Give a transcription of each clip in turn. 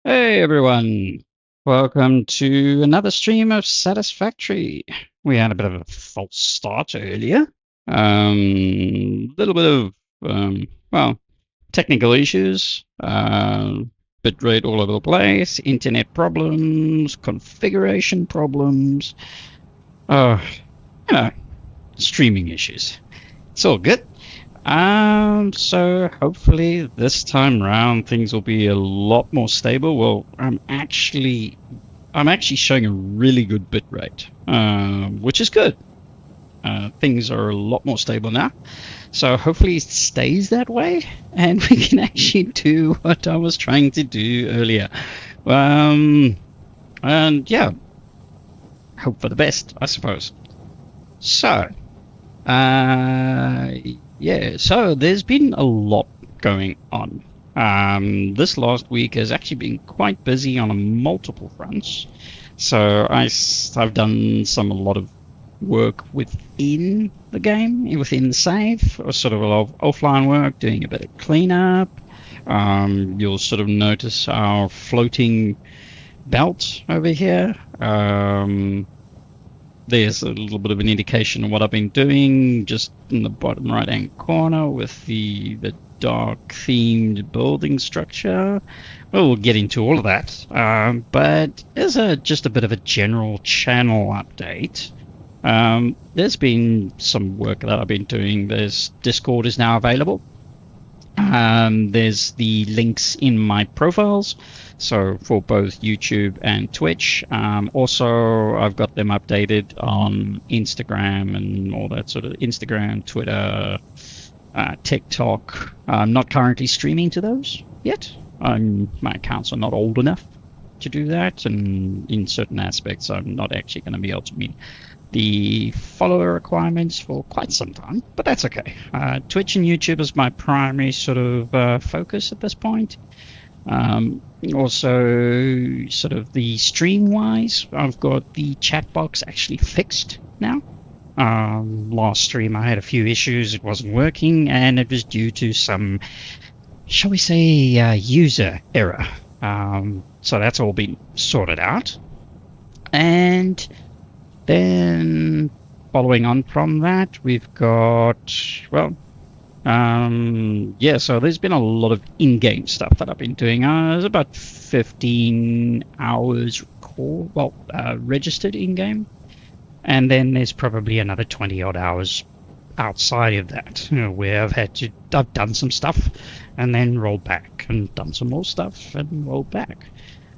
Hey everyone, welcome to another stream of Satisfactory. We had a bit of a false start earlier. Little bit of well, technical issues, bitrate all over the place, internet problems, configuration problems, uh, you know, streaming issues. It's all good. So hopefully this time round things will be a lot more stable. Well, I'm actually showing a really good bit rate, which is good. Things are a lot more stable now. So hopefully it stays that way and we can actually do what I was trying to do earlier. And yeah, hope for the best, I suppose. So, so there's been a lot going on. This last week has actually been quite busy on multiple fronts. So I've done a lot of work within the game, within the save, or sort of a lot of offline work, doing a bit of cleanup. You'll sort of notice our floating belt over here. There's a little bit of an indication of what I've been doing just in the bottom right hand corner with the dark themed building structure. Well, we'll get into all of that, but as just a bit of a general channel update, there's been some work that I've been doing. Discord is now available. There's the links in my profiles, so for both YouTube and Twitch. Also, I've got them updated on Instagram and all that sort of Instagram, Twitter, TikTok. I'm not currently streaming to those yet. My accounts are not old enough to do that, and in certain aspects, I'm not actually going to be able to meet the follower requirements for quite some time, but that's okay. Twitch and YouTube is my primary sort of focus at this point. Also, sort of the stream-wise, I've got the chat box actually fixed now. Last stream I had a few issues, it wasn't working, and it was due to some, shall we say, user error. So that's all been sorted out. And then, following on from that, we've got, so there's been a lot of in-game stuff that I've been doing. There's about 15 hours registered in-game, and then there's probably another 20-odd hours outside of that, where I've done some stuff and then rolled back and done some more stuff and rolled back.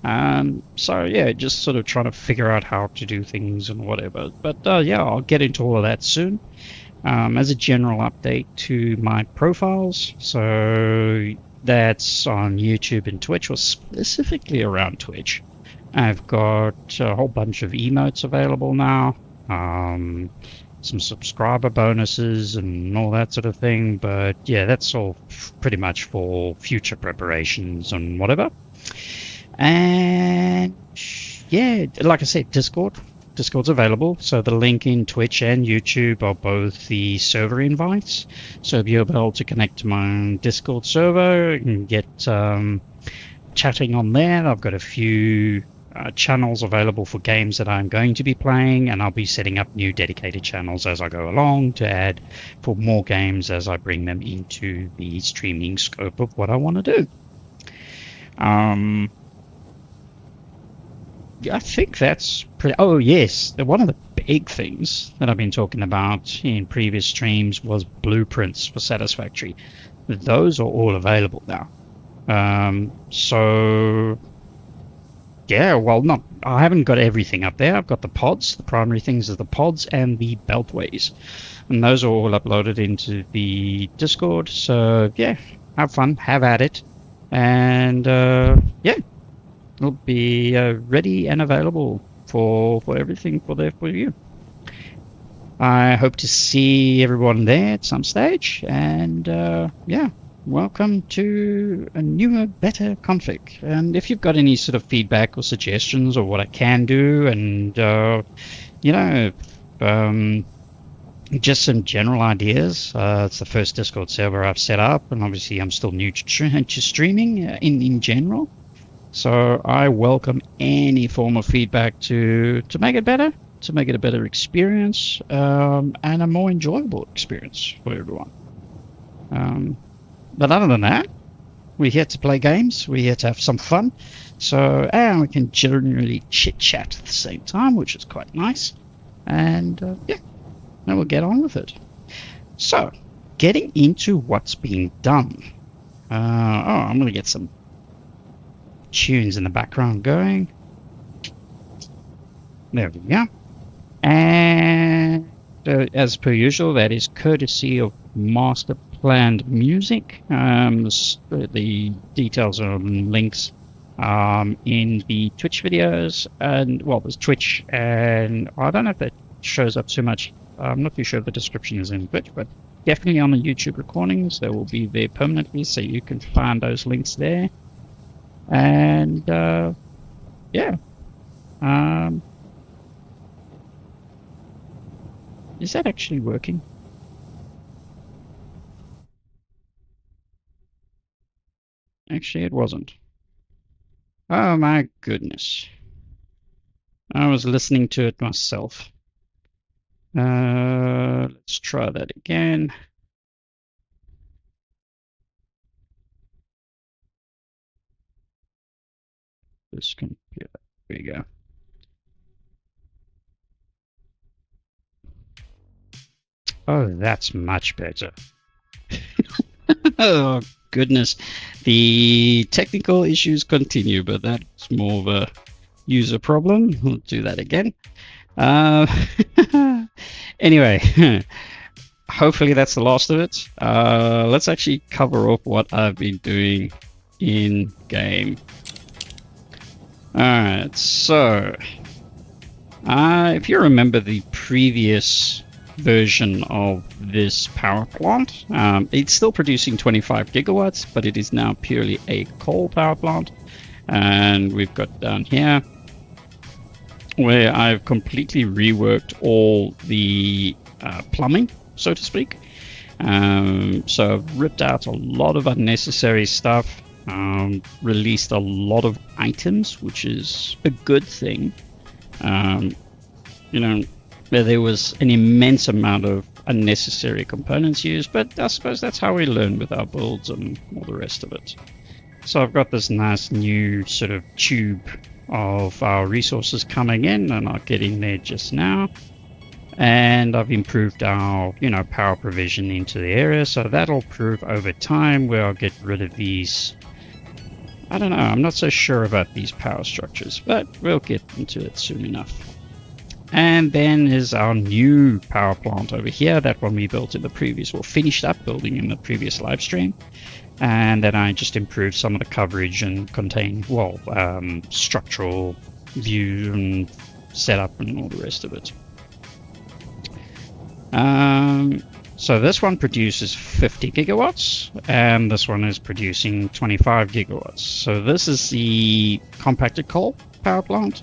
Just sort of trying to figure out how to do things and whatever. But I'll get into all of that soon. As a general update to my profiles, so that's on YouTube and Twitch, or specifically around Twitch. I've got a whole bunch of emotes available now, some subscriber bonuses and all that sort of thing. But yeah, that's all pretty much for future preparations and whatever. And yeah, like I said, Discord's available. So the link in Twitch and YouTube are both the server invites. So if you're able to connect to my Discord server and get chatting on there, I've got a few channels available for games that I'm going to be playing, and I'll be setting up new dedicated channels as I go along to add for more games as I bring them into the streaming scope of what I want to do. I think that's pretty... Oh, yes. One of the big things that I've been talking about in previous streams was blueprints for Satisfactory. Those are all available now. I haven't got everything up there. I've got the pods. The primary things are the pods and the beltways. And those are all uploaded into the Discord. So, yeah, have fun. Have at it. And, it'll be ready and available for everything for you. I hope to see everyone there at some stage, and welcome to a newer, better config. And if you've got any sort of feedback or suggestions or what I can do, and just some general ideas. It's the first Discord server I've set up, and obviously I'm still new to streaming in general. So I welcome any form of feedback to make it better, to make it a better experience, and a more enjoyable experience for everyone. But other than that, we're here to play games. We're here to have some fun. So, and we can generally chit-chat at the same time, which is quite nice. And yeah, now we'll get on with it. So, getting into what's being done. I'm going to get some tunes in the background going. There we go. And as per usual, that is courtesy of Master Planned Music. The details and links in the Twitch videos, and well, there's Twitch, and I don't know if that shows up too much. I'm not too sure if the description is in Twitch, but definitely on the YouTube recordings, they will be there permanently, so you can find those links there. And yeah, is that actually working? Actually, it wasn't. Oh my goodness. I was listening to it myself. Let's try that again. This computer. There we go. Oh, that's much better. Oh goodness. The technical issues continue, but that's more of a user problem. We'll do that again. Anyway, hopefully that's the last of it. Let's actually cover up what I've been doing in game. Alright, so if you remember the previous version of this power plant, it's still producing 25 gigawatts, but it is now purely a coal power plant. And we've got down here where I've completely reworked all the plumbing, so to speak. So I've ripped out a lot of unnecessary stuff, released a lot of items, which is a good thing. You know, there was an immense amount of unnecessary components used, but I suppose that's how we learn with our builds and all the rest of it. So I've got this nice new sort of tube of our resources coming in, and I'll get in there just now. And I've improved our, power provision into the area, so that'll prove over time where I'll get rid of these. I don't know, I'm not so sure about these power structures, but we'll get into it soon enough. And then is our new power plant over here, that one we built in the previous, or finished up building in the previous live stream. And then I just improved some of the coverage and contain, structural view and setup and all the rest of it. So this one produces 50 gigawatts, and this one is producing 25 gigawatts. So this is the compacted coal power plant,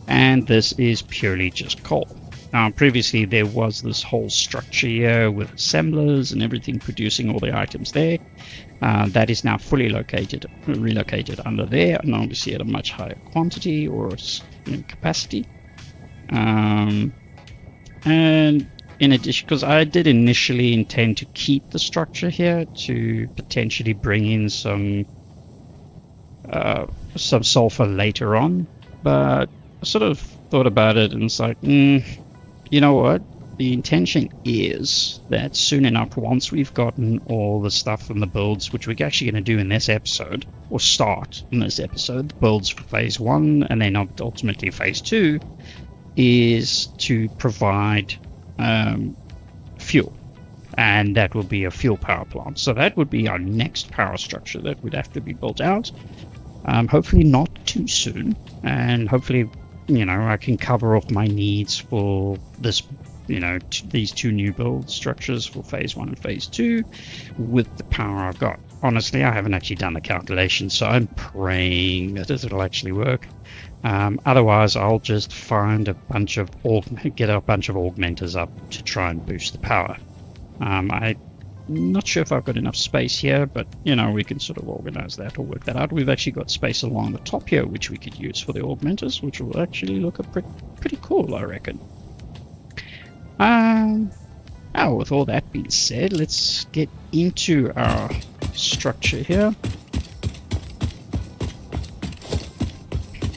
and this is purely just coal. Now, previously there was this whole structure here with assemblers and everything producing all the items there. That is now fully relocated under there, and obviously at a much higher quantity or capacity. And in addition, because I did initially intend to keep the structure here to potentially bring in some sulfur later on, but I sort of thought about it and it's like, you know what? The intention is that soon enough, once we've gotten all the stuff and the builds, which we're actually going to do in this episode, or start in this episode, the builds for phase 1 and then ultimately phase 2, is to provide fuel, and that will be a fuel power plant. So that would be our next power structure that would have to be built out, hopefully not too soon, and hopefully I can cover off my needs for this, these two new build structures for phase 1 and phase 2 with the power I've got. Honestly, I haven't actually done the calculation, so I'm praying that it'll actually work. Otherwise, I'll just find get a bunch of augmenters up to try and boost the power. not sure if I've got enough space here, but you know, we can sort of organize that or work that out. We've actually got space along the top here, which we could use for the augmenters, which will actually look pretty cool, I reckon. Now, with all that being said, let's get into our structure here.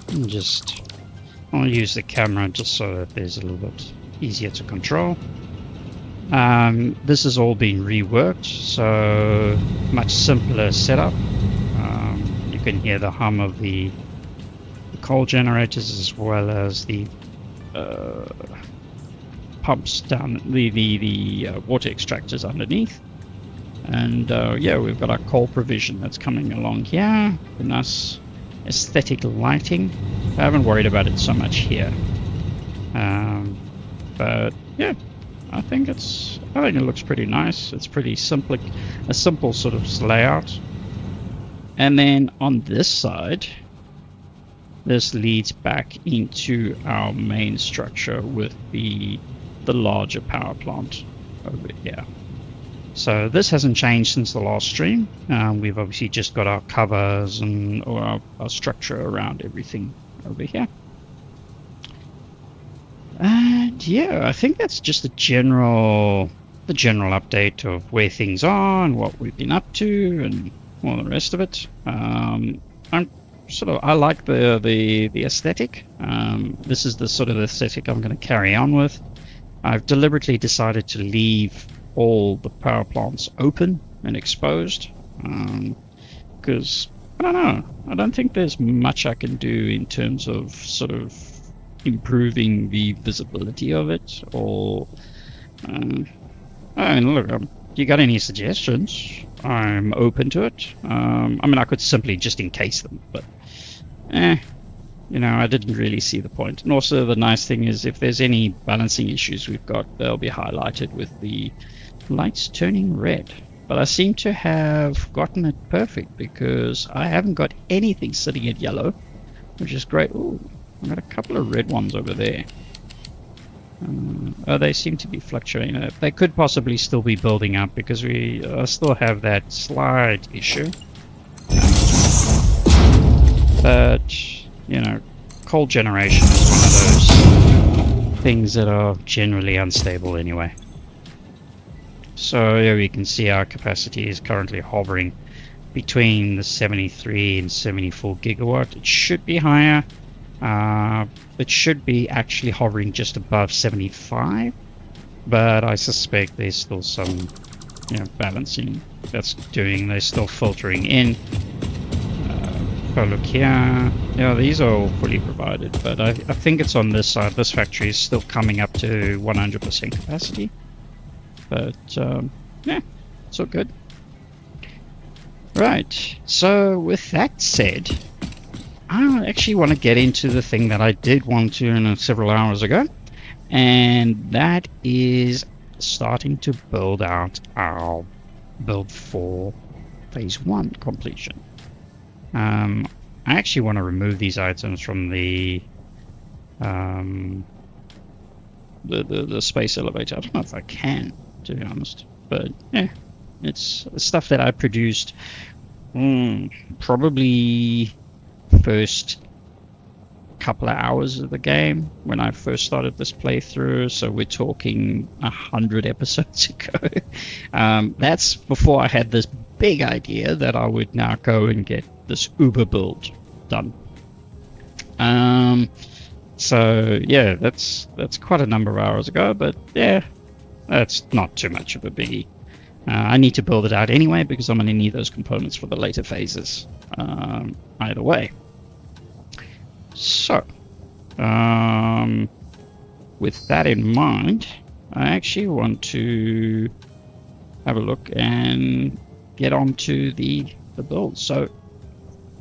And I'll use the camera just so that there's a little bit easier to control. This has all been reworked, so much simpler setup. You can hear the hum of the coal generators as well as the pumps down, the water extractors underneath. And yeah, we've got our coal provision that's coming along here. The nice aesthetic lighting. I haven't worried about it so much here, but yeah, I think it looks pretty nice. It's pretty simple, a simple sort of layout. And then on this side, this leads back into our main structure with the larger power plant over here. So this hasn't changed since the last stream. We've obviously just got our covers and our structure around everything over here. And yeah, I think that's just the general update of where things are and what we've been up to and all the rest of it. I like the aesthetic. This is the sort of aesthetic I'm going to carry on with. I've deliberately decided to leave all the power plants open and exposed because I don't know, I don't think there's much I can do in terms of sort of improving the visibility of it, or I mean, look, you got any suggestions? I'm open to it. I mean, I could simply just encase them, but you know, I didn't really see the point. And also the nice thing is, if there's any balancing issues we've got, they'll be highlighted with the lights turning red. But I seem to have gotten it perfect because I haven't got anything sitting at yellow, which is great. Ooh, I've got a couple of red ones over there. Oh, they seem to be fluctuating. They could possibly still be building up because we still have that slide issue. But you know, coal generation is one of those things that are generally unstable anyway. So here we can see our capacity is currently hovering between the 73 and 74 gigawatt. It should be higher. It should be actually hovering just above 75, but I suspect there's still some, you know, balancing that's doing. They're still filtering in. Oh, look here. Yeah, these are all fully provided, but I think it's on this side. This factory is still coming up to 100% capacity. But yeah, it's all good. Right, so with that said, I actually want to get into the thing that I did want to several hours ago, and that is starting to build out our build for phase 1 completion. I actually want to remove these items from the space elevator. I don't know if I can, to be honest, but yeah, it's stuff that I produced probably first couple of hours of the game when I first started this playthrough. So we're talking 100 episodes ago. That's before I had this big idea that I would now go and get this Uber build done. So yeah, that's quite a number of hours ago, but yeah, that's not too much of a biggie. I need to build it out anyway because I'm going to need those components for the later phases either way. So with that in mind, I actually want to have a look and get onto the build. So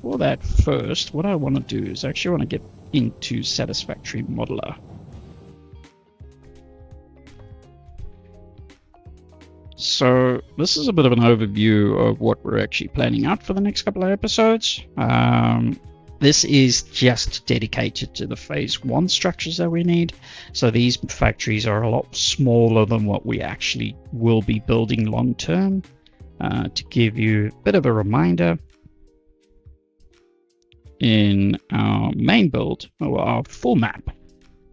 for that first, what I want to do is actually want to get into Satisfactorymodeler. So this is a bit of an overview of what we're actually planning out for the next couple of episodes. This is just dedicated to the phase 1 structures that we need. So these factories are a lot smaller than what we actually will be building long term. To give you a bit of a reminder, in our main build, or our full map,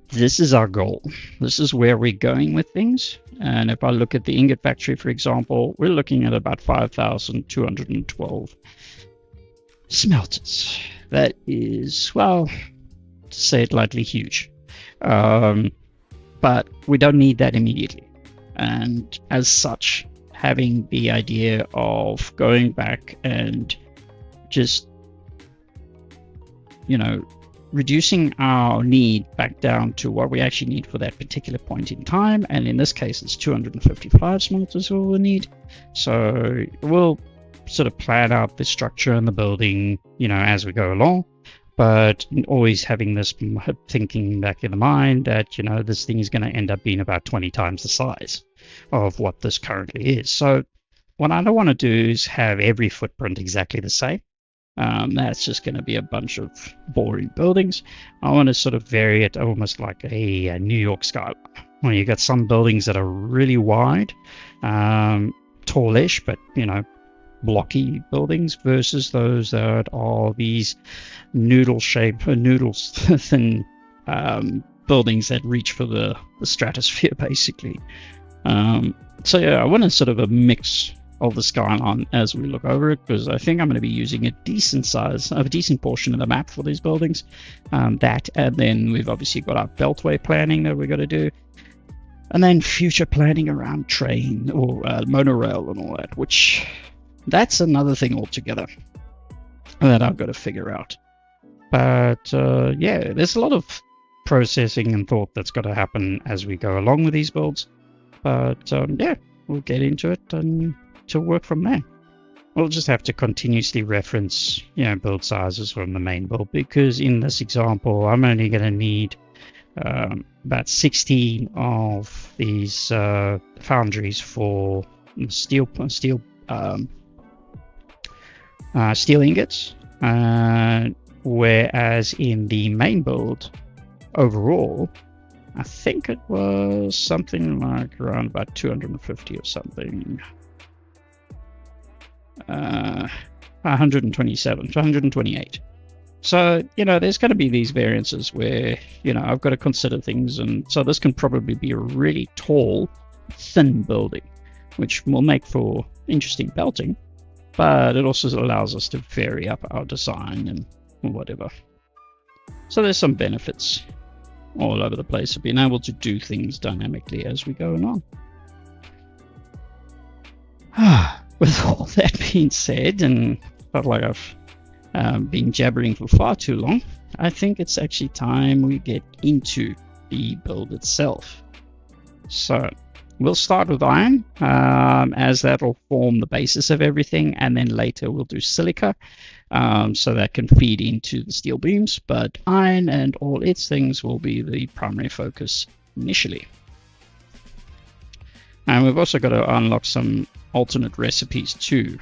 this is our goal. This is where we're going with things. And if I look at the ingot factory, for example, we're looking at about 5,212 smelters. That is, well, to say it lightly, huge. But we don't need that immediately. And as such, having the idea of going back and just, reducing our need back down to what we actually need for that particular point in time. And in this case, it's 255 smelters all we need. So we'll sort of plan out the structure and the building, as we go along. But always having this thinking back in the mind that, this thing is going to end up being about 20 times the size of what this currently is. So what I don't want to do is have every footprint exactly the same. That's just going to be a bunch of boring buildings. I want to sort of vary it almost like a New York skyline, where you got some buildings that are really wide, tallish, but blocky buildings, versus those that are these noodle thin buildings that reach for the stratosphere, basically. So yeah, I want to sort of a mix of the skyline as we look over it, because I think I'm going to be using a decent portion of the map for these buildings. And then we've obviously got our beltway planning that we've got to do, and then future planning around train or monorail and all that, which that's another thing altogether that I've got to figure out. But yeah, there's a lot of processing and thought that's got to happen as we go along with these builds. But yeah, we'll get into it and to work from there. We'll just have to continuously reference, build sizes from the main build, because in this example, I'm only going to need about 16 of these foundries for steel ingots, whereas in the main build overall, I think it was something like around about 250 or something. 127 to 128. So, there's going to be these variances where, I've got to consider things. And so this can probably be a really tall, thin building, which will make for interesting belting. But it also allows us to vary up our design and whatever. So there's some benefits all over the place of being able to do things dynamically as we go along. With all that being said, and felt like I've been jabbering for far too long, I think it's actually time we get into the build itself. So we'll start with iron, as that will form the basis of everything, and then later we'll do silica, so that can feed into the steel beams. But iron and all its things will be the primary focus initially. And we've also got to unlock some alternate recipes too.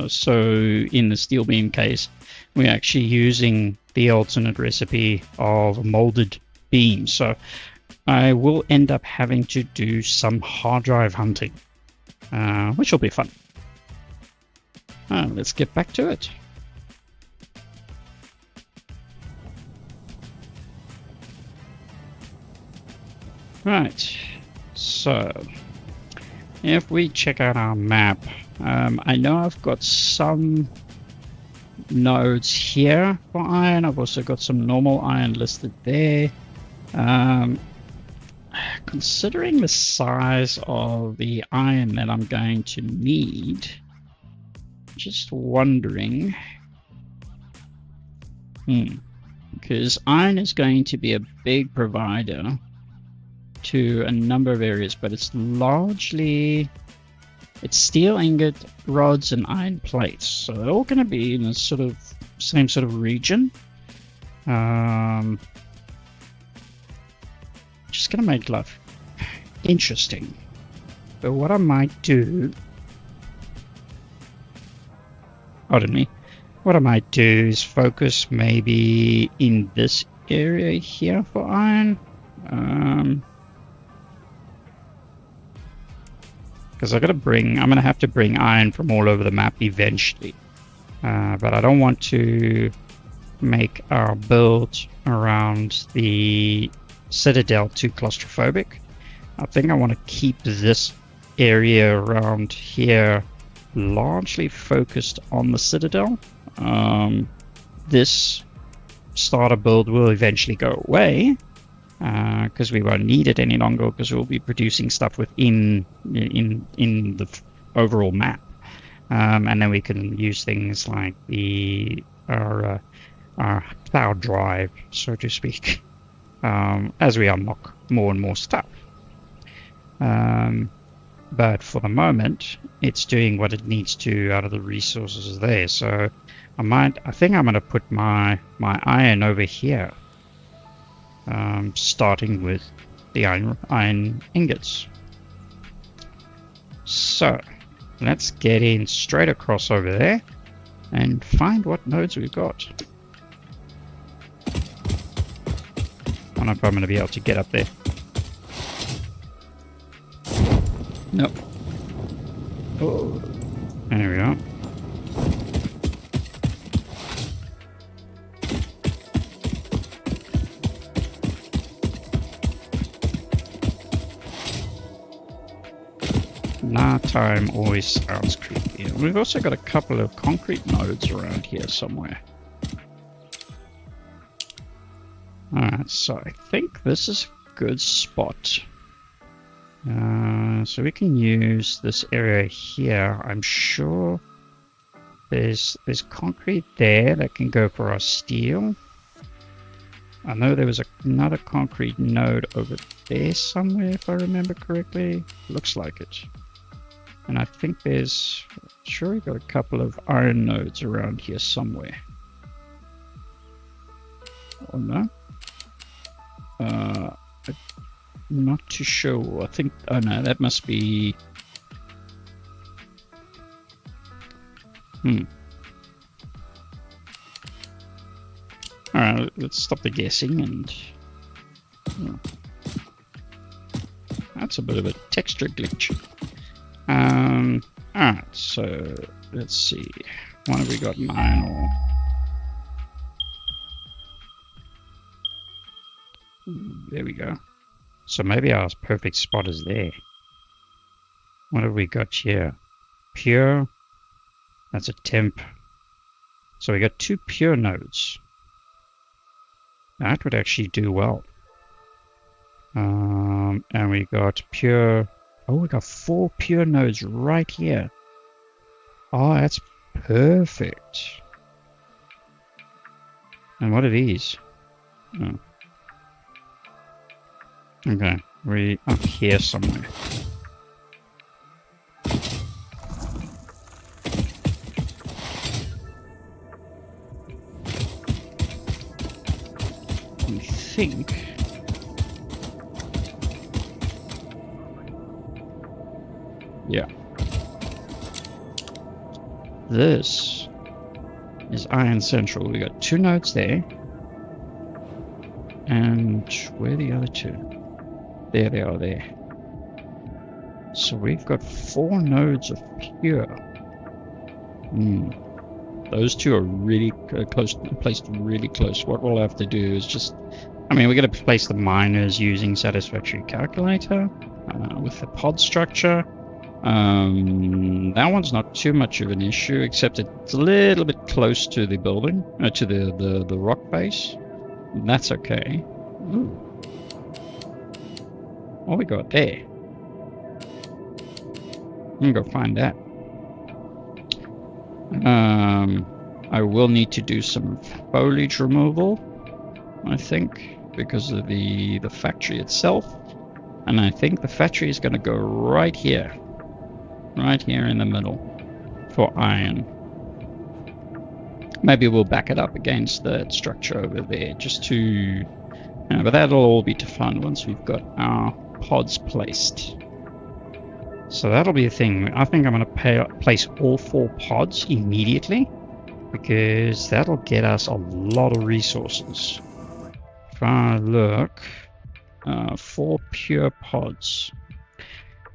So in the steel beam case, we're actually using the alternate recipe of molded beam. So I will end up having to do some hard drive hunting, which will be fun. Let's get back to it. Right, so if we check out our map, I know I've got some nodes here for iron. I've also got some normal iron listed there. Considering the size of the iron that I'm going to need, just wondering, because iron is going to be a big provider to a number of areas, but it's steel ingot, rods, and iron plates, so they're all going to be in the same sort of region. Just going to make life interesting. But what I might do, pardon me, What I might do is focus maybe in this area here for iron. Because I'm gonna have to bring iron from all over the map eventually. But I don't want to make our build around the citadel too claustrophobic. I think I want to keep this area around here largely focused on the citadel. This starter build will eventually go away because we won't need it any longer, because we'll be producing stuff within in the overall map, and then we can use things like our cloud drive, so to speak, as we unlock more and more stuff. But for the moment, it's doing what it needs to out of the resources there. So I think I'm going to put my iron over here, starting with the iron ingots. So let's get in straight across over there and find what nodes we've got. I don't know if I'm going to be able to get up there. Nope. Oh, there we go. Nighttime always sounds creepy. And we've also got a couple of concrete nodes around here somewhere. Alright, so I think this is a good spot. So we can use this area here. I'm sure there's concrete there that can go for our steel. I know there was another concrete node over there somewhere, if I remember correctly. Looks like it. And I think sure we've got a couple of iron nodes around here somewhere. Oh no? I'm not too sure. I think, oh no, that must be... Alright, let's stop the guessing and... That's a bit of a texture glitch. Alright, so let's see. What have we got in iron ore? There we go. So maybe our perfect spot is there. What have we got here? Pure. That's a temp. So we got 2 pure nodes. That would actually do well. And we got pure. Oh, we got 4 pure nodes right here. Oh, that's perfect. And what are these? Oh. Okay, we're up here somewhere. I think... Yeah. This is Iron Central. We got 2 nodes there. And where are the other 2? There they are there. So we've got 4 nodes of pure. Those 2 are really close, placed really close. What we'll have to do is just... I mean, we're going to place the miners using Satisfactory Calculator with the pod structure. That one's not too much of an issue, except it's a little bit close to the building, to the rock base. That's okay. Ooh. What we got there? I'm gonna go find that. I will need to do some foliage removal, I think, because of the factory itself. And I think the factory is going to go right here in the middle for iron. Maybe we'll back it up against that structure over there just to... but that'll all be fun once we've got our pods placed. So that'll be a thing. I think I'm going to place all 4 pods immediately. because that'll get us a lot of resources. If I look, 4 pure pods.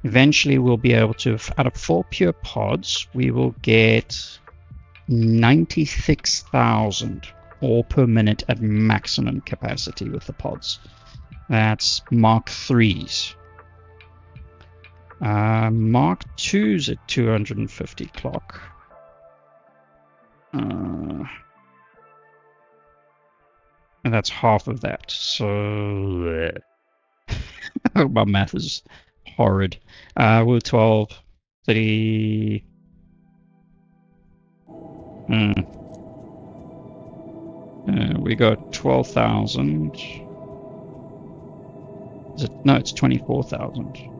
Eventually we'll be able to, out of 4 pure pods, we will get 96,000 ore per minute at maximum capacity with the pods. That's Mark 3s. Mark 2's at 250 clock. And that's half of that. So my math is horrid. We're 12, 30. We got 12,000. Is it? No, it's 24,000.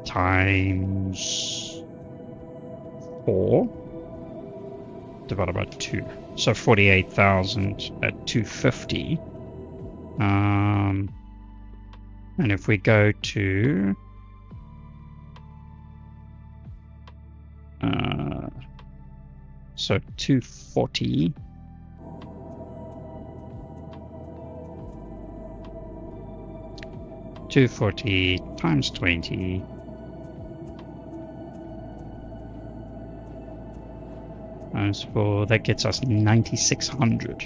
Times 4 divided by 2. So 48,000 at 250. And if we go to so 240 times 20 times 4, that gets us 9,600.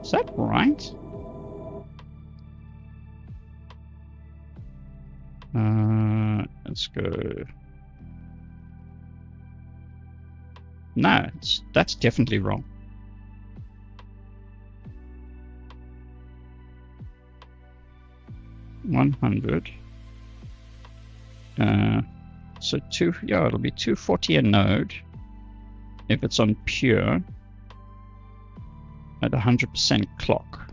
Is that right? Let's go. No, that's definitely wrong. $100. So it'll be 240 a node if it's on pure at 100% clock.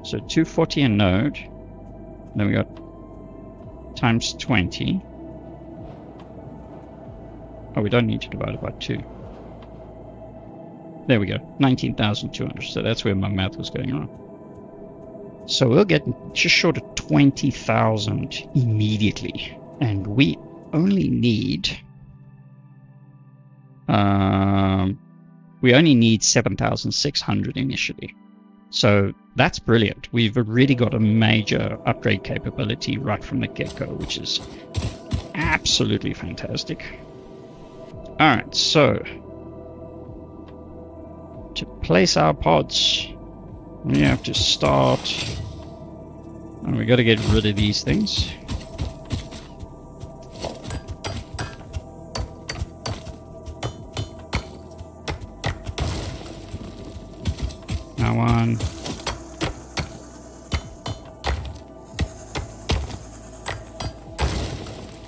So 240 a node. Then we got times 20. Oh, we don't need to divide it by 2. There we go, 19,200. So that's where my math was going wrong. So we'll get just short of 20,000 immediately, and we only need 7,600 initially. So that's brilliant. We've already got a major upgrade capability right from the get-go, which is absolutely fantastic. Alright, so to place our pods, we have to start, and we got to get rid of these things. Now one.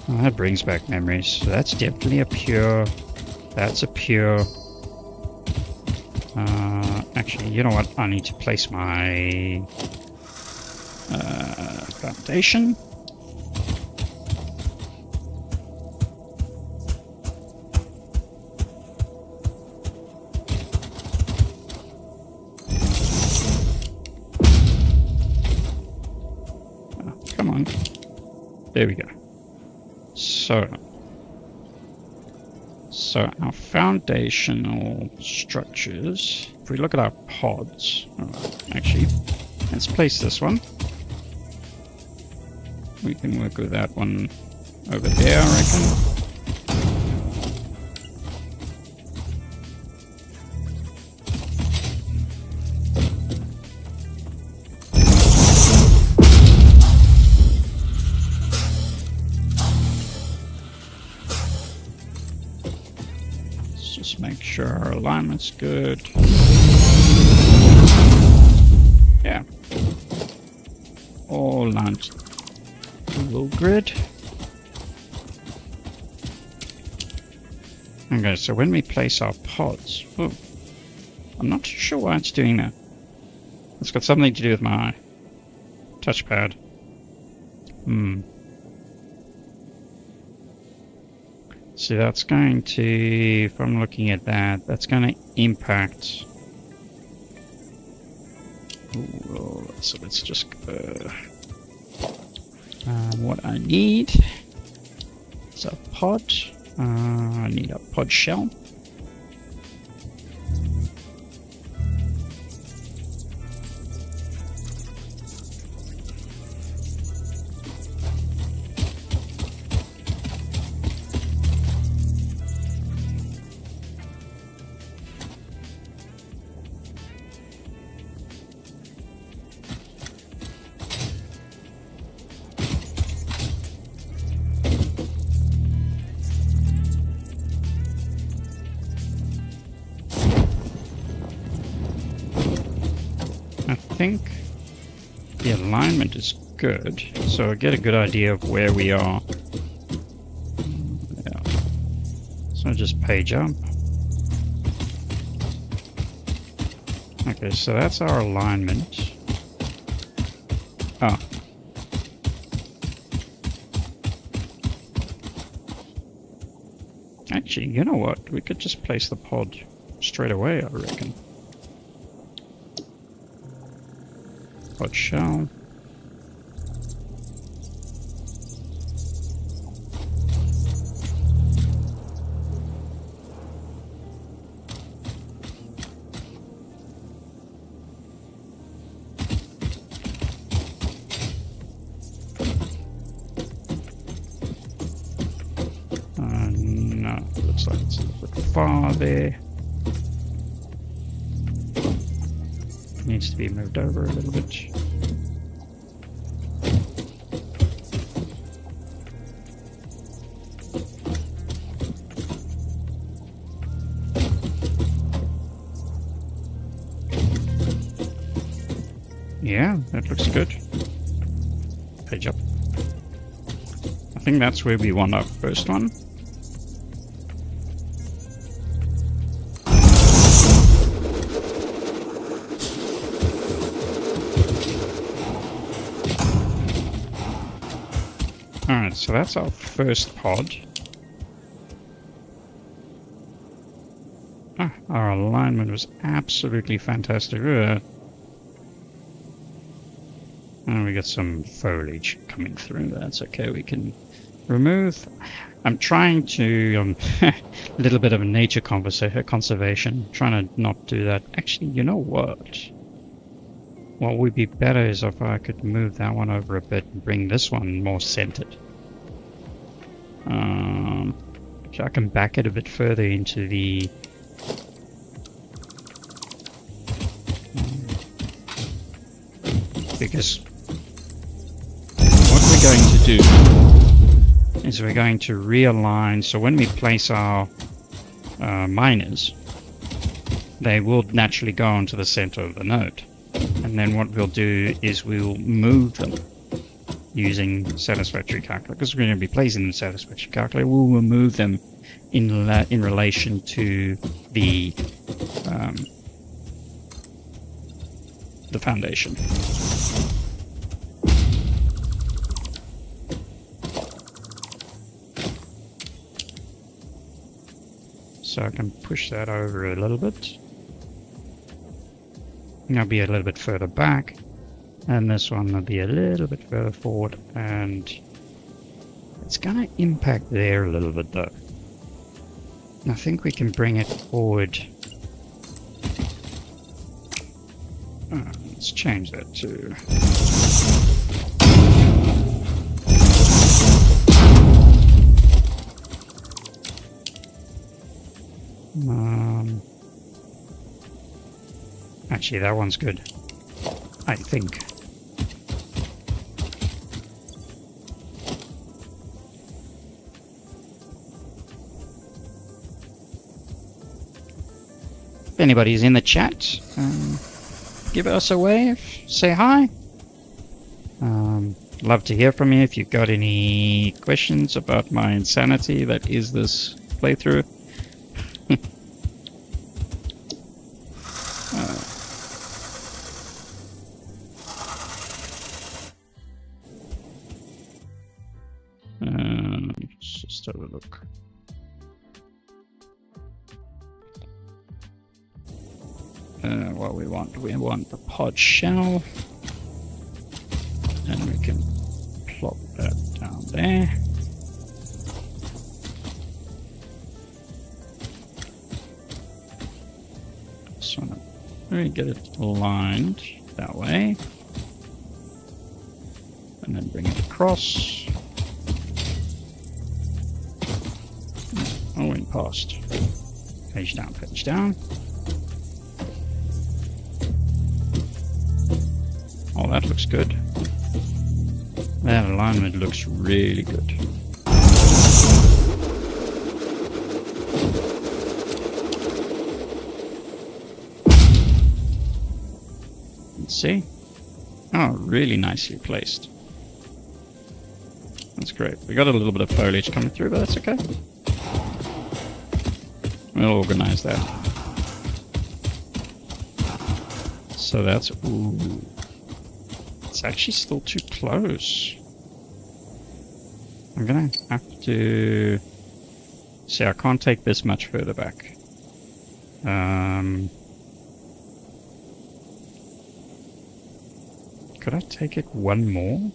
Oh, that brings back memories. So that's definitely a pure. That's a pure. Actually, you know what? I need to place my foundation. Oh, come on. There we go. So our foundational structures, if we look at our pods, actually, let's place this one. We can work with that one over there, I reckon. Just make sure our alignment's good. Yeah. All lines dual grid. Okay, so when we place our pods, I'm not sure why it's doing that. It's got something to do with my touchpad. So that's going to, if I'm looking at that, that's going to impact. Ooh, so let's just go. What I need is a pod. I need a pod shell. I think the alignment is good, so I get a good idea of where we are. Yeah. So just page up. Okay, so that's our alignment. Ah. Actually, you know what? We could just place the pod straight away, I reckon. Pod shell. No, looks like it's a little bit far there. Needs to be moved over a little bit. Yeah, that looks good. Page up. I think that's where we want our first one. Alright, so that's our first pod. Ah, our alignment was absolutely fantastic. And we got some foliage coming through. That's okay, we can remove. I'm trying to, a little bit of a nature conservation, trying to not do that. Actually, you know what? What would be better is if I could move that one over a bit and bring this one more centered. Actually, I can back it a bit further into the... because what we're going to do is we're going to realign, so when we place our miners, they will naturally go onto the center of the node. And then what we'll do is we'll move them using Satisfactory Calculator. Because we're going to be placing them in Satisfactory Calculator, we will move them in relation to the foundation. So I can push that over a little bit. I'll be a little bit further back, and this one will be a little bit further forward, and it's going to impact there a little bit though. I think we can bring it forward. Let's change that to... actually, that one's good, I think. If anybody's in the chat, give us a wave, say hi. Love to hear from you if you've got any questions about my insanity that is this playthrough. Let's just have a look. what we want the pod shell, and we can plop that down there. Just want to really get it aligned that way, and then bring it across. Oh, went past. Page down, page down. Oh, that looks good. That alignment looks really good. Let's see. Oh, really nicely placed. That's great. We got a little bit of foliage coming through, but that's okay. We'll organize that. So that's... Ooh. It's actually still too close. I'm gonna have to... See, I can't take this much further back. Could I take it one more?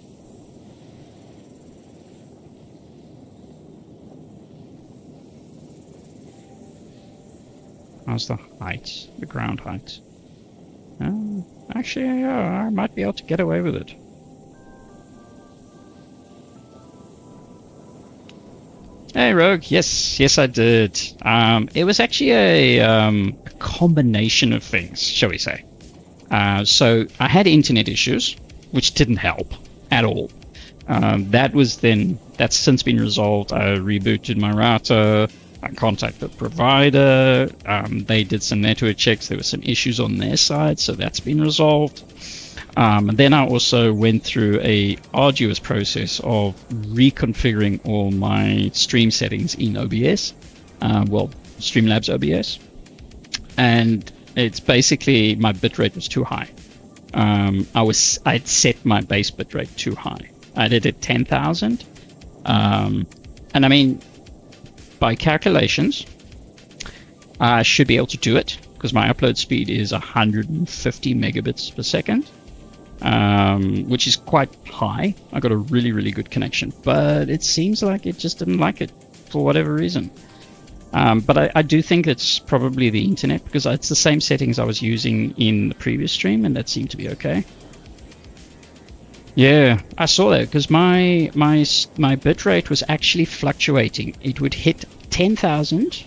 How's the height? The ground height? Actually, yeah, I might be able to get away with it. Hey, Rogue. Yes, I did. It was actually a combination of things, shall we say. So I had internet issues, which didn't help at all. That's since been resolved. I rebooted my router. I contacted the provider. They did some network checks. There were some issues on their side, so that's been resolved. And then I also went through a arduous process of reconfiguring all my stream settings in OBS, Streamlabs OBS, and it's basically my bitrate was too high. I'd set my base bitrate too high. I did it 10,000, and I mean, by calculations, I should be able to do it because my upload speed is 150 megabits per second, which is quite high. I got a really, really good connection, but it seems like it just didn't like it for whatever reason. But I do think it's probably the internet because it's the same settings I was using in the previous stream, and that seemed to be okay. Yeah, I saw that because my bitrate was actually fluctuating. It would hit 10,000,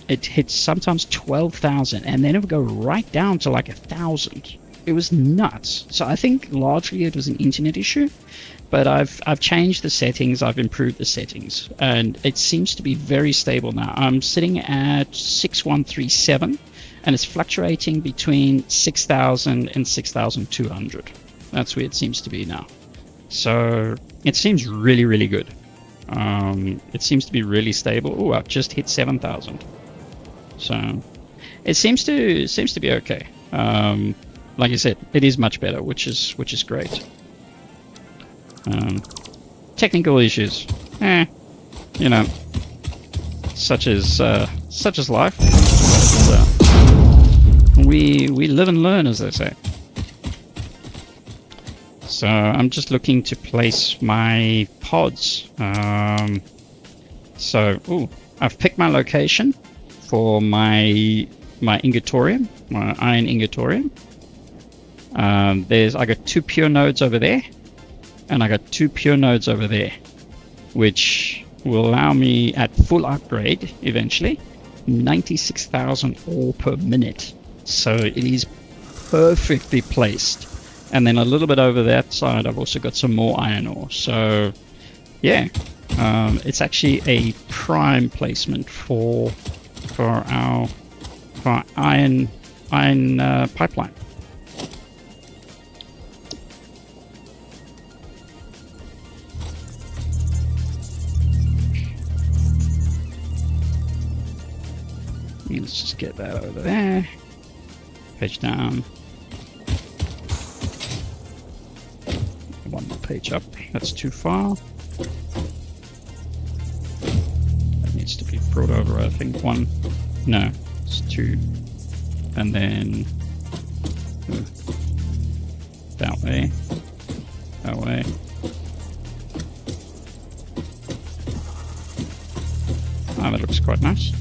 it hit sometimes 12,000, and then it would go right down to like 1,000. It was nuts. So I think largely it was an internet issue, but I've changed the settings, I've improved the settings, and it seems to be very stable now. I'm sitting at 6137, and it's fluctuating between 6,000 and 6,200. That's where it seems to be now. So it seems really, really good. It seems to be really stable. Oh, I've just hit 7,000. So it seems to be okay. Like I said, it is much better, which is great. Technical issues, you know, such as life. We live and learn, as they say. So I'm just looking to place my pods. I've picked my location for my ingotorium, my iron ingotorium. I got 2 pure nodes over there, and I got 2 pure nodes over there, which will allow me at full upgrade eventually 96,000 ore per minute. So it is perfectly placed. And then a little bit over that side, I've also got some more iron ore. So, yeah, it's actually a prime placement for our iron pipeline. Let's just get that over there. Page down. One more page up. That's too far. That needs to be brought over, I think. 1. No, it's 2. And then That way. That way. Oh, that looks quite nice.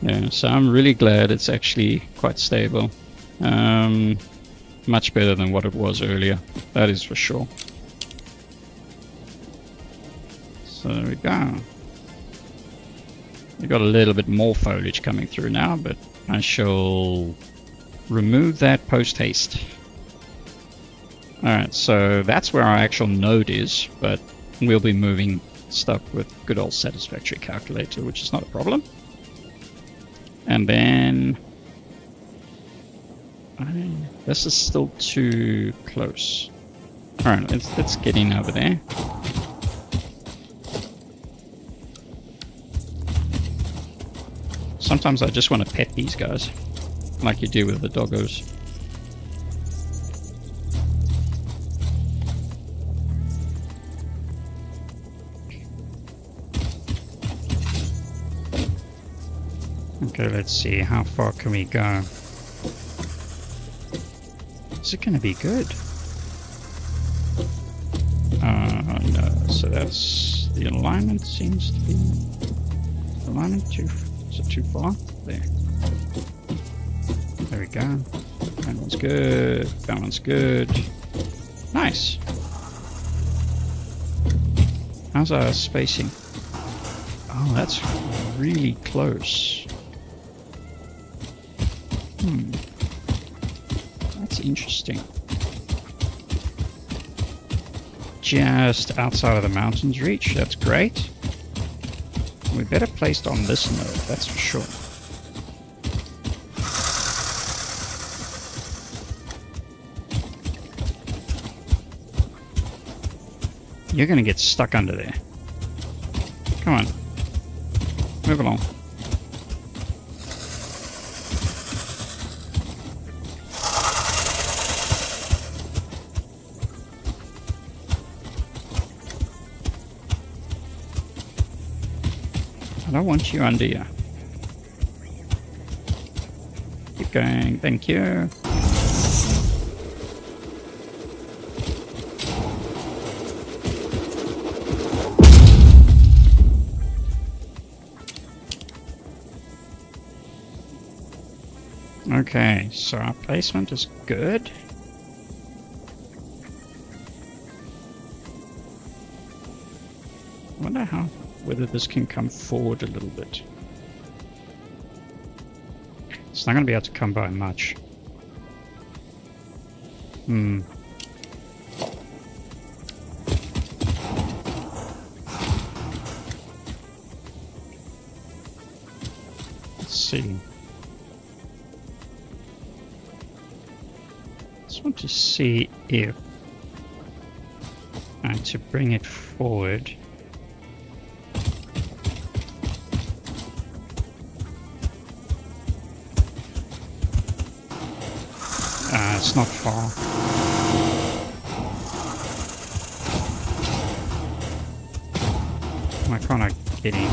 Yeah, so I'm really glad it's actually quite stable. Much better than what it was earlier. That is for sure. So there we go. We've got a little bit more foliage coming through now, but I shall remove that post haste. Alright, so that's where our actual node is, but we'll be moving stuff with good old Satisfactory calculator, which is not a problem. And then this is still too close. Alright, let's get in over there. Sometimes I just want to pet these guys, like you do with the doggos. Okay, let's see, how far can we go? Is it going to be good? No, so that's... the alignment seems to be... alignment too... is it too far? There. There we go. That one's good. That one's good. Nice. How's our spacing? Oh, that's really close. That's interesting. Just outside of the mountain's reach. That's great. We're better placed on this node, that's for sure. You're gonna get stuck under there. Come on. Move along. I don't want you under you. Keep going, thank you. Okay, so our placement is good. I wonder whether this can come forward a little bit. It's not going to be able to come by much. Let's see. Just want to see if to bring it forward. It's not far. Why can't I get in?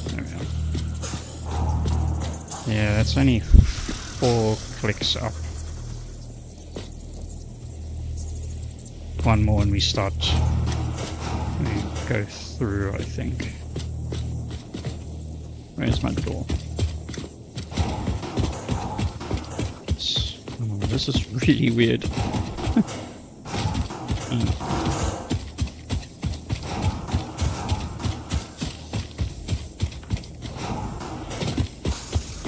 There we go. Yeah, that's only 4 clicks up. One more and we start. We go through, I think. Where's my door? This is really weird.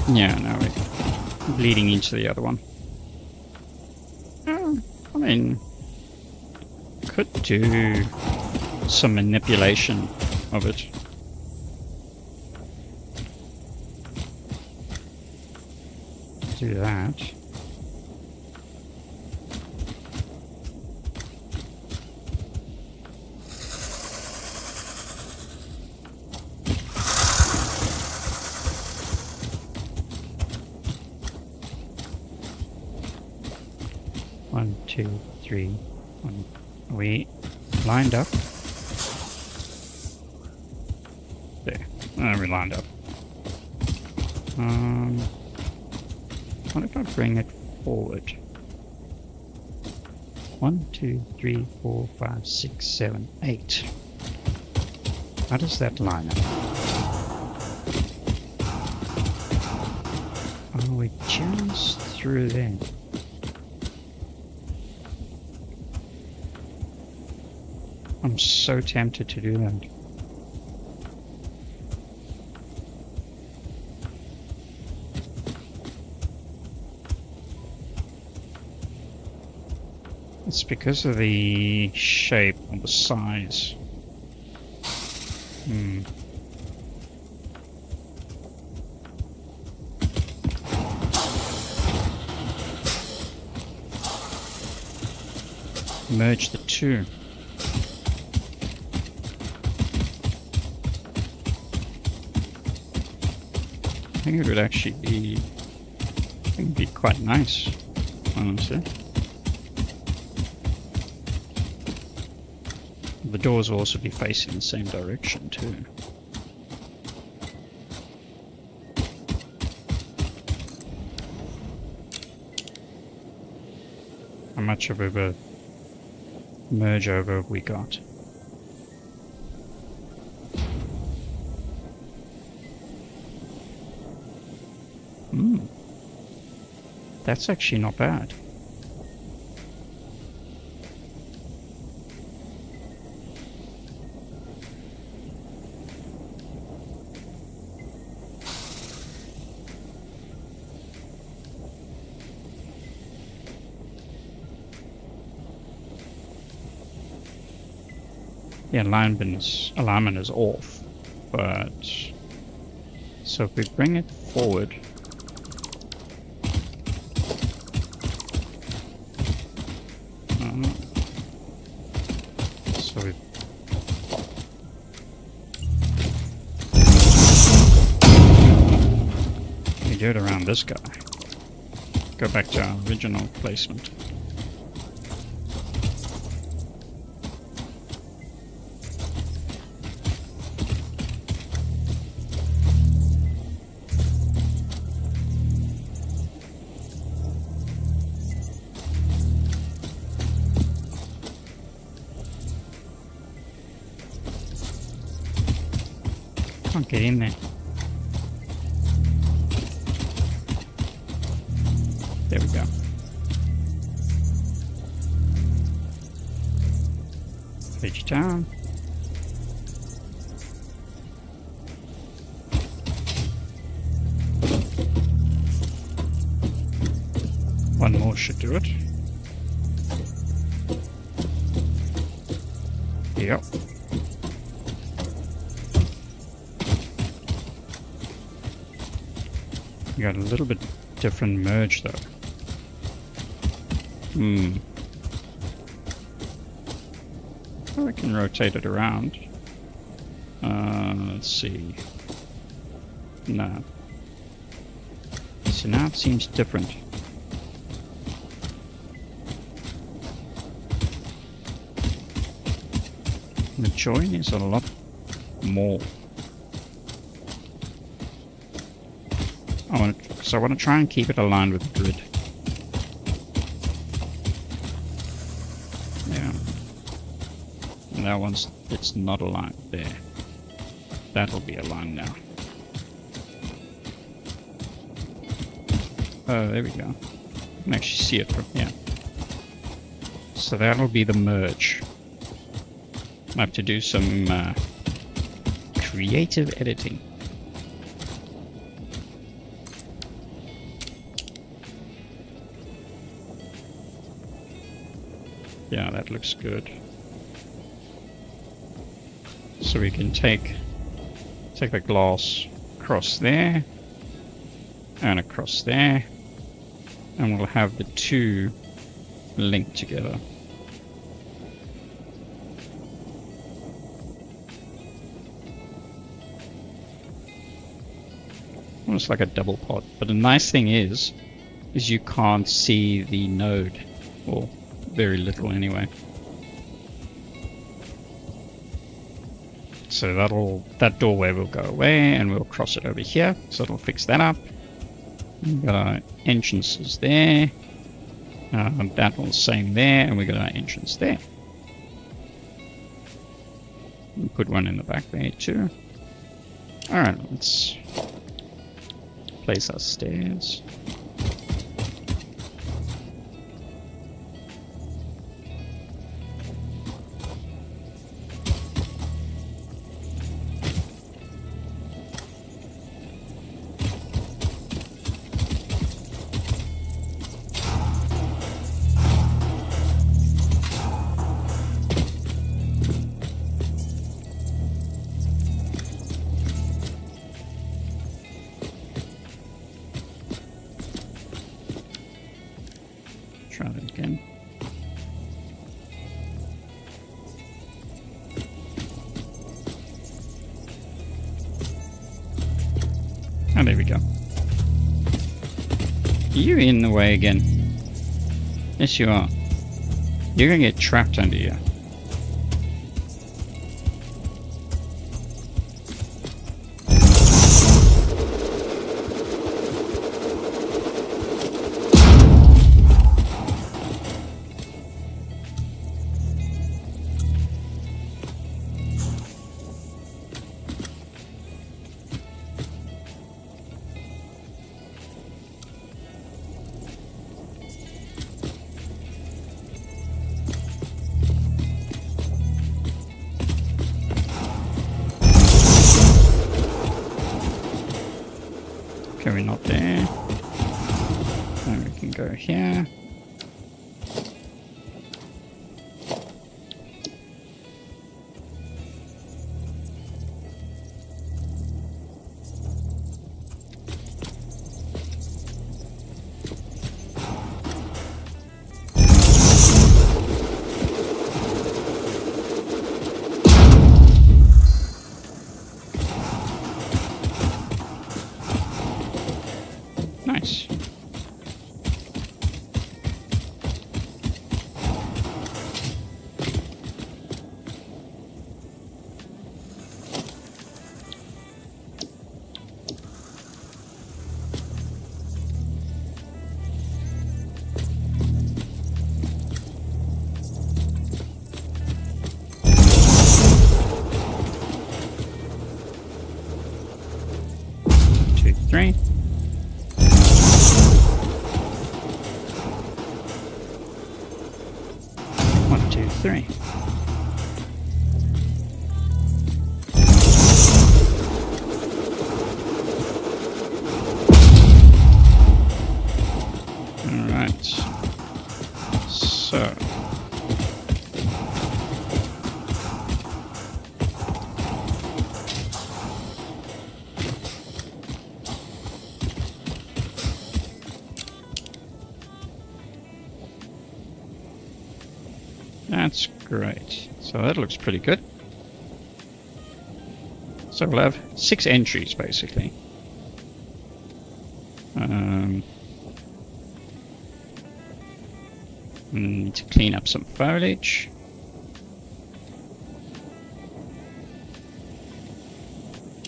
Yeah, no, we're bleeding into the other one. I mean, could do some manipulation of it. Do that. One, two, three, Are we lined up? There. We're lined up. What if I bring it forward? 1, 2, 3, 4, 5, 6, 7, 8. How does that line up? Oh, we're just through there. I'm so tempted to do that. It's because of the shape or the size. Merge the two. I think it would actually be, quite nice, honestly. The doors will also be facing the same direction too. How much of a merge over have we got? That's actually not bad. Yeah, alignment is off, but so if we bring it forward, so we do it around this guy. Go back to our original placement. Can't get in there. There we go. Page down. One more should do it. Yep. You got a little bit different merge though. Well, I can rotate it around. Let's see. No. So now it seems different. The join is a lot more. I want to try and keep it aligned with the grid. Yeah. And that one's, it's not aligned there. That'll be aligned now. Oh, there we go. You can actually see it from here. So that'll be the merge. I have to do some creative editing. Yeah, that looks good. So we can take the glass across there and across there, and we'll have the two linked together. Almost like a double pot. But the nice thing is you can't see the node, or very little anyway. so that doorway will go away, and we'll cross it over here. So it'll fix that up. We've got our entrances there. That will same there, and we got our entrance there. We'll put one in the back there too. Alright, let's place our stairs. Try that again. Oh, there we go. You in the way again? Yes, you are. You're gonna get trapped under here. Okay, we're not there. And we can go here. Nice. Two, three. One, two, three. All right. So. That's great. So that looks pretty good. So we'll have 6 entries basically. Need to clean up some foliage.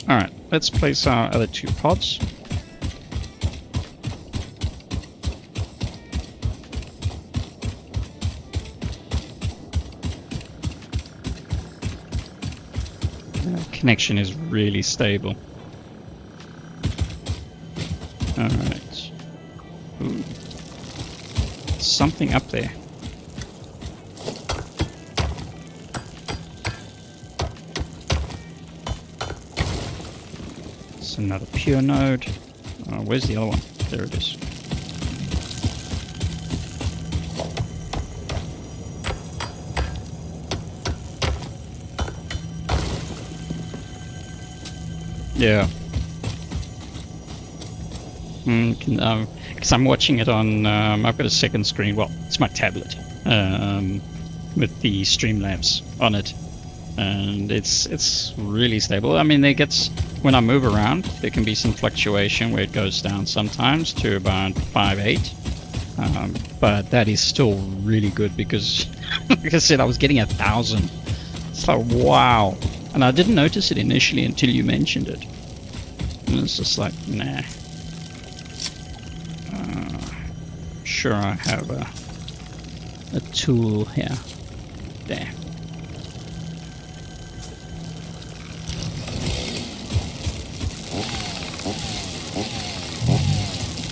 Alright, let's place our other 2 pods. Connection is really stable. Alright. Ooh. Something up there. It's another pure node. Oh, where's the other one? There it is. Yeah. Because I'm watching it on, I've got a second screen, well, it's my tablet, with the Streamlabs on it, and it's really stable. I mean, when I move around, there can be some fluctuation where it goes down sometimes to about 5.8, but that is still really good because, like I said, I was getting 1,000. It's like, wow. And I didn't notice it initially until you mentioned it. And it's just like, nah. Sure, I have a tool here. There.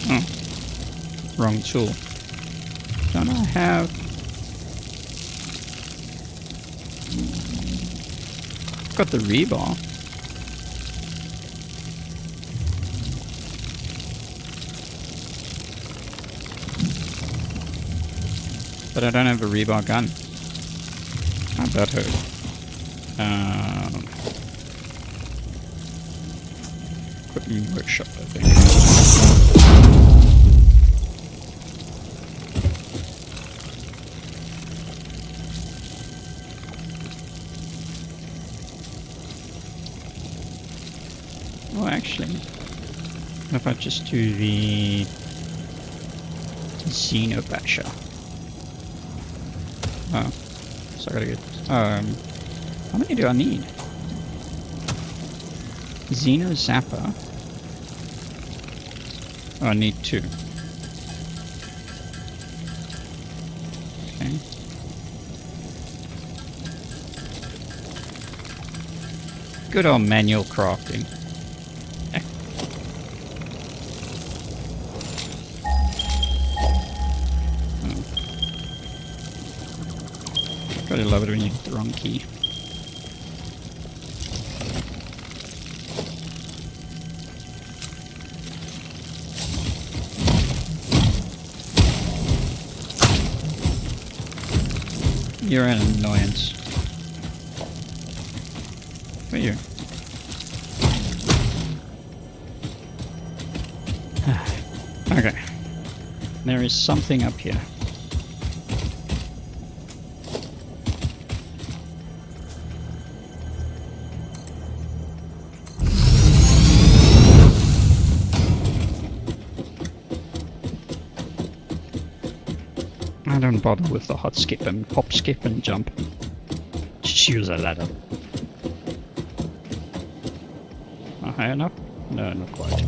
Oh, wrong tool. Don't I have... Got the rebar. But I don't have a rebar gun. How'd that hurt? Equipment workshop, I think. Oh, actually, if I just do the Xenobasher. Oh, so I gotta get, how many do I need? Xeno Zapper. Oh, I need 2. Okay. Good old manual crafting. I love it when you hit the wrong key. You're an annoyance. Where are you? Okay. There is something up here. I don't bother with the hot skip and hop skip and jump. Just use a ladder. Not high enough? No, not quite.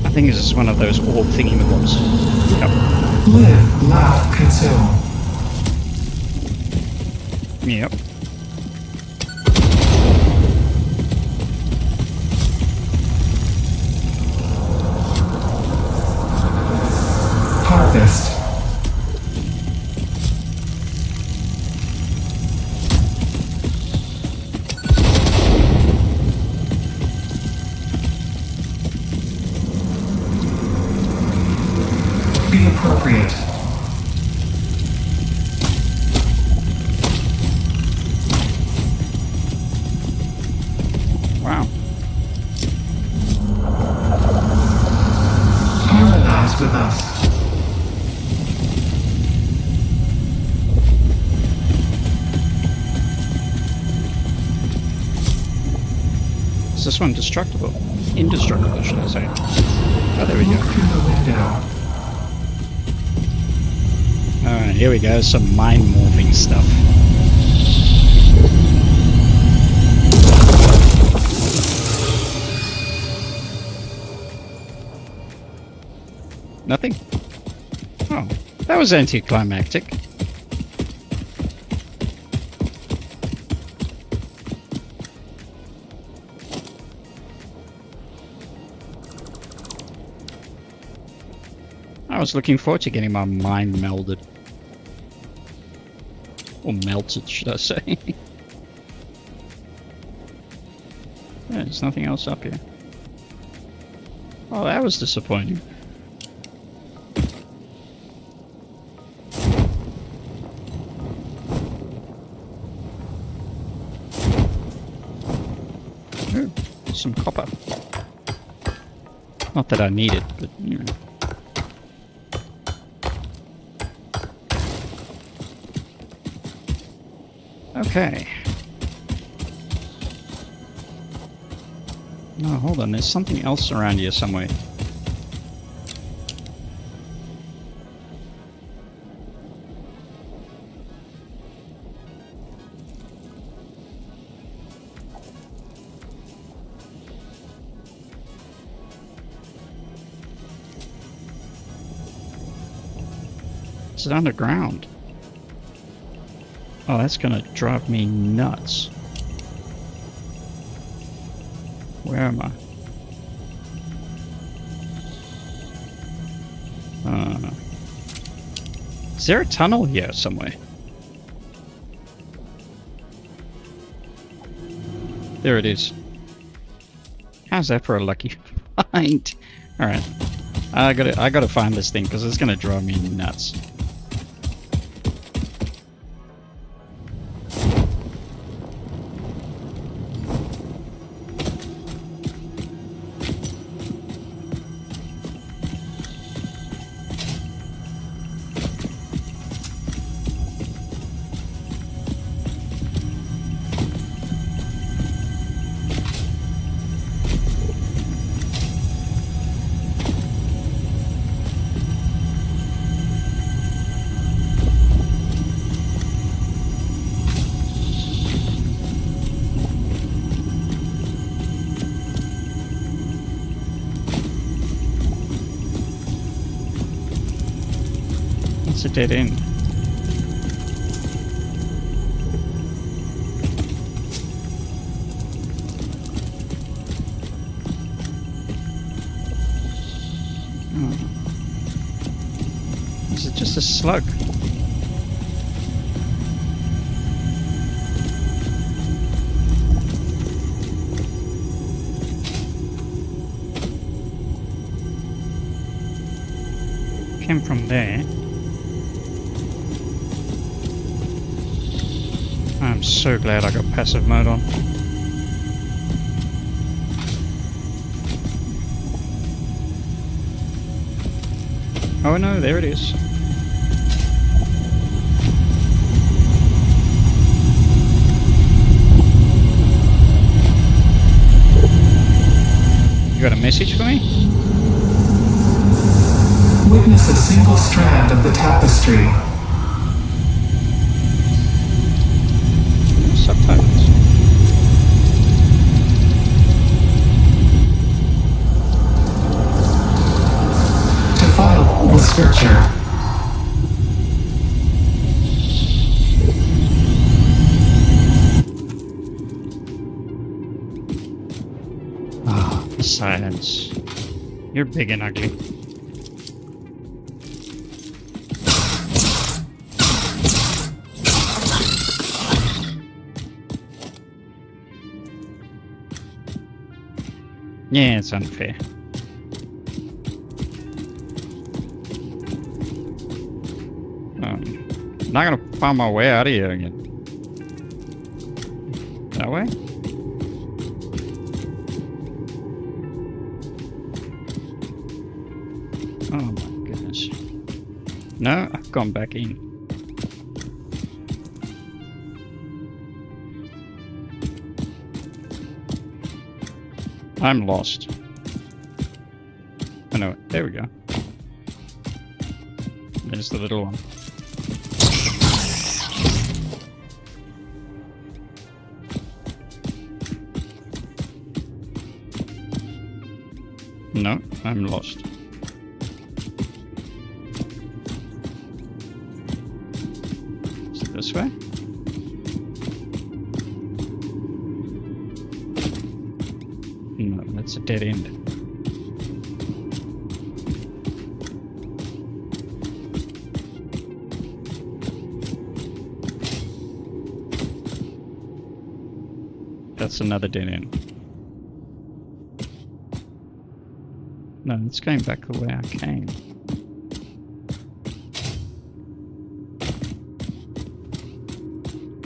I think this is one of those orb thingy-mabobs. Yep. Live, laugh, consume. Yep. Harvest. Be appropriate. Wow. Harmonize with us. Is this one destructible? Indestructible, should I say. Oh, there we Look go. through the window. Alright, here we go. Some mind morphing stuff. Nothing? Oh, that was anticlimactic. I was looking forward to getting my mind melded. Or melted, should I say. Yeah, there's nothing else up here. Oh, that was disappointing. Ooh, some copper. Not that I need it, but you know. Okay. No, hold on. There's something else around here somewhere. Is it underground? Oh, that's gonna drive me nuts. Where am I? Is there a tunnel here somewhere? There it is. How's that for a lucky find? Alright. I gotta find this thing because it's gonna drive me nuts. It's a dead end. Oh. Is it just a slug? Came from there. I'm so glad I got passive mode on. Oh no, there it is. You got a message for me? Witness a single strand of the tapestry. Subtitles. To file the scripture. Ah, the silence. You're big and ugly. Yeah, it's unfair. I'm not gonna find my way out of here again. That way? Oh my goodness. No, I've gone back in. I'm lost. I know it. There we go. There's the little one. No, I'm lost. Is it this way? No, that's a dead end. That's another dead end. No, it's going back the way I came.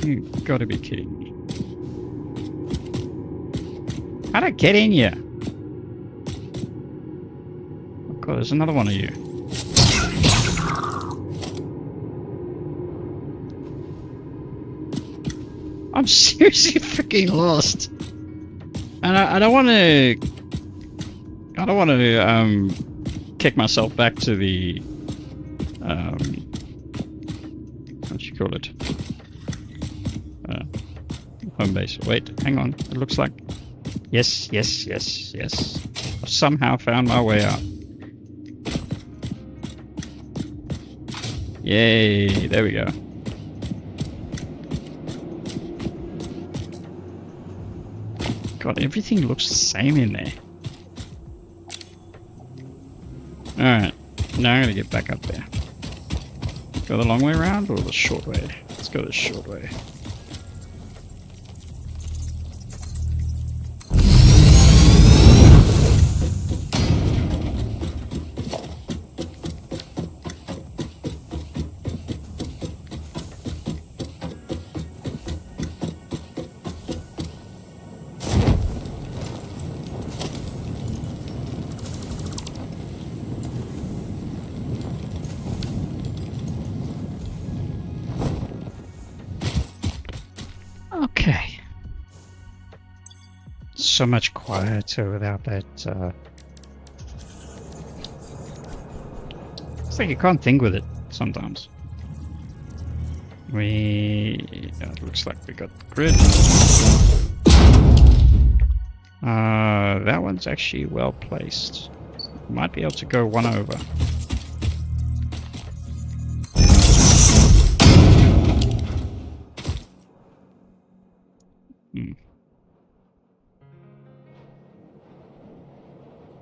You've got to be kidding me. How'd I get in here? Oh god, there's another one of you. I'm seriously freaking lost. And I don't want to... I don't want to kick myself back to the... what do you call it? Home base. Wait, hang on. It looks like... Yes, yes, yes, yes. I've somehow found my way out. Yay, there we go. God, everything looks the same in there. Alright, now I'm going to get back up there. Go the long way around or the short way? Let's go the short way. Okay. So much quieter without that, It's like you can't think with it sometimes. It looks like we got the grid. That one's actually well placed. Might be able to go one over.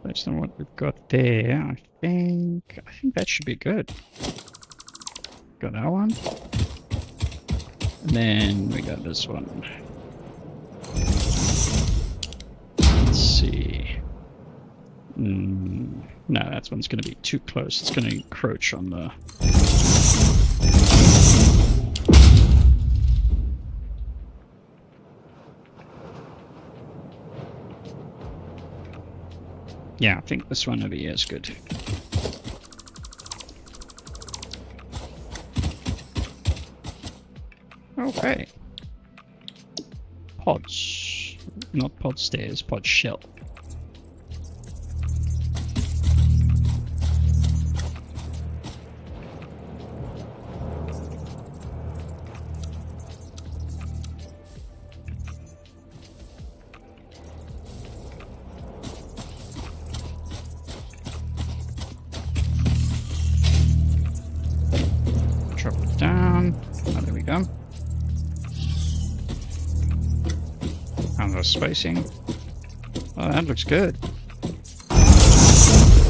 Based on what we've got there, I think that should be good. Got that one. And then we got this one. Let's see. No, that one's going to be too close. It's going to encroach on the... Yeah, I think this one over here is good. Okay. Pods. Not pod stairs, pod shell. Drop it down. Oh, there we go. And the spacing. Oh, that looks good.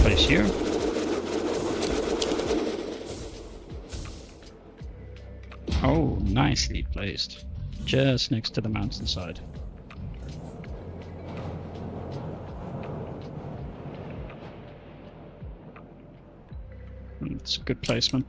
Place here. Oh, nicely placed. Just next to the mountainside. It's a good placement.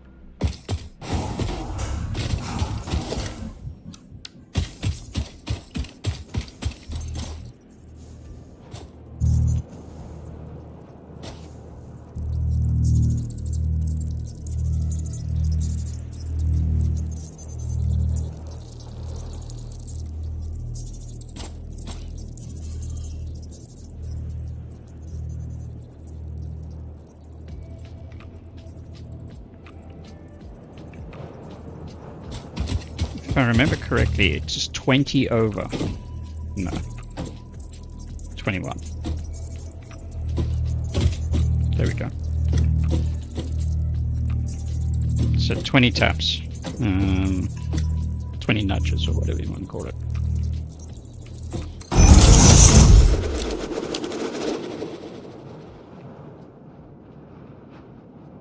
If I remember correctly, it's just 20 over. No. 21. There we go. So 20 taps. 20 nudges or whatever you want to call it.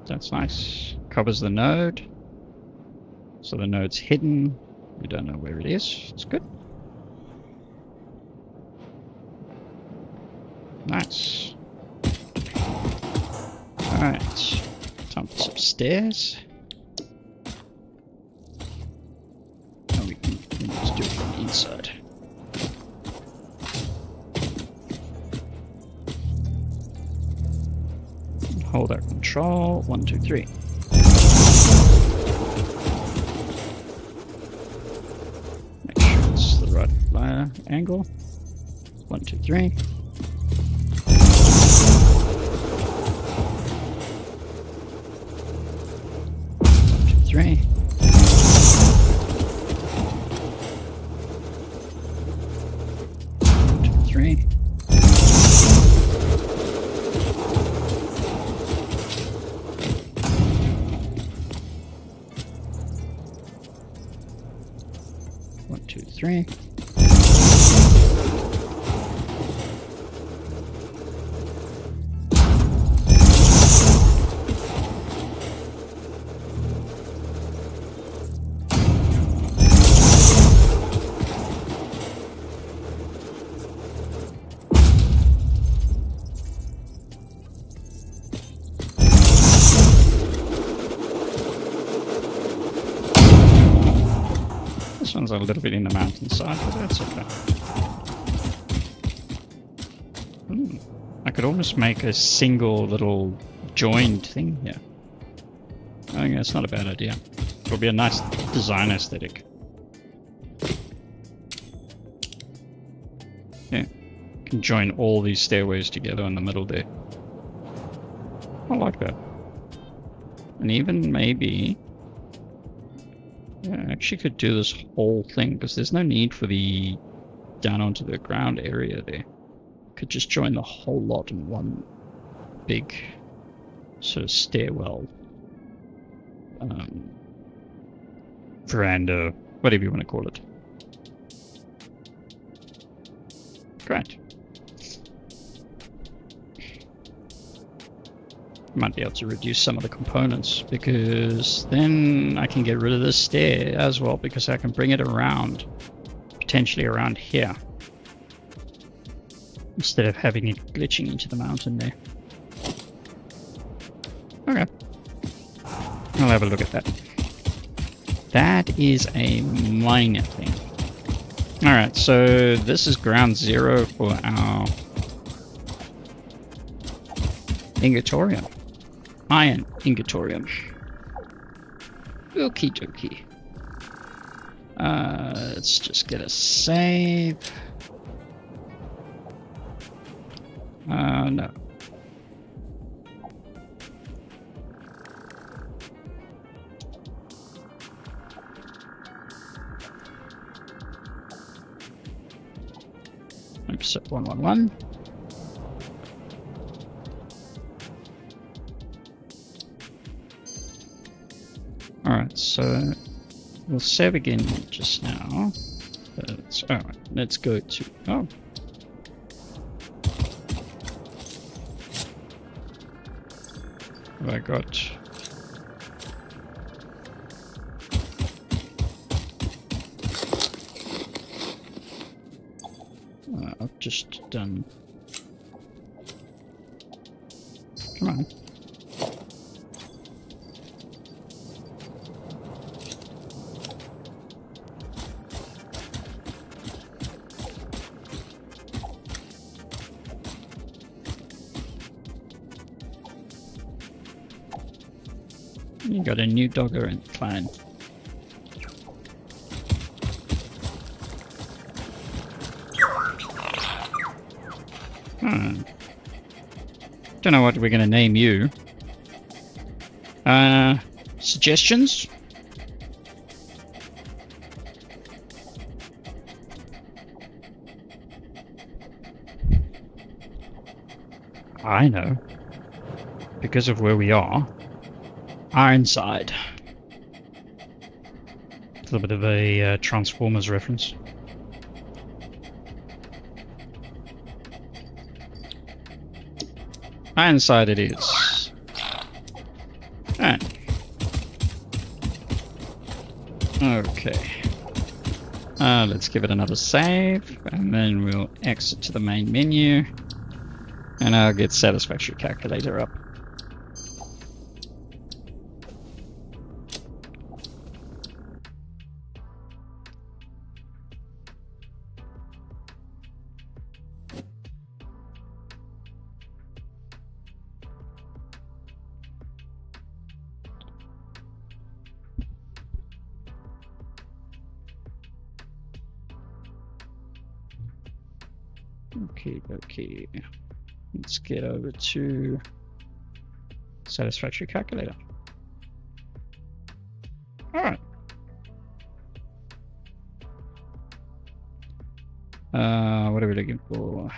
That's nice. Covers the node. So the node's hidden. We don't know where it is. It's good. Nice. Alright, time for some stairs. Oh, we can just do it from the inside. Hold our control. 1, 2, 3. Make sure it's the right angle. 1, 2, 3. 1, 2, 3. 1, 2, 3. 1, 2, 3. This one's a little bit in the mountainside, but that's okay. I could almost make a single little joined thing here. I think that's not a bad idea. It'll be a nice design aesthetic. Yeah, can join all these stairways together in the middle there. I like that. And even maybe... yeah, I actually could do this whole thing, because there's no need for the down onto the ground area there. Could just join the whole lot in one big sort of stairwell. Veranda, whatever you want to call it. Great. Might be able to reduce some of the components, because then I can get rid of this stair as well, because I can bring it around, potentially around here, instead of having it glitching into the mountain there. Okay, I'll have a look at that. That is a minor thing. Alright, so this is ground zero for our ingotorium. Iron ingotorium. Okie dokie. Let's just get a save. No. Oops, 111. Alright, so we'll save again just now. Alright, let's go to... oh. Have I got... I've just done... come on. You got a new dogger in the clan. Don't know what we're going to name you. Suggestions? I know. Because of where we are. Ironside. A little bit of a Transformers reference. Ironside it is. Alright. Okay. Let's give it another save, and then we'll exit to the main menu, and I'll get Satisfactory Calculator up. Okay. Let's get over to Satisfactory calculator. All right. What are we looking for?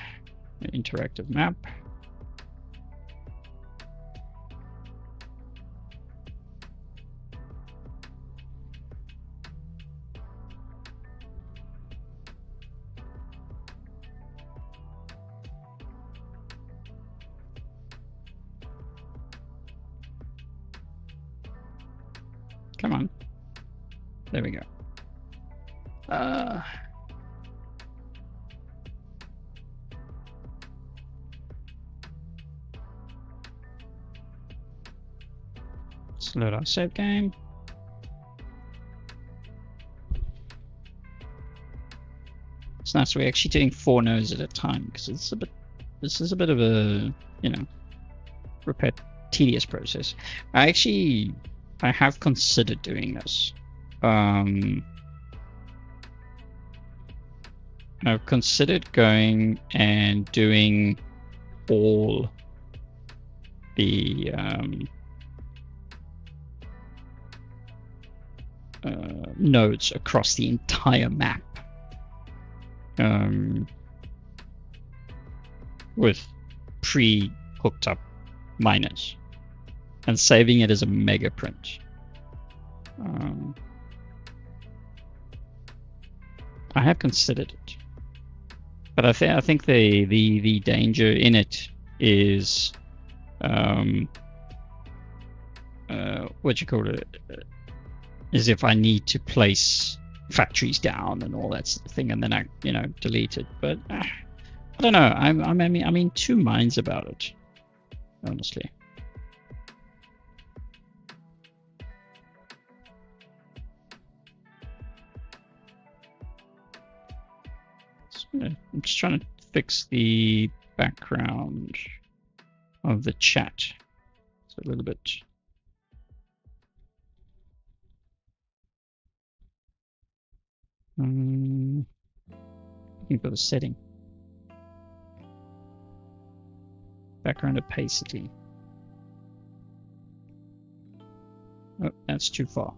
An interactive map. Come on. There we go. Let's load our save game. It's nice we're actually doing 4 nodes at a time because it's a bit. This is a bit of a, you know, tedious process. I have considered doing this. I've considered going and doing all the nodes across the entire map with pre-hooked up miners and saving it as a mega print. I have considered it, but I think the danger in it is what you call it is if I need to place factories down and all that sort of thing, and then I delete it. But I don't know. I'm in two minds about it, honestly. I'm just trying to fix the background of the chat. It's a little bit. Looking for the setting. Background opacity. Oh, that's too far.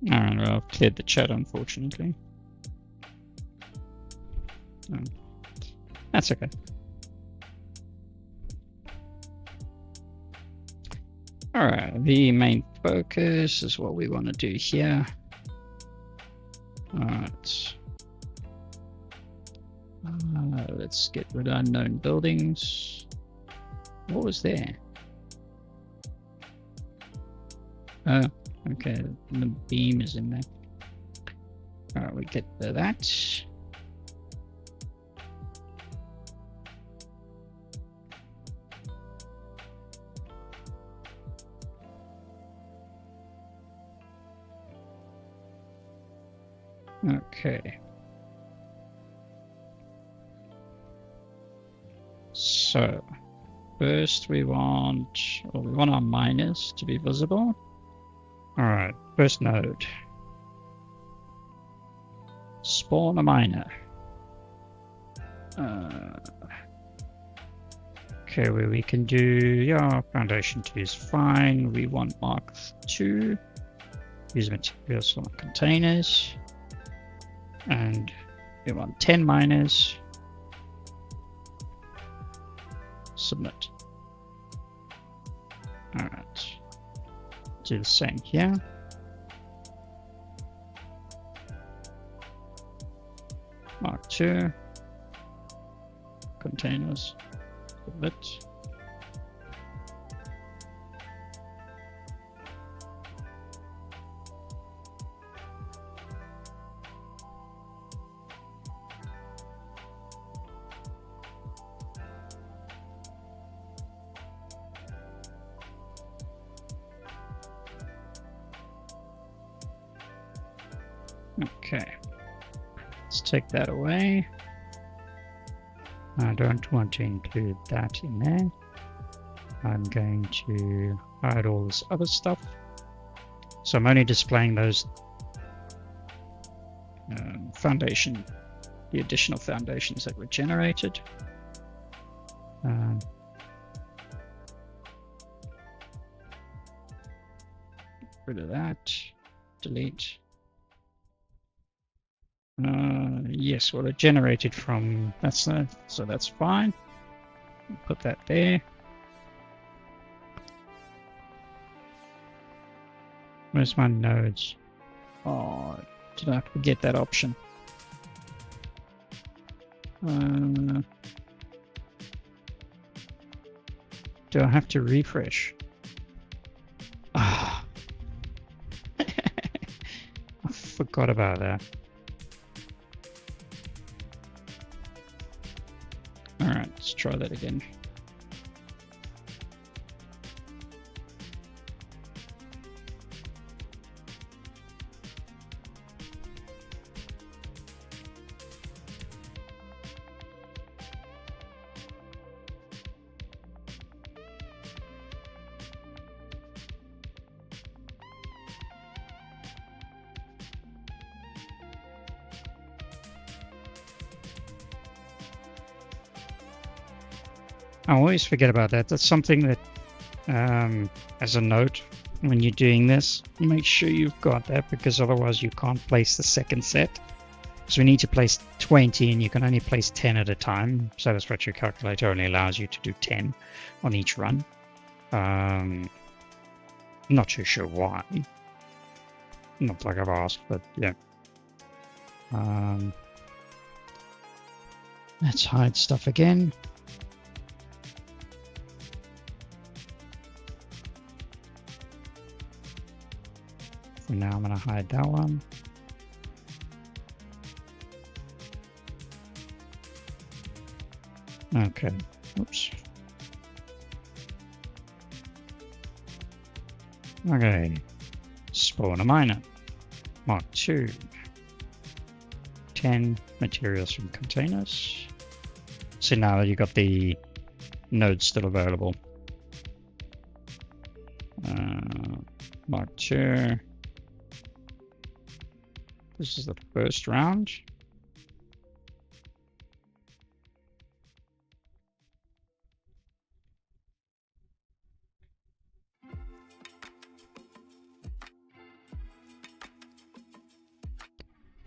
Alright, well, I've cleared the chat, unfortunately. That's okay. Alright, the main focus is what we want to do here. Alright. Let's get rid of unknown buildings. What was there? Oh, okay, the beam is in there. Alright, we get to that. Okay. So, first we want our miners to be visible. Alright, first node. Spawn a miner. Okay, where we can do, foundation 2 is fine. We want Mark 2. Use materials for containers. And we want 10 miners. Submit. Alright. Do the same here. Mark 2. Containers. Submit. Okay, let's take that away. I don't want to include that in there. I'm going to hide all this other stuff. So I'm only displaying those foundation, the additional foundations that were generated. Rid of that. Delete. Yes, well, it generated from so that's fine. Put that there. Where's my nodes? Oh, did I forget that option? Do I have to refresh? Ah, I forgot about that. Alright, let's try that again. I always forget about that. That's something that, as a note, when you're doing this, make sure you've got that, because otherwise you can't place the second set. So we need to place 20, and you can only place 10 at a time. Satisfactory calculator only allows you to do 10 on each run. I'm not too sure why. Not like I've asked, but yeah. Let's hide stuff again. For now, I'm going to hide that one. Okay. Oops. Okay. Spawn a miner. Mark 2. 10 materials from containers. So now that you've got the nodes still available. Mark 2. This is the first round.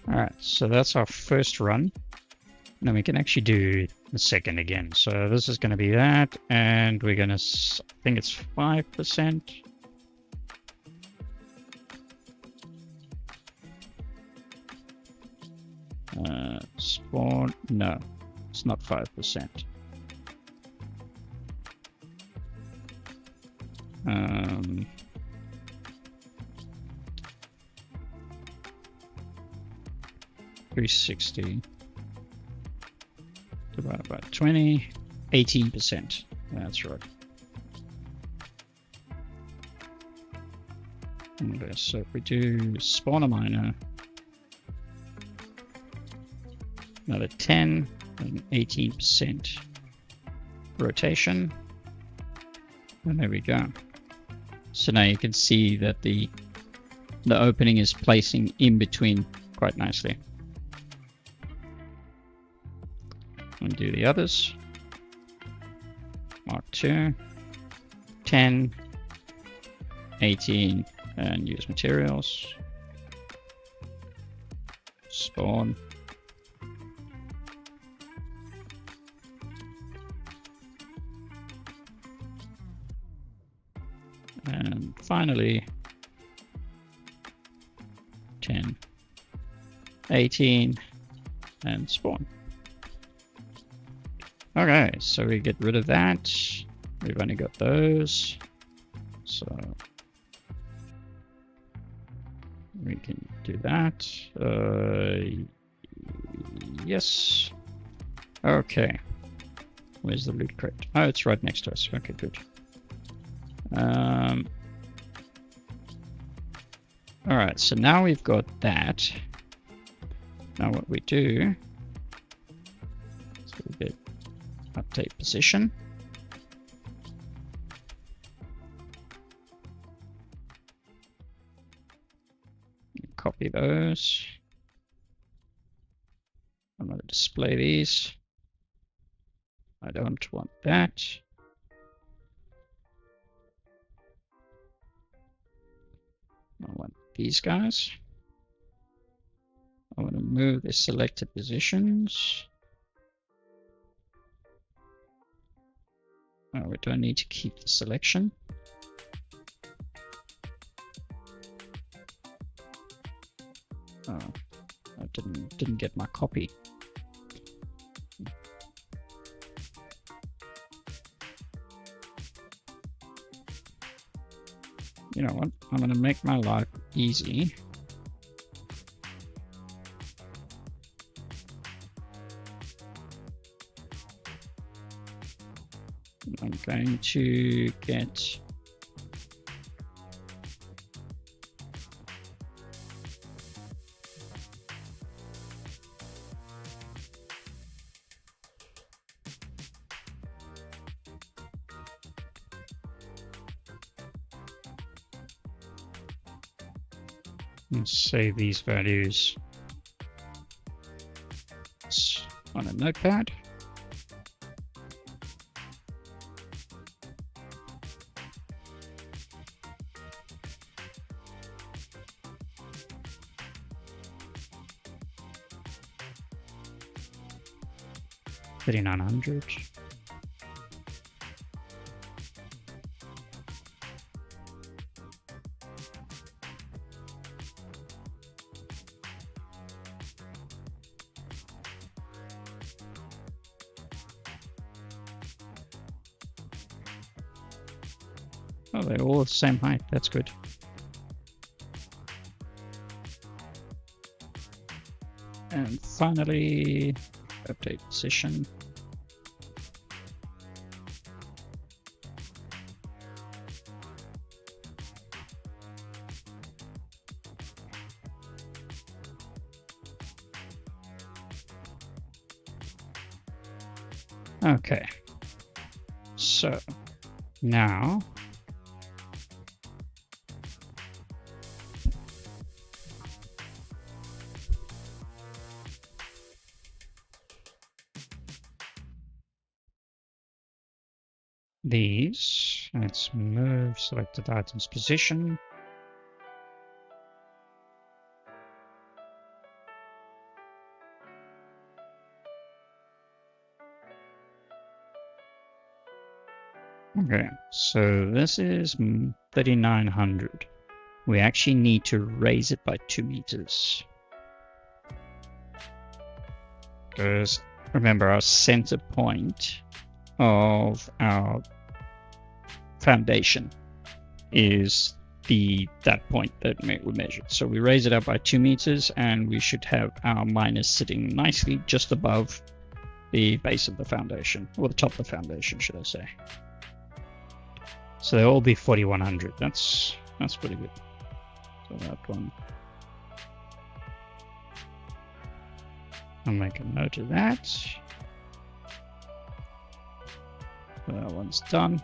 Alright, so that's our first run. Now we can actually do the second again. So this is going to be that, and we're going to, I think it's 5%. Spawn, no, it's not 5%. 360 divided by 20, 18%. That's right. Okay, so if we do spawn a miner, another 10 and 18% rotation, and there we go. So now you can see that the opening is placing in between quite nicely. And do the others. Mark 2, 10, 18, and use materials. Spawn. And finally, 10, 18, and spawn. Okay, so we get rid of that. We've only got those. So we can do that. Yes. Okay. Where's the loot crate? Oh, it's right next to us. Okay, good. Alright, so now we've got that. Now what we do is we'll get update position. Copy those. I'm going to display these. I don't want that. I want these guys. I want to move the selected positions. Oh, we don't need to keep the selection. Oh, I didn't get my copy. You know what? I'm going to make my life easy. I'm going to get and save these values on a notepad. $3,900. Oh, they're all the same height. That's good. And finally, update position. Okay. So now these, let's move selected items position. Okay, so this is 3,900. We actually need to raise it by 2 meters. Because remember, our center point of our foundation is that point that we measured. So we raise it up by 2 meters and we should have our miners sitting nicely just above the base of the foundation, or the top of the foundation, should I say. So they'll all be 4,100. That's pretty good. So that one, I'll make a note of that. So that one's done.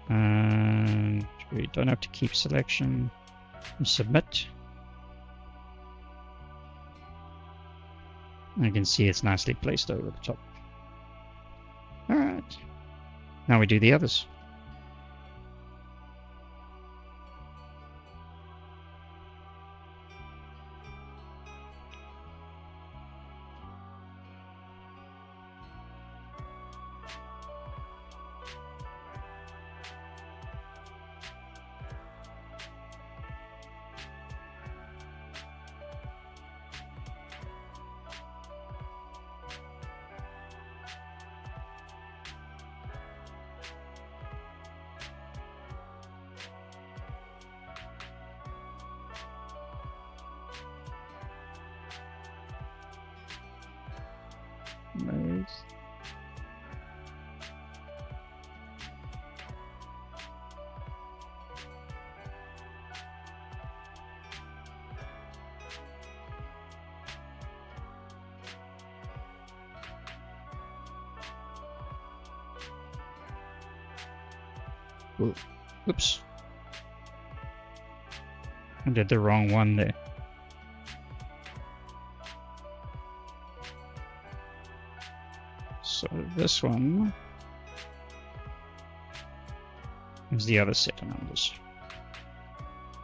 And we don't have to keep selection. Submit. I can see it's nicely placed over the top. All right. Now we do the others. Oops. I did the wrong one there. So this one is the other set of numbers.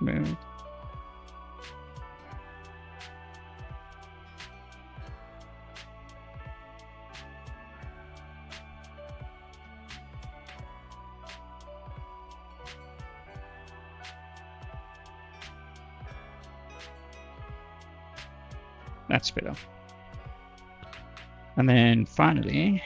Move. That's better. And then finally,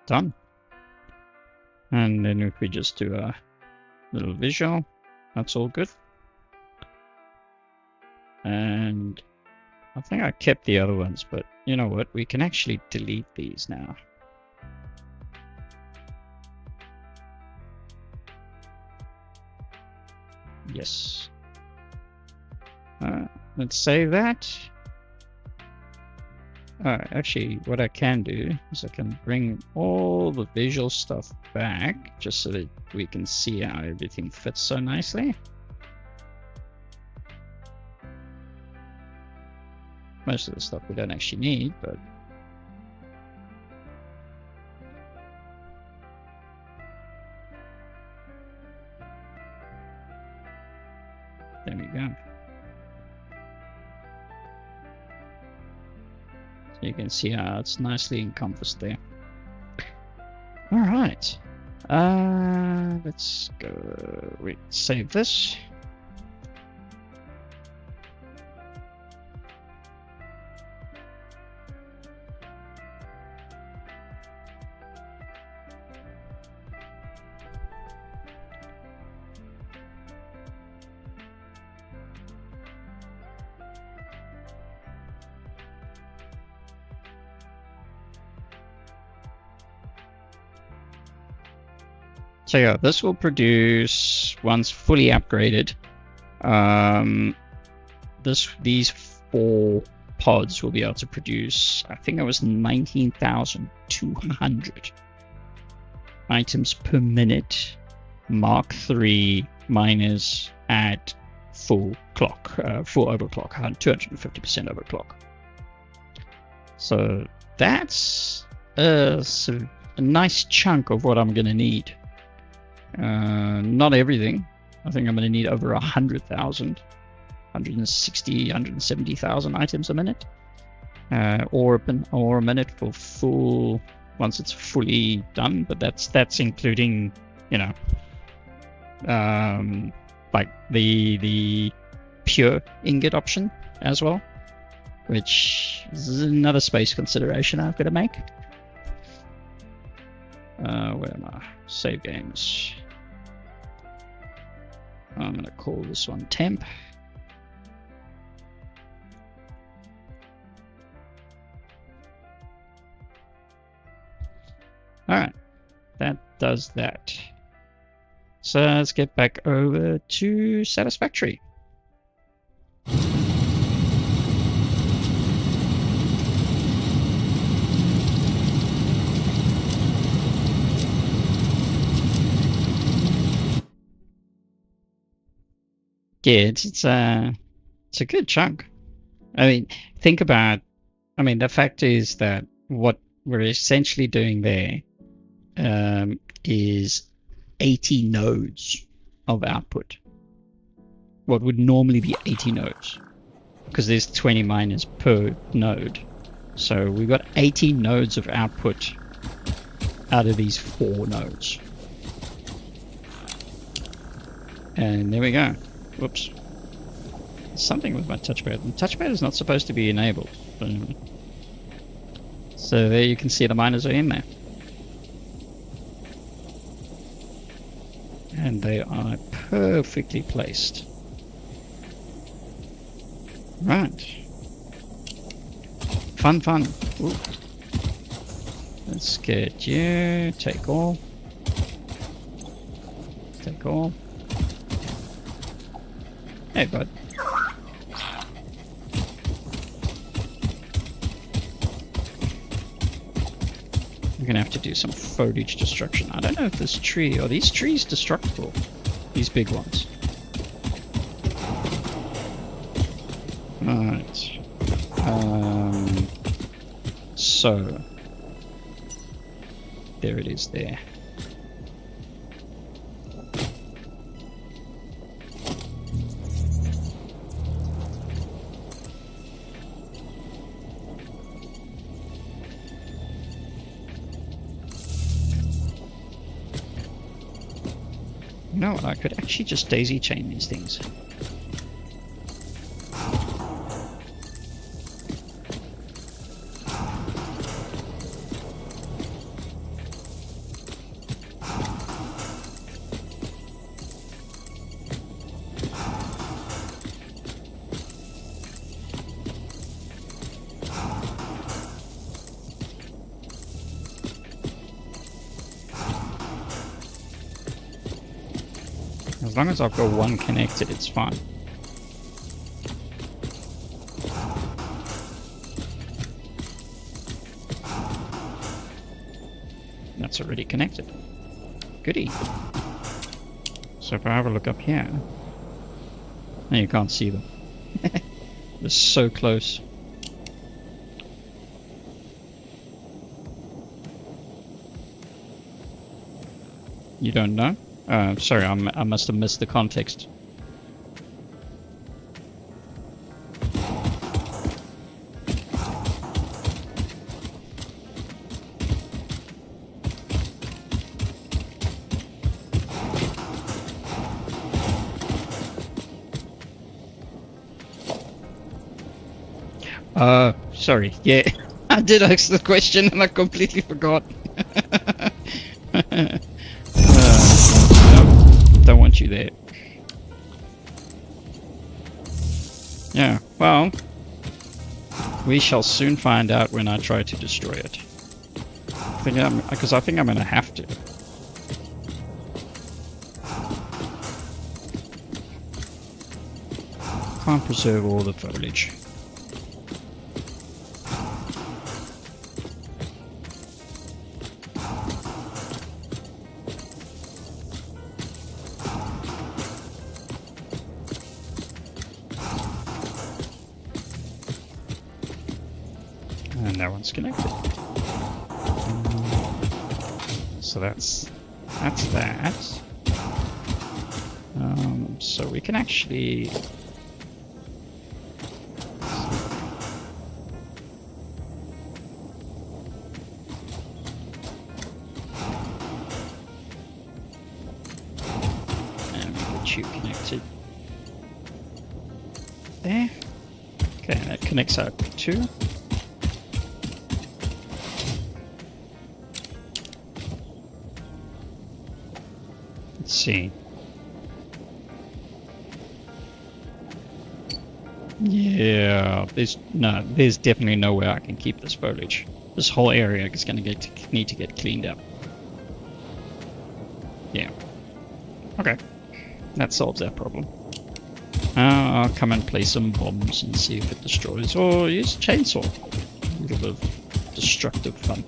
done. And then if we just do a little visual, that's all good. And I think I kept the other ones, but you know what? We can actually delete these now. Yes. Let's save that. Actually, what I can do is I can bring all the visual stuff back just so that we can see how everything fits so nicely. Most of the stuff we don't actually need, but there we go. So you can see how it's nicely encompassed there. All right. Let's go. Wait, save this. So yeah, this will produce, once fully upgraded, these 4 pods will be able to produce, I think it was 19,200 items per minute, Mark 3 miners at full clock, full overclock, 250% overclock. So that's a nice chunk of what I'm going to need. Not everything. I think I'm going to need over 100,000, 160, 170,000 items a minute, or a minute for full, once it's fully done. But that's including, you know, like the pure ingot option as well, which is another space consideration I've got to make. Where am I? Save games. I'm going to call this one temp. Alright, that does that. So let's get back over to Satisfactory. Yeah, it's a good chunk. I mean, think about, I mean, the fact is that what we're essentially doing there is 80 nodes of output. What would normally be 80 nodes, because there's 20 miners per node. So we've got 80 nodes of output out of these 4 nodes. And there we go. Whoops. Something with my touchpad. The touchpad is not supposed to be enabled. So there you can see the miners are in there. they are perfectly placed. Right. Fun, fun. Ooh. Let's get you. Take all. Take all. Hey, bud. I'm gonna have to do some foliage destruction. I don't know if this tree... Are these trees destructible? These big ones. Right. So... There it is there. No, I could actually just daisy chain these things. As long as I've got one connected, it's fine. That's already connected. Goody. So if I have a look up here... No, you can't see them. They're so close. You don't know? Sorry, I must have missed the context. Sorry. Yeah, I did ask the question and I completely forgot. No, don't want you there. Yeah, well, we shall soon find out when I try to destroy it. Because I think I'm going to have to. Can't preserve all the foliage. And that one's connected. So that's that. So we can actually... And we get you connected there. Okay, and that connects out too. Let's see. Yeah, there's definitely no way I can keep this foliage. This whole area is going to need to get cleaned up. Yeah. Okay. That solves that problem. I'll come and place some bombs and see if it destroys. Or use a chainsaw. A little bit of destructive fun.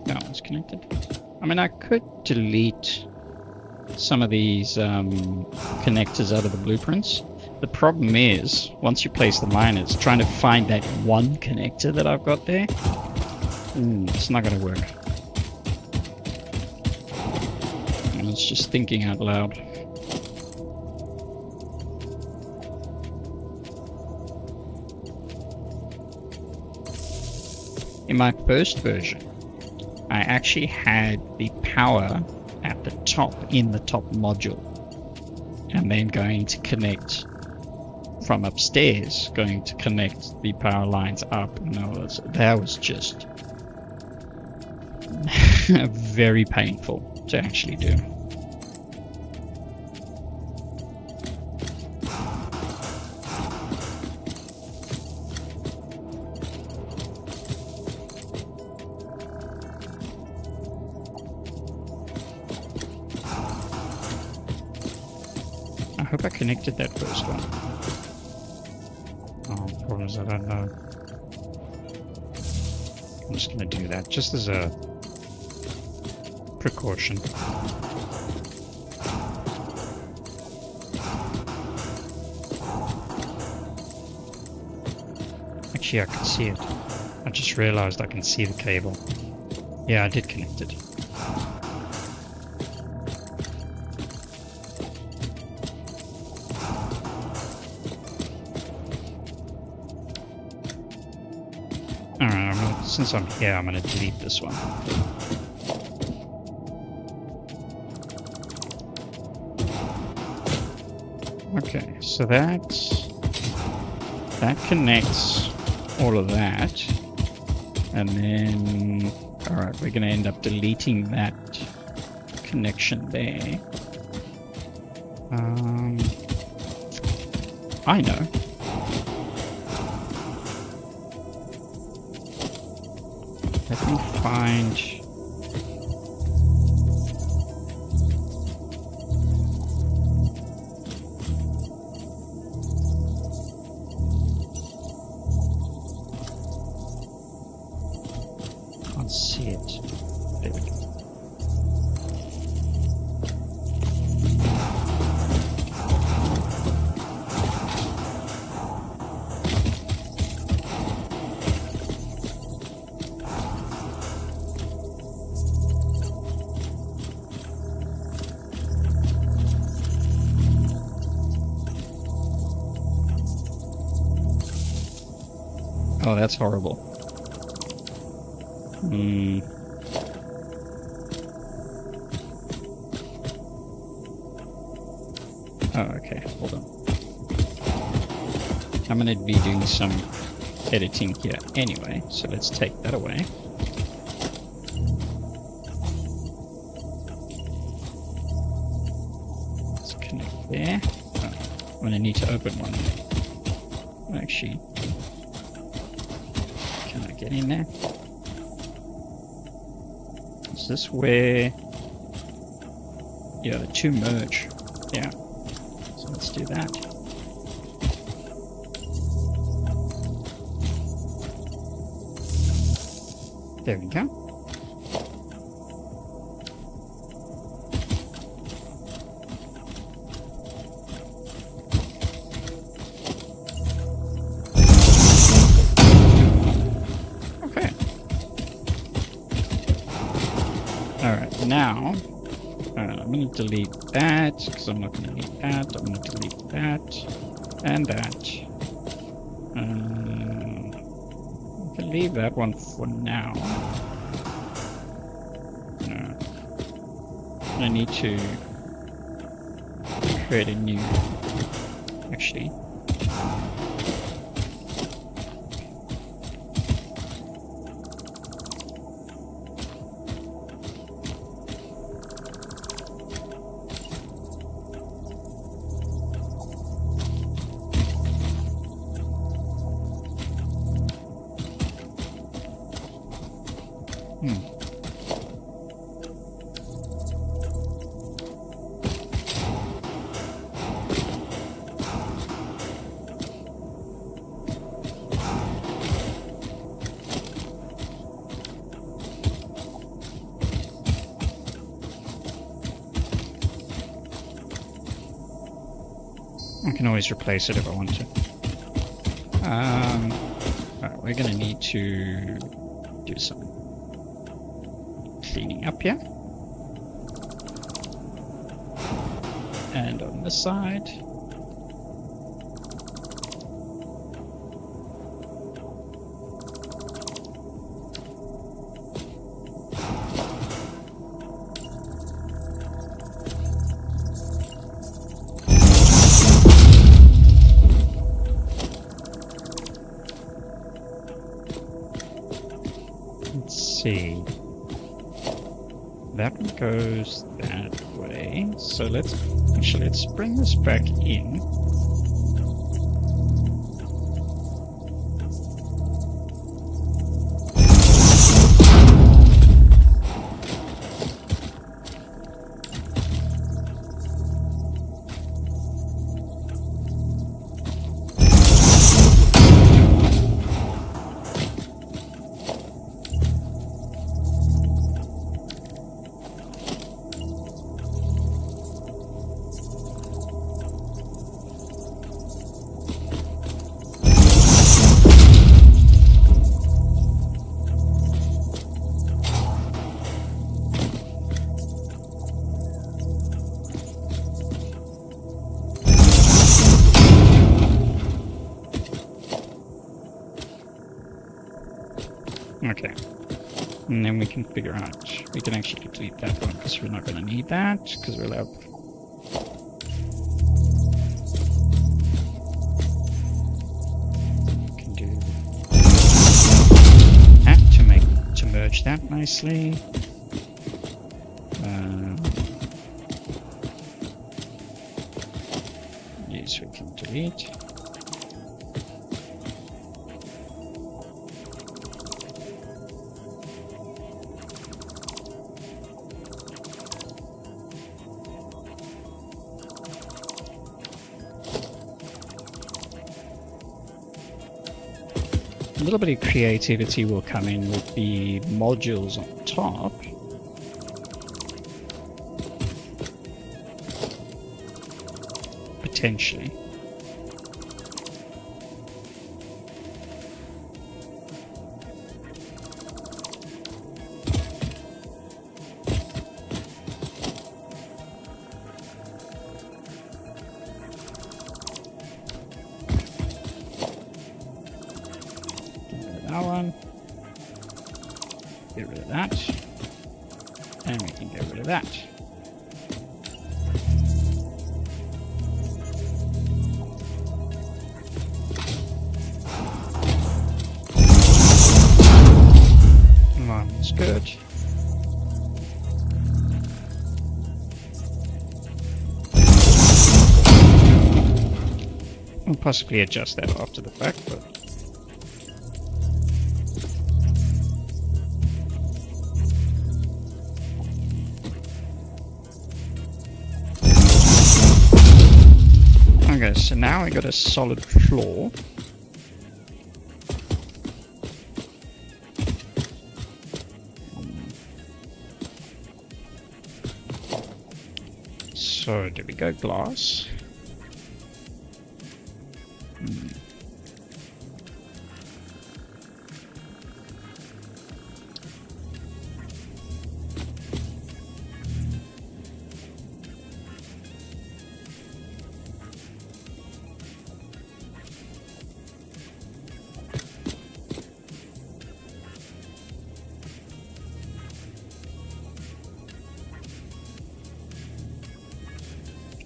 That one's connected. I mean, I could delete some of these connectors out of the blueprints. The problem is, once you place the miners, trying to find that one connector that I've got there, it's not going to work. I was just thinking out loud. In my first version, I actually had the power at the top, in the top module, and then going to connect from upstairs, going to connect the power lines up. No, that was just very painful to actually do. I hope I connected that first one. Oh, the problem is I don't know. I'm just going to do that, just as a precaution. Actually, I can see it. I just realized I can see the cable. Yeah, I did connect it. Alright, since I'm here, I'm going to delete this one. Okay, so that connects all of that. And then, alright, we're going to end up deleting that connection there. I know. Let me find... Can't see it. There we go. Oh, that's horrible. Oh, okay, hold on. I'm gonna be doing some editing here anyway, so let's take that away. Let's connect there. Oh, I'm gonna need to open one. Actually, can I get in there? Is this where... Yeah, the two merge. Yeah. So let's do that. There we go. Okay. Alright, now I'm going to delete that, because I'm not going to need that. I'm going to delete that, and that. I can leave that one for now. I need to create a new, actually. I can always replace it if I want to. Right, we're going to need to do some cleaning up here. And on this side. See, that one goes that way, so let's bring this back in. Okay, and then we can figure out, we can actually delete that one because we're not going to need that, because we'll have can do that to merge that nicely. Yes, we can delete. A little bit of creativity will come in with the modules on top. Potentially. That one. Get rid of that. And we can get rid of that. That's good. We'll possibly adjust that after the fact, but okay, so now I got a solid floor. So, there we go, glass.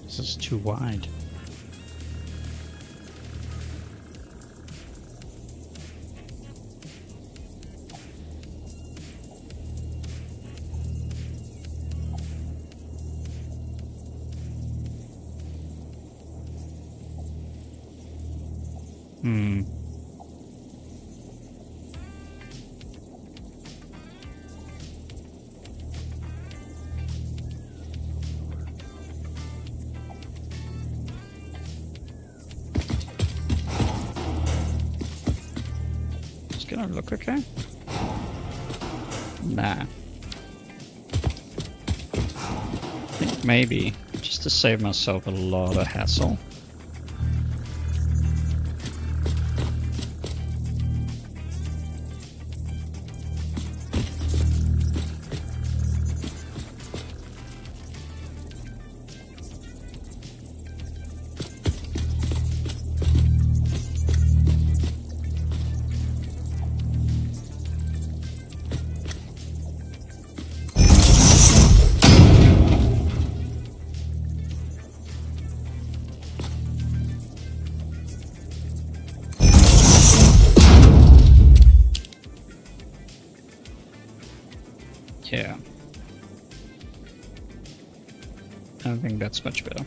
This is too wide. Gonna look okay? Nah. I think maybe, just to save myself a lot of hassle, Yeah. I think that's much better.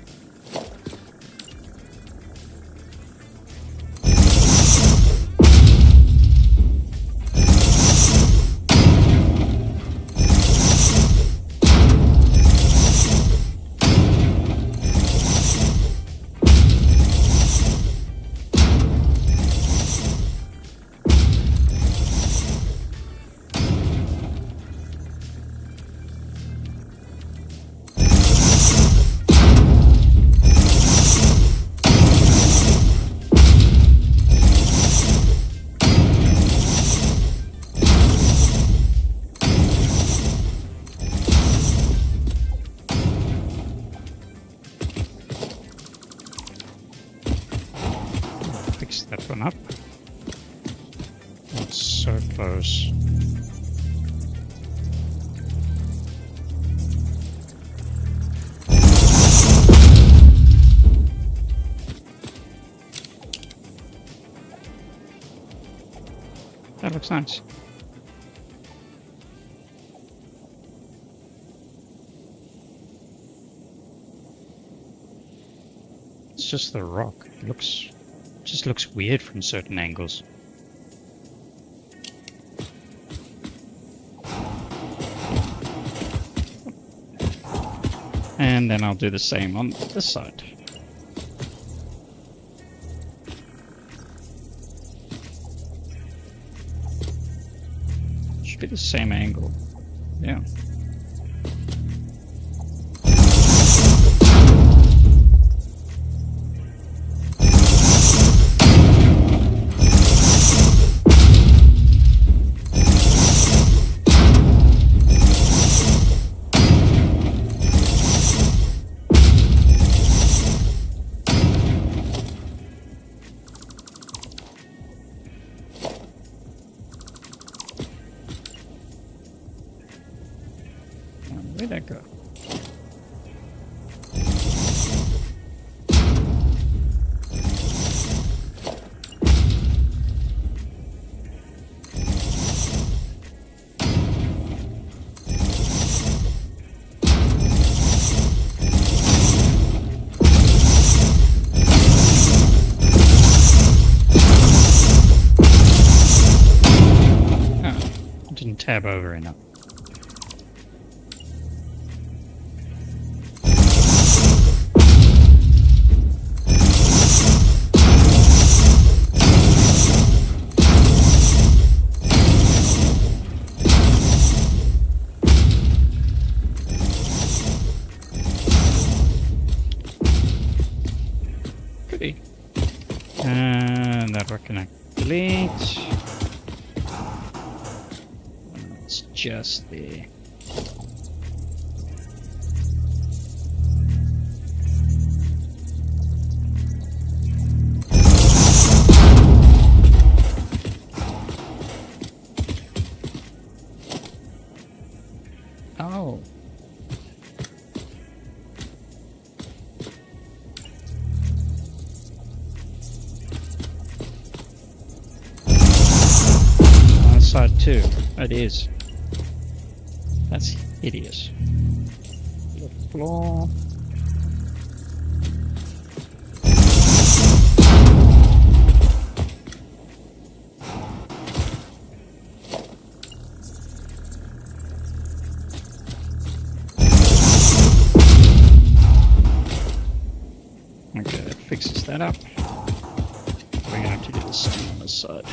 Fix that one up. That's so close. That looks nice. It's just the rock. It just looks weird from certain angles. And then I'll do the same on this side. Should be the same angle. Yeah. Where'd that go? Oh, didn't tab over enough. And that we're gonna delete. It's just there. Oh. Side too. It is. That's hideous. The floor. Okay, that fixes that up. We're gonna have to do the same on this side.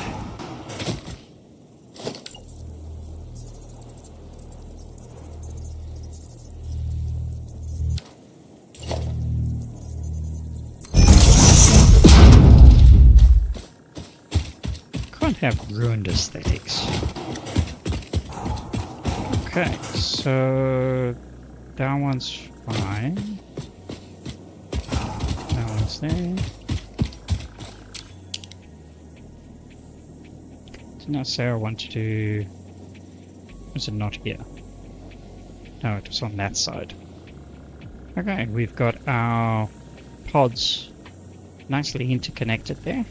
Have ruined aesthetics. Okay, so that one's fine. That one's there. Didn't I say I want to do... Was it not here? No, it was on that side. Okay, we've got our pods nicely interconnected there.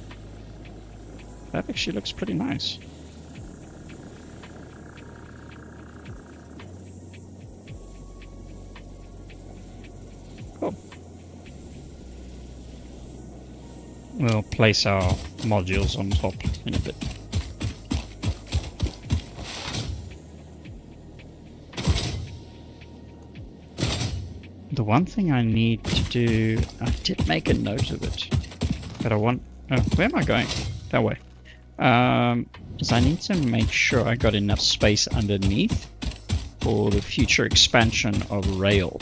That actually looks pretty nice. we'll place our modules on top in a bit. The one thing I need to do, I did make a note of it, but I want, oh, where am I going? That way. Is I need to make sure I got enough space underneath for the future expansion of rail,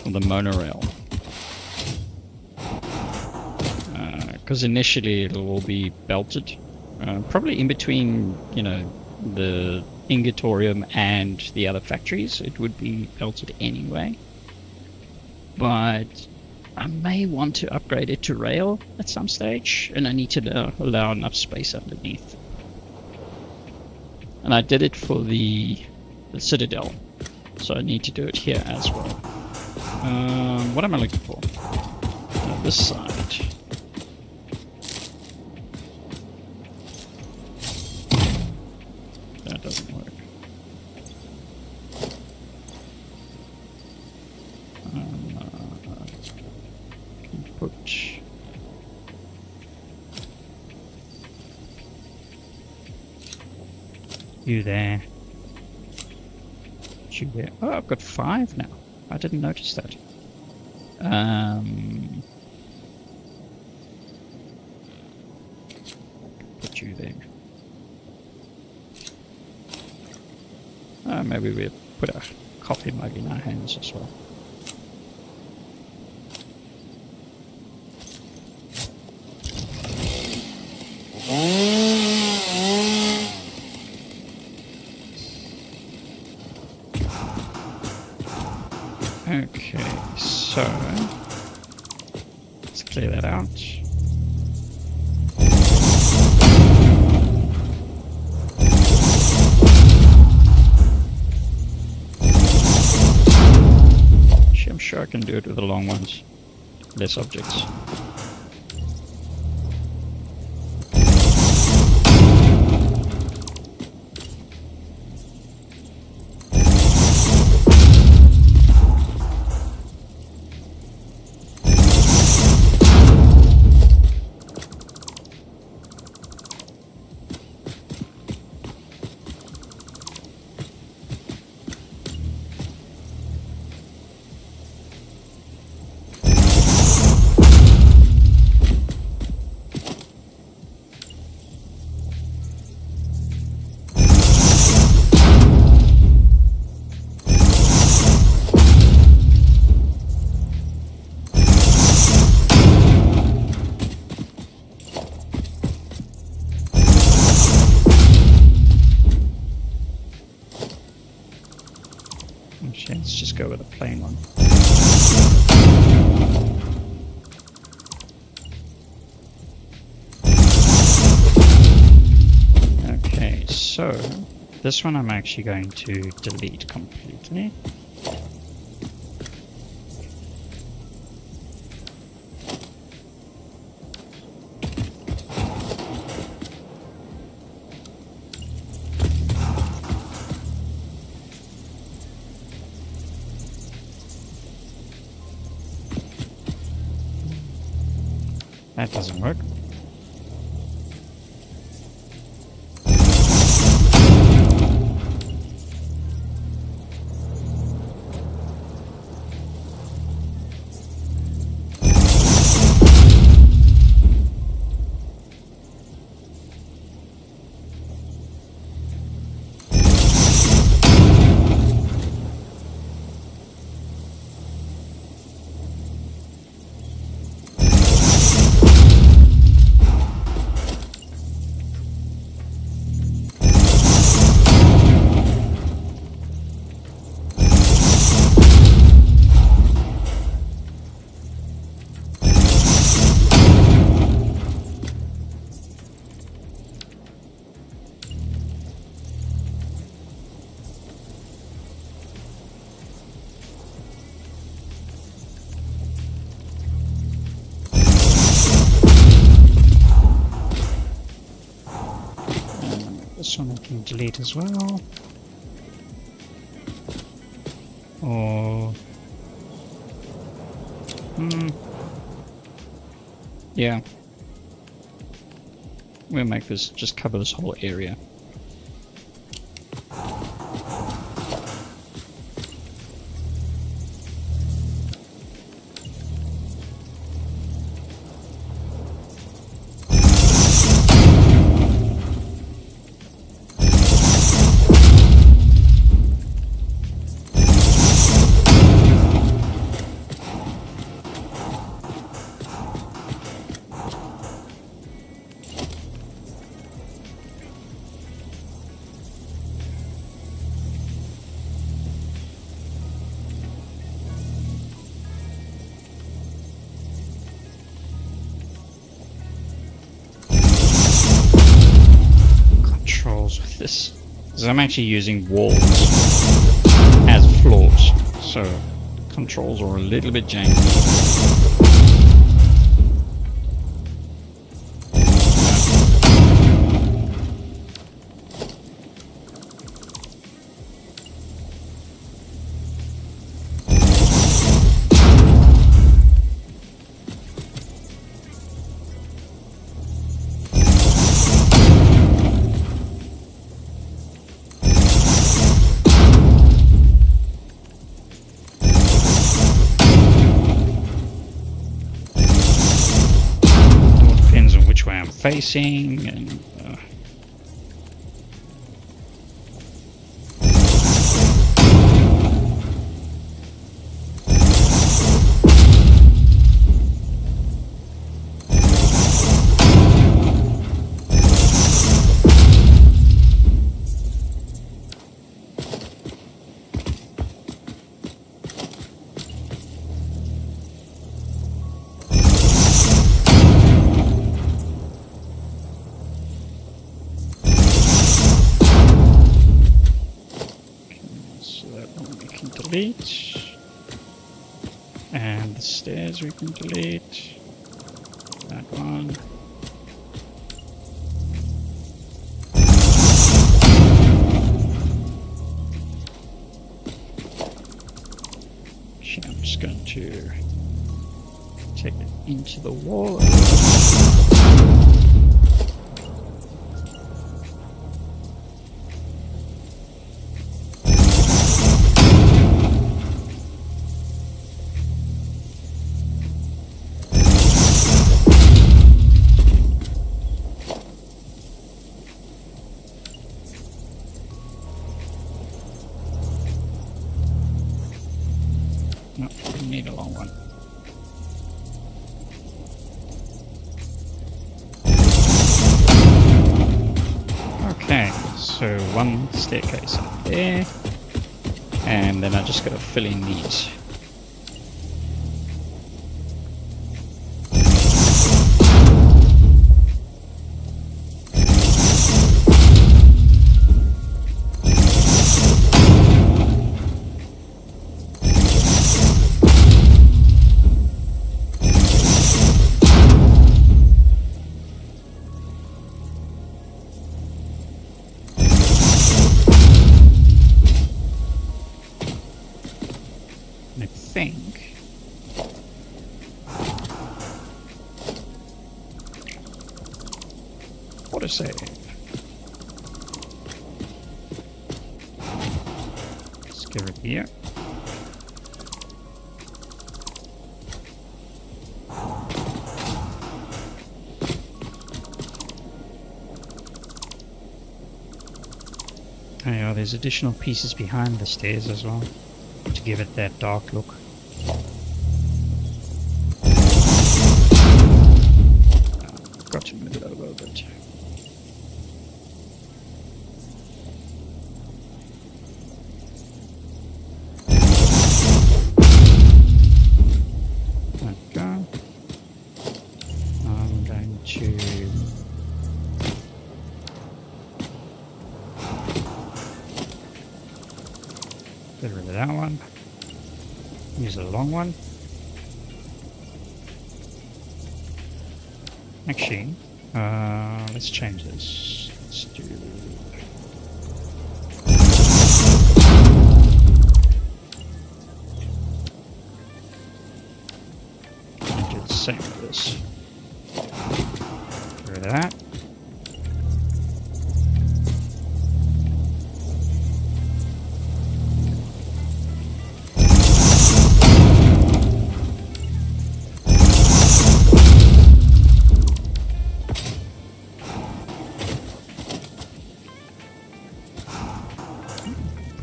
or the monorail. Because initially it'll all be belted, probably in between, you know, the Ingatorium and the other factories. It would be belted anyway. But I may want to upgrade it to rail at some stage, and I need to allow enough space underneath. And I did it for the Citadel, so I need to do it here as well. What am I looking for? This side. That doesn't work. Put you there. You there. Oh, I've got 5 now. I didn't notice that. Put you there. Maybe we put a coffee mug in our hands as well. Okay, so let's clear that out. I'm sure I can do it with the long ones. Less objects. Let's just go with a plain one. Okay, so this one I'm actually going to delete completely. That doesn't work. This one I can delete as well. Or yeah, we'll make this just cover this whole area. With this, because I'm actually using walls as floors, so controls are a little bit janky. Facing and delete, and the stairs we can delete, that one. Actually, I'm just going to take it into the wall. No, we need a long one. Okay, so one staircase up there, and then I just gotta fill in these. I think what a save. Let's get it here. Oh yeah, there's additional pieces behind the stairs as well, to give it that dark look. Got to move it over a bit. Okay. I'm going to get rid of that one. Use a long one. Actually, let's change this. Let's do... I'll do the same with this. Get rid of that.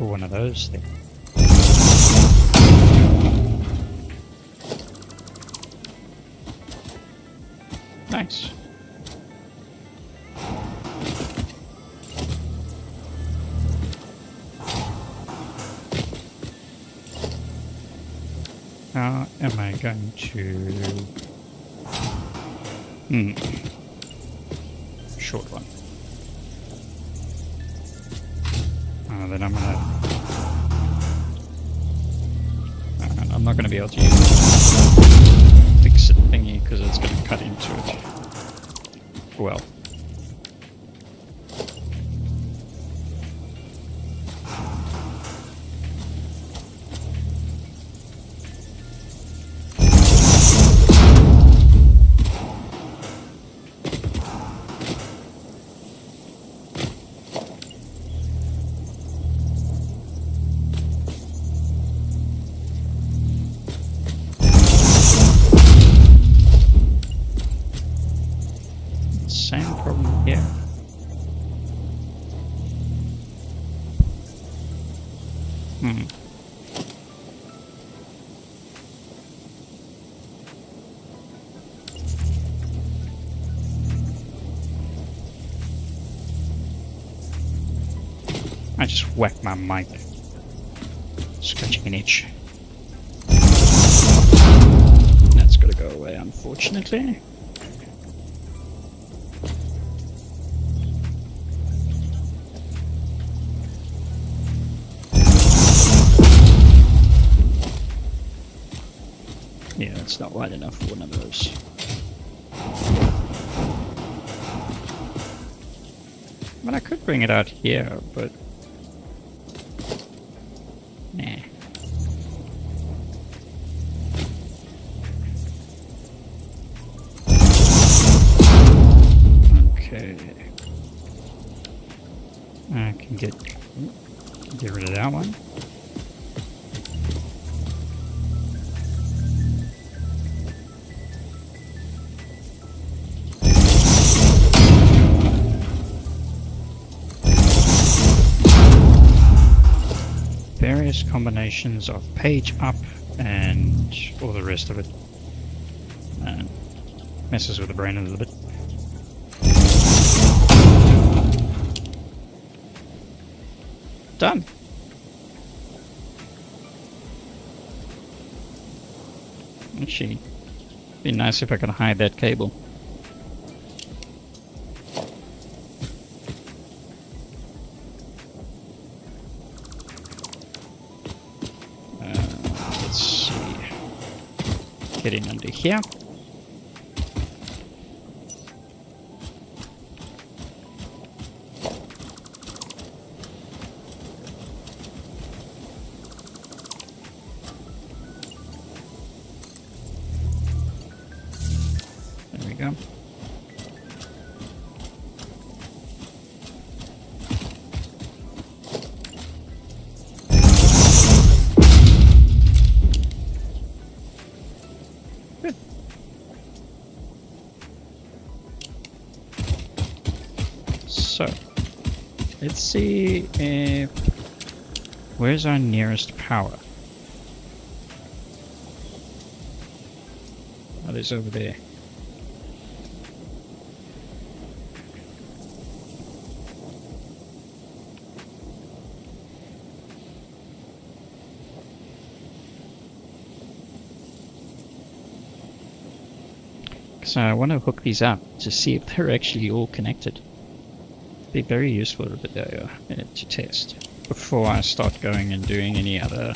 for one of those things. Nice. How am I going to... Short one. Then I'm gonna... I'm not gonna be able to use the fix-it thingy because it's gonna cut into it. Well. Same problem here. I just whacked my mic. Scratching an itch. That's gotta go away, unfortunately. Yeah, it's not wide enough for one of those. I mean, I could bring it out here, but... Nah. Okay. I can get rid of that one. Various combinations of page up and all the rest of it. Messes with the brain a little bit. Done. Actually, be nice if I could hide that cable. Get in under here. There we go. So, let's see if... Where's our nearest power? Oh, it's over there. So I want to hook these up to see if they're actually all connected. Be very useful to test before I start going and doing any other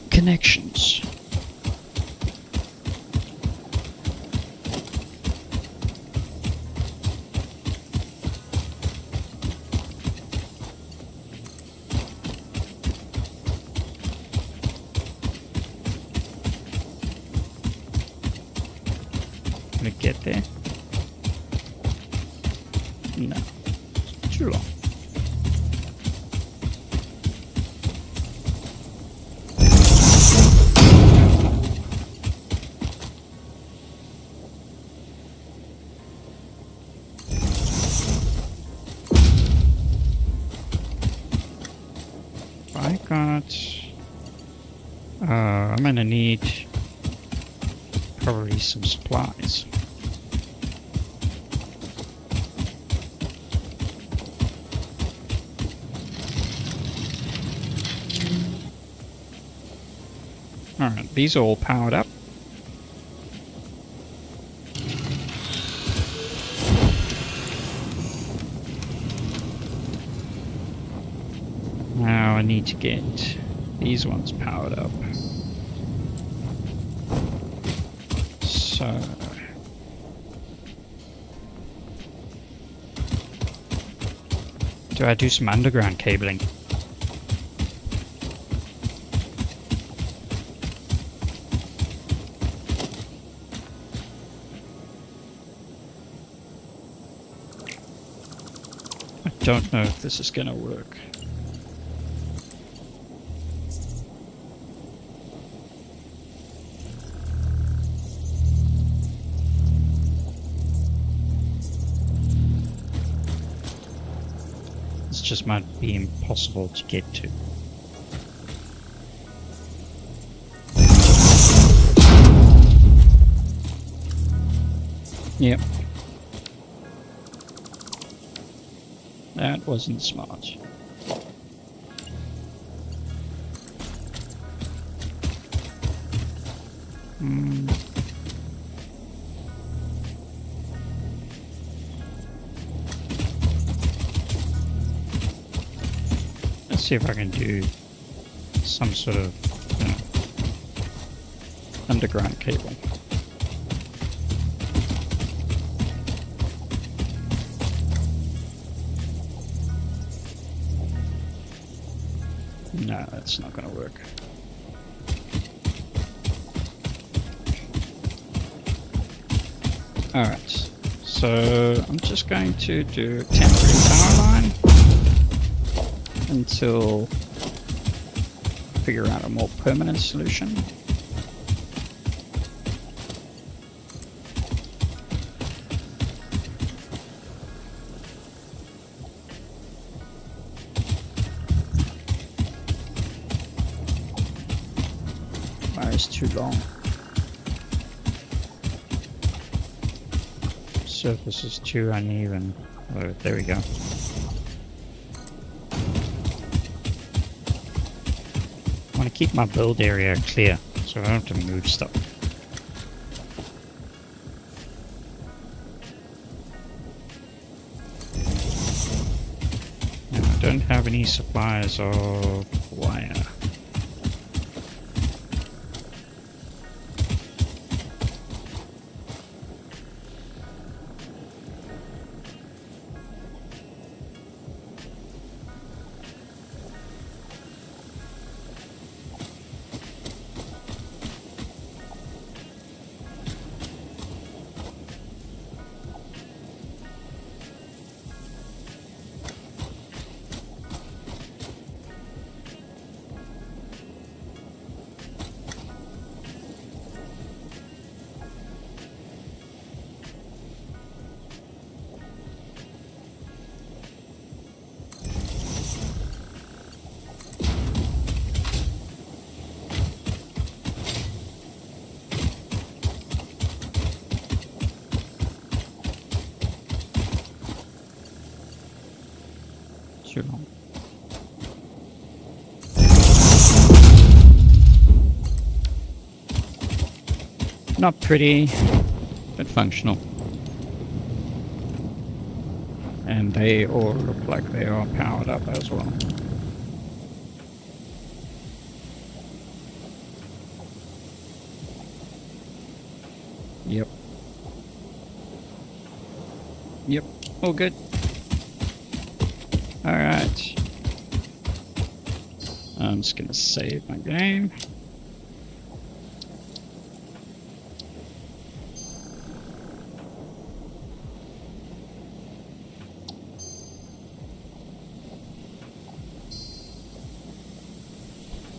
connections. Gonna get there? No. Too long. I got... I'm gonna need probably some supplies. Alright, these are all powered up. Now I need to get these ones powered up. So... do I do some underground cabling? I don't know if this is gonna work. This just might be impossible to get to. Yep. That wasn't smart. Let's see if I can do some sort of, you know, underground cable. No, that's not going to work. Alright, so I'm just going to do a temporary power line until I figure out a more permanent solution. Is too long. Surface is too uneven. Oh, there we go. I want to keep my build area clear so I don't have to move stuff. Now, I don't have any supplies of wire. Too long. Not pretty, but functional. And they all look like they are powered up as well. Yep. Yep, all good. Alright. I'm just gonna save my game.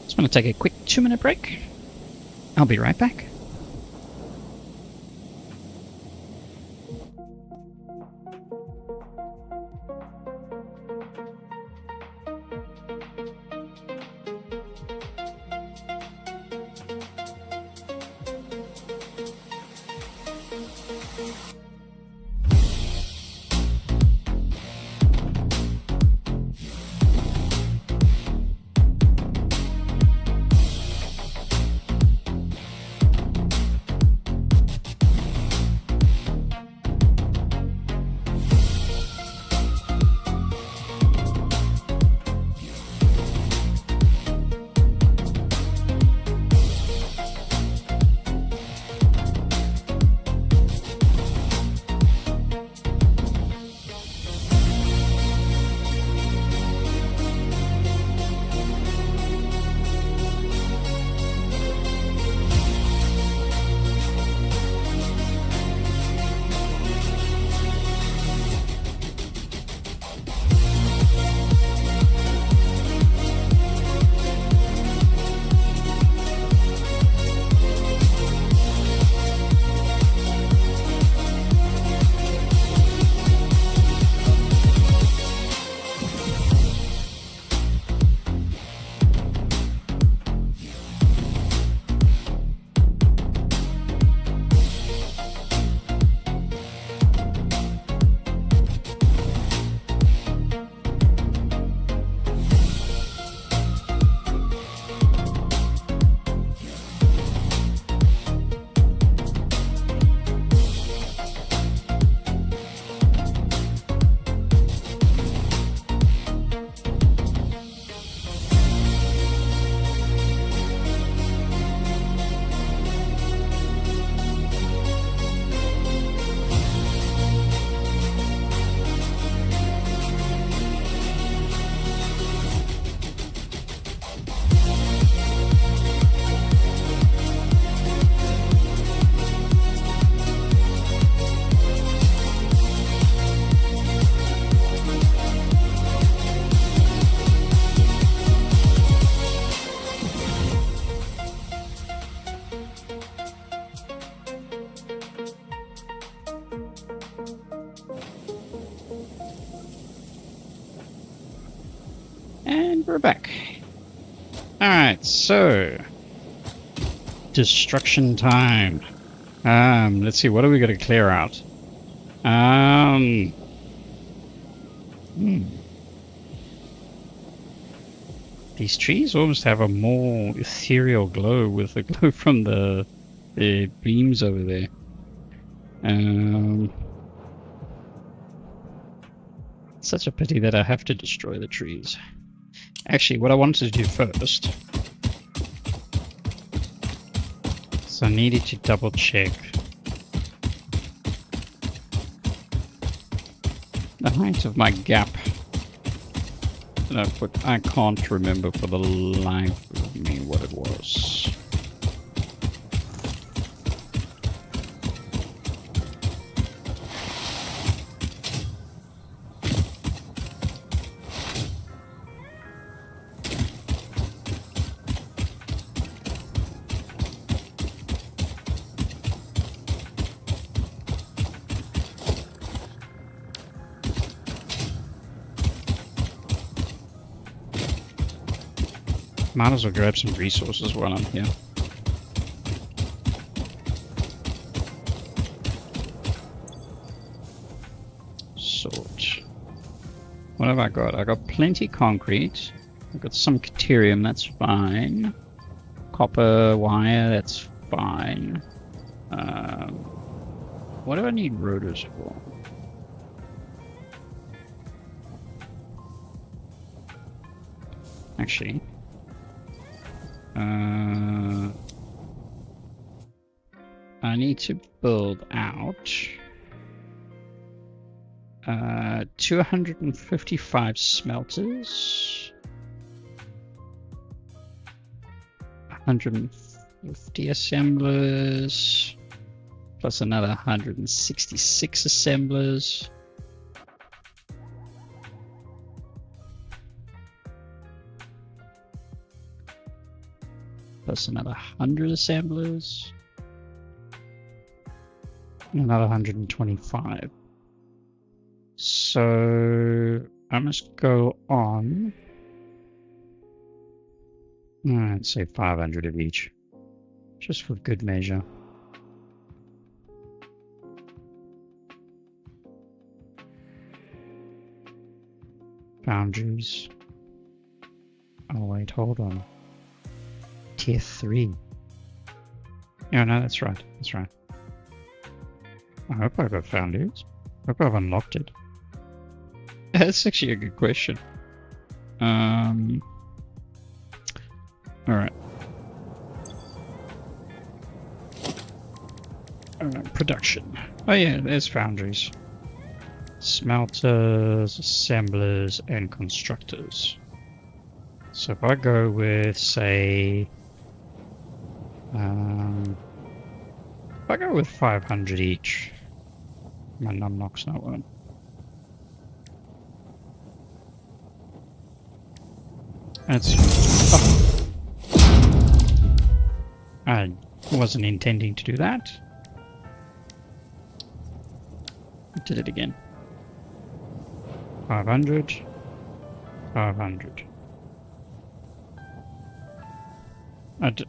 Just want to take a quick 2-minute break. I'll be right back. And we're back. Alright, so destruction time. Let's see, what are we gonna clear out? These trees almost have a more ethereal glow with the glow from the beams over there. Such a pity that I have to destroy the trees. Actually, what I wanted to do first, so I needed to double check the height of my gap that I put. I can't remember for the life of me what it was. Might as well grab some resources while I'm here. Sort. What have I got? I got plenty concrete. I've got some caterium, that's fine. Copper wire, that's fine. What do I need rotors for? Actually, I need to build out 255 smelters, 150 assemblers, plus another 166 assemblers. Plus another 100 assemblers. And another 125. So I must go on. I'd say 500 of each. Just for good measure. Foundries. Oh wait, hold on. Tier 3. Yeah, no, that's right. That's right. I hope I got foundries. I hope I've unlocked it. That's actually a good question. Alright. Production. Oh yeah, there's foundries. Smelters, assemblers, and constructors. So if I go with, say, if I go with 500 each, my numlock's not one. That's. Oh. I wasn't intending to do that. I did it again. 500. 500.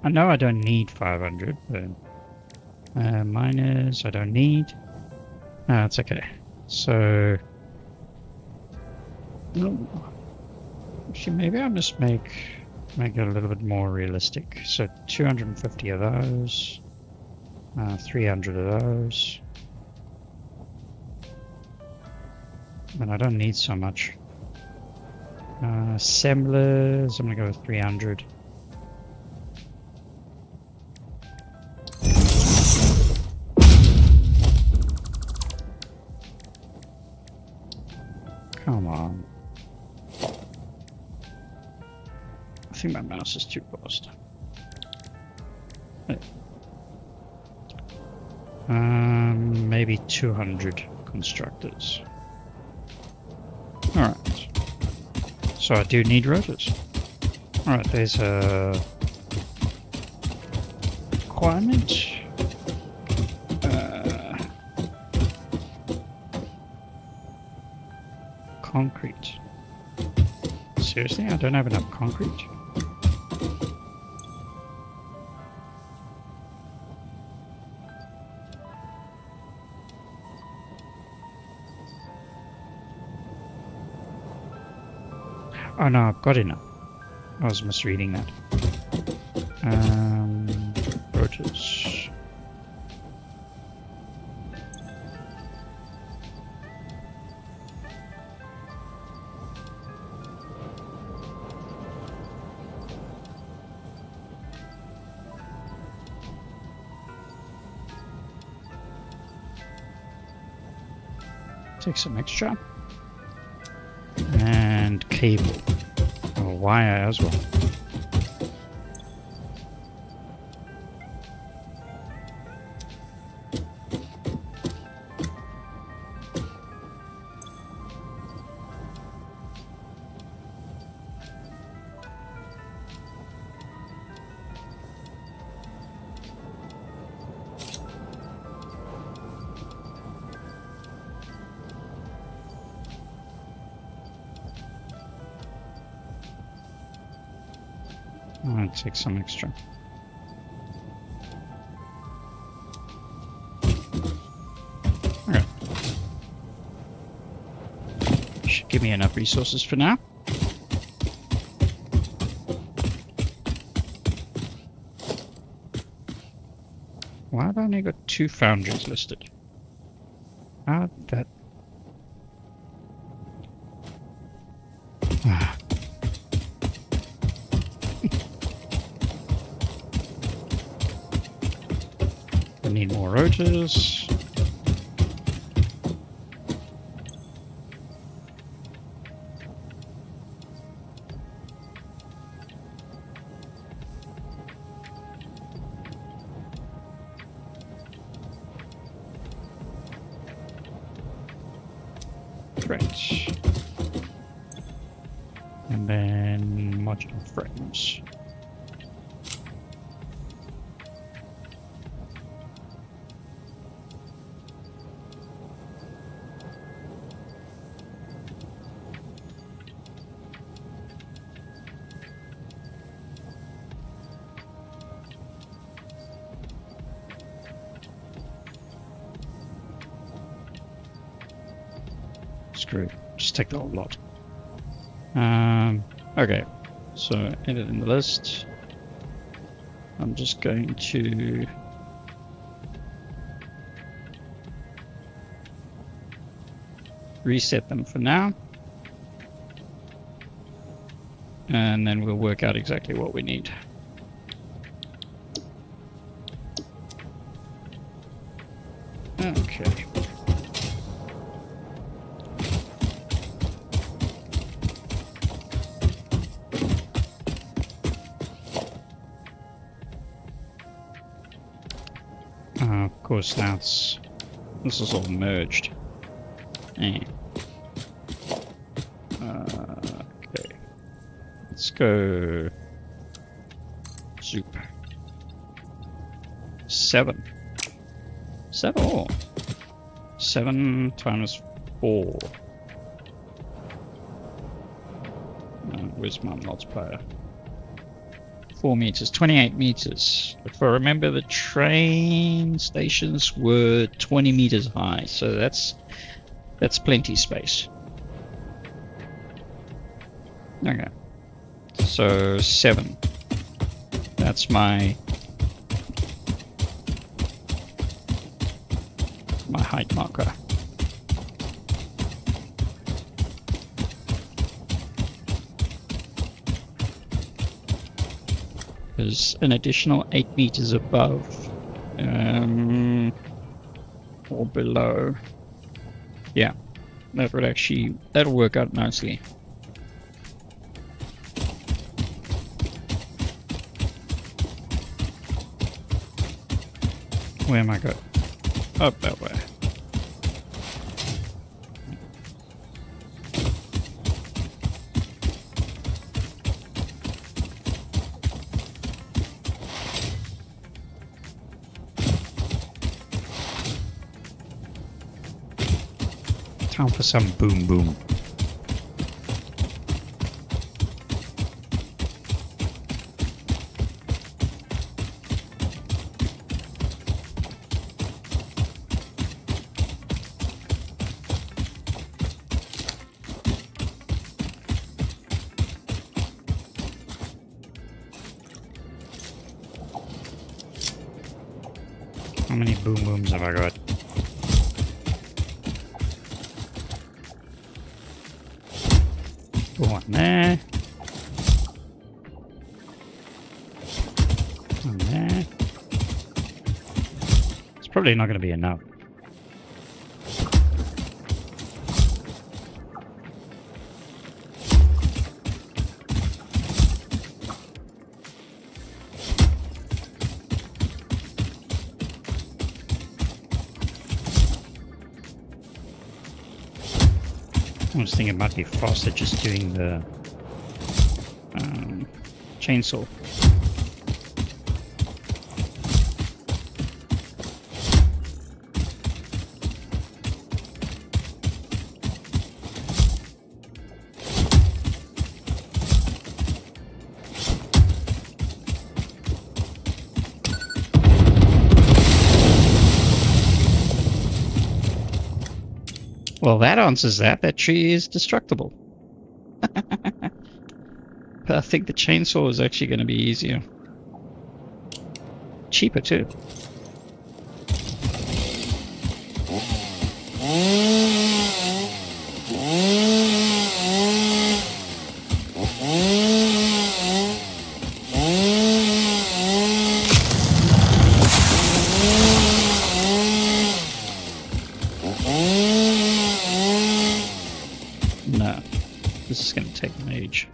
I know I don't need 500, but miners I don't need. No, it's okay. So, actually, maybe I'll just make it a little bit more realistic. So 250 of those, 300 of those. And I don't need so much. Assemblers, I'm gonna go with 300. Come on. I think my mouse is too fast. Maybe 200 constructors. Alright. So I do need rotors. Alright, there's a requirement. Concrete. Seriously, I don't have enough concrete. Oh no, I've got enough. I was misreading that. Rotors. Take some extra. And cable. Or wire as well. I'll take some extra. Okay. Should give me enough resources for now. Why have I only got 2 foundries listed? How did that... I need more rotors. Great. And then modular frames. Screw it. Just take the whole lot. Okay, so edit in the list. I'm just going to reset them for now, and then we'll work out exactly what we need. Okay. Of course, now this is all merged. Okay. Let's go Zoop. 7. 7? Oh. 7 times 4. Where's my multiplier? 4 meters, 28 meters. If I remember, the train stations were 20 meters high, so that's plenty space. Okay, so 7. That's my height marker. There's an additional 8 meters above or below. Yeah, that'll work out nicely. Where am I going? Up that way. Time for some boom boom. How many boom booms have I got? One there. One there. It's probably not going to be enough. I was thinking it might be faster just doing the chainsaw. Well, that answers that. That tree is destructible. But I think the chainsaw is actually going to be easier. Cheaper, too. No. This is going to take an age.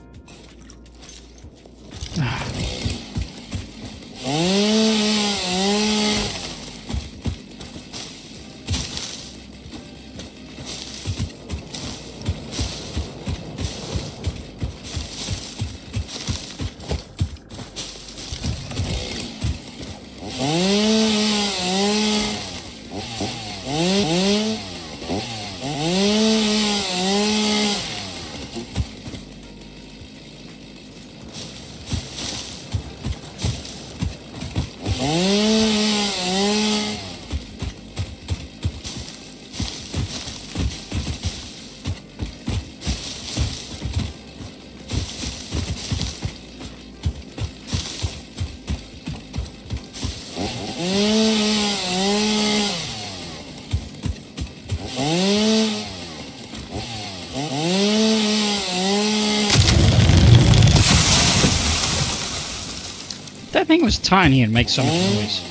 That thing was tiny and makes so much noise.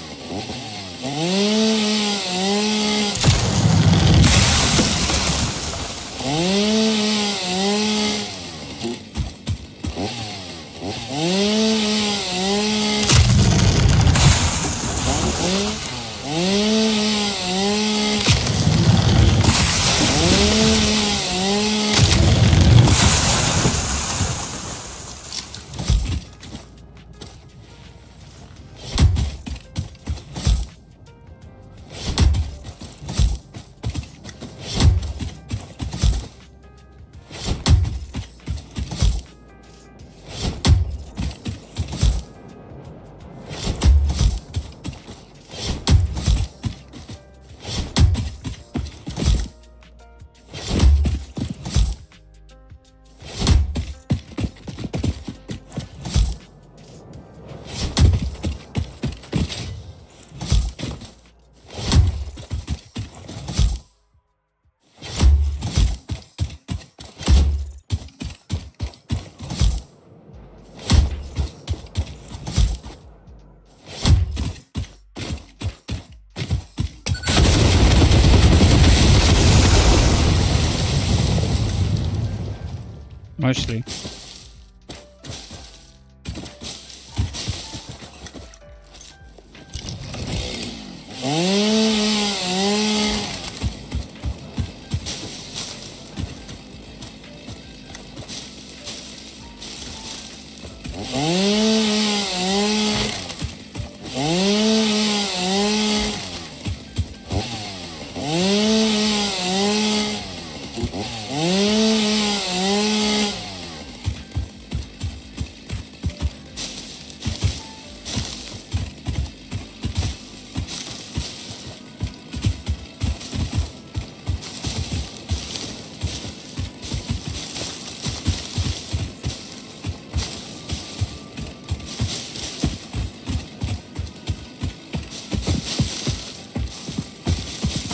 Mostly.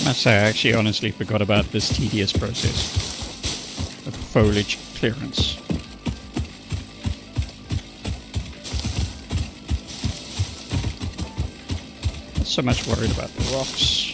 must say, I actually honestly forgot about this tedious process of foliage clearance. Not so much worried about the rocks.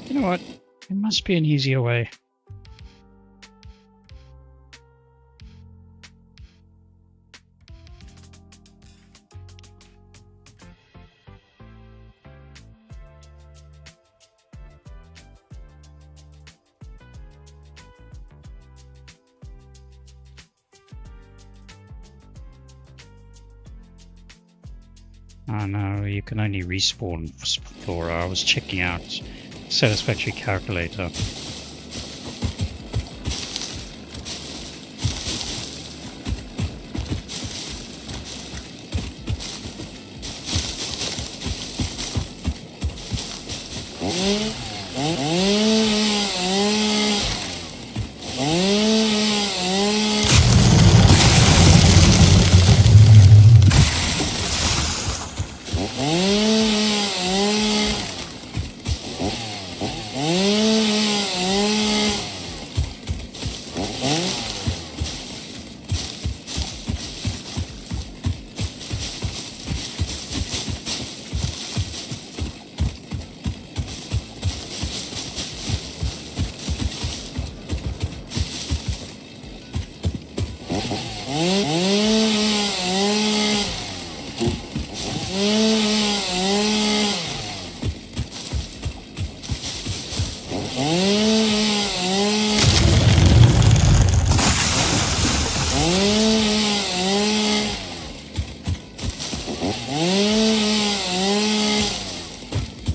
You know what? There must be an easier way. Oh no, you can only respawn flora. I was checking out Satisfactory calculator.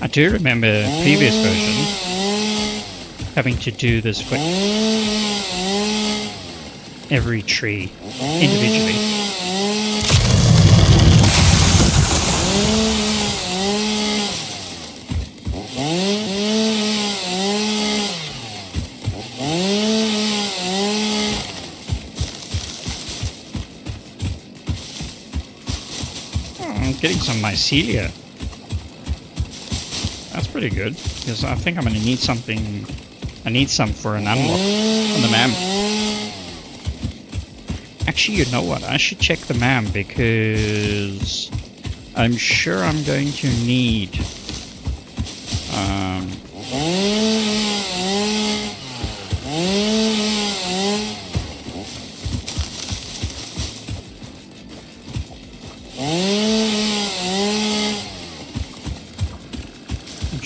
I do remember the previous version having to do this for every tree individually. Oh, I'm getting some mycelia. That's pretty good, because I think I'm going to need something. I need some for an unlock on the MAM. Actually, you know what? I should check the MAM, because I'm sure I'm going to need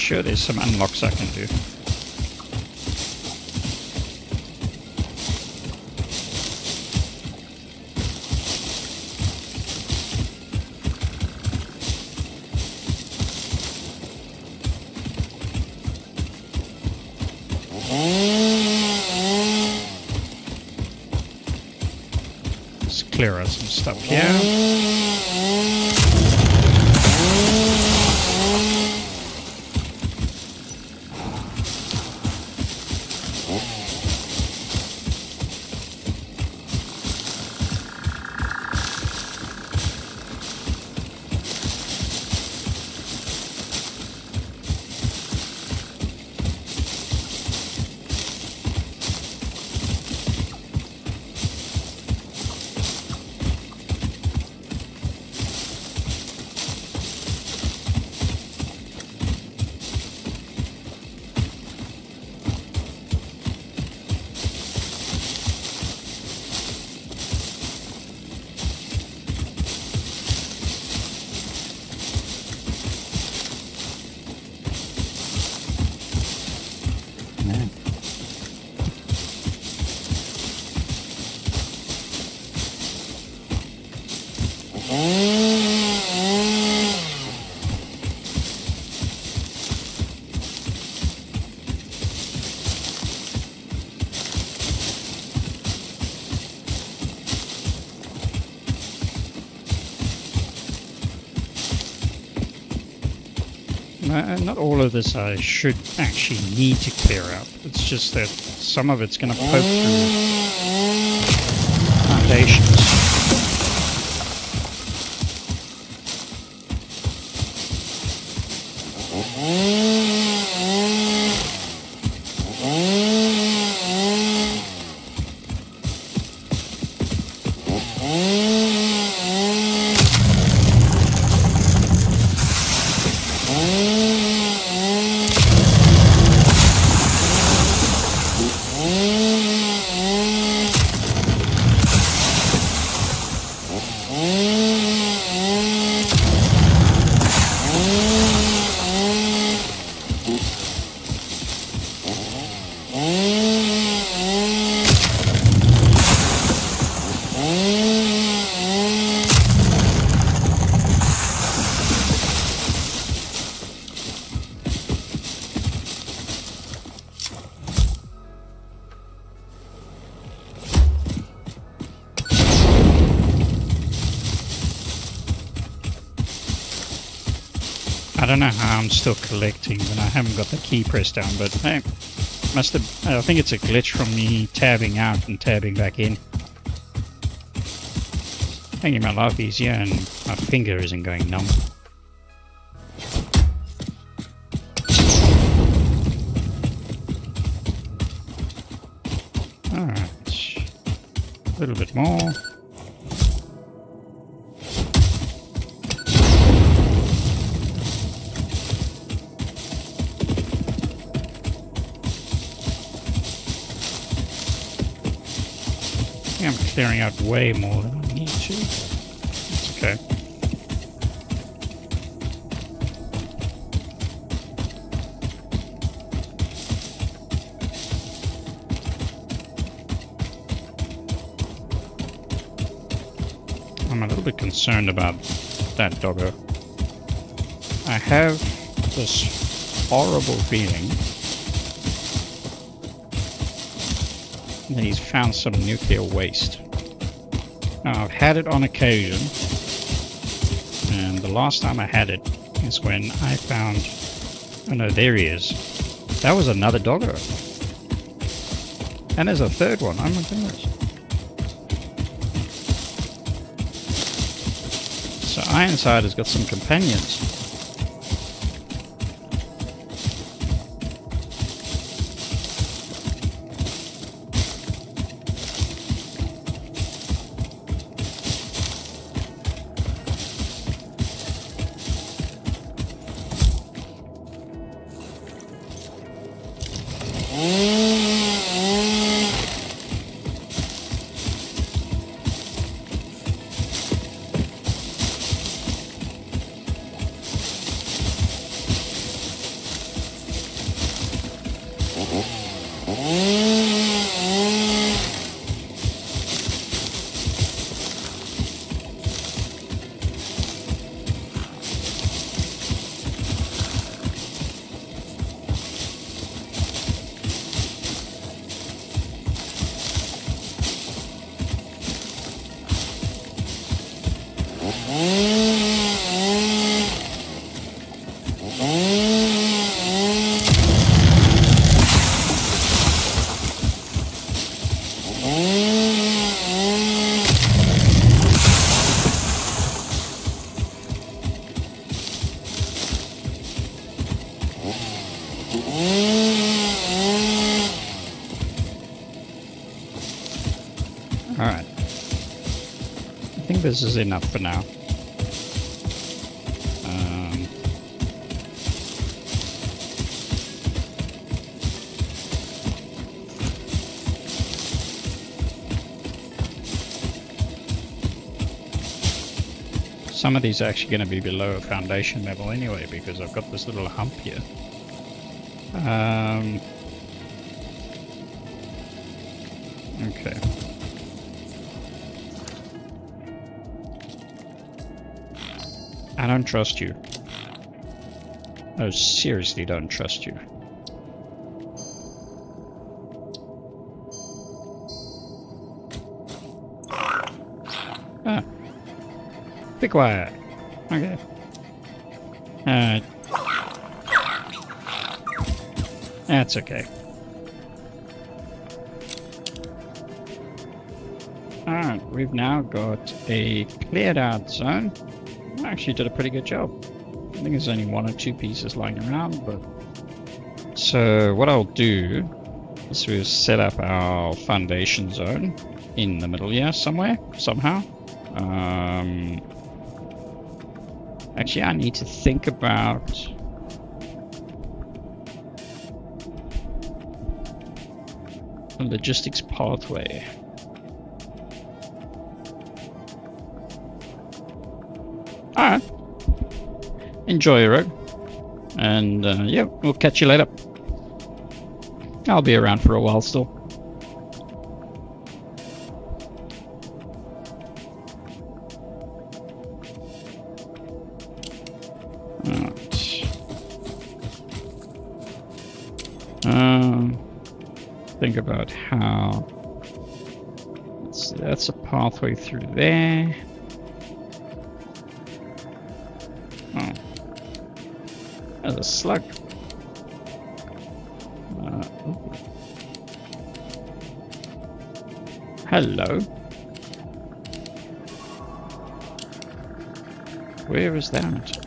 sure there's some unlocks I can do. Let's clear out some stuff here. Not all of this I should actually need to clear out. It's just that some of it's going to poke through foundations. I don't know how I'm still collecting when I haven't got the key pressed down, but hey, I think it's a glitch from me tabbing out and tabbing back in. Making my life easier and my finger isn't going numb. Alright, a little bit more. I'm clearing out way more than I need to. That's okay. I'm a little bit concerned about that doggo. I have this horrible feeling that he's found some nuclear waste. Now, I've had it on occasion, and the last time I had it is when I found... Oh no, there he is. That was another doggo. And there's a third one. Oh my goodness. So Ironside has got some companions. Alright. I think this is enough for now. Some of these are actually going to be below foundation level anyway, because I've got this little hump here. Okay. I don't trust you. I seriously don't trust you. Ah. Be quiet. Okay. That's okay. Alright, we've now got a cleared out zone. I actually did a pretty good job. I think there's only 1 or 2 pieces lying around, but... So what I'll do is we'll set up our foundation zone in the middle here somewhere, somehow. Actually, I need to think about... a logistics pathway. Alright. Enjoy, Rogue. And, yeah, we'll catch you later. I'll be around for a while still. Think about how... That's a pathway through there. Oh. There's a slug. Hello. Where is that?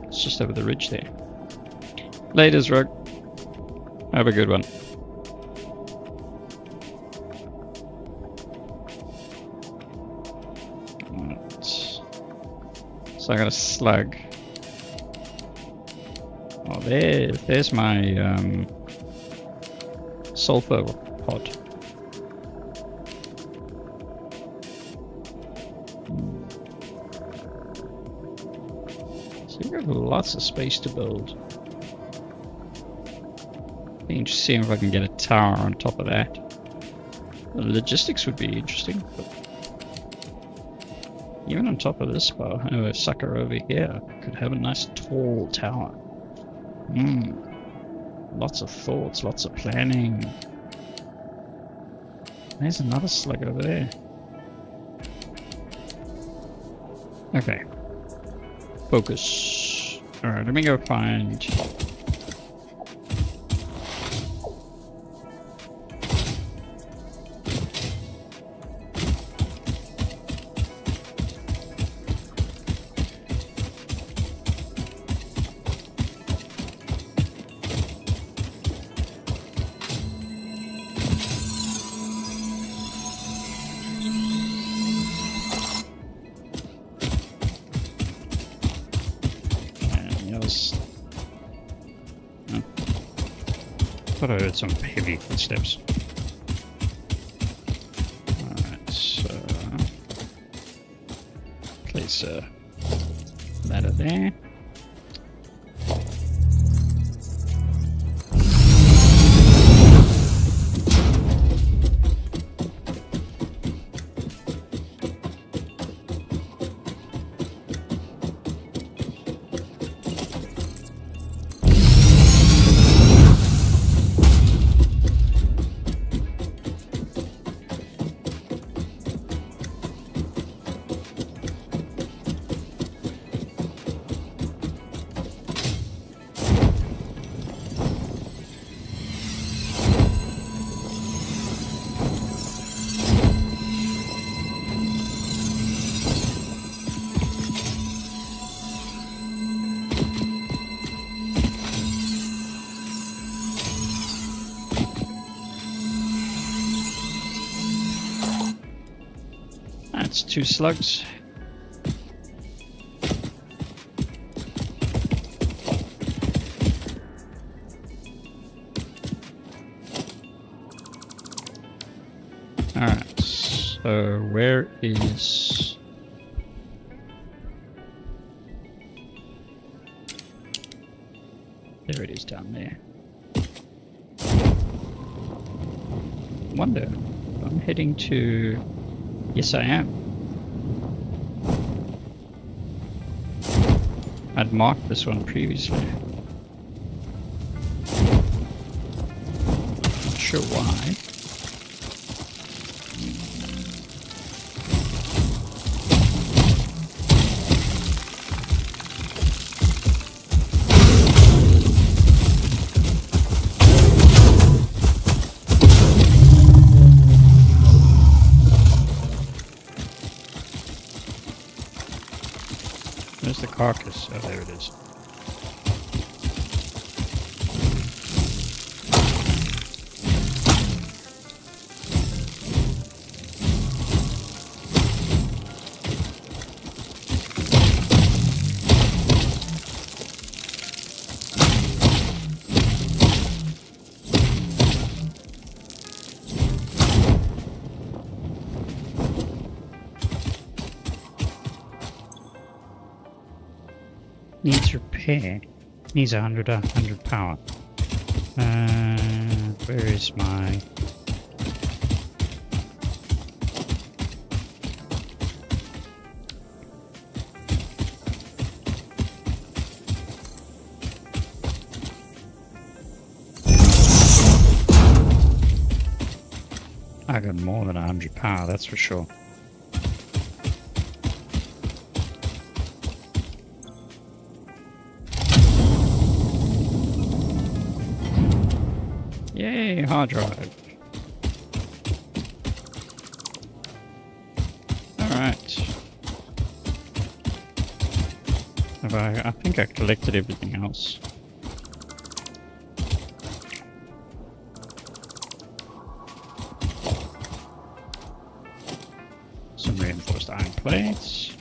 It's just over the ridge there. Laters, Rogue. Have a good one. Right. So I got a slug. Oh, there's my sulfur pod. So you've got lots of space to build. Be interesting if I can get a tower on top of that. The logistics would be interesting, but even on top of this bar, I know a sucker over here could have a nice tall tower. Lots of thoughts, lots of planning. There's another slug over there. Okay. Focus. Alright, let me go find... I thought I heard some heavy footsteps. Alright, so... place a ladder there. That's 2 slugs. Alright, so where is... There it is down there. Wonder, I'm heading to... Yes, I am. I'd marked this one previously. Not sure why. Where's the carcass? Oh, there it is. Needs repair. Needs 100 power. Where is my... I got more than 100 power, that's for sure. Yay, hard drive. Alright. I think I collected everything else. Some reinforced iron plates.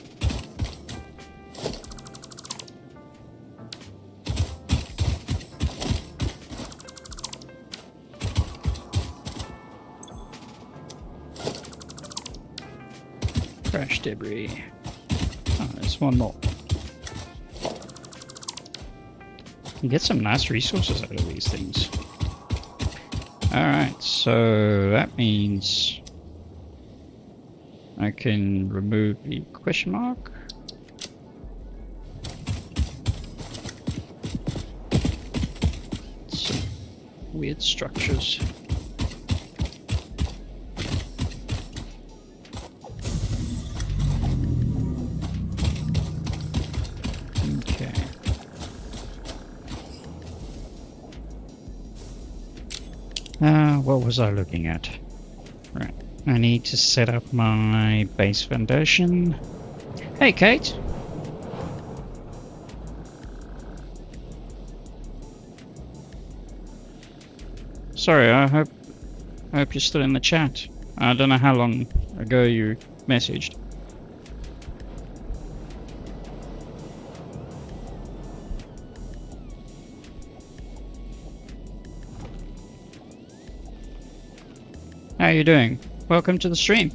Crash debris. Oh, there's one more. You get some nice resources out of these things. Alright, so that means I can remove the question mark. Some weird structures. What was I looking at? Right, I need to set up my base foundation. Hey, Kate! Sorry, I hope you're still in the chat. I don't know how long ago you messaged. How are you doing? Welcome to the stream.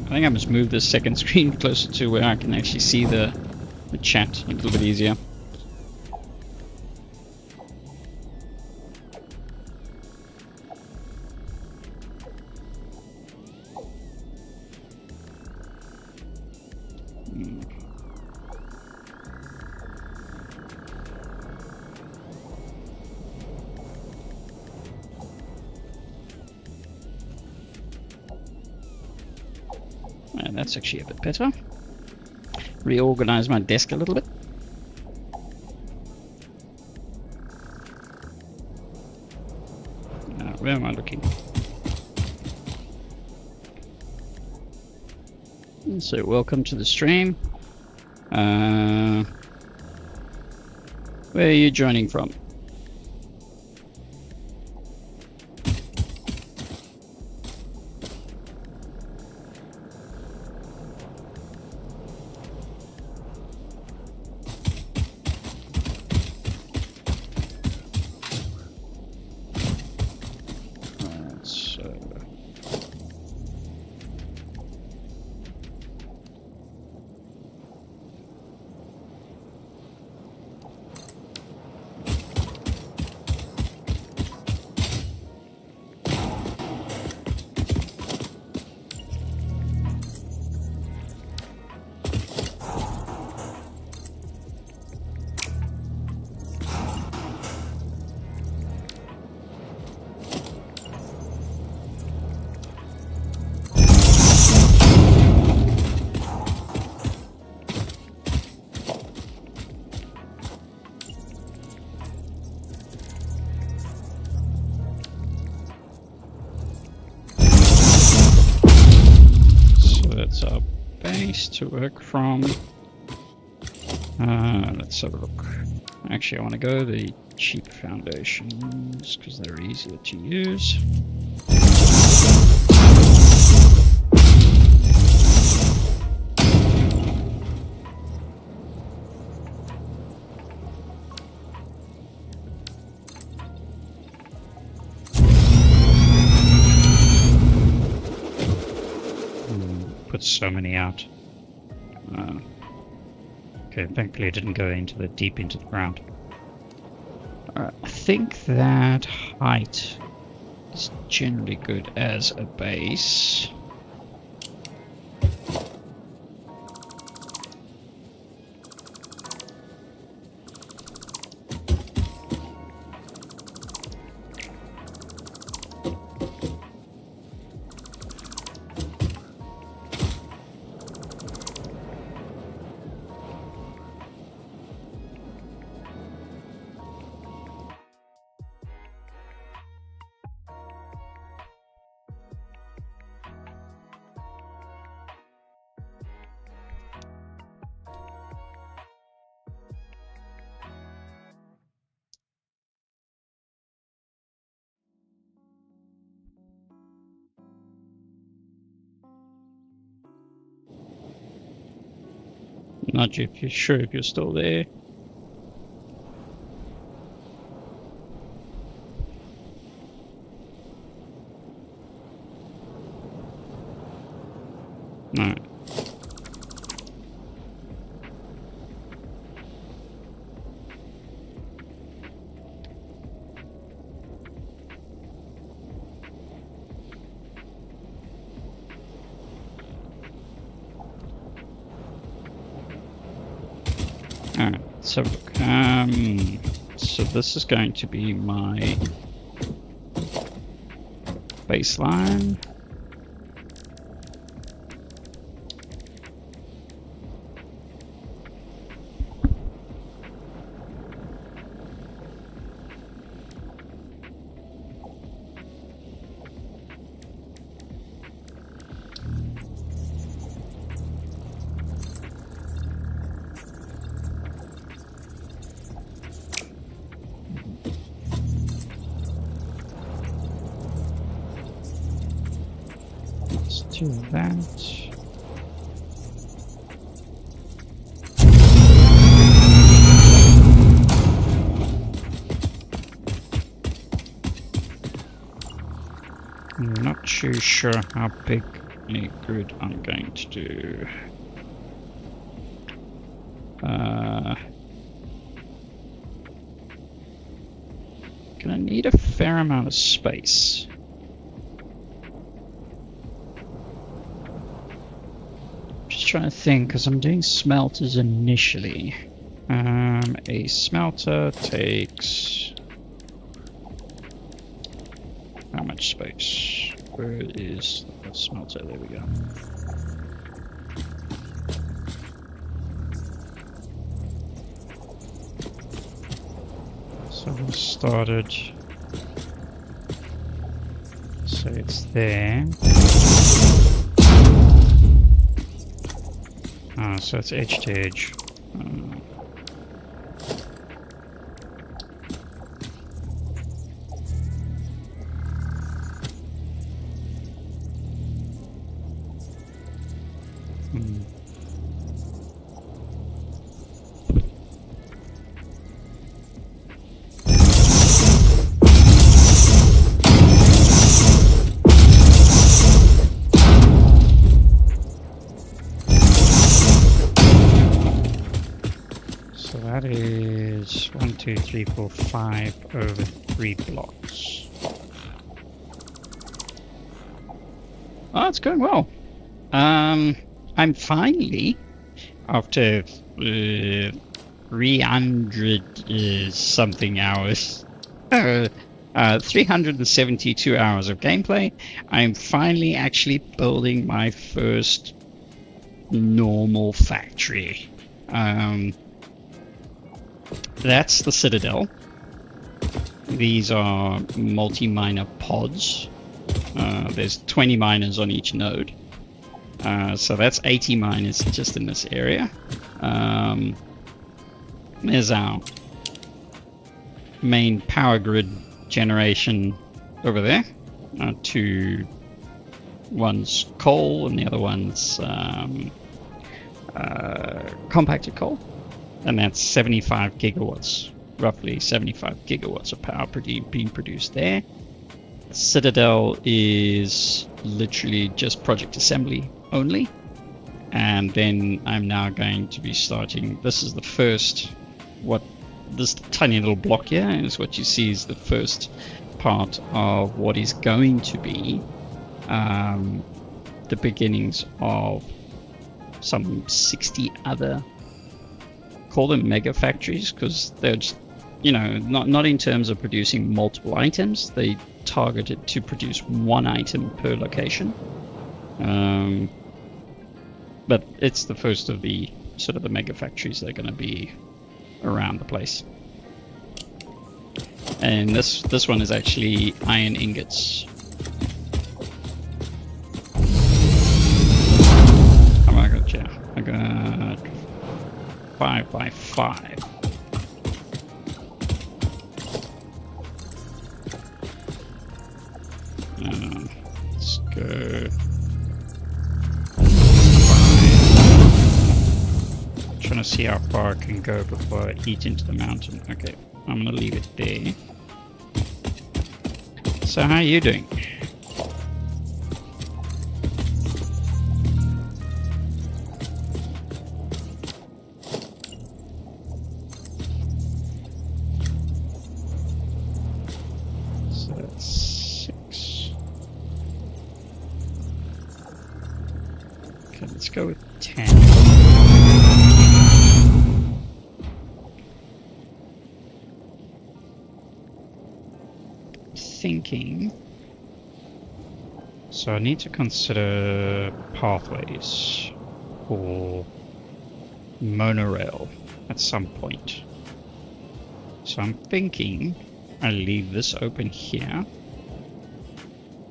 I think I must move this second screen closer to where I can actually see the chat a little bit easier. That's actually a bit better. Reorganize my desk a little bit. Where am I looking? So welcome to the stream. Where are you joining from? base to work from. Let's have a look. Actually, I want to go the cheap foundations because they're easier to use. Put so many out. Okay, thankfully it didn't go deep into the ground. I think that height is generally good as a base. Not if you're sure if you're still there. No. Alright, so look, so this is going to be my baseline. Do that. I'm not too sure how big a grid I'm going to do. Gonna need a fair amount of space. Trying to think, because I'm doing smelters initially. A smelter takes how much space? Where is the smelter? There we go. So we started. So it's there. So it's edge to edge. That is 1, 2, 3, 4, 5 over 3 blocks. Oh, it's going well. I'm finally, after 300 something hours, 372 hours of gameplay, I'm finally actually building my first normal factory. That's the Citadel. These are multi-miner pods. There's 20 miners on each node. So that's 80 miners just in this area. There's our main power grid generation over there. One's coal and the other one's compacted coal. And that's 75 gigawatts, roughly 75 gigawatts of power being produced there. Citadel is literally just project assembly only. And then I'm now going to be starting, this is the first, this tiny little block here is what you see is the first part of what is going to be the beginnings of some 60 other, call them mega factories, because they're just, not in terms of producing multiple items. They targeted to produce one item per location. But it's the first of the sort of the mega factories that are going to be around the place. And this one is actually iron ingots. Oh my god, yeah. I got 5 by 5. Let's go. Trying to see how far I can go before I eat into the mountain. Okay, I'm gonna leave it there. So how are you doing? So that's 6. Okay, let's go with 10. Thinking, so I need to consider pathways for monorail at some point. So I'm thinking I leave this open here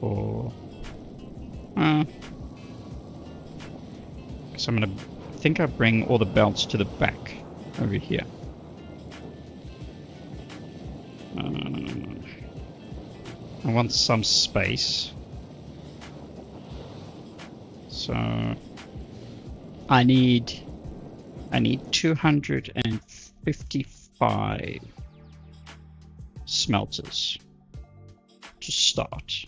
for because I think I bring all the belts to the back over here. I want some space, so I need 255 smelters to start.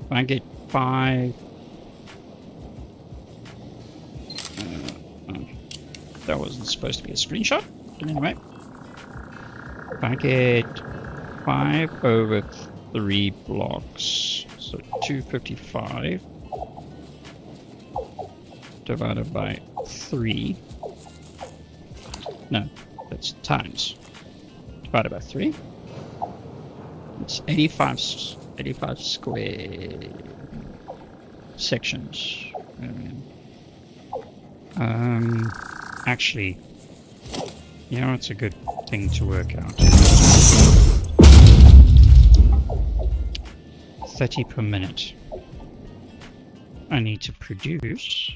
When I get 5, that wasn't supposed to be a screenshot, but anyway, if I get 5 over 3 blocks, so 255 divided by 3. No, that's times. Divided by 3. It's 85 square sections. Actually, it's a good thing to work out. 30 per minute. I need to produce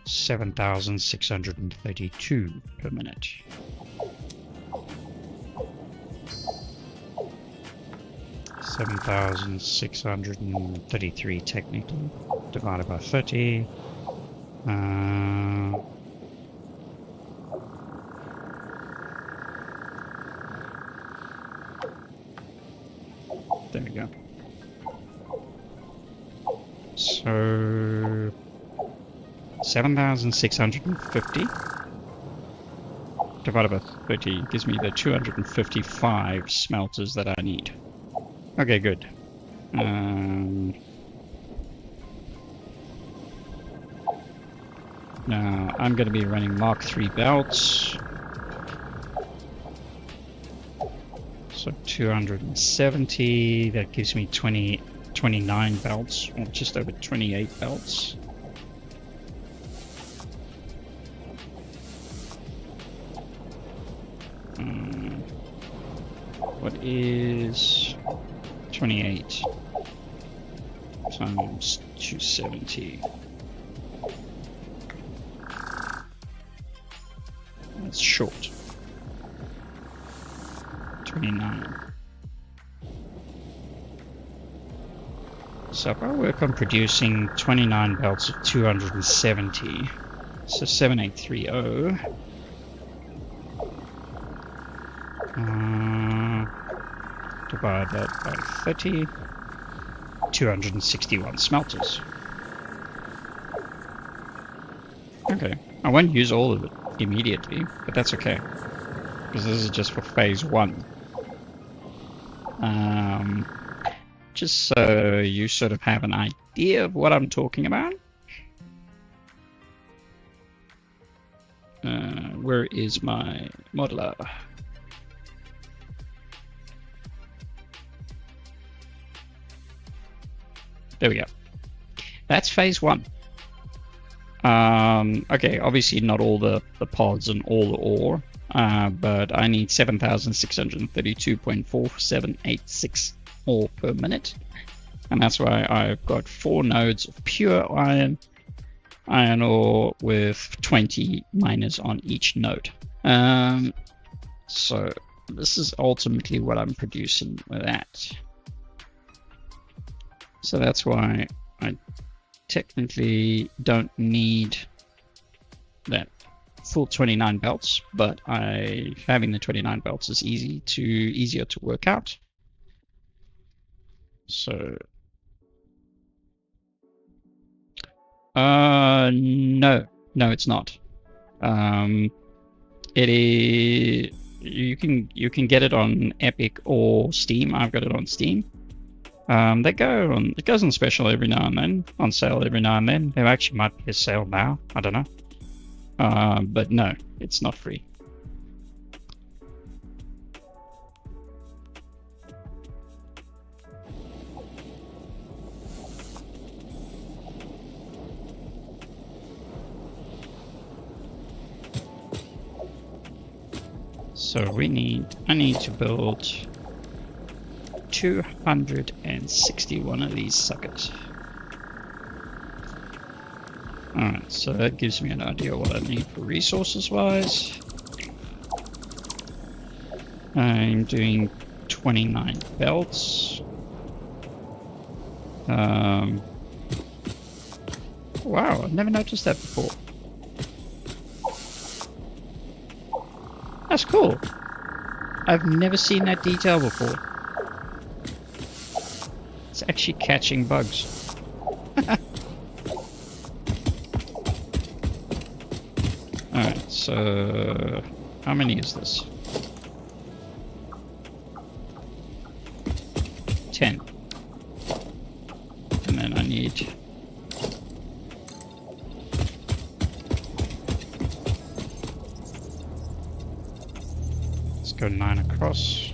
7,632 per minute. $7,633 technically, divided by 30. There we go. So 7,650 divided by 30 gives me the 255 smelters that I need. Okay, good. Now I'm going to be running Mark III belts. So 270, that gives me 29 belts, or just over 28 belts. What is 28 times 270. That's short. 29. So if I work on producing 29 belts of 270, so 7830. Divide that by 30. 261 smelters. Okay, I won't use all of it immediately, but that's okay, because this is just for phase 1. Just so you sort of have an idea of what I'm talking about. Where is my modeler? There we go. That's phase 1. Okay, obviously not all the pods and all the ore, but I need 7,632.4786 ore per minute, and that's why I've got 4 nodes of pure iron ore with 20 miners on each node. So this is ultimately what I'm producing with that. So that's why I technically don't need that full 29 belts, but having the 29 belts is easier to work out. So no, it's not. It is, you can get it on Epic or Steam. I've got it on Steam. It goes on special every now and then, on sale every now and then. There actually might be a sale now, I don't know. But no, it's not free. So I need to build 261 of these suckers. Alright, so that gives me an idea what I need for resources wise. I'm doing 29 belts. Wow, I've never noticed that before. That's cool. I've never seen that detail before. It's actually catching bugs. Alright, so how many is this? 10. And then I need go 9 across.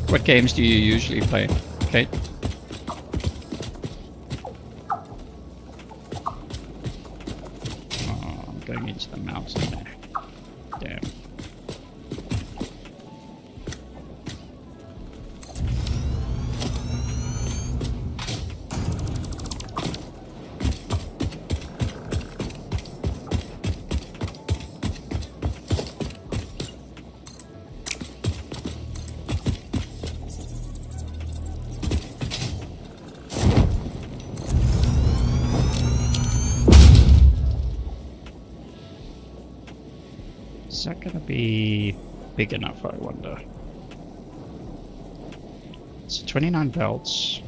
What games do you usually play, Kate? Oh, I'm going into the mountain there. Damn. Is that going to be big enough, I wonder? So 29 belts.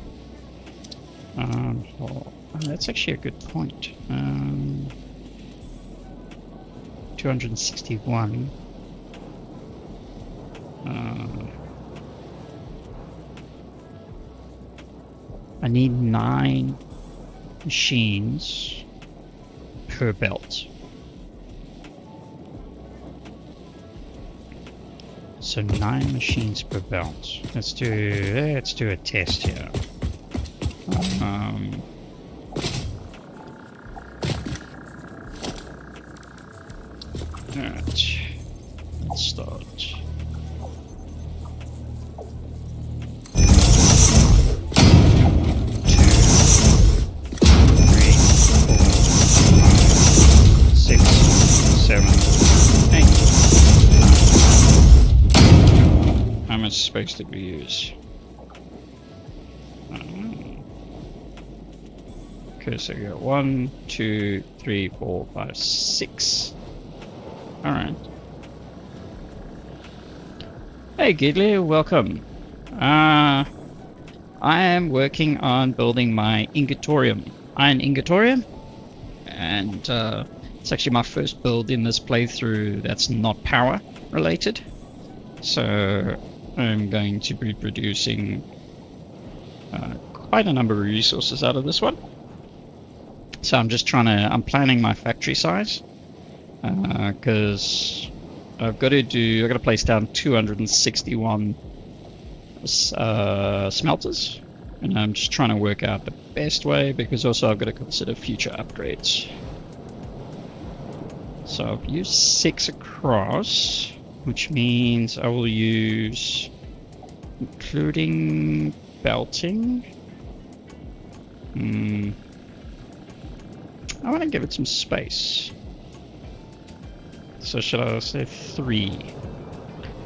Oh, that's actually a good point. 261. I need 9 machines per belt. So 9 machines per belt. Let's do a test here. Let's start. How much space did we use? Okay, so you got 1, 2, 3, 4, 5, 6. Alright. Hey Gidley, welcome. I am working on building my ingotorium, iron ingotorium, and it's actually my first build in this playthrough that's not power related. So I'm going to be producing quite a number of resources out of this one. So I'm just I'm planning my factory size, because I've got to place down 261 smelters, and I'm just trying to work out the best way, because also I've got to consider future upgrades. So I've used 6 across, which means I will use, including belting. I want to give it some space. So should I say 3?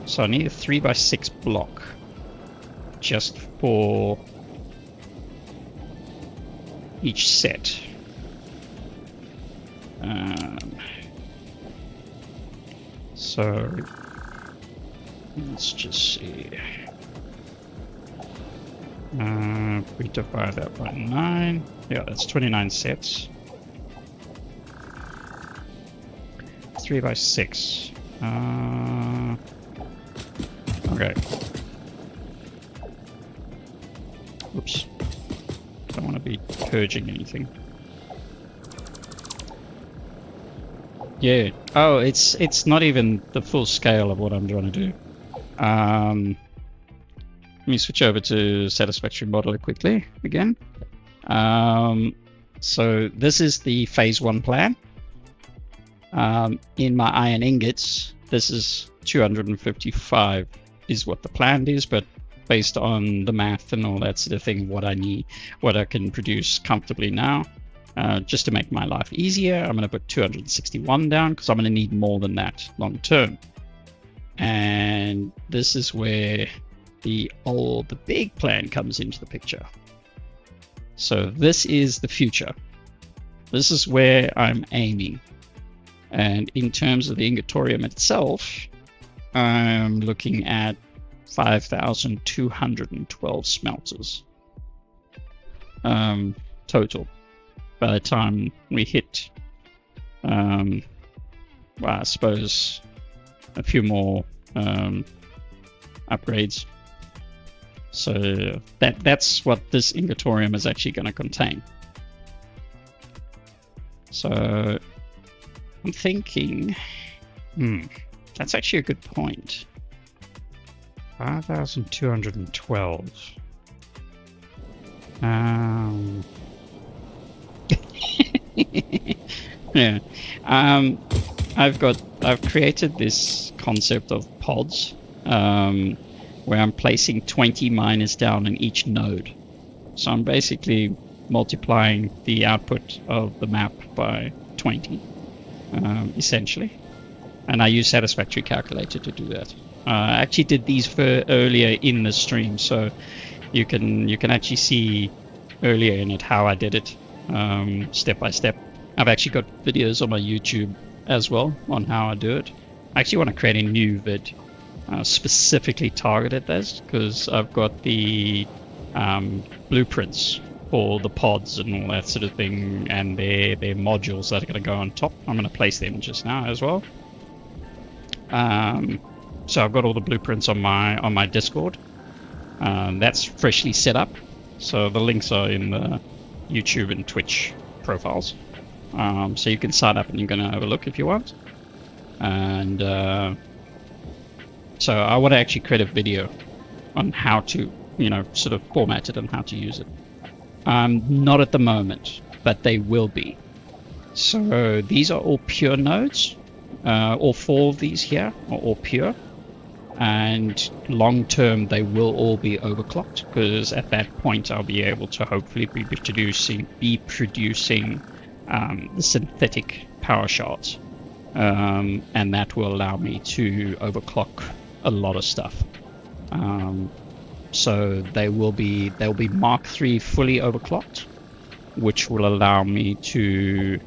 So I need a 3x6 block just for each set. So let's just see. We divide that by 9. Yeah, that's 29 sets. 3x6. Okay. Oops. Don't want to be purging anything. Yeah. Oh, it's not even the full scale of what I'm trying to do. Let me switch over to Satisfactorymodeler quickly again. So this is the phase 1 plan. In my iron ingots, this is 255 is what the plan is, but based on the math and all that sort of thing, what I need, what I can produce comfortably now, just to make my life easier, I'm going to put 261 down, because I'm going to need more than that long term. And this is where the big plan comes into the picture. So this is the future. This is where I'm aiming. And in terms of the ingotorium itself, I'm looking at 5,212 smelters total by the time we hit, well, I suppose, a few more upgrades. So that's what this ingotorium is actually going to contain. So I'm thinking, that's actually a good point. 5,212. Yeah. I've created this concept of pods, where I'm placing 20 miners down in each node. So I'm basically multiplying the output of the map by 20. Essentially, and I use Satisfactory Calculator to do that. I actually did these for earlier in the stream, so you can actually see earlier in it how I did it, step by step. I've actually got videos on my YouTube as well on how I do it. I actually want to create a new vid specifically targeted this, because I've got the blueprints for the pods and all that sort of thing, and their modules that are going to go on top. I'm going to place them just now as well. So I've got all the blueprints on my Discord. That's freshly set up, so the links are in the YouTube and Twitch profiles. So you can sign up and you can have a look if you want. And so I want to actually create a video on how to, sort of format it and how to use it. Not at the moment, but they will be. So these are all pure nodes. All 4 of these here are all pure, and long term they will all be overclocked, because at that point I'll be able to hopefully be producing the synthetic power shards, and that will allow me to overclock a lot of stuff. So they'll be Mark III fully overclocked, which will allow me to.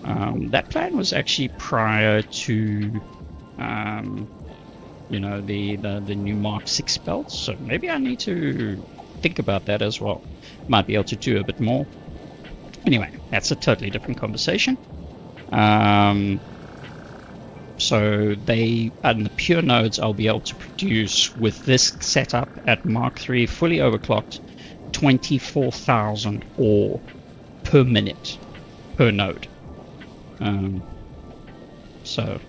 That plan was actually prior to, you know, the new Mark VI belts. So maybe I need to think about that as well. Might be able to do a bit more. Anyway, that's a totally different conversation. So on the pure nodes, I'll be able to produce with this setup at Mark III fully overclocked 24,000 ore per minute per node. So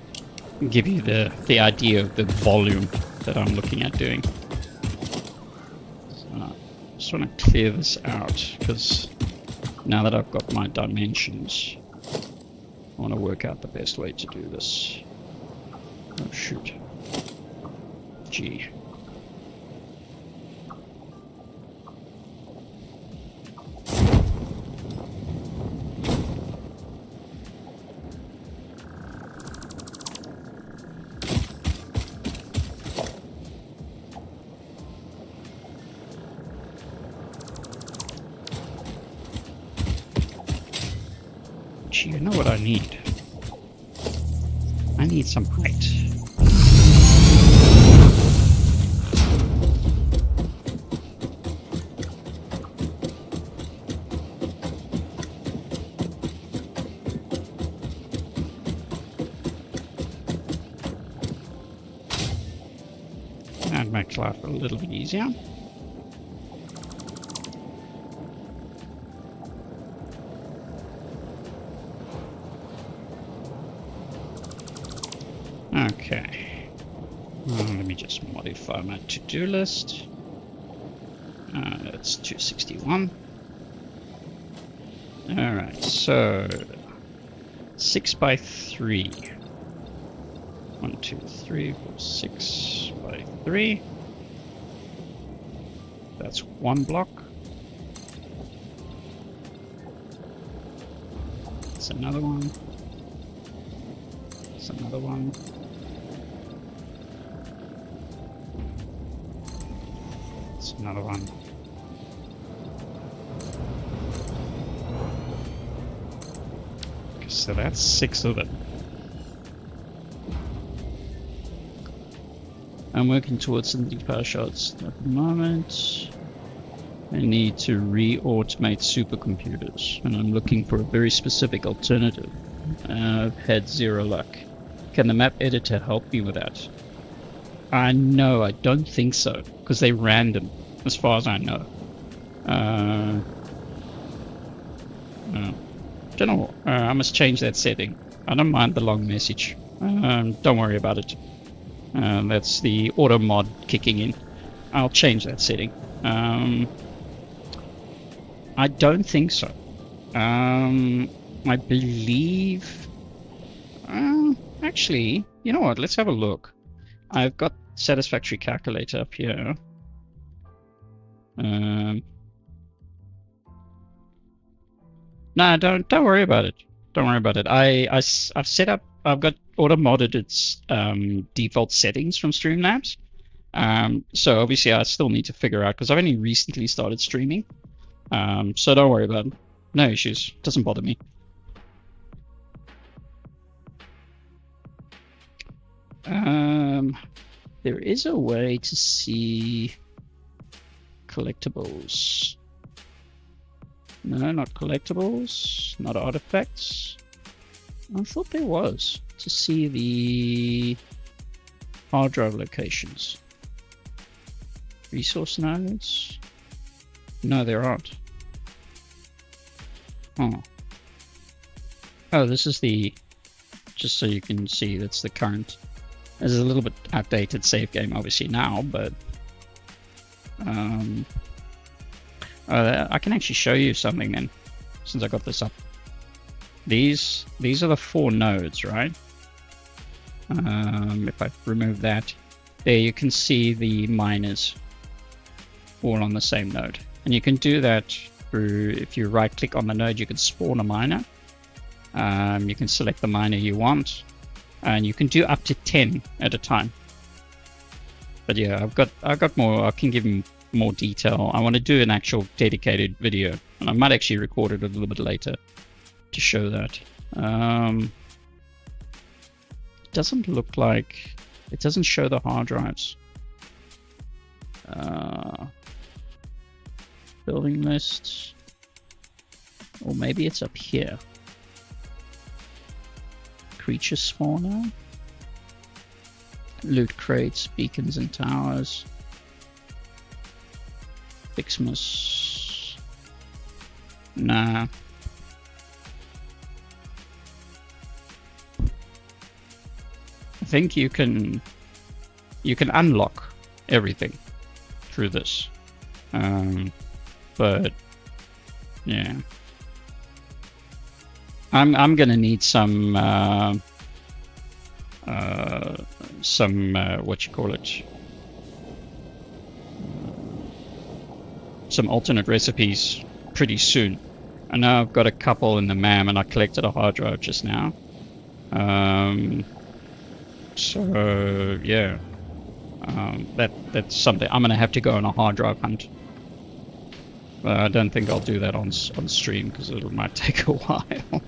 give you the idea of the volume that I'm looking at doing. So I just want to clear this out, because now that I've got my dimensions, I want to work out the best way to do this. Oh shoot. Gee. You know what I need? I need some height. That makes life a little bit easier. Okay, let me just modify my to-do list. That's 261. Alright, so 6 by 3. 1, 2, 3, 4, 6 by 3. That's 1 block. That's another one. That's another one. Another one. Okay, so that's 6 of them. I'm working towards synthetic power shards at the moment. I need to re-automate supercomputers, and I'm looking for a very specific alternative. I've had 0 luck. Can the map editor help me with that? No, I don't think so, because they're random, as far as I know. Don't know. I must change that setting. I don't mind the long message. Don't worry about it. That's the auto mod kicking in. I'll change that setting. I don't think so. I believe... actually, you know what? Let's have a look. I've got Satisfactory calculator up here. No, don't worry about it. Don't worry about it. I've set up. I've got auto modded its default settings from Streamlabs. So obviously I still need to figure out, because I've only recently started streaming. So don't worry about it. No issues. Doesn't bother me. There is a way to see collectibles. No, not collectibles, not artifacts. I thought there was to see the hard drive locations. Resource nodes? No, there aren't. Oh, this is the, just so you can see, that's the current. This is a little bit outdated save game obviously now, but I can actually show you something then, since I got this up. These are the 4 nodes, right? If I remove that, there you can see the miners all on the same node. And you can do that through, if you right click on the node, you can spawn a miner. You can select the miner you want, and you can do up to 10 at a time. But yeah, I've got more. I can give them more detail. I want to do an actual dedicated video, and I might actually record it a little bit later to show that. Doesn't look like it doesn't show the hard drives. Building lists, or maybe it's up here. Creature spawner, loot crates, beacons and towers, Xmas. Nah. I think you can unlock everything through this, but yeah, I'm gonna need some what you call it, some alternate recipes pretty soon. I know I've got a couple in the MAM, and I collected a hard drive just now. So yeah, that's something I'm gonna have to go on a hard drive hunt. I don't think I'll do that on stream because it might take a while.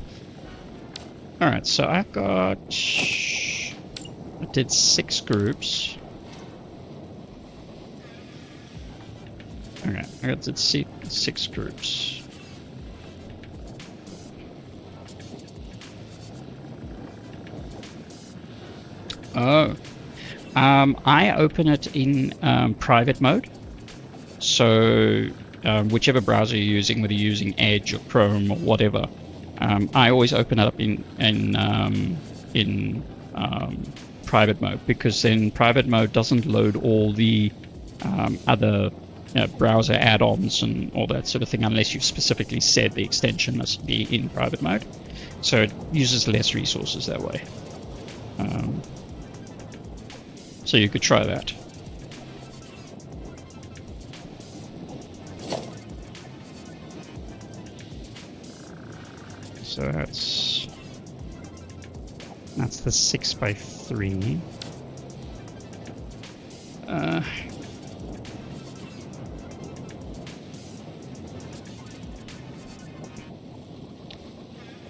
All right, so I did 6 groups. Okay, I got 6 groups. Oh, I open it in private mode. So whichever browser you're using, whether you're using Edge or Chrome or whatever, I always open it up in private mode, because then private mode doesn't load all the other browser add-ons and all that sort of thing, unless you've specifically said the extension must be in private mode. So it uses less resources that way. So you could try that. So that's the 6x3.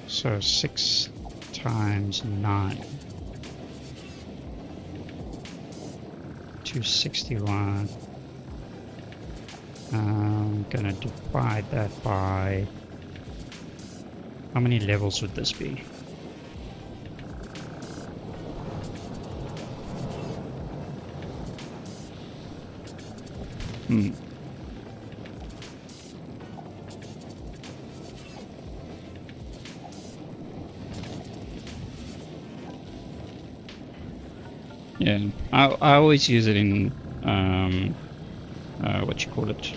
So 6 times 9. 261. I'm gonna divide that by, how many levels would this be? Yeah, I always use it in what you call it,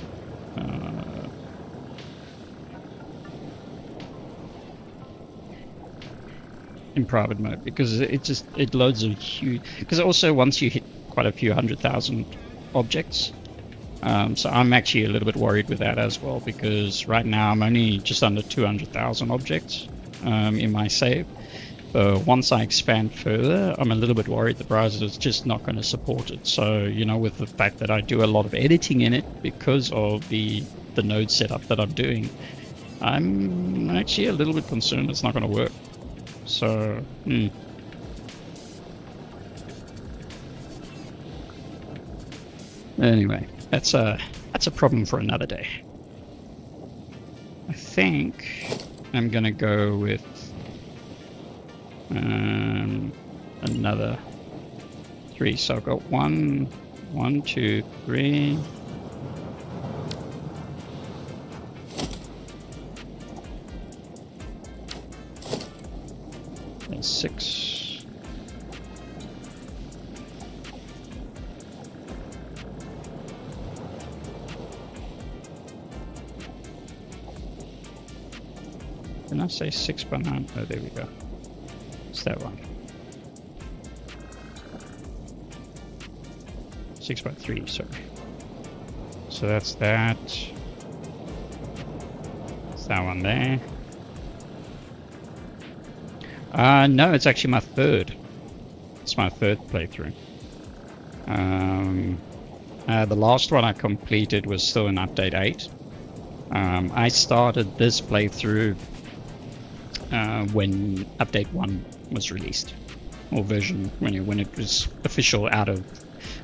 in private mode, because it loads a huge, because also once you hit quite a few 100,000 objects, so I'm actually a little bit worried with that as well, because right now I'm only just under 200,000 objects in my save. Once I expand further, I'm a little bit worried the browser is just not going to support it. So, you know, with the fact that I do a lot of editing in it because of the node setup that I'm doing, I'm actually a little bit concerned it's not going to work. So, Anyway, that's a problem for another day. I think I'm going to go with another 3. So I've got 1, 2, 3. And 6. Didn't I say 6 by 9? Oh, there we go. It's that one. 6x3, sorry. So that's that. It's that one there. No, it's actually my third. It's my third playthrough. The last one I completed was still in update 8. I started this playthrough when update 1 was released, or version when it was official out of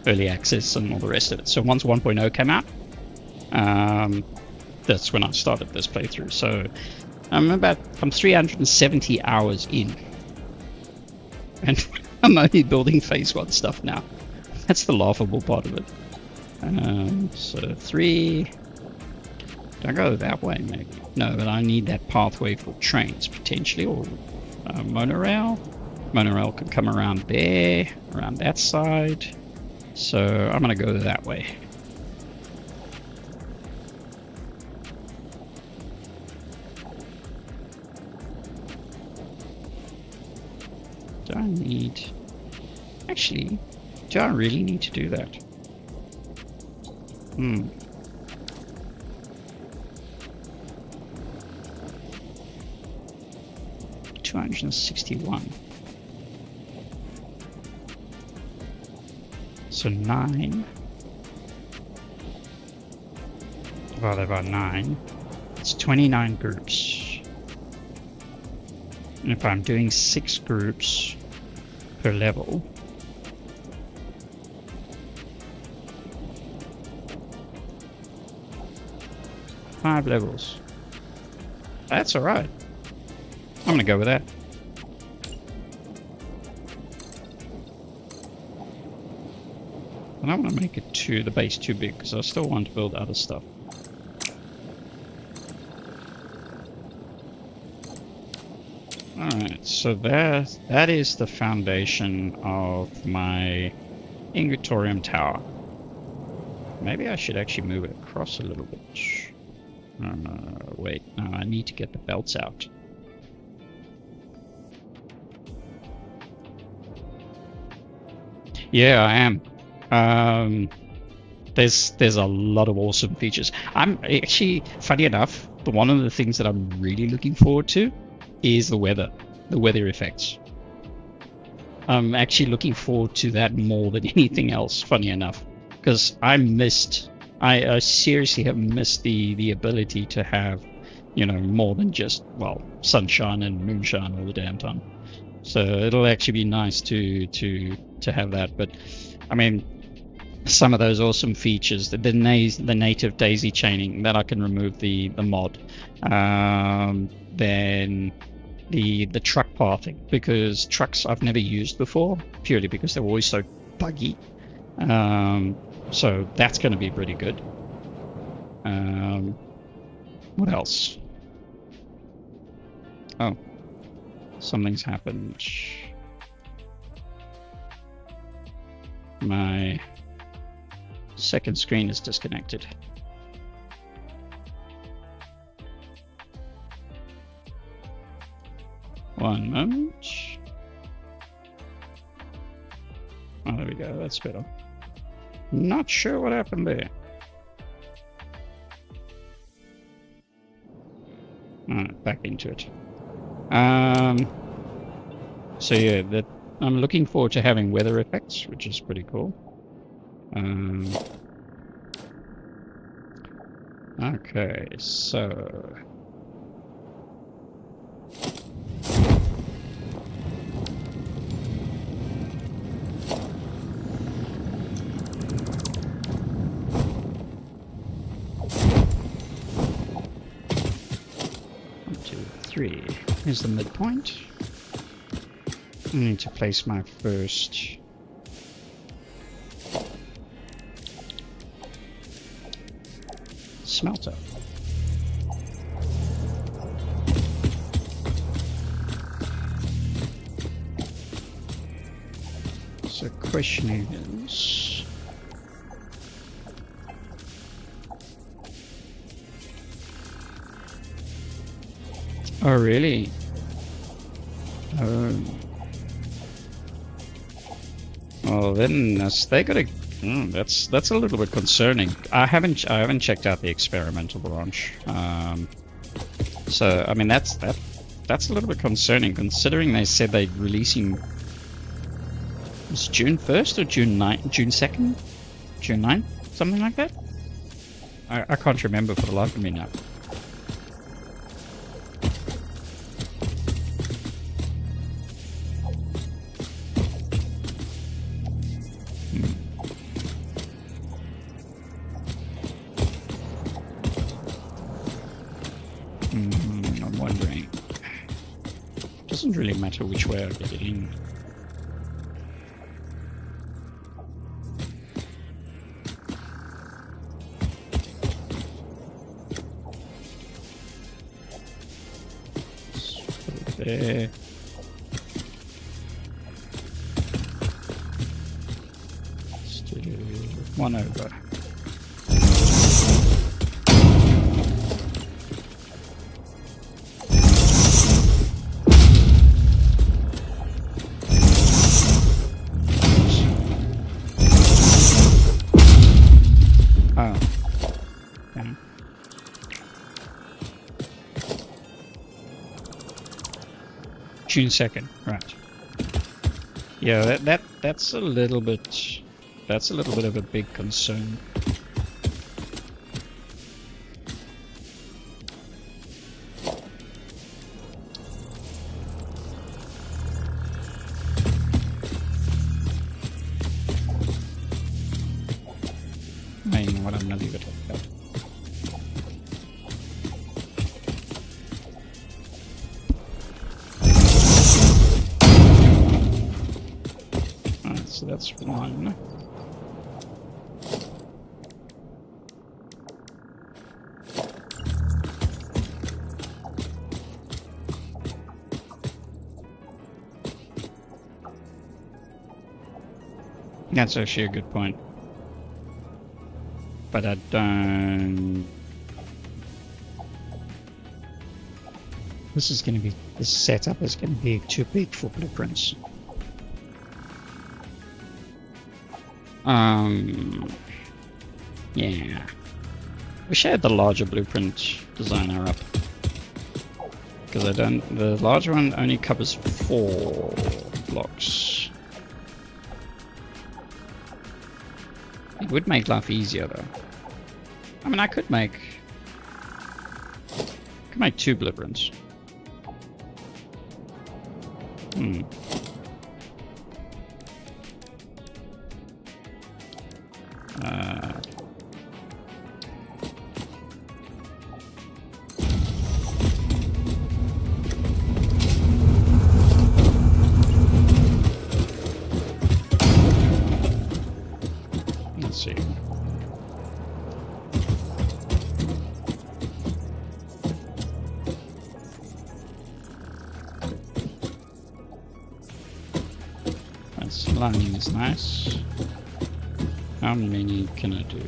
early access and all the rest of it. So once 1.0 came out, that's when I started this playthrough. So I'm 370 hours in, and I'm only building phase 1 stuff now. That's the laughable part of it. So 3. Do I go that way, maybe? No, but I need that pathway for trains, potentially, or monorail. Monorail can come around there, around that side. So I'm going to go that way. Do I need... Actually, do I really need to do that? 261. So 9 divided by 9. It's 29 groups. And if I'm doing 6 groups per level, five levels. That's alright. I'm gonna go with that. I don't want to make it the base too big because I still want to build other stuff. Alright, so that is the foundation of my Ingutorium Tower. Maybe I should actually move it across a little bit. Wait, no, I need to get the belts out. Yeah, I am. There's a lot of awesome features. I'm actually, funny enough, one of the things that I'm really looking forward to is the weather effects. I'm actually looking forward to that more than anything else, funny enough, because I seriously have missed the ability to have, more than just, well, sunshine and moonshine all the damn time. So it'll actually be nice to have that. But I mean, some of those awesome features, the native daisy chaining, that I can remove the mod. Then the truck pathing, because trucks I've never used before, purely because they're always so buggy. So that's going to be pretty good. What else? Oh, something's happened. My second screen is disconnected. One moment. Oh, there we go. That's better. Not sure what happened there. Alright, back into it. So yeah, I'm looking forward to having weather effects, which is pretty cool. Okay, so here's the midpoint. I need to place my first smelter. So question is, oh really? Well then, they gotta That's a little bit concerning. I haven't checked out the experimental branch. So I mean that's a little bit concerning, considering they said they're releasing. It's June 1st or June 9th? June 2nd? June 9th? Something like that? I can't remember for the life of me now. I'm wondering. Doesn't really matter which way I get it in. There. Let's do one over. Oh. Okay. June 2nd, right. Yeah, that's a little bit of a big concern. I mean, what I'm gonna leave it like that. So that's one. That's actually a good point. But I don't... This setup is going to be too big for blueprints. Yeah. Wish I had the larger blueprint designer up. Because the larger one only covers 4 blocks. It would make life easier though. I mean, I could make 2 blueprints. Let's see. That's lining is nice. How many can I do?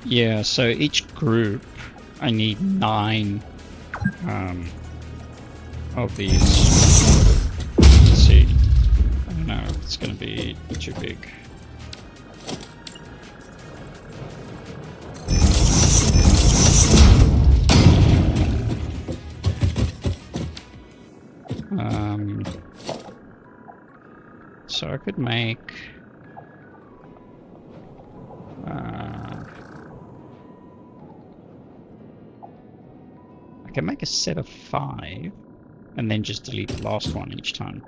Yeah, so each group I need 9 of these. Let's see. I don't know if it's going to be too big. So I could make I can make a set of 5 and then just delete the last one each time.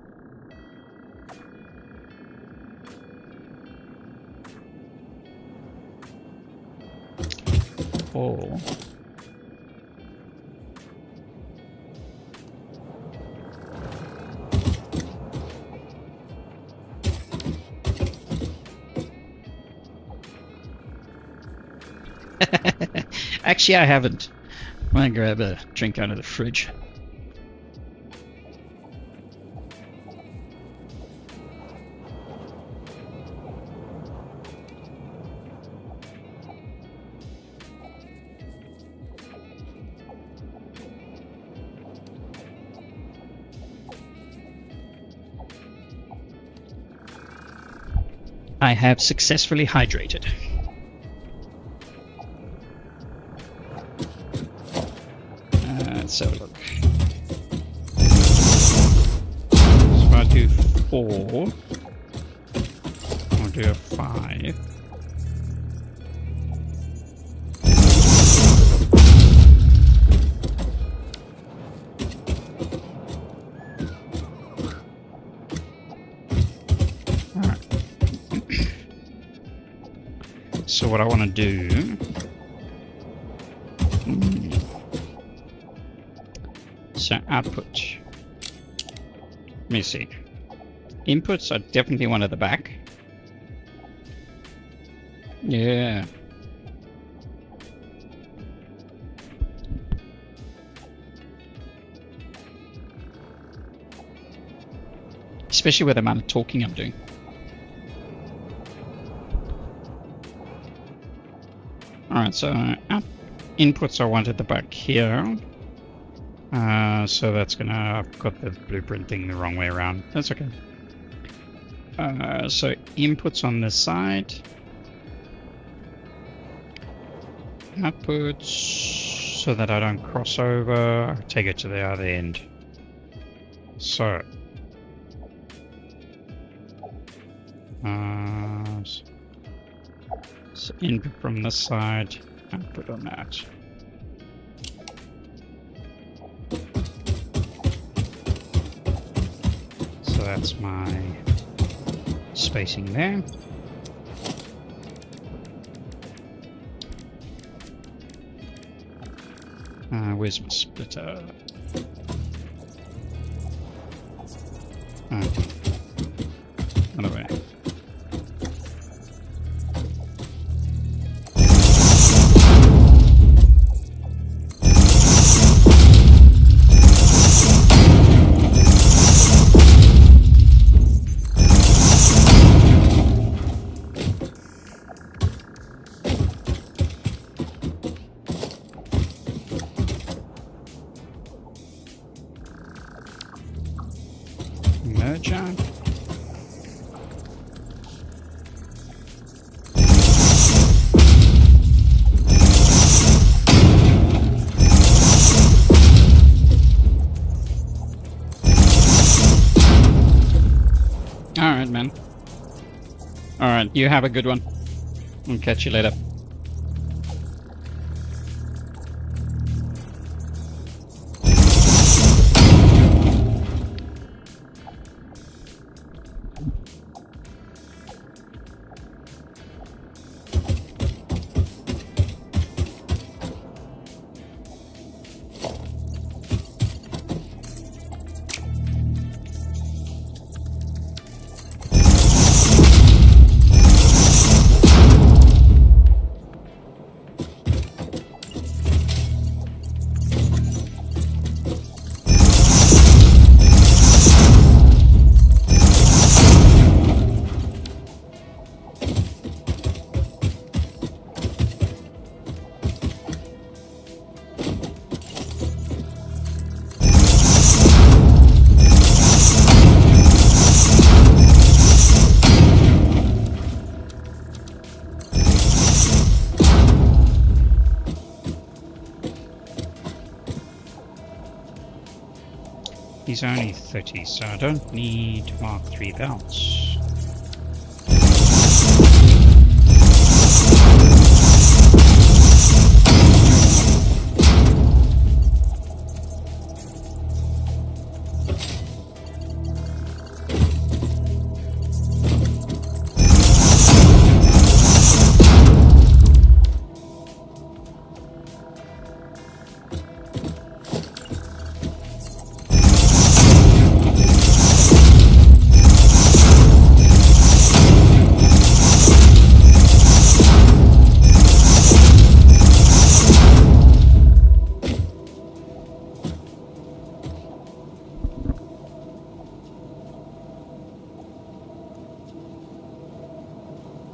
Or actually, I haven't. I'm gonna grab a drink out of the fridge. I have successfully hydrated. Let's have a look. So if I do 4, I'll do a 5. So what I want to do, so output, let me see, inputs are definitely one at the back. Yeah. Especially with the amount of talking I'm doing. Alright, so inputs I want at the back here. So that's gonna... I've got the blueprint thing the wrong way around. That's okay. So inputs on this side. Outputs, so that I don't cross over. Take it to the other end. So... so input from this side, output on that. So that's my spacing there. Where's my splitter? Other way. Merger. Alright, man. Alright, you have a good one. I'll catch you later. These are only 30, so I don't need Mark III belts.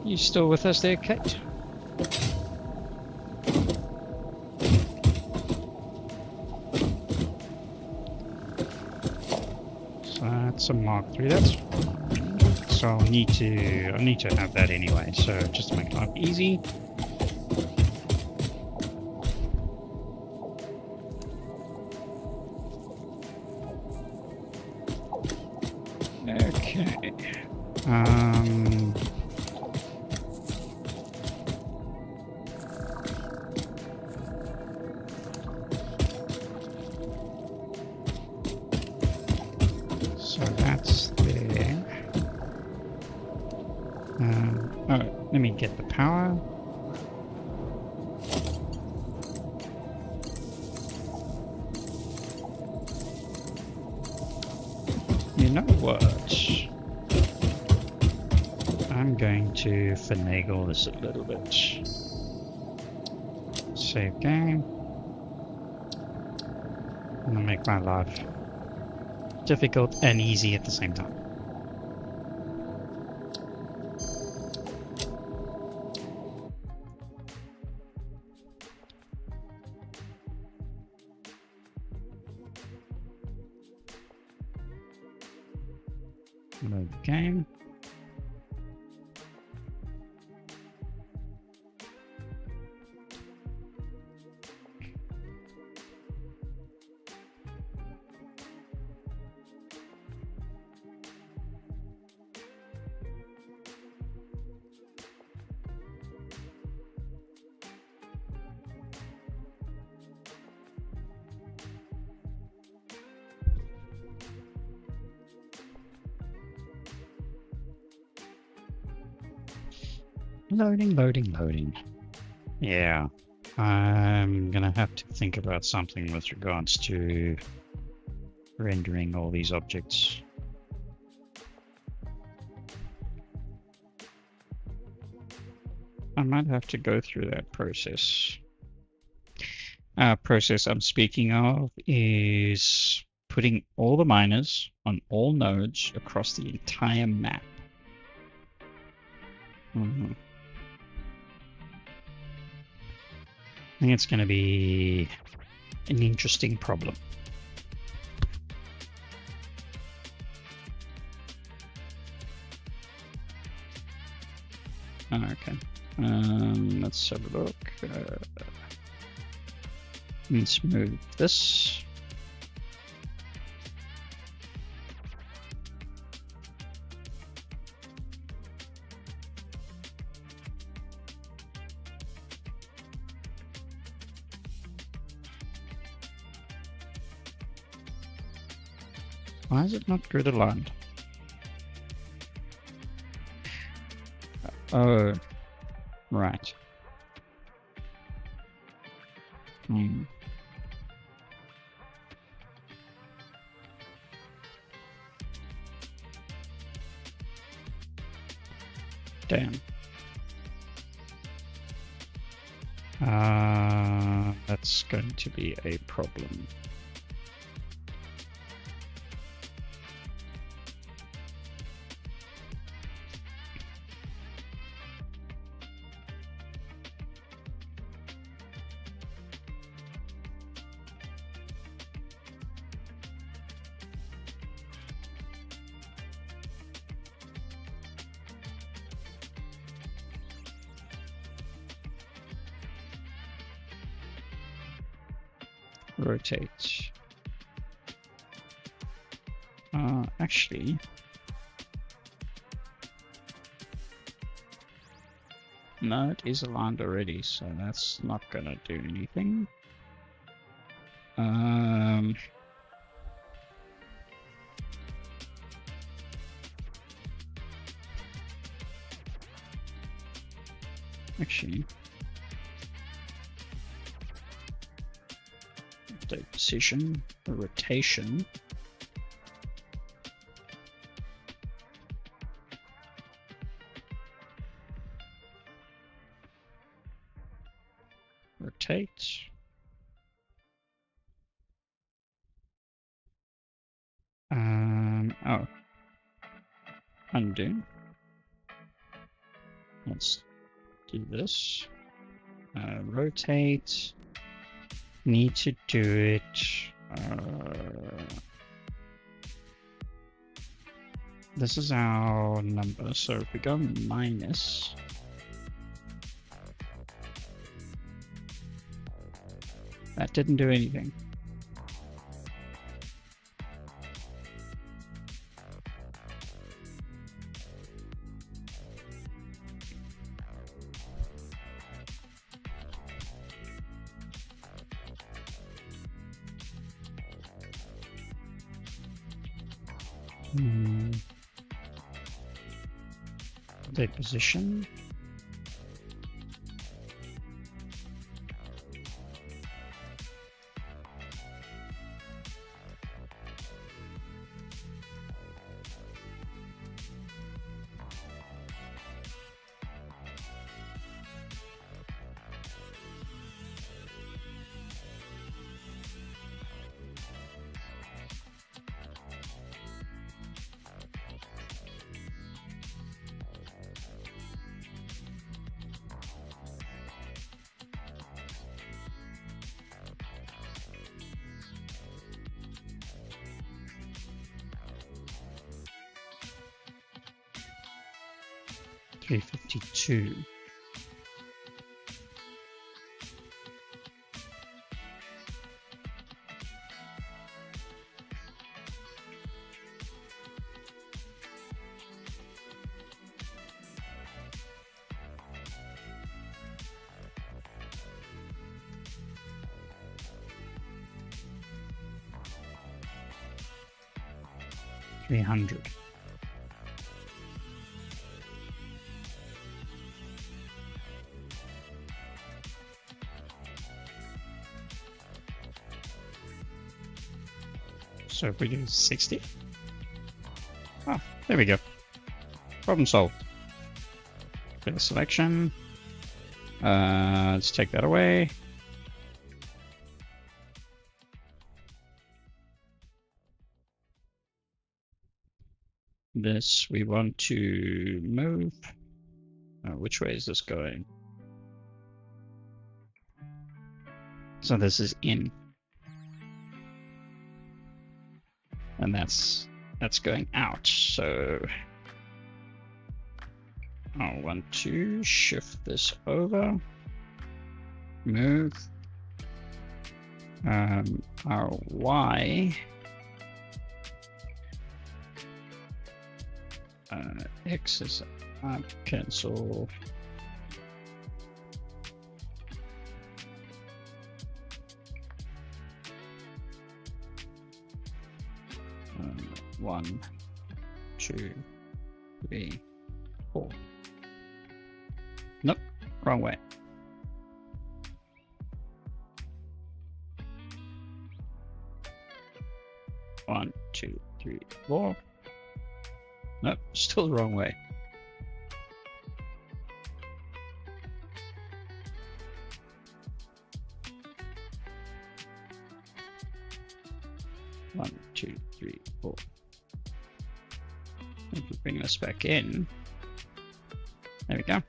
You still with us there, Kate? So that's a Mark III. That's so I'll need to have that anyway. So just to make life easy. Okay. So that's there. Oh, let me get the power. You know what? I'm going to finagle this a little bit. Save game. I'm gonna make my life difficult and easy at the same time. Load the game. Loading. Yeah, I'm gonna have to think about something with regards to rendering all these objects. I might have to go through that process. Process I'm speaking of is putting all the miners on all nodes across the entire map. I think it's going to be an interesting problem. Okay, let's have a look. Let's move this. Why is it not grid aligned? Oh, right. Damn. That's going to be a problem. Rotate. Actually, no, it is aligned already, so that's not gonna do anything. Actually, update position, rotation. Rotate. Oh. Undo. Let's do this. Rotate. Need to do it. This is our number, so if we go minus, that didn't do anything. Deposition. $352. $300. So if we do 60. Oh, there we go. Problem solved. Bit of selection. Let's take that away. This we want to move. Which way is this going? So this is in. And that's going out. So I want to shift this over. Move. Our Y. X is up, cancel. One, two, three, four. Nope, wrong way. One, two, three, four. Nope, still the wrong way. One, two, three, four. If we bring this back in, there we go.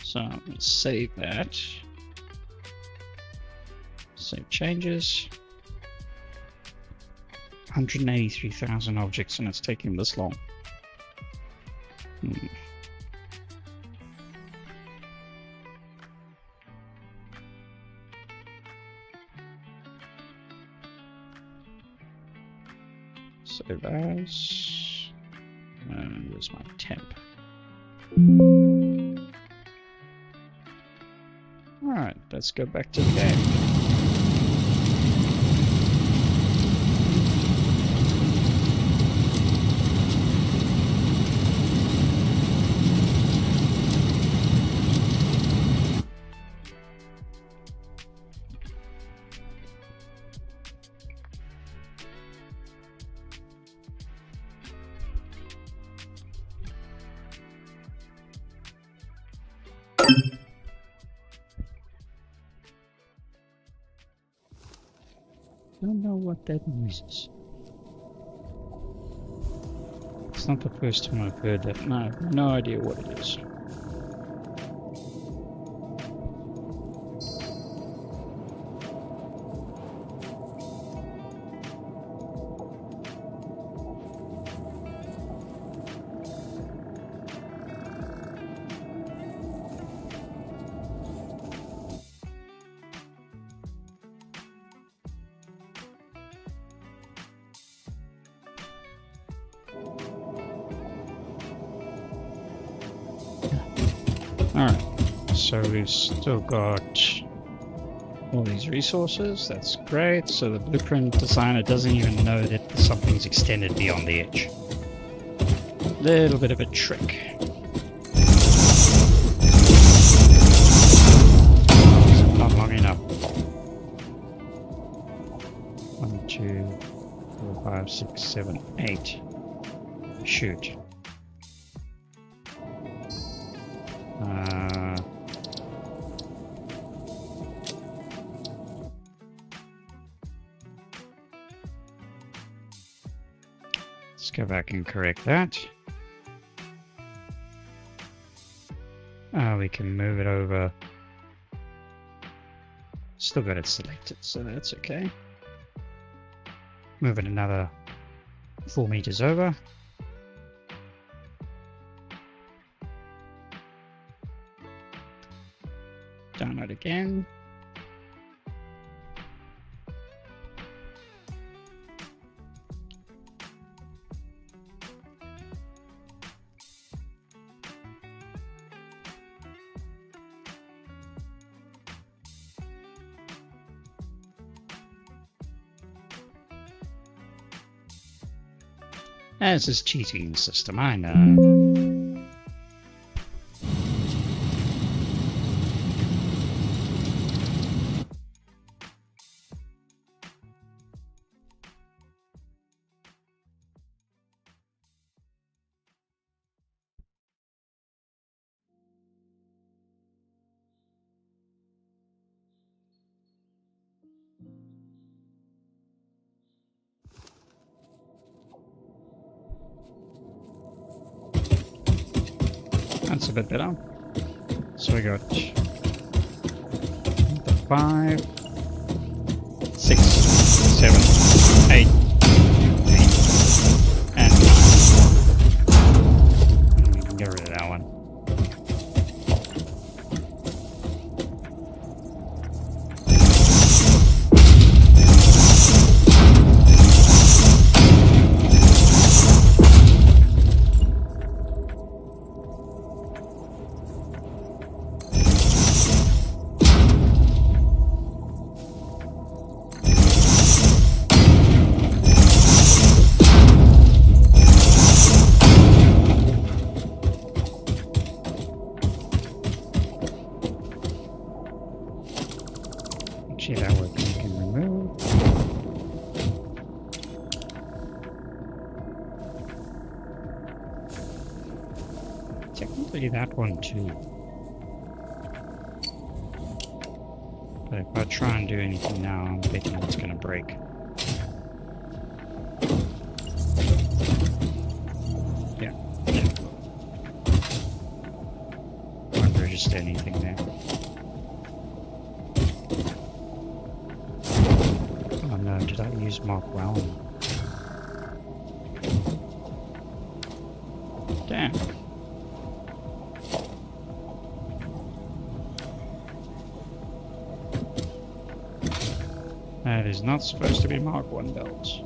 So let's save that. Save changes. 183,000 objects, and it's taking this long. Save as. And where's my temp? Alright, let's go back to the game. I don't know what that noise is. It's not the first time I've heard that. No, I have no idea what it is. Alright, so we've still got all these resources. That's great. So the blueprint designer doesn't even know that something's extended beyond the edge. Little bit of a trick. Not long enough. 1, 2, 4, 5, 6, 7, 8. Shoot. Let's go back and correct that. We can move it over. Still got it selected, so that's okay. Move it another 4 meters over. Download again. This is cheating the system, I know. That's a bit better. So we got the 5, 6, 7, 8, 8, and 9. We can get rid of that one. That one we can remove. Technically that one too. But if I try and do anything now, I'm betting it's going to break. Yeah. Won't register anything there. No, did I use Mark well? Damn. That is not supposed to be Mark 1 belts.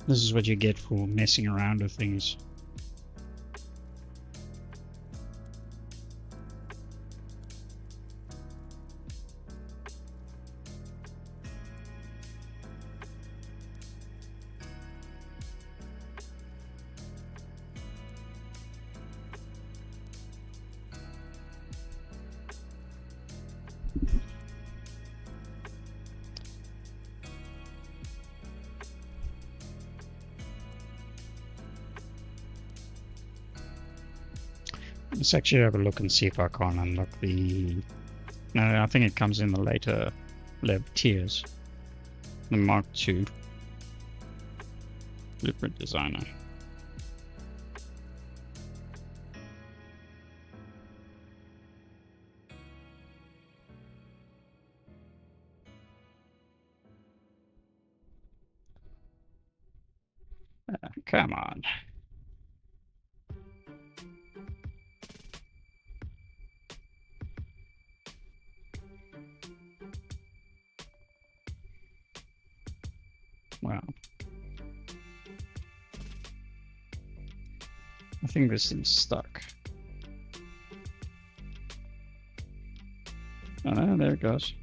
This is what you get for messing around with things. Let's actually have a look and see if I can't unlock the... No, I think it comes in the later tiers. The Mark II Blueprint Designer. Come on. Wow. I think this thing's stuck. Oh, there it goes.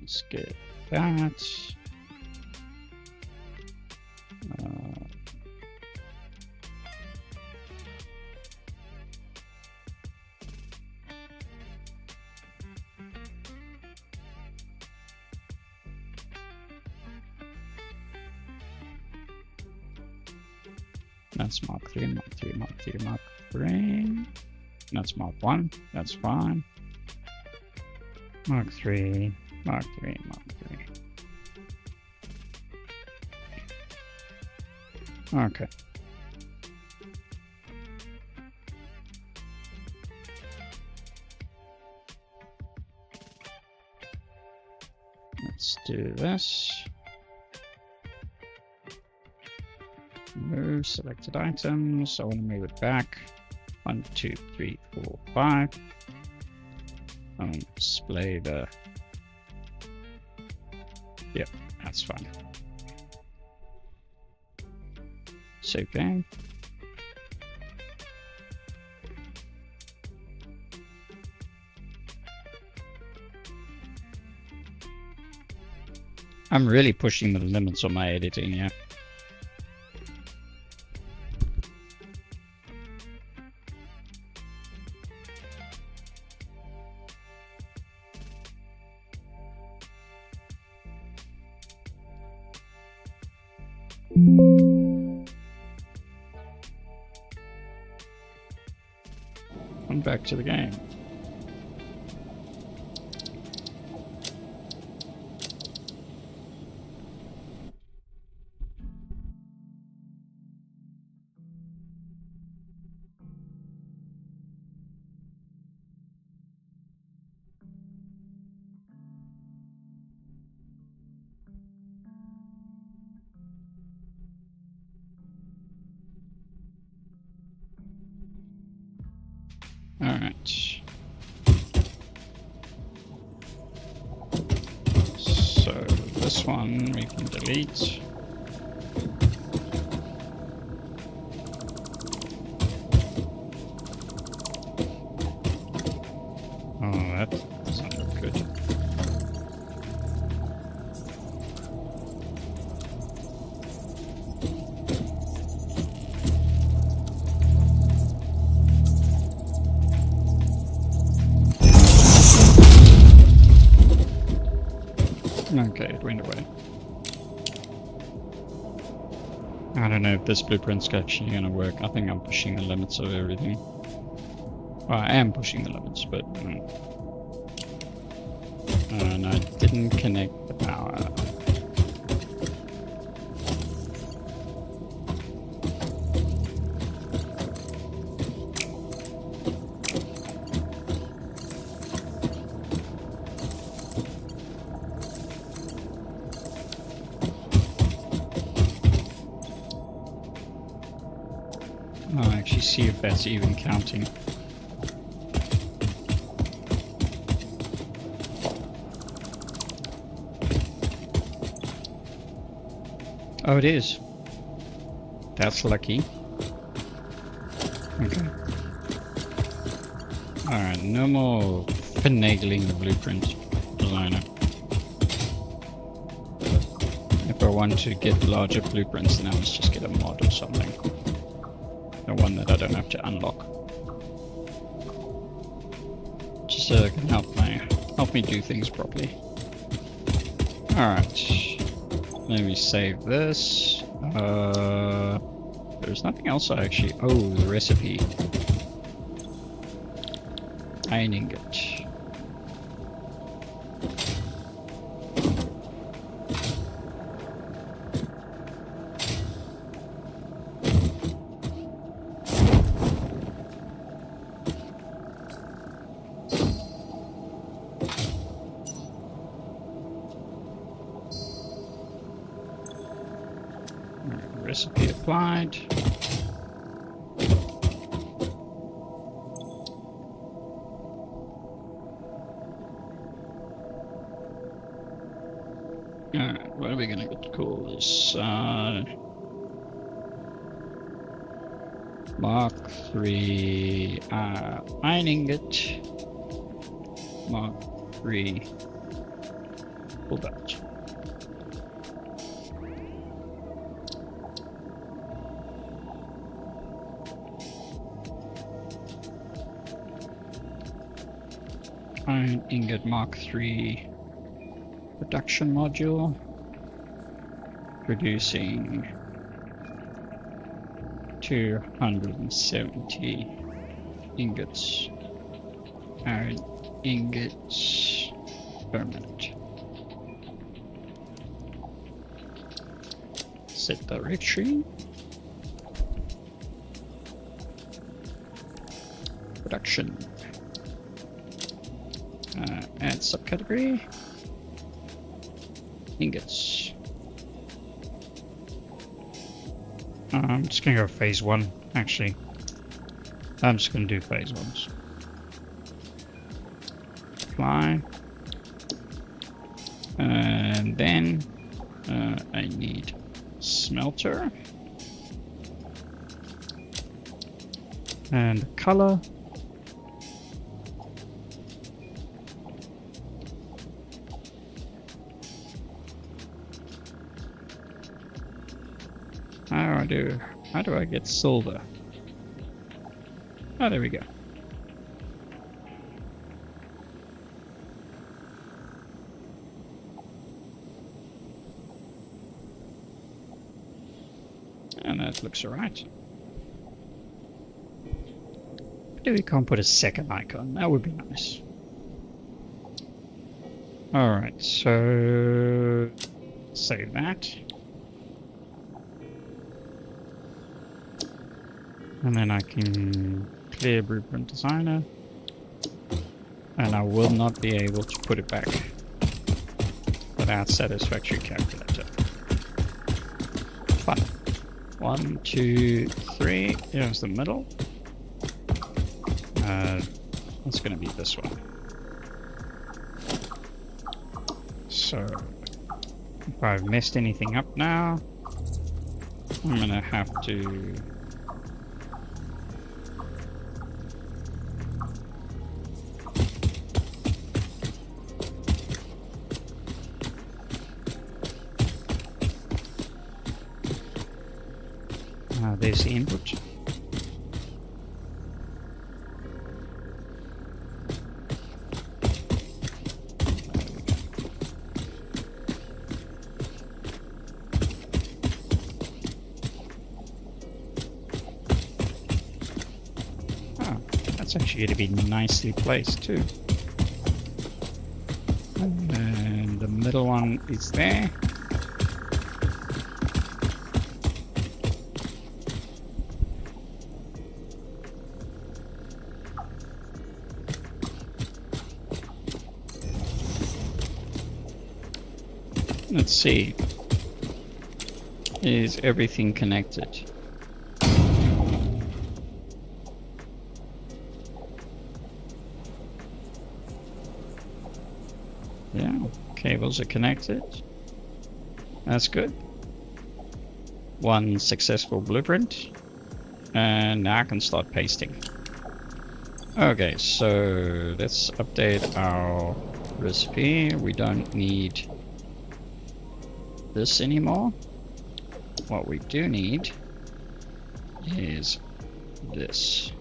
Let's get that. That's Mark 3, Mark 3, Mark 3, Mark 3. That's Mark 1. That's fine. Mark 3, Mark 3, Mark 3. Okay. Let's do this. Move selected items. I want to move it back. 1, 2, 3, 4, 5. Display the... Yep, that's fine. Save game. I'm really pushing the limits on my editing, yeah. I'm back to the game. Alright. So this one we can delete. Oh, that doesn't look good. Okay, it went away. I don't know if this blueprint's actually going to work. I think I'm pushing the limits of everything. Well, I am pushing the limits, but... and I didn't connect the power. actually see if that's even counting. Oh, it is. That's lucky. Okay. Alright, no more finagling the blueprint designer. If I want to get larger blueprints, now let's just get a mod or something. The one that I don't have to unlock. Just so it can help me do things properly. Alright. Let me save this. There's nothing else I actually... Oh, the recipe. Iron ingot. Recipe applied. Alright, what are we gonna call this? Mark 3 iron ingot. Mark 3 pull out. Iron ingot Mark 3 production module, producing 270 ingots. Iron ingots per minute. Set directory. Production. Add subcategory. Ingots. I'm just gonna go phase 1, actually. I'm just gonna do phase 1s. Apply. And then I need smelter. And color. How do I get silver? Oh, there we go. And that looks alright. Maybe we can't put a second icon. That would be nice. Alright, so save that. And then I can clear Blueprint Designer. And I will not be able to put it back without Satisfactory Calculator. Fun. 1, 2, 3. Here's the middle. It's going to be this one. So, if I've messed anything up now, I'm going to have to... there's the input. Oh, that's actually going to be nicely placed too. And the middle one is there. Let's see. Is everything connected? Yeah, cables are connected. That's good. One successful blueprint. And now I can start pasting. Okay, so let's update our recipe. We don't need this anymore. What we do need is this.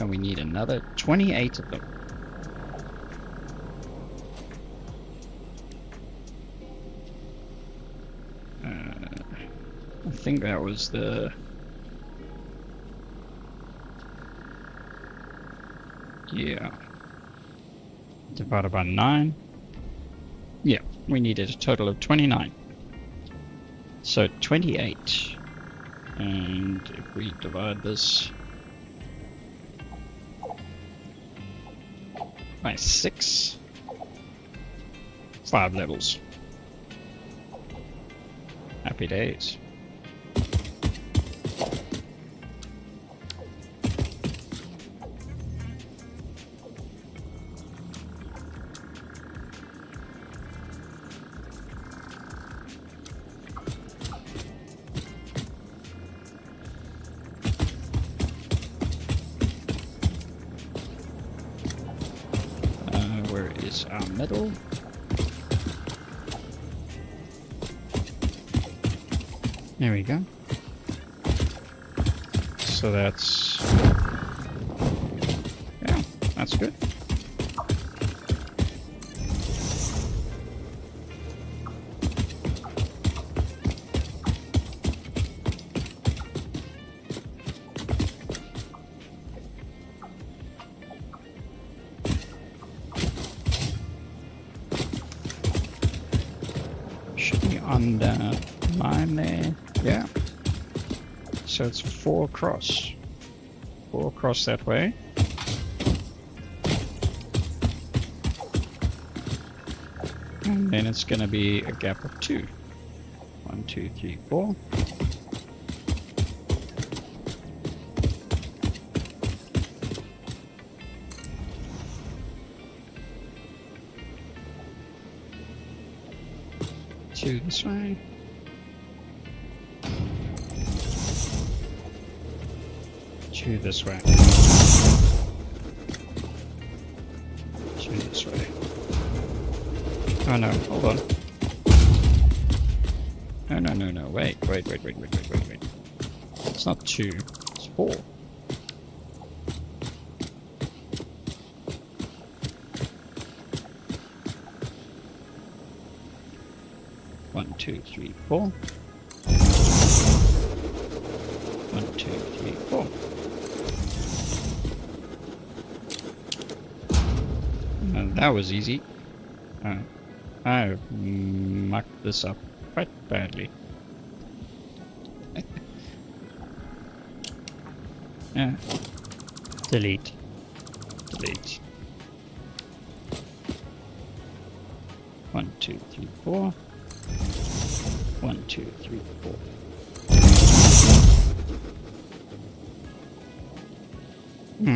And we need another 28 of them. I think that was the... Yeah. Divided by 9. Yeah, we needed a total of 29. So 28. And if we divide this by 6, 5 levels. Happy days. Where is our metal? There we go. So that's... yeah, that's good. Should be on the line there. Yeah. So it's 4 across. 4 across that way. And then it's going to be a gap of 2. 1, 2, 3, 4. Two this way. Two this way. Two this way. Oh no, hold on. No, wait. It's not 2, it's 4. One, two, three, 4. 1, 2, 3, 4. And that was easy. I mucked this up quite badly. Yeah. Delete. 1, 2, 3, 4. 1, 2, 3, 4.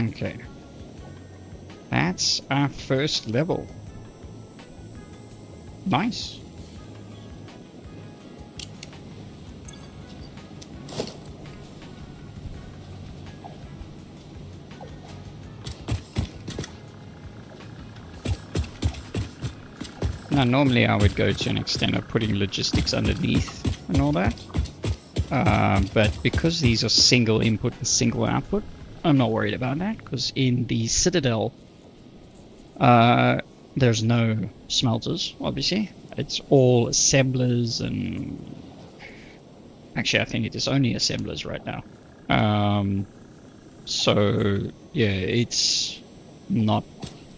Okay. That's our first level. Nice. Now normally I would go to an extent of putting logistics underneath and all that. But because these are single input with single output, I'm not worried about that, because in the Citadel there's no smelters, obviously. It's all assemblers, and actually I think it is only assemblers right now. So yeah, it's not,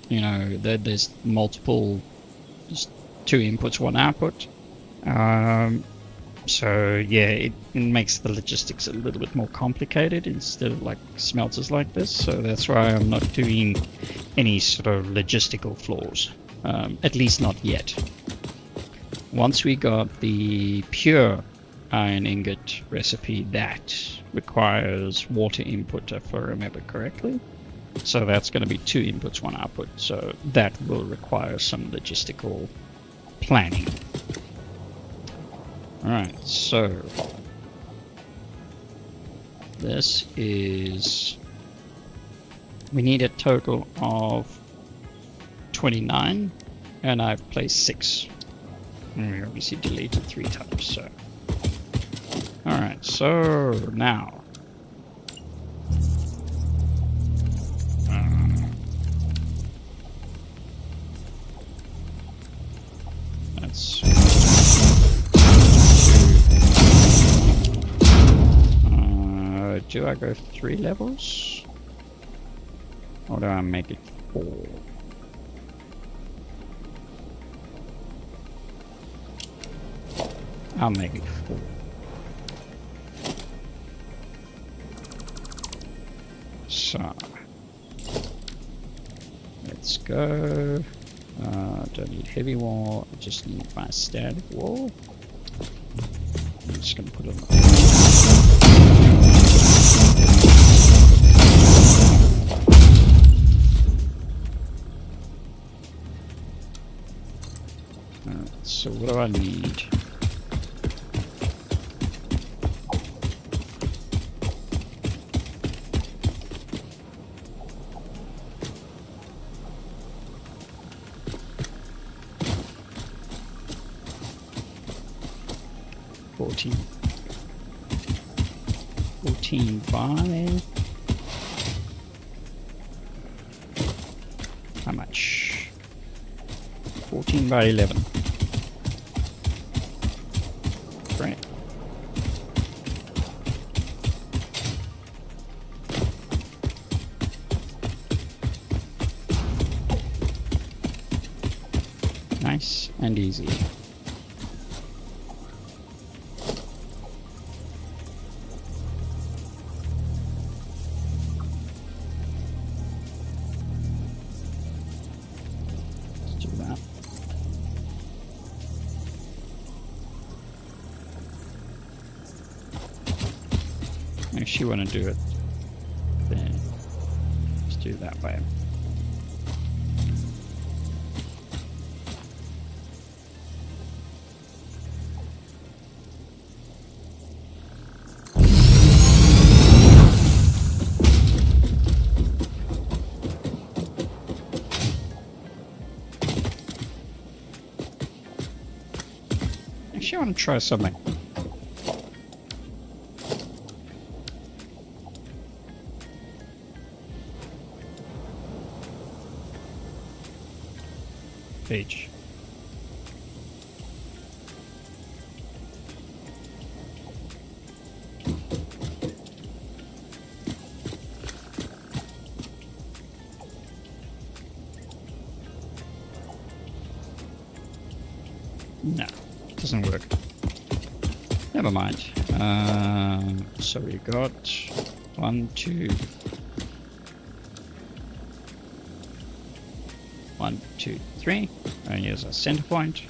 you know, there's multiple, just 2 inputs, 1 output. So yeah, it makes the logistics a little bit more complicated instead of like smelters like this. So that's why I'm not doing any sort of logistical flaws, at least not yet. Once we got the pure iron ingot recipe, that requires water input, if I remember correctly. So that's going to be 2 inputs, 1 output. So that will require some logistical planning. Alright, so this is, we need a total of 29, and I've placed 6. And we obviously deleted 3 times, so. Alright, so now. Let's do I go 3 levels? Or do I make it 4? I'll make it 4. So let's go. Don't need heavy wall, I just need my static wall. I'm just gonna put it on. Alright, so what do I need? By how much? 14 by 11. Great. Nice and easy. If you want to do it, then let's do it that way. Actually, I want to try something. Page. No, doesn't work. Never mind. So we got 1, 2. 1, 2, 3. And here's our center point.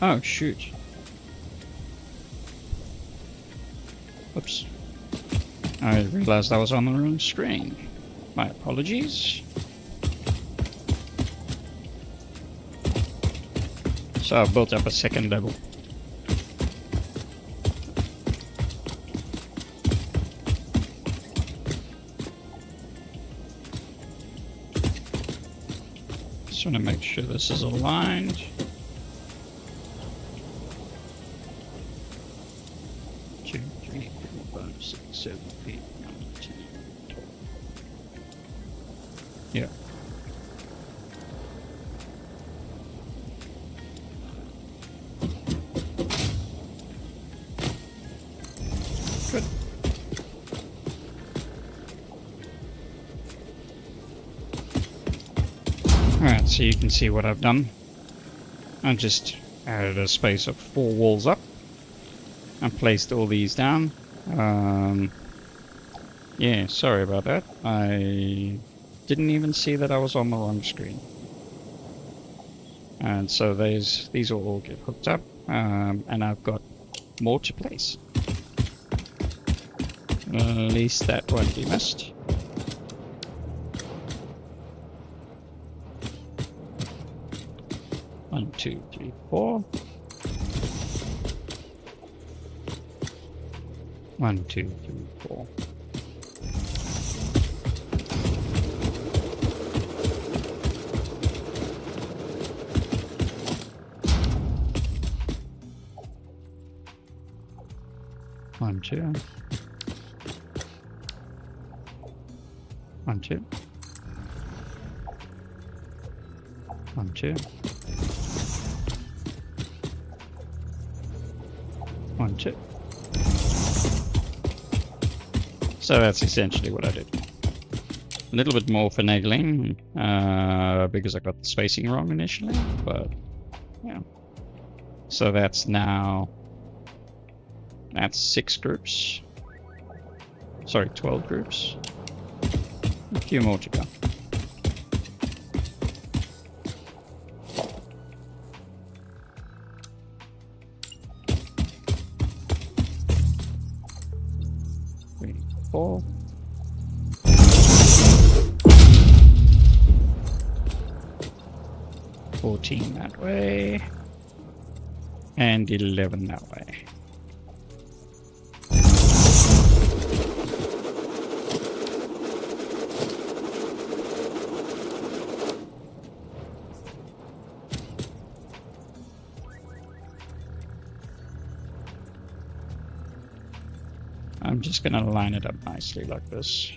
Oh, shoot. Oops. I realized I was on the wrong screen. My apologies. So I've built up a second level. Just want to make sure this is aligned. 2, 3, 4, 5, 6, 7, 8, 9, 10, 12. Yeah. Good. Alright, so you can see what I've done. I just added a space of 4 walls up. I placed all these down. Yeah, sorry about that. I didn't even see that I was on the wrong screen. And so these will all get hooked up, and I've got more to place. At least that won't be missed. One, two, three, four. 1, 2, 3, 4. One, two. 1, 2. 1, 2. 1, 2. So that's essentially what I did. A little bit more finagling, because I got the spacing wrong initially, but yeah. So that's 6 groups. Sorry, 12 groups. A few more to go. Four. 14 that way, and 11 that way. I'm just going to line it up nicely like this.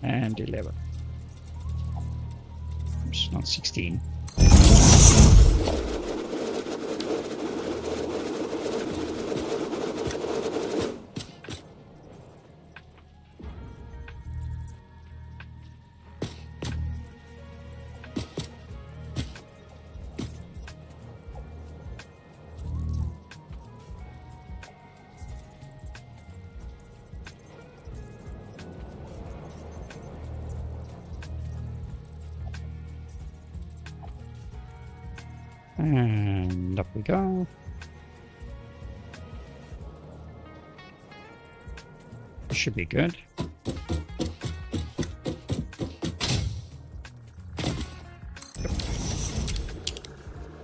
And 11. Oops, not 16. And up we go. Should be good.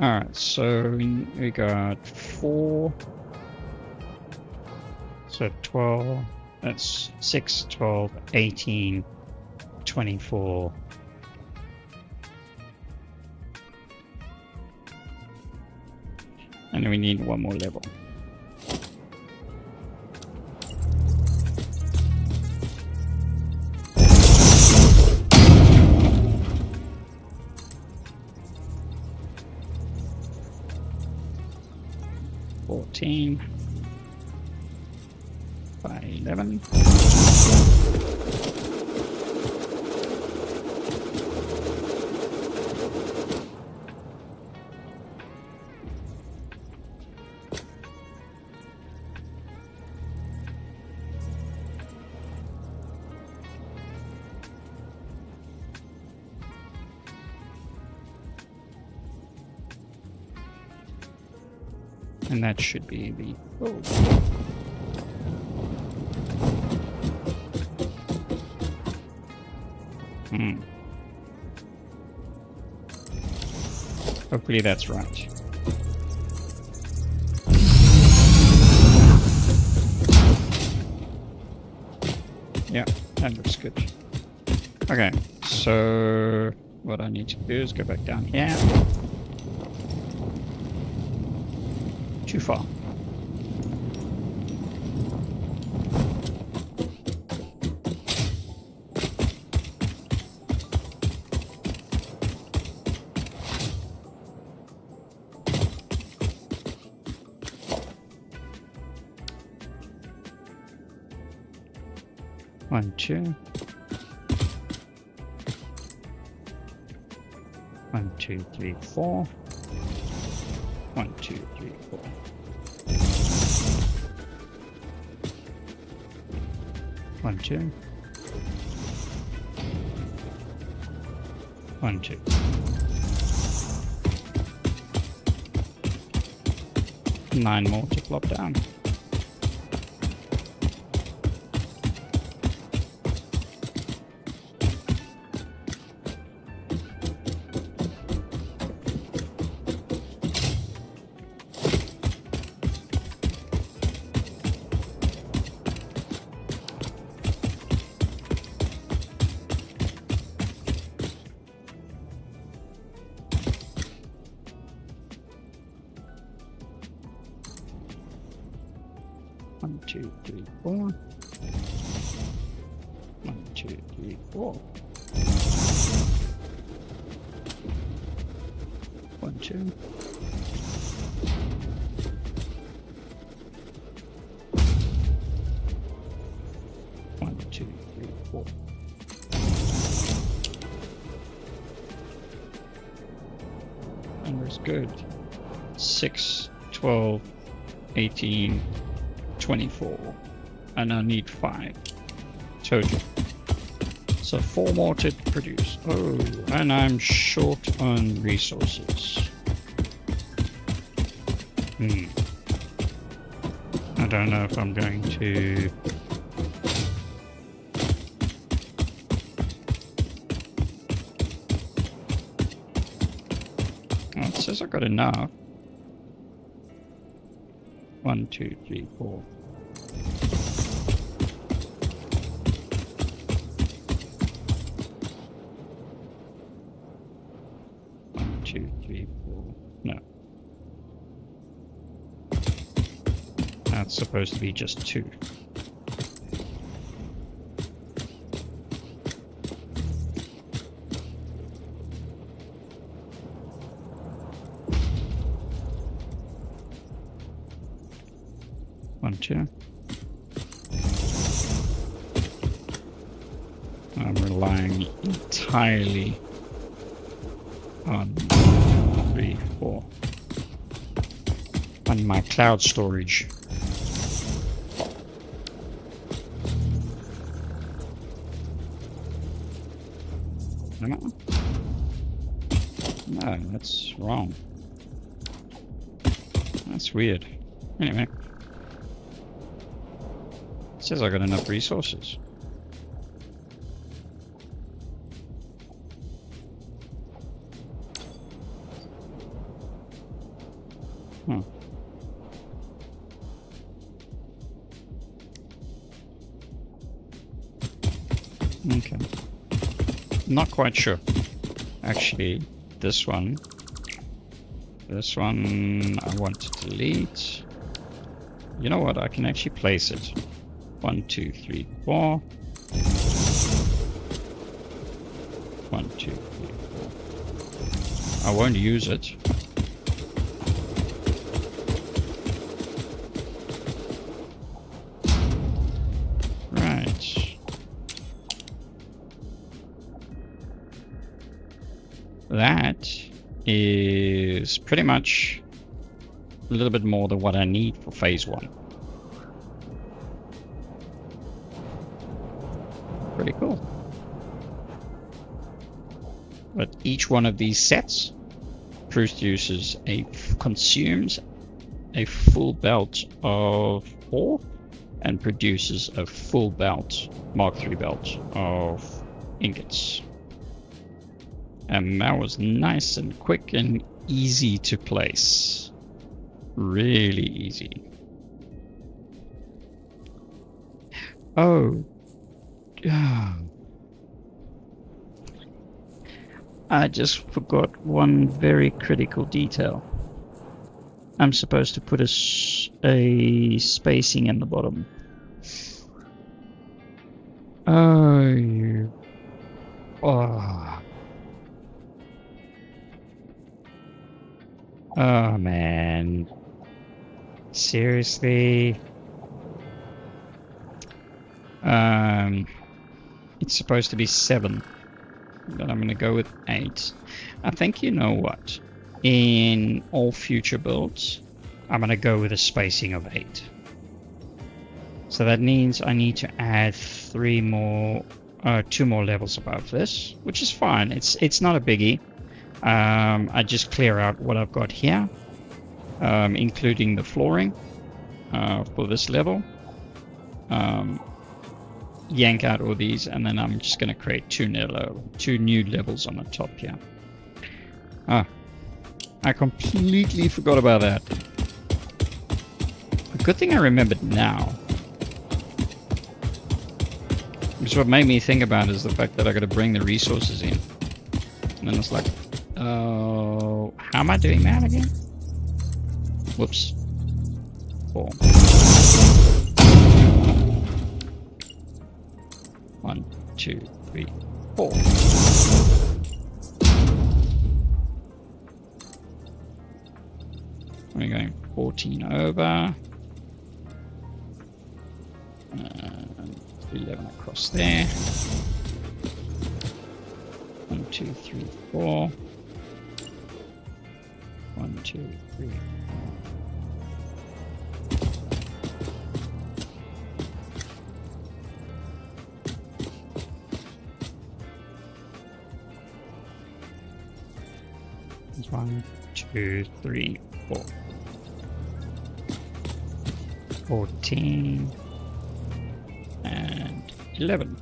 Alright, so we got 4. So 12, that's 6, 12, 18, 24. And we need one more level. By 11. And that should be the... Oh. Hopefully that's right. Yeah, that looks good. Okay, so what I need to do is go back down here. Too far. One, two. 1, 2, 3, 4. 1, 2, 3, 4. 1, 2. 1, 2. Nine more to plop down. One, two, three, 4. 1, 2, 3, 4. 1, 2. 1, 2, 3, 4. Number's good. 6, 12, 18, 24. And I need 5 total. So 4 more to produce. Oh, and I'm short on resources. I don't know if I'm going to... Oh, it says I got enough. 1, 2, 3, 4. No. That's supposed to be just 2. One, 2. I'm relying entirely on 3, 4 on my cloud storage. No, that's wrong. That's weird. Anyway, it says I got enough resources. Huh. Okay. Not quite sure. Actually, this one I want to delete. You know what? I can actually place it. 1, 2, 3, 4. 1, 2, 3, 4. I won't use it. That is pretty much a little bit more than what I need for phase 1. Pretty cool. But each one of these sets consumes a full belt of ore and produces a full belt, Mark III belt of ingots. And that was nice and quick and easy to place. Really easy. Oh. I just forgot one very critical detail. I'm supposed to put a spacing in the bottom. Oh, you... Oh. Oh, man. Seriously? It's supposed to be 7. But I'm going to go with 8. I think you know what? In all future builds, I'm going to go with a spacing of 8. So that means I need to add 2 more levels above this, which is fine. It's not a biggie. I just clear out what I've got here, including the flooring for this level. Yank out all these, and then I'm just going to create 2 new levels on the top here. I completely forgot about that. A good thing I remembered now. Because what made me think about is the fact that I got to bring the resources in. And then it's like, oh, how am I doing that again? Whoops. 4. 1, 2, 3, 4. We're going 14 over. 11 across there. 1, 2, 3, 4. 1, 2, 3. It's 1, 2, 3, 4. 14 and 11.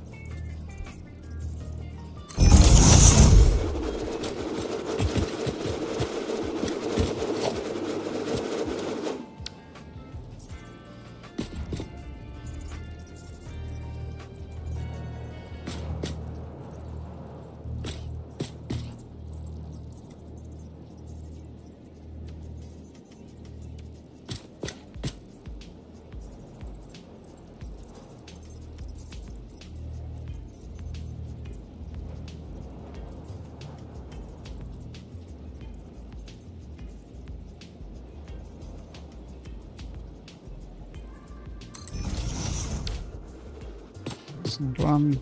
And 1.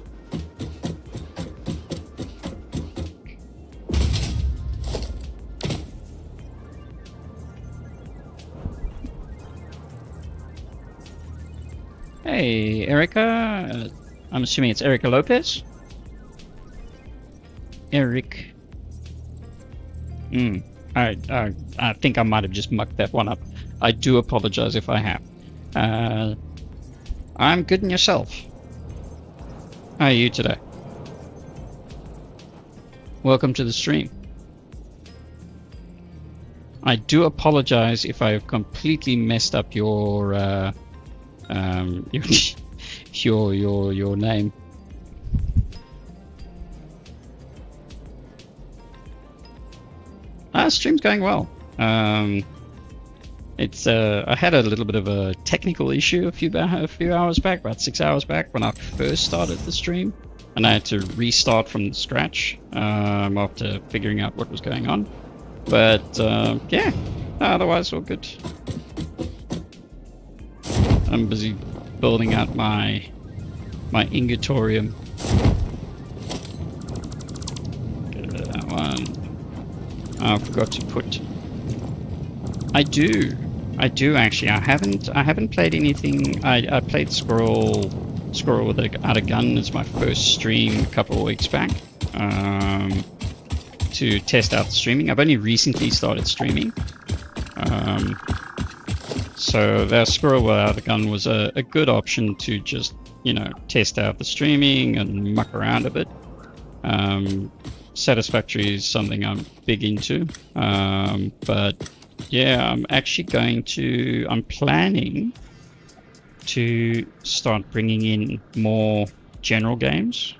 Hey, Erica. I'm assuming it's Erica Lopez. Eric. I think I might have just mucked that one up. I do apologize if I have. I'm good, and yourself? How are you today? Welcome to the stream. I do apologize if I have completely messed up your your name. Stream's going well. It's I had a little bit of a technical issue a few hours back, about 6 hours back, when I first started the stream, and I had to restart from scratch after figuring out what was going on. But yeah, otherwise all good. I'm busy building out my ingotorium. Get rid of that one. I forgot to put. I do actually. I haven't played anything. I played Squirrel without a gun as my first stream a couple of weeks back to test out the streaming. I've only recently started streaming, so that Squirrel without a gun was a good option to just test out the streaming and muck around a bit. Satisfactory is something I'm big into, but yeah, I'm planning to start bringing in more general games.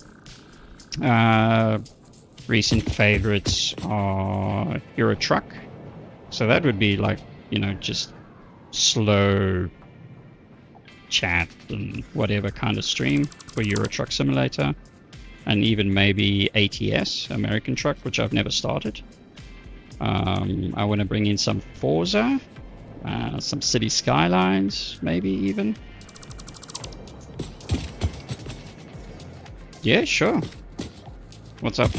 recent favorites are Euro Truck. So that would be like, you know, just slow chat and whatever kind of stream for Euro Truck Simulator. And even maybe ATS, American Truck, which I've never started. I want to bring in some Forza, some City Skylines, maybe even. Yeah, sure. What's up?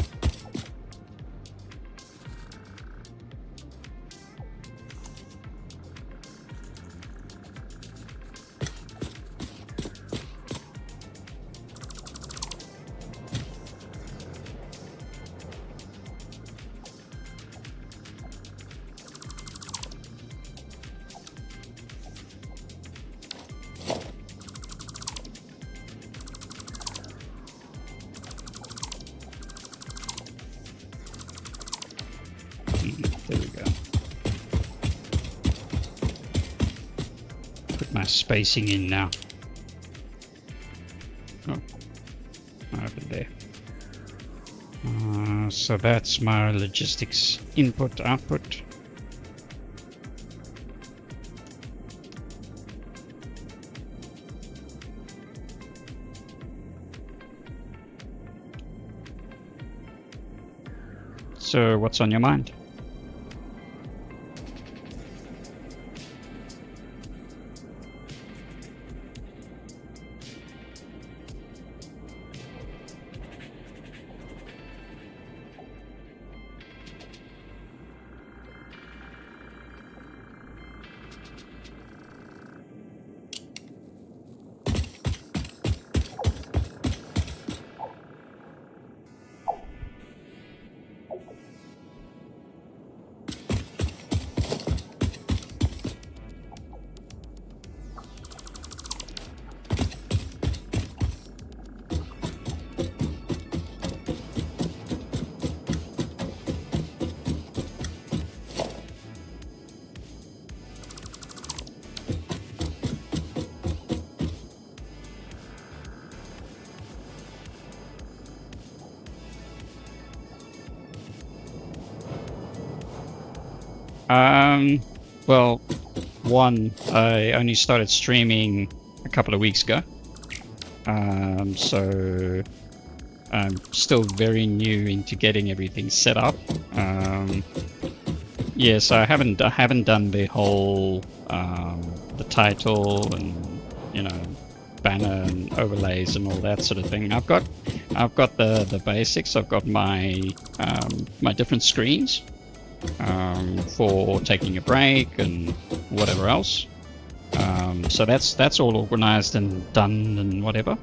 There we go. Put my spacing in now. Oh, over there. So that's my logistics input output. So what's on your mind? Well, one, I only started streaming a couple of weeks ago. So I'm still very new into getting everything set up. Yes, I haven't done the whole the title and, you know, banner and overlays and all that sort of thing. I've got the basics. I've got my my different screens for taking a break and whatever else. So that's all organized and done and whatever.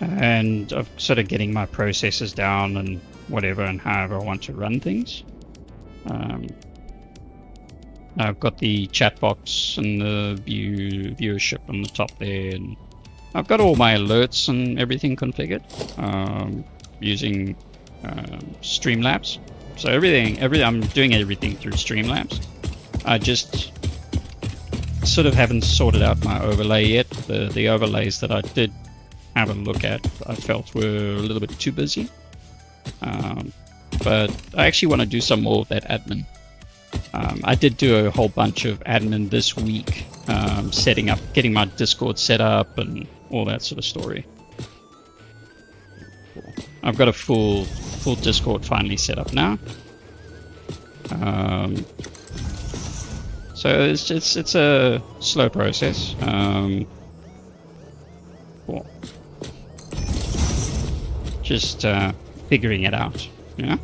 And I'm sort of getting my processes down and whatever and however I want to run things. I've got the chat box and the viewership on the top there, and I've got all my alerts and everything configured using Streamlabs. So I'm doing everything through Streamlabs. I just sort of haven't sorted out my overlay yet. The overlays that I did have a look at, I felt were a little bit too busy. But I actually want to do some more of that admin. I did do a whole bunch of admin this week, setting up, getting my Discord set up and all that sort of story. I've got a full Discord finally set up now. So it's a slow process. Cool. Just figuring it out, you know?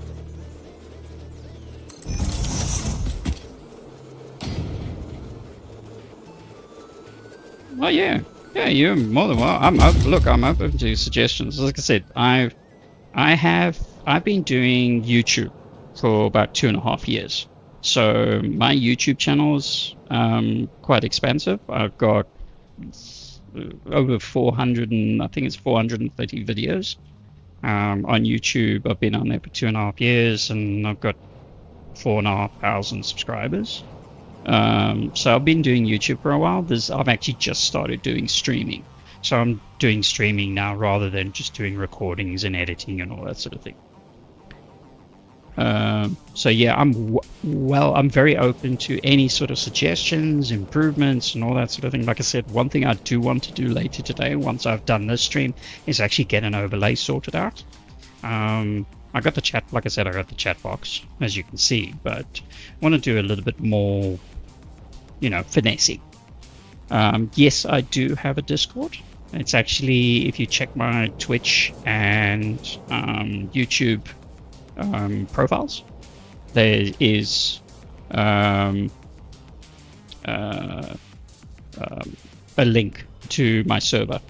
Well, yeah, you're more than well. I'm open to suggestions. Like I said, I've been doing YouTube for about 2.5 years. So my YouTube channel's quite expansive. I've got over 400 and I think it's 430 videos on YouTube. I've been on there for 2.5 years, and I've got 4,500 subscribers. So I've been doing YouTube for a while. I've actually just started doing streaming. So I'm doing streaming now rather than just doing recordings and editing and all that sort of thing. So yeah, I'm very open to any sort of suggestions, improvements, and all that sort of thing. Like I said, one thing I do want to do later today, once I've done this stream, is actually get an overlay sorted out. I got the chat, like I said, I got the chat box, as you can see, but I want to do a little bit more, finessing. Yes, I do have a Discord. It's actually, if you check my Twitch and YouTube profiles, there is a link to my server.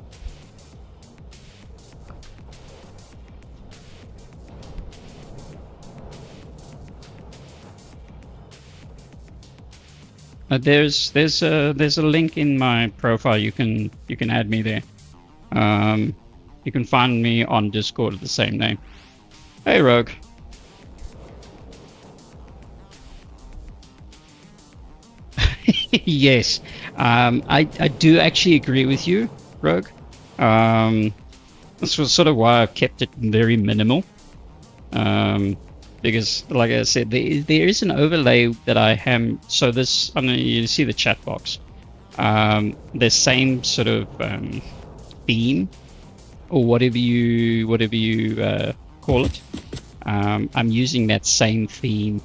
There's a link in my profile. You can add me there. You can find me on Discord at the same name. Hey, Rogue. Yes, I do actually agree with you, Rogue. This was sort of why I've kept it very minimal. Because, like I said, there is an overlay that I have. So this, I know you see the chat box. The same sort of theme, or whatever you call it. I'm using that same theme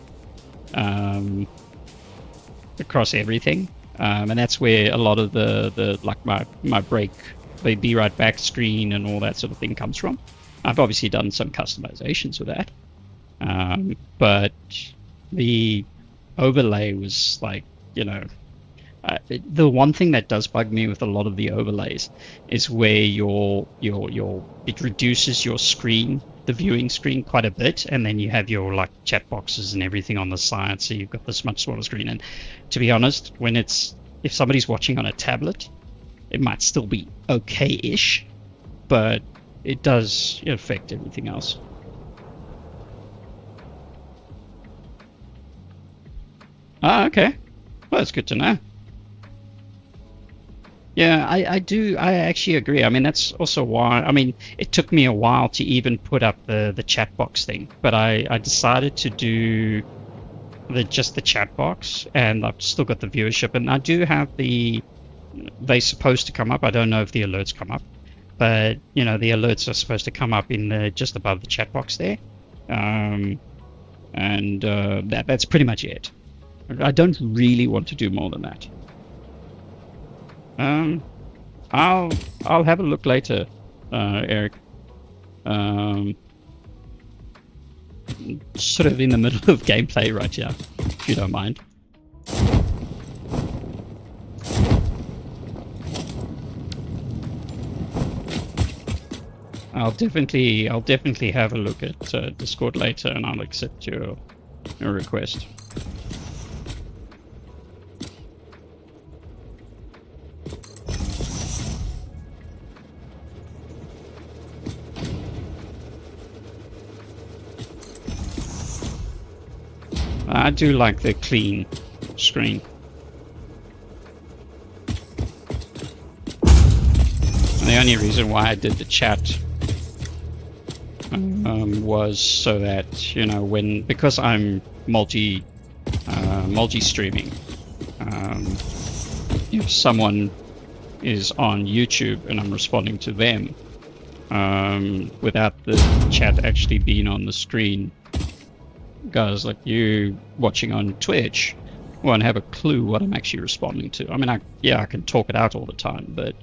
across everything, and that's where a lot of the like my break, the be right back screen and all that sort of thing comes from. I've obviously done some customizations with that. But the overlay was like, the one thing that does bug me with a lot of the overlays is where it reduces your screen, the viewing screen, quite a bit, and then you have your like chat boxes and everything on the side, so you've got this much smaller screen. And to be honest, if somebody's watching on a tablet, it might still be okay-ish, but it does affect everything else. Ah, okay. Well, that's good to know. Yeah, I actually agree. I mean, that's also why, it took me a while to even put up the chat box thing, but I decided to do just the chat box, and I've still got the viewership, and I do have they're supposed to come up. I don't know if the alerts come up, but, the alerts are supposed to come up in just above the chat box there. And that's pretty much it. I don't really want to do more than that. I'll have a look later, Eric. Sort of in the middle of gameplay right here, if you don't mind. I'll definitely have a look at Discord later, and I'll accept your request. I do like the clean screen. And the only reason why I did the chat was so that, because I'm multi-streaming, if someone is on YouTube and I'm responding to them, without the chat actually being on the screen, guys like you watching on Twitch won't have a clue what I'm actually responding to. I mean, I can talk it out all the time, but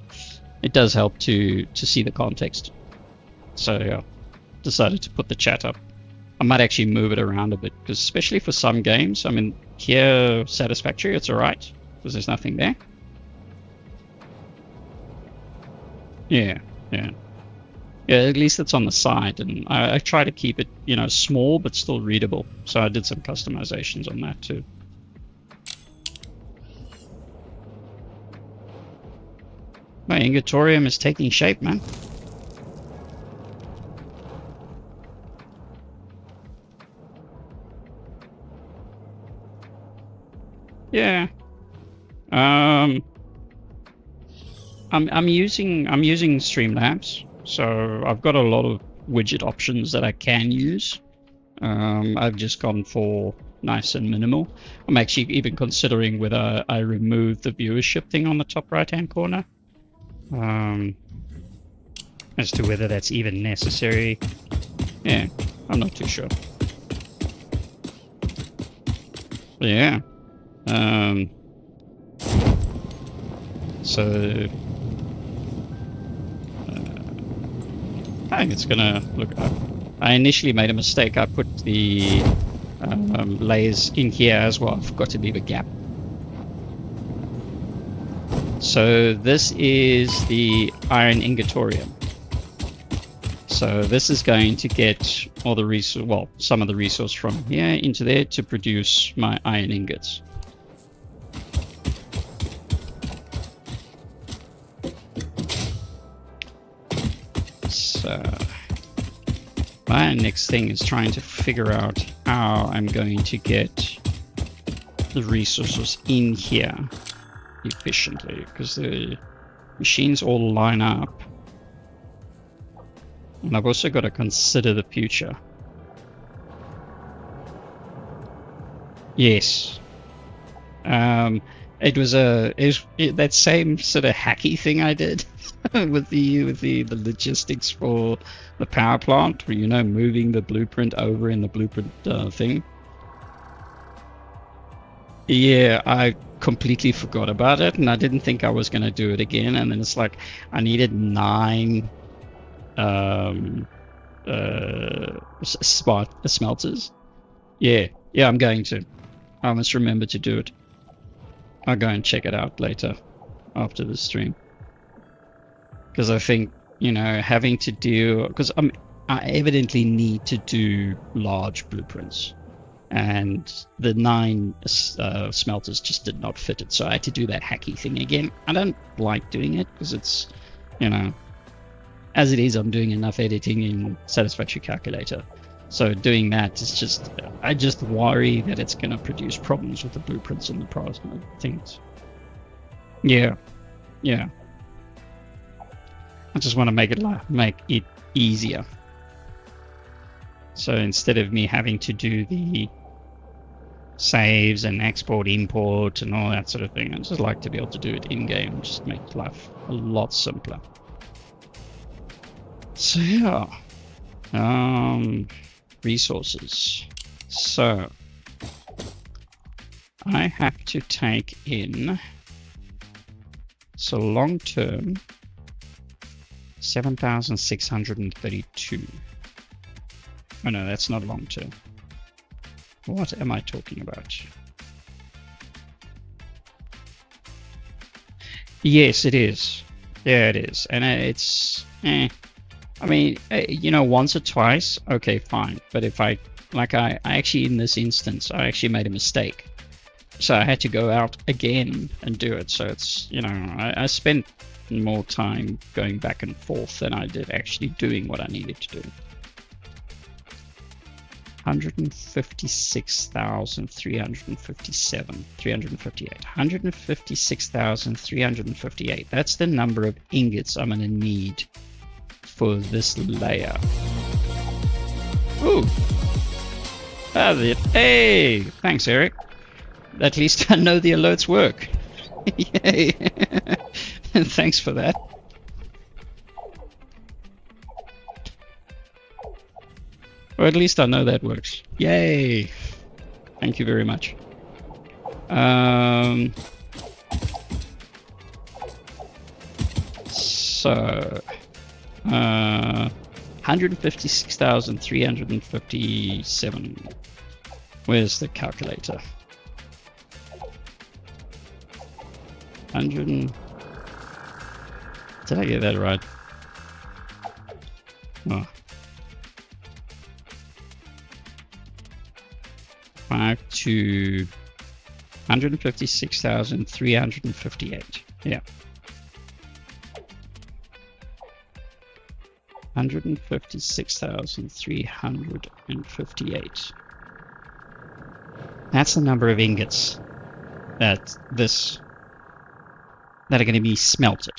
it does help to see the context. So yeah, decided to put the chat up. I might actually move it around a bit, because especially for some games, I mean, here, Satisfactory, it's alright, because there's nothing there. Yeah. Yeah, at least it's on the side, and I try to keep it, small but still readable. So I did some customizations on that too. My Ingatorium is taking shape, man. Yeah. I'm using Streamlabs, so I've got a lot of widget options that I can use. I've just gone for nice and minimal. I'm actually even considering whether I remove the viewership thing on the top right hand corner. As to whether that's even necessary, yeah, I'm not too sure. But yeah. So I think it's gonna look up. I initially made a mistake. I put the layers in here as well. I forgot to leave a gap. So this is the iron ingotorium. So this is going to get all the resource, well, some of the resource from here into there to produce my iron ingots. So my next thing is trying to figure out how I'm going to get the resources in here efficiently, because the machines all line up. And I've also got to consider the future. Yes. It was that same sort of hacky thing I did with the logistics for the power plant, where, you know, moving the blueprint over in the blueprint thing. Yeah, I completely forgot about it, and I didn't think I was going to do it again. And then it's like I needed 9 smelters. Yeah, I'm going to. I must remember to do it. I'll go and check it out later after the stream, because I think, you know, having to do, because I evidently need to do large blueprints, and the 9 smelters just did not fit it, so I had to do that hacky thing again. I don't like doing it because it's, you know, as it is, I'm doing enough editing in Satisfactory Calculator. So doing that is just, I just worry that it's going to produce problems with the blueprints and the things. Yeah. I just want to make it easier. So instead of me having to do the saves and export, import, and all that sort of thing, I just like to be able to do it in game, just make life a lot simpler. So yeah, resources. So I have to take in, so long term, 7,632. Oh no, that's not long term. What am I talking about? Yes, it is. Yeah, it is, and it's. I mean, you know, once or twice, okay, fine. But if I actually, in this instance, I actually made a mistake. So I had to go out again and do it. So it's, you know, I spent more time going back and forth than I did actually doing what I needed to do. 156,357, 358, 156,358. That's the number of ingots I'm going to need for this layer. Ooh. Hey, thanks, Eric. At least I know the alerts work. Yay. And thanks for that. Or at least I know that works. Yay. Thank you very much. So 156,357. Where's the calculator? 100. Did I get that right? Oh. 5 to 156,358. Yeah. 156,358. That's the number of ingots that are going to be smelted.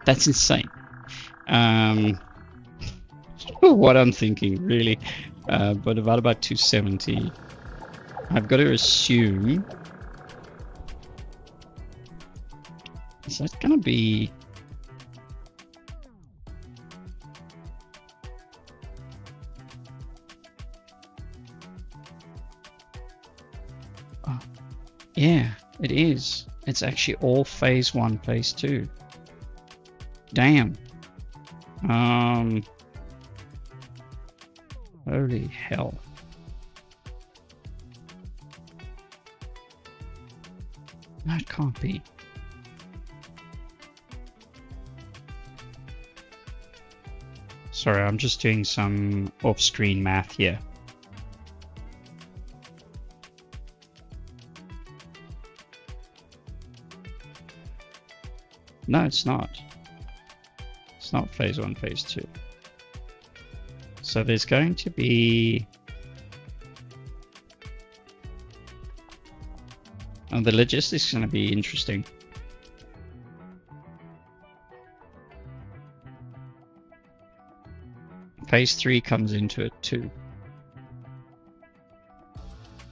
That's insane. What I'm thinking, really. But about 270. I've got to assume... Is that going to be... Oh, yeah, it is. It's actually all phase 1, phase 2. Damn. Holy hell. No, it can't be. Sorry, I'm just doing some off-screen math here. No, it's not. It's not phase 1, phase 2. So there's going to be... And the logistics is going to be interesting. Phase 3 comes into it too.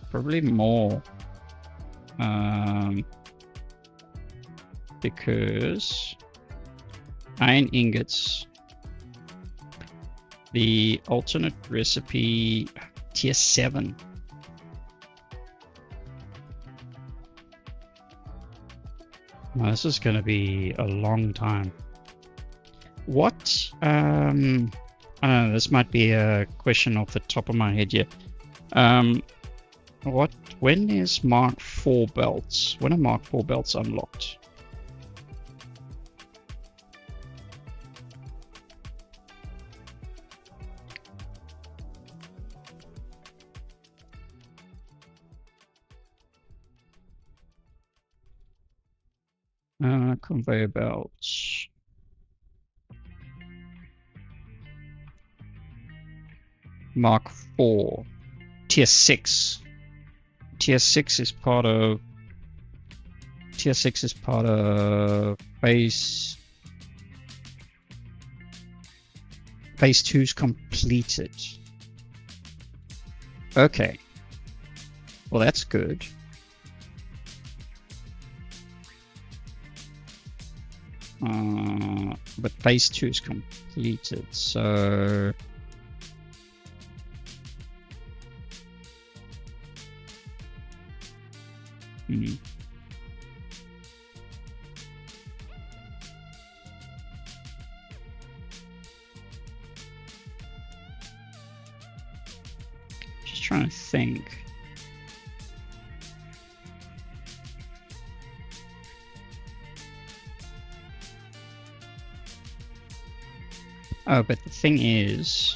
Probably more. Because iron ingots, the alternate recipe tier 7. Now, this is going to be a long time. What? I don't know, this might be a question off the top of my head here. When is Mark 4 belts? When are Mark 4 belts unlocked? Conveyor belts. Mark 4. Tier 6. Tier 6 is part of... Tier 6 is part of phase... Phase 2's completed. Okay. Well, that's good. But phase 2 is completed, so... Just trying to think. Oh, but the thing is,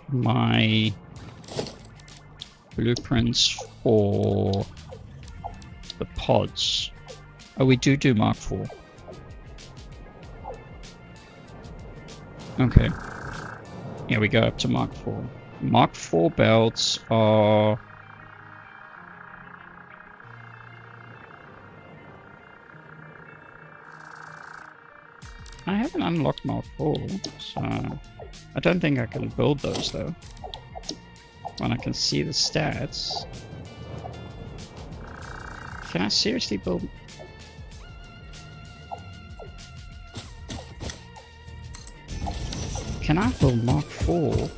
my blueprints for the pods. Oh, we do Mark 4. Okay. Yeah, we go up to Mark 4. Mark 4 belts are... I haven't unlocked Mark 4, so I don't think I can build those though. When I can see the stats. Can I seriously build... Can I build Mark 4?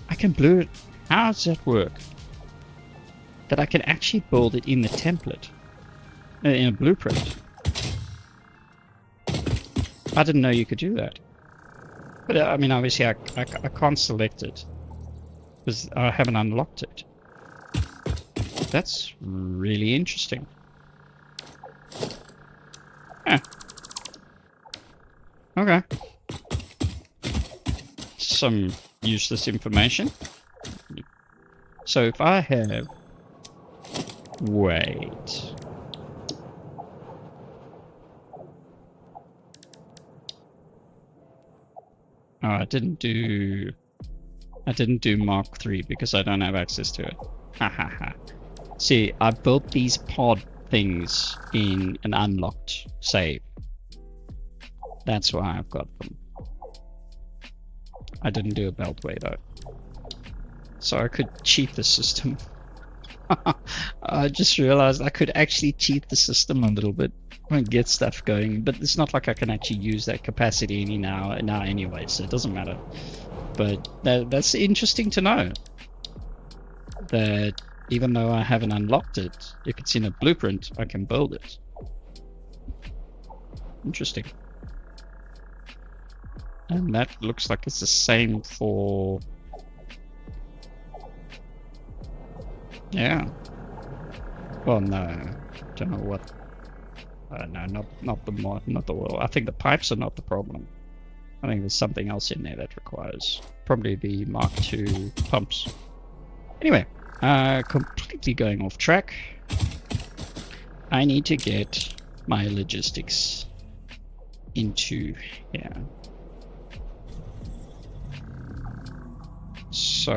I can blue it. How does that work? That I can actually build it in the template, in a blueprint. I didn't know you could do that. But I mean, obviously, I can't select it because I haven't unlocked it. That's really interesting. Okay. some useless information. So if I have... Wait. Oh, I didn't do Mark 3 because I don't have access to it. Ha ha ha. See, I built these pod things in an unlocked save. That's why I've got them. I didn't do a beltway though. So I could cheat the system. I just realized I could actually cheat the system a little bit and get stuff going, but it's not like I can actually use that capacity now anyway, so it doesn't matter. But that's interesting to know. That even though I haven't unlocked it, if it's in a blueprint, I can build it. Interesting. And that looks like it's the same for... Yeah. Well, no. Don't know what... no, not the oil. I think the pipes are not the problem. I think there's something else in there that requires probably the Mark II pumps. Anyway, completely going off track. I need to get my logistics into here. So,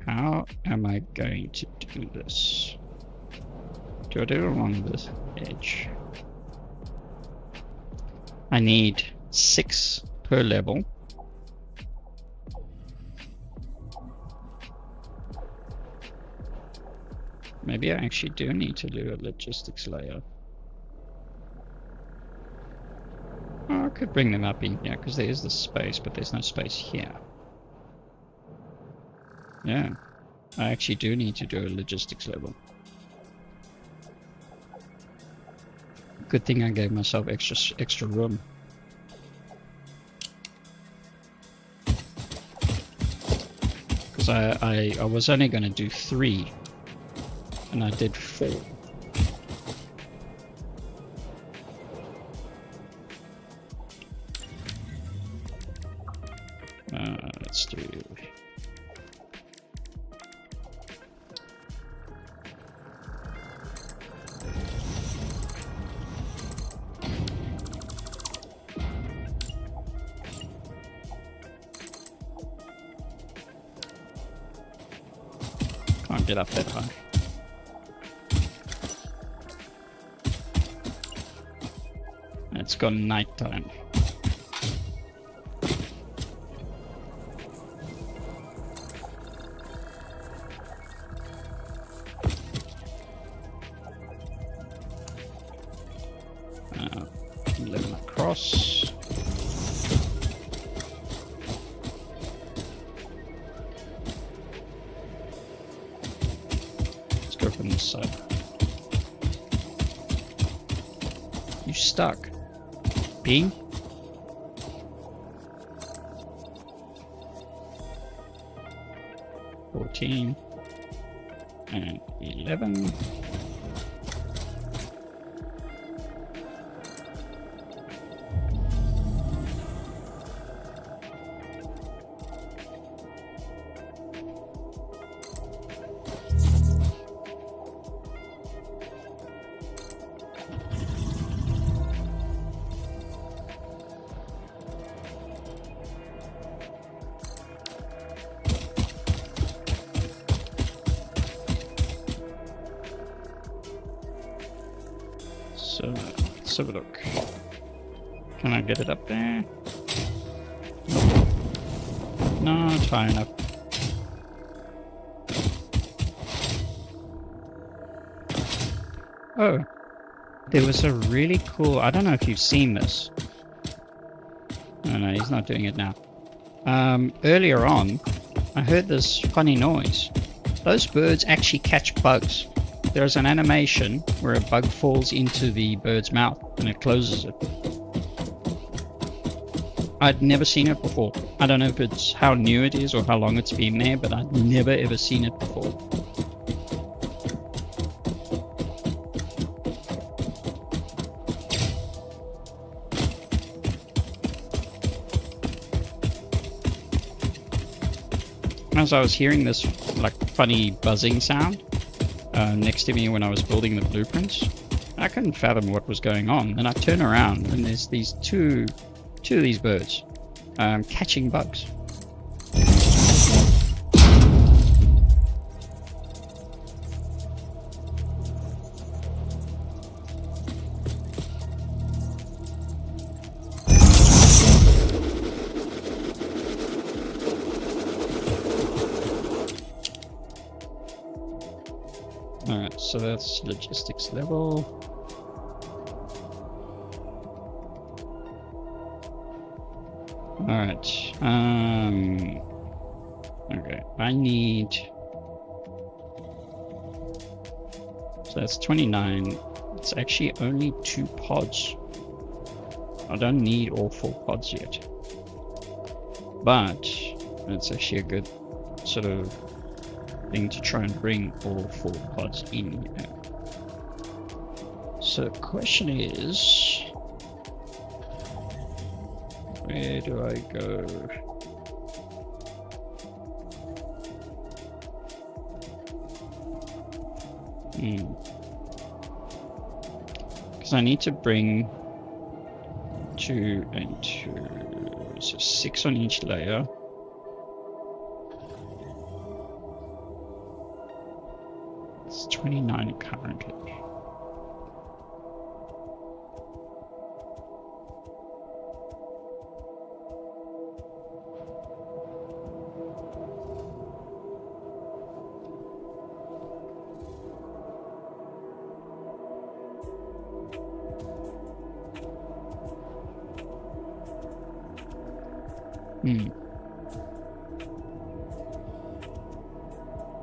how am I going to do this? Do I do it along this edge? I need 6 per level. Maybe I actually do need to do a logistics layer. Oh, I could bring them up in here because there is the space, but there's no space here. Yeah, I actually do need to do a logistics level. Good thing I gave myself extra room. Because I was only going to do 3, and I did 4. Let's do... Can't get up that high. It's gone night time. Level across. Let's go from this side. You stuck. B? $14 and $11. So let's have a look. Can I get it up there? No, it's high enough. Oh, there was a really cool... I don't know if you've seen this. No, he's not doing it now. Earlier on, I heard this funny noise. Those birds actually catch bugs. There's an animation where a bug falls into the bird's mouth and it closes it. I'd never seen it before. I don't know if it's how new it is or how long it's been there, but I'd never ever seen it before. as I was hearing this like funny buzzing sound next to me when I was building the blueprints, I couldn't fathom what was going on. Then I turn around and there's these two of these birds catching bugs. Alright, so that's logistics level. Alright, okay, I need, so that's 29, it's actually only 2 pods. I don't need all 4 pods yet, but it's actually a good sort of thing to try and bring all 4 pods in here. So the question is, where do I go? Because I need to bring 2 and 2, so 6 on each layer. It's 29 currently.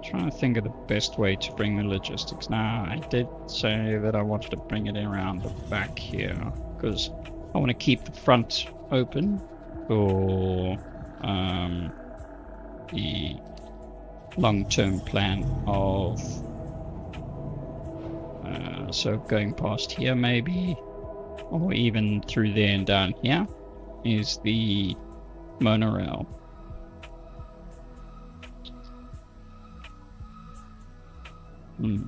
Trying to think of the best way to bring the logistics. Now, I did say that I wanted to bring it around the back here because I want to keep the front open for the long-term plan of so going past here maybe, or even through there and down here is the monorail. Let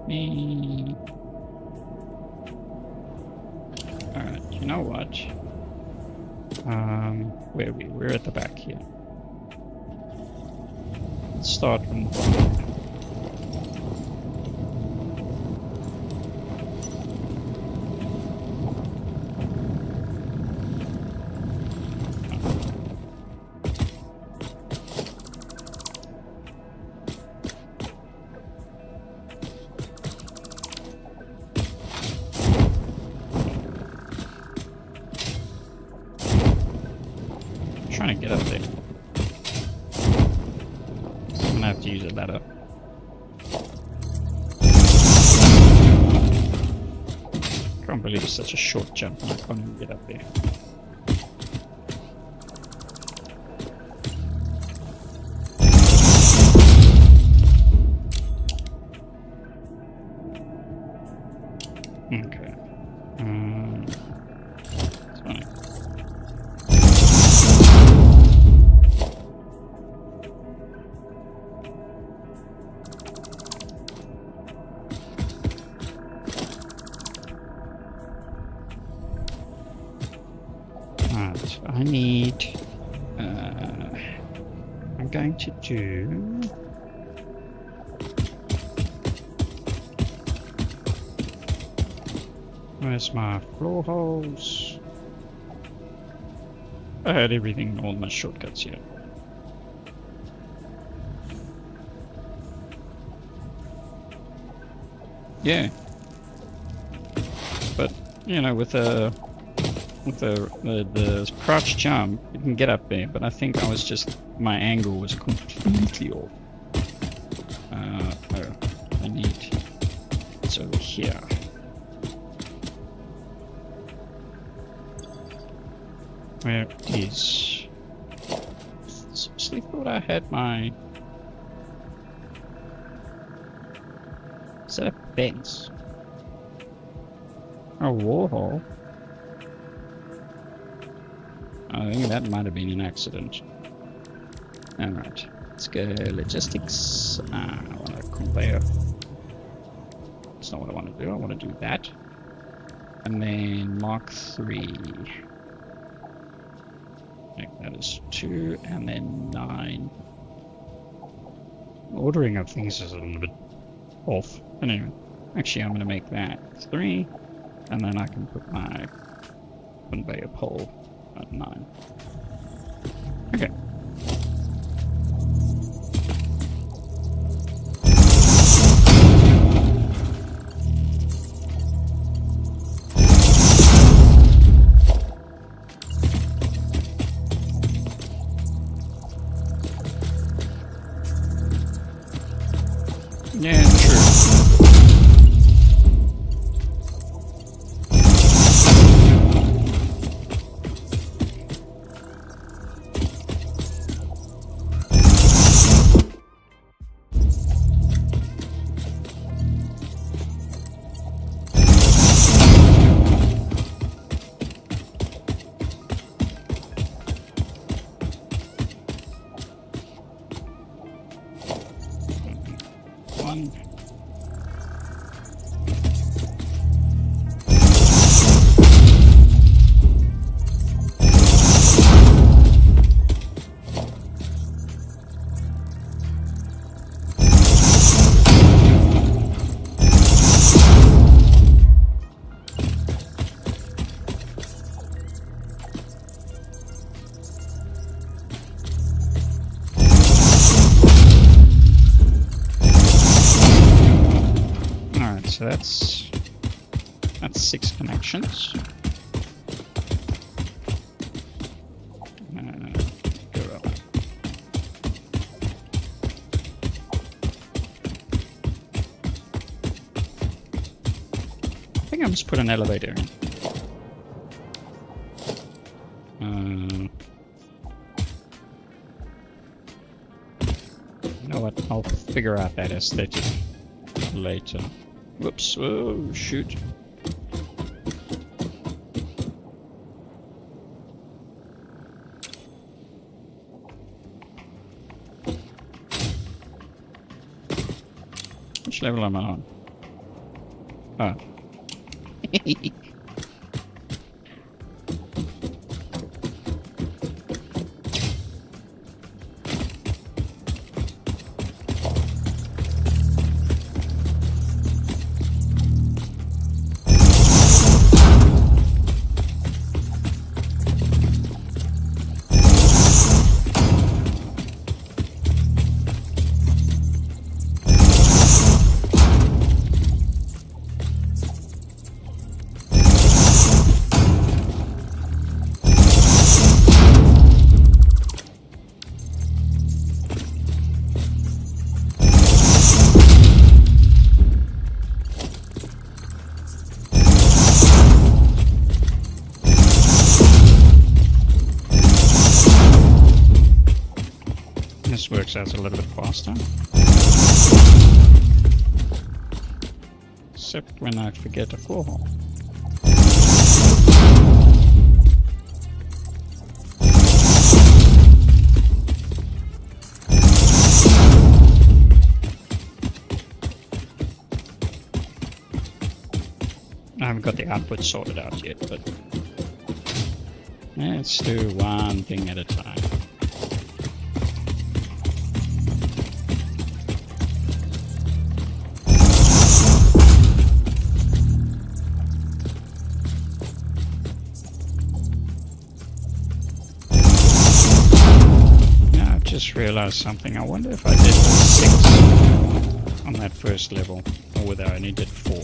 me... Alright, you know what? Where are we? We're at the back here. Let's start from the bottom. Trying to get up there. I'm gonna have to use a ladder. Can't believe it's such a short jump and I can't even get up there. Okay. It's fine. Alright, I need... I'm going to do... Where's my floor holes? I had everything, all my shortcuts here. Yeah. But, you know, with the crouch jump, you can get up there, but I think I was just, my angle was completely off. Oh, I need, it's over here. Where is some stuff? honestly thought I had my... Is that a fence? A warhol? I think that might have been an accident. Alright, let's go logistics. I want a conveyor. That's not what I want to do. I want to do that. And then Mark 3. Make that is 2, and then 9. Ordering of things is a little bit off. But anyway, actually I'm going to make that 3, and then I can put my conveyor pole at 9. Okay. Yeah, true. So that's 6 connections. Go up. I think I must put an elevator in. You know what? I'll figure out that aesthetic later. Whoops, oh shoot. Which level am I on? Oh. This works out a little bit faster. Except when I forget a floor hole. I haven't got the output sorted out yet, but let's do one thing at a time. Just realized something. I wonder if I did 6 on that first level, or whether I only did 4.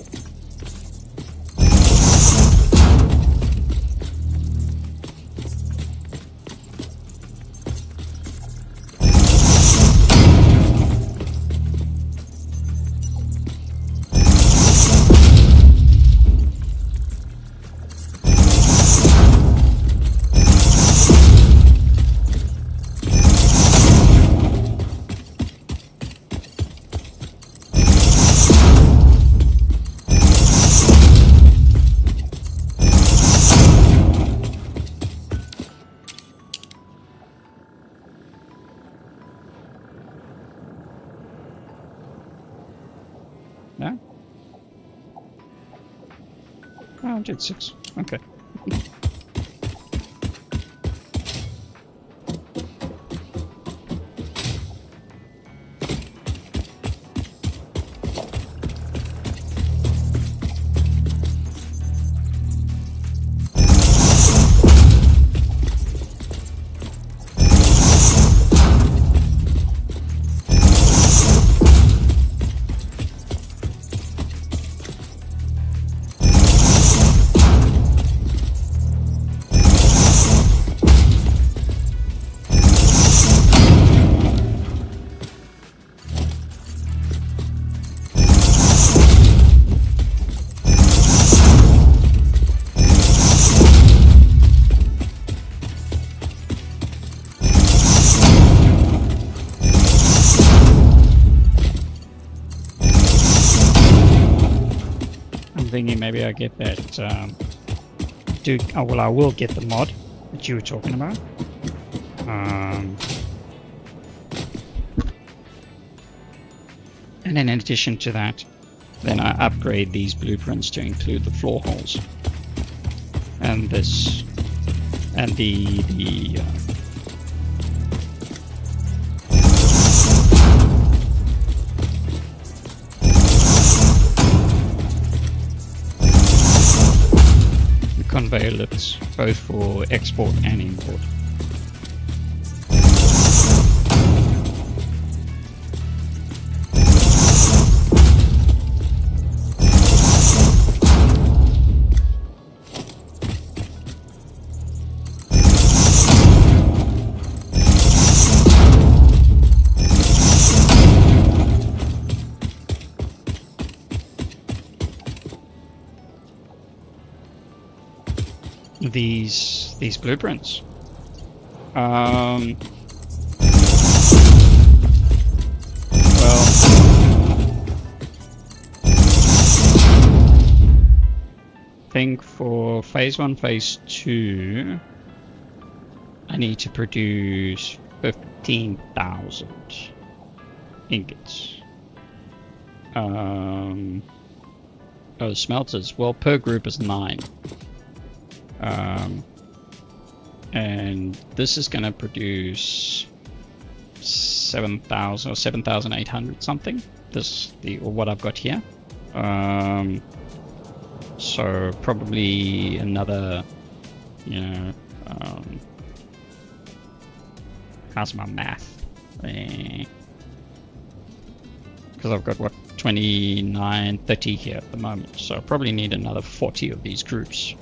No? Oh, I did 6. Okay. Thinking maybe I get that I will get the mod that you were talking about. And then in addition to that, then I upgrade these blueprints to include the floor holes and this and the conveyor lifts, both for export and import. These blueprints. Well, I think for phase 1, phase 2, I need to produce 15,000 ingots. Oh, smelters. Well, per group is 9. And this is going to produce 7,000 or 7,800 something. Or what I've got here. So probably another, how's my math? Because I've got 29, 30 here at the moment. So I probably need another 40 of these groups.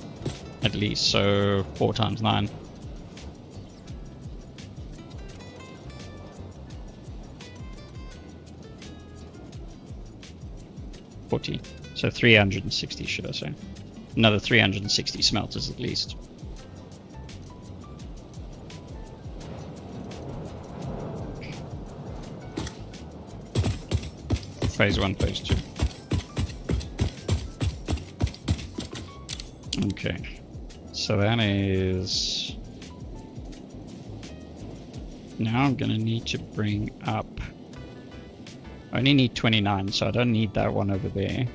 At least, so 4 times 9. So 360, should I say. Another 360 smelters at least. Phase 1, phase 2. Okay. So that is... Now I'm going to need to bring up... I only need 29, so I don't need that one over there.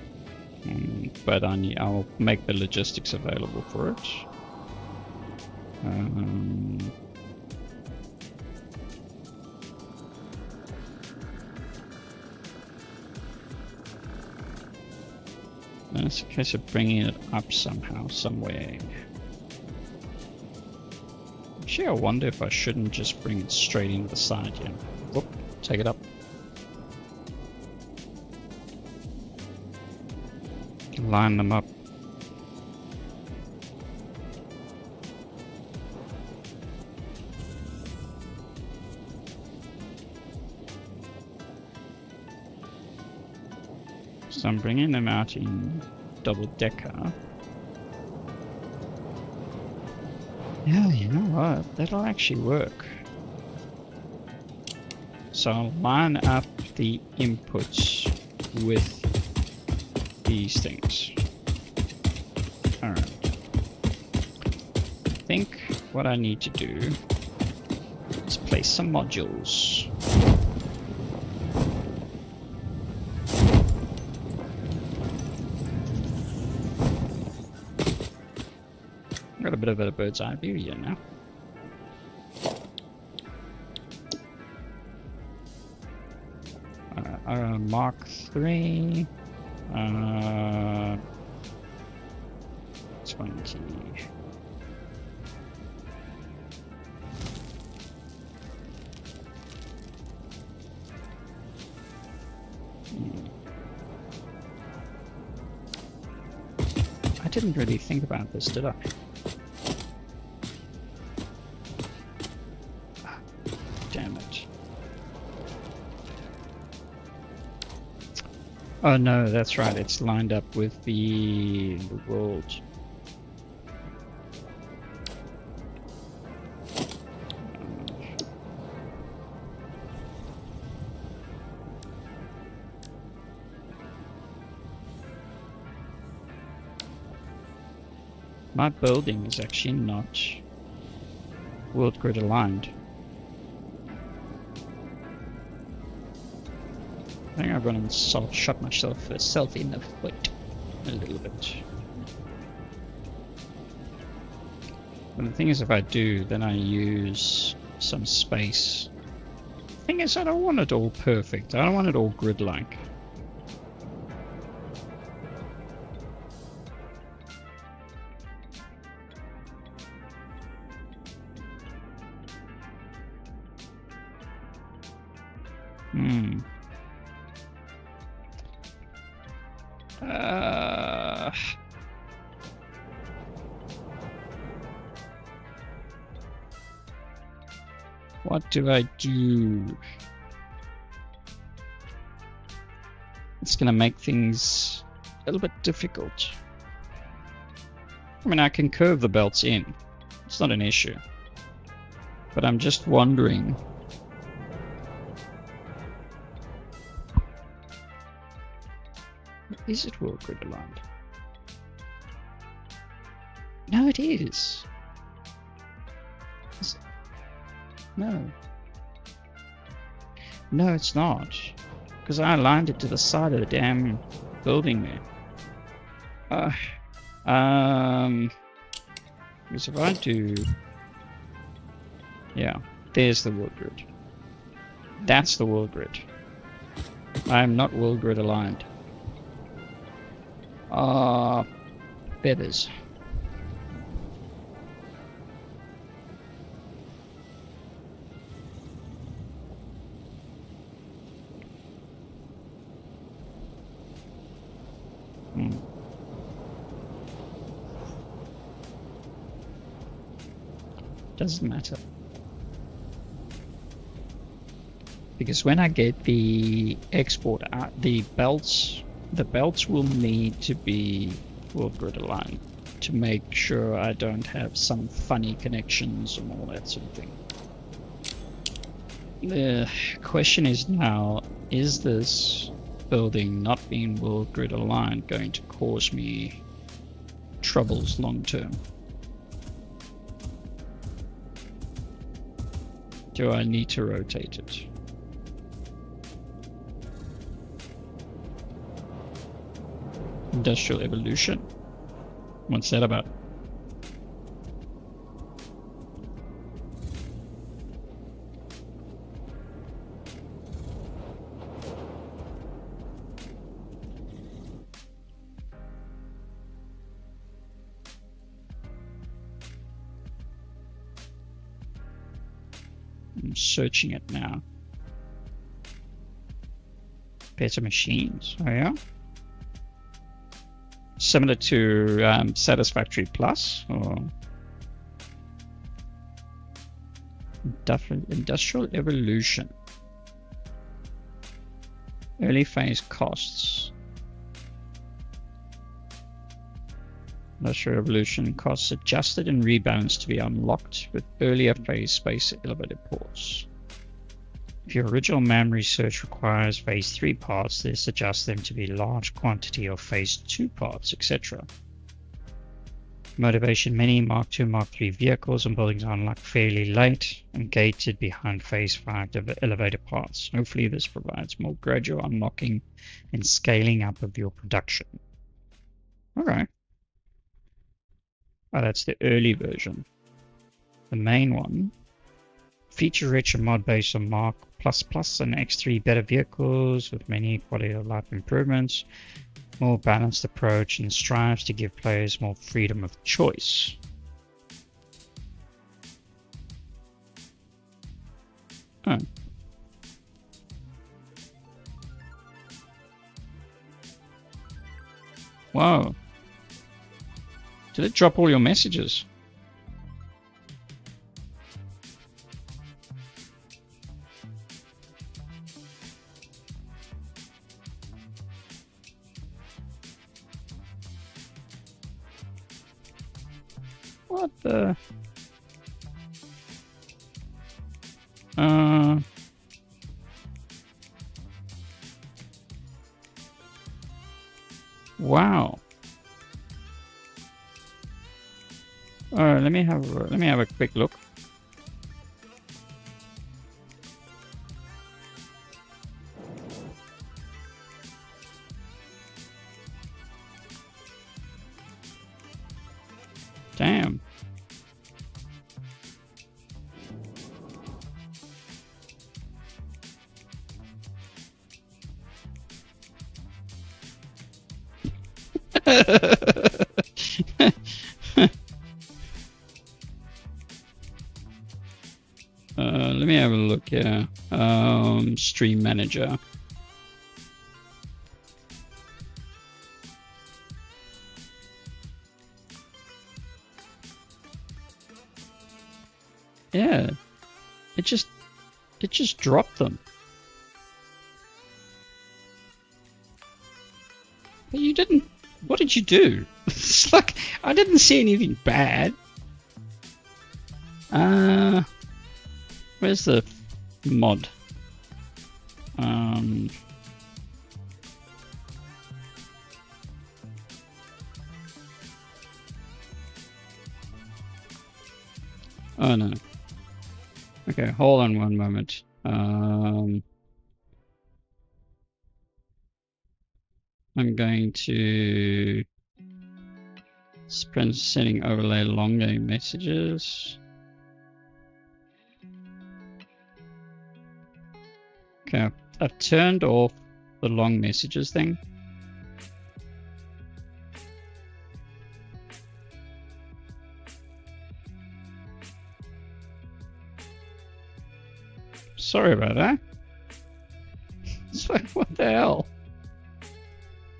But I'll make the logistics available for it. It's a case of bringing it up somehow, somewhere. Actually, I wonder if I shouldn't just bring it straight into the side here. Whoop, take it up. Line them up. So I'm bringing them out in double-decker. Yeah, you know what? That'll actually work. So I'll line up the inputs with these things. Alright. I think what I need to do is place some modules. got a bit of a bird's eye view here now. Mark 3. 20. I didn't really think about this, did I? Damn it. Oh no, that's right, it's lined up with the world. My building is actually not world grid aligned. I think I've gone and shot myself in the foot a little bit. But the thing is, if I do, then I use some space. The thing is, I don't want it all perfect. I don't want it all grid-like. What do I do? It's gonna make things a little bit difficult. I mean, I can curve the belts in. It's not an issue. But I'm just wondering. Is it world grid aligned? No, it is. No. No, it's not. Because I aligned it to the side of the damn building there. Because if I do... Yeah, there's the world grid. That's the world grid. I'm not world grid aligned. Feathers. Doesn't matter. Because when I get the export out, the belts will need to be world grid aligned to make sure I don't have some funny connections and all that sort of thing. The question is now, is this building not being world grid aligned going to cause me troubles long term? Do I need to rotate it? Industrial evolution? What's that about? I'm searching it now. Better machines. Oh yeah? Similar to Satisfactory Plus or Industrial Evolution. Early phase costs. Industrial Evolution costs adjusted and rebalanced to be unlocked with earlier phase space elevated ports. If your original MAM research requires phase 3 parts, this adjusts them to be large quantity of phase 2 parts, etc. Motivation: many Mark II, Mark III vehicles and buildings are unlocked fairly late and gated behind phase 5 elevator parts. Hopefully this provides more gradual unlocking and scaling up of your production. Okay. Oh, that's the early version. The main one. Feature-rich mod based on Mark++ and X3 better vehicles with many quality of life improvements. More balanced approach and strives to give players more freedom of choice. Oh. Wow. Did it drop all your messages? What the? Wow. Let me have a quick look. Damn. Let me have a look here. Stream manager. Yeah, it just dropped them. But you didn't. What did you do? It's like I didn't see anything bad. Where's the mod? Oh no. Okay, hold on one moment. I'm going to sprint setting overlay long game messages. Okay, I've turned off the long messages thing. Sorry about that. It's like, what the hell?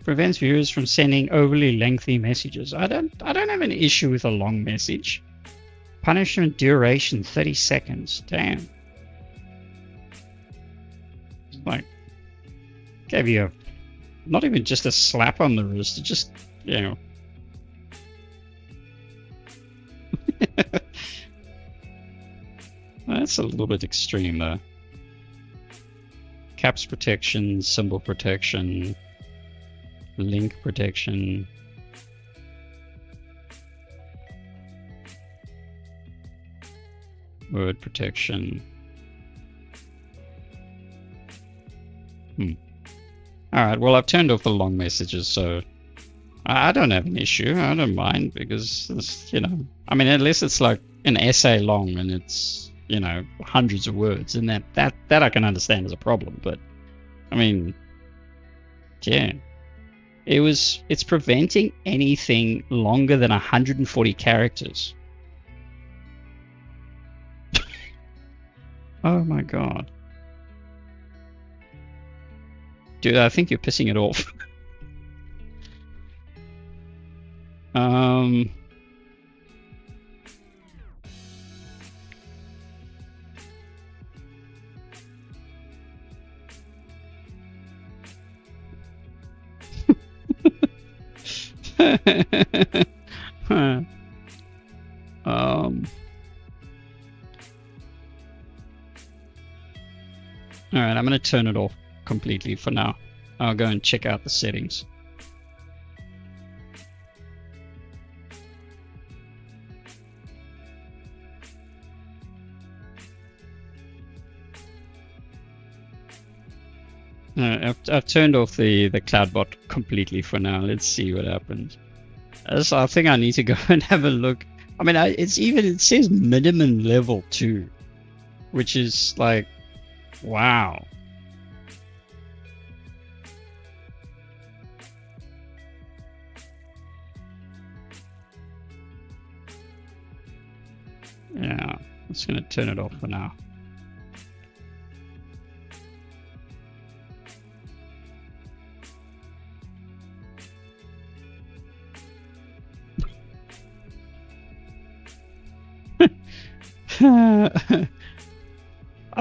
Prevents viewers from sending overly lengthy messages. I don't have an issue with a long message. Punishment duration 30 seconds. Damn. It's like gave you not even just a slap on the wrist, it just, you know. That's a little bit extreme though. Caps protection, symbol protection, link protection. Word protection. Alright, well I've turned off the long messages, so I don't have an issue. I don't mind because, it's, you know, I mean, unless it's like an essay long and it's, you know, hundreds of words, and that I can understand as a problem. But I mean, yeah, it's preventing anything longer than 140 characters. Oh my god, dude, I think you're pissing it off. Alright, I'm going to turn it off completely for now. I'll go and check out the settings. I've turned off the CloudBot completely for now. Let's see what happens. So I think I need to go and have a look. I mean, it says minimum level 2, which is like, wow. Yeah, I'm just gonna turn it off for now.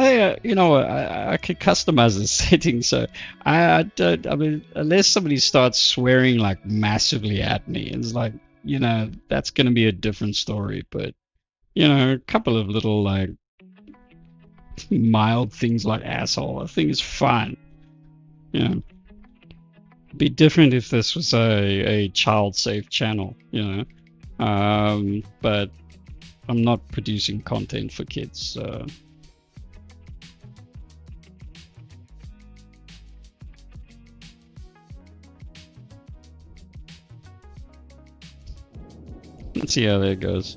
I could customize the settings, so I don't. I mean, unless somebody starts swearing like massively at me, it's like, that's going to be a different story. But a couple of little like mild things like asshole, I think is fine. It'd be different if this was a child safe channel, but I'm not producing content for kids, so. Let's see how that goes.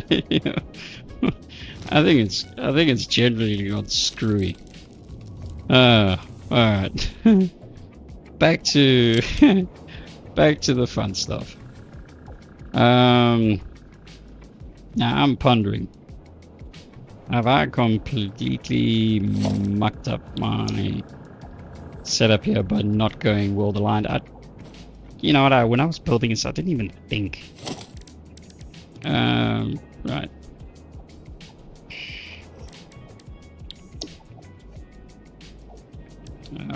Yeah. I think it's generally not screwy. All right. Back to the fun stuff. Now I'm pondering. Have I completely mucked up my setup here by not going world aligned? When I was building this, I didn't even think. Right.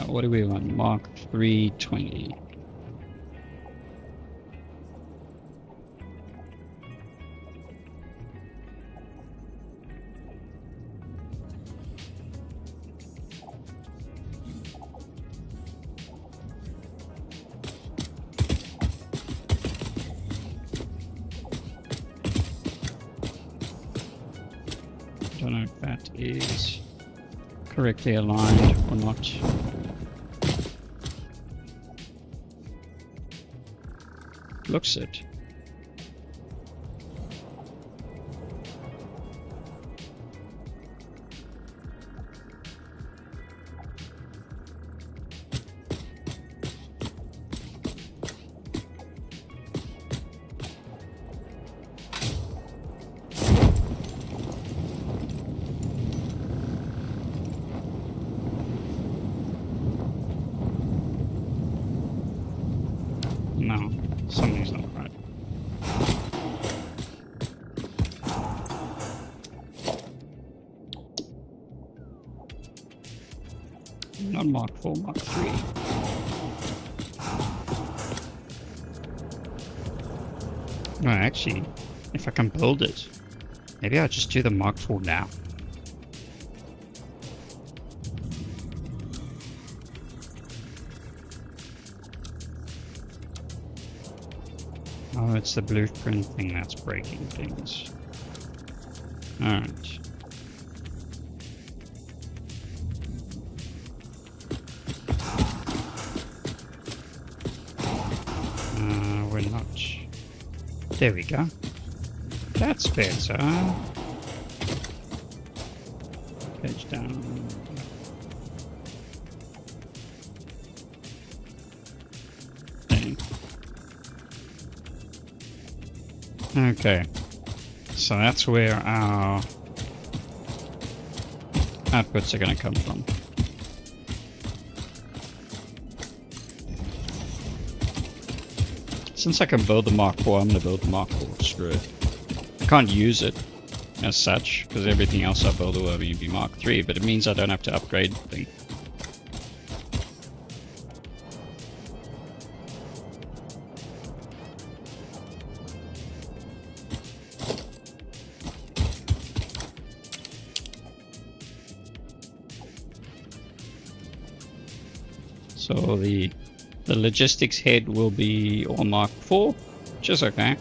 What do we want? Mark 320. I don't know if that is correctly aligned or not. Looks it. No, something's not right. Not Mark 4, Mark 3. No, actually, if I can build it, maybe I'll just do the Mark 4 now. Oh, it's the blueprint thing that's breaking things. Alright. We're not. There we go. That's better. Page down. Okay, so that's where our outputs are going to come from. Since I can build the Mark IV, I'm going to build the Mark IV. Screw it. I can't use it as such, because everything else I build will only be Mark III, but it means I don't have to upgrade the thing. So the logistics head will be all Mark IV, which is okay.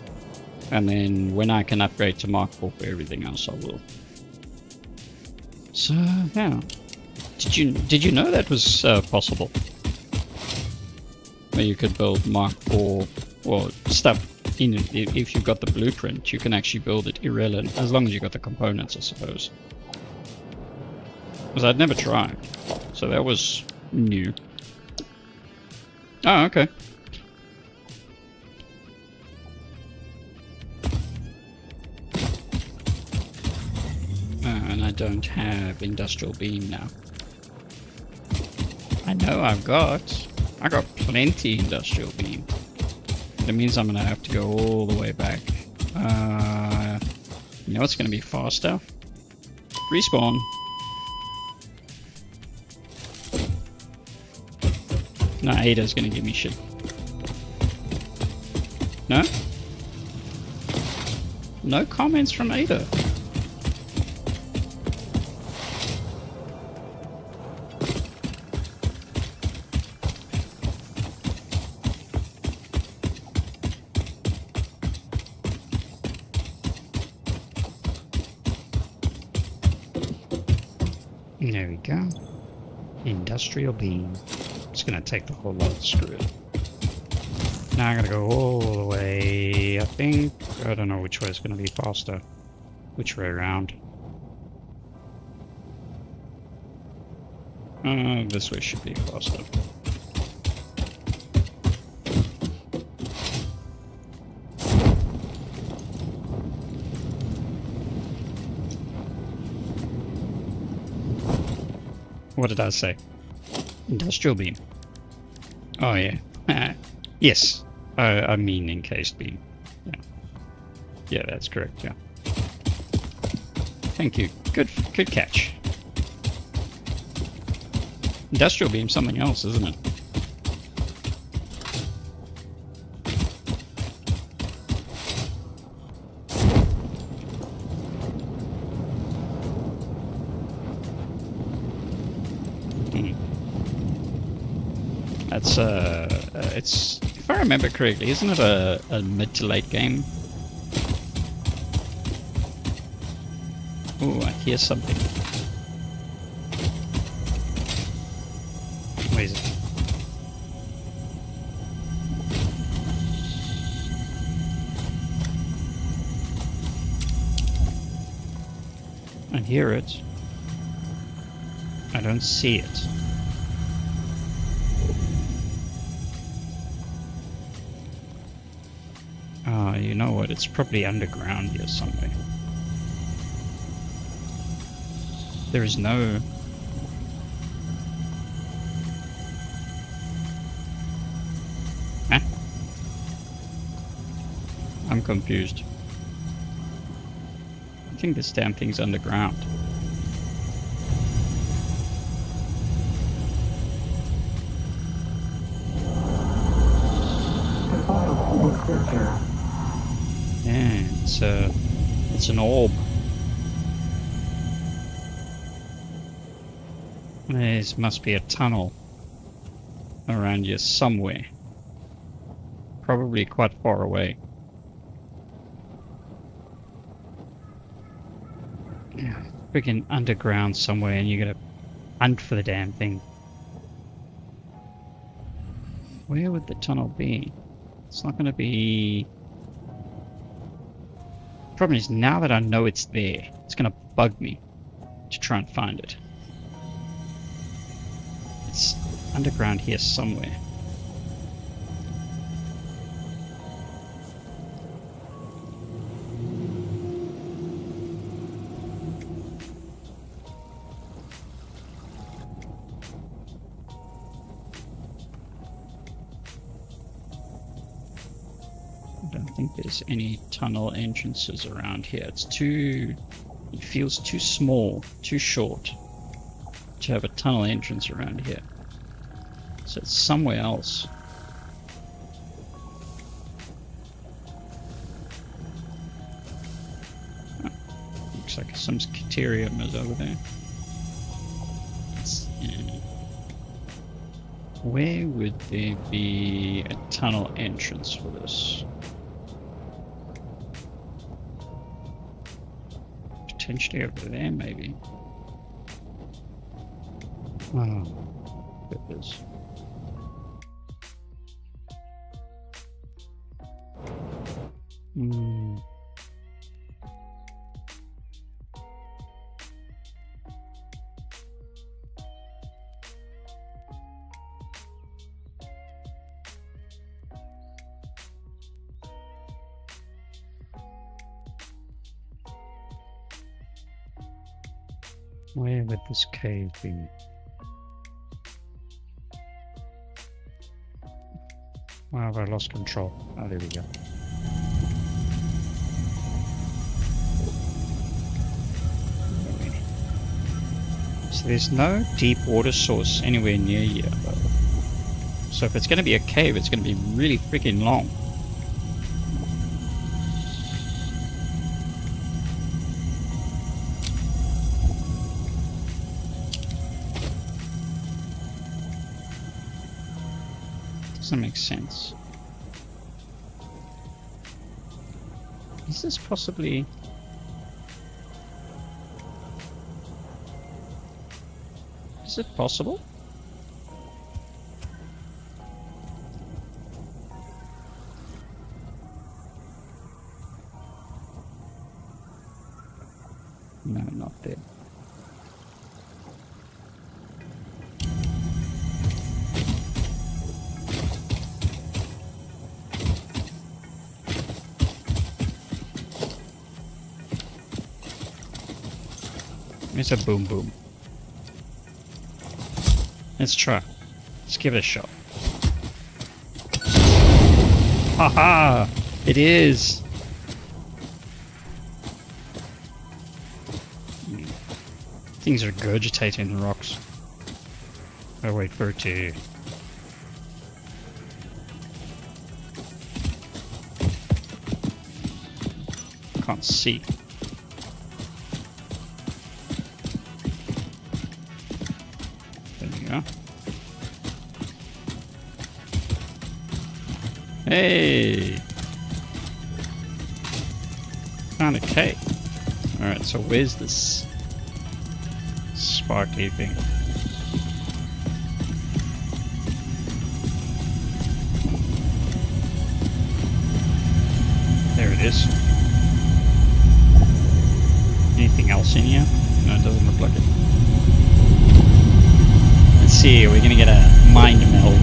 And then when I can upgrade to Mark IV for everything else, I will. So yeah, did you know that was possible? Where you could build Mark IV or stuff. If you've got the blueprint, you can actually build it irrelevant as long as you got the components, I suppose. Because I'd never tried, so that was new. Oh, okay. And I don't have industrial beam now. I know I got plenty industrial beam. That means I'm gonna have to go all the way back. You know what's gonna be faster? Respawn. No, Ada's gonna give me shit. No? No comments from Ada. There we go. Industrial beam. It's gonna take the whole lot of screw. Now I'm gonna go all the way. I think I don't know which way is gonna be faster. Which way around? This way should be faster. What did I say? Industrial beam. Oh yeah. Yes. I mean encased beam. Yeah. Yeah, that's correct, yeah. Thank you. Good catch. Industrial beam something else, isn't it? It's, if I remember correctly, isn't it a mid to late game? Ooh, I hear something. Where is it? I hear it. I don't see it. You know what? It's probably underground here somewhere. There is no... Huh? I'm confused. I think this damn thing's underground. Yeah, it's an orb. There must be a tunnel around here somewhere. Probably quite far away. Yeah, freaking underground somewhere, and you gotta hunt for the damn thing. Where would the tunnel be? It's not gonna be... Problem is, now that I know it's there, it's gonna bug me to try and find it. It's underground here somewhere. I don't think there's any tunnel entrances around here. It's too... It feels too small, too short to have a tunnel entrance around here. So it's somewhere else. Oh, looks like some caterium is over there. Where would there be a tunnel entrance for this? Potentially over there, maybe. Oh, goodness. Hmm. Where would this cave be? Why have I lost control? Oh, there we go. So there's no deep water source anywhere near here, though. So if it's going to be a cave, it's going to be really freaking long. Doesn't make sense. Is this possibly... Is it possible? No, not there. It's a boom boom. Let's try. Let's give it a shot. Haha! It is! Things are regurgitating the rocks. I'll wait for it to... Can't see. There we go. Hey! Found a cave. Alright, so where's this sparkly thing? There it is. Anything else in here? No, it doesn't look like it. Let's see, are we gonna get a mind meld?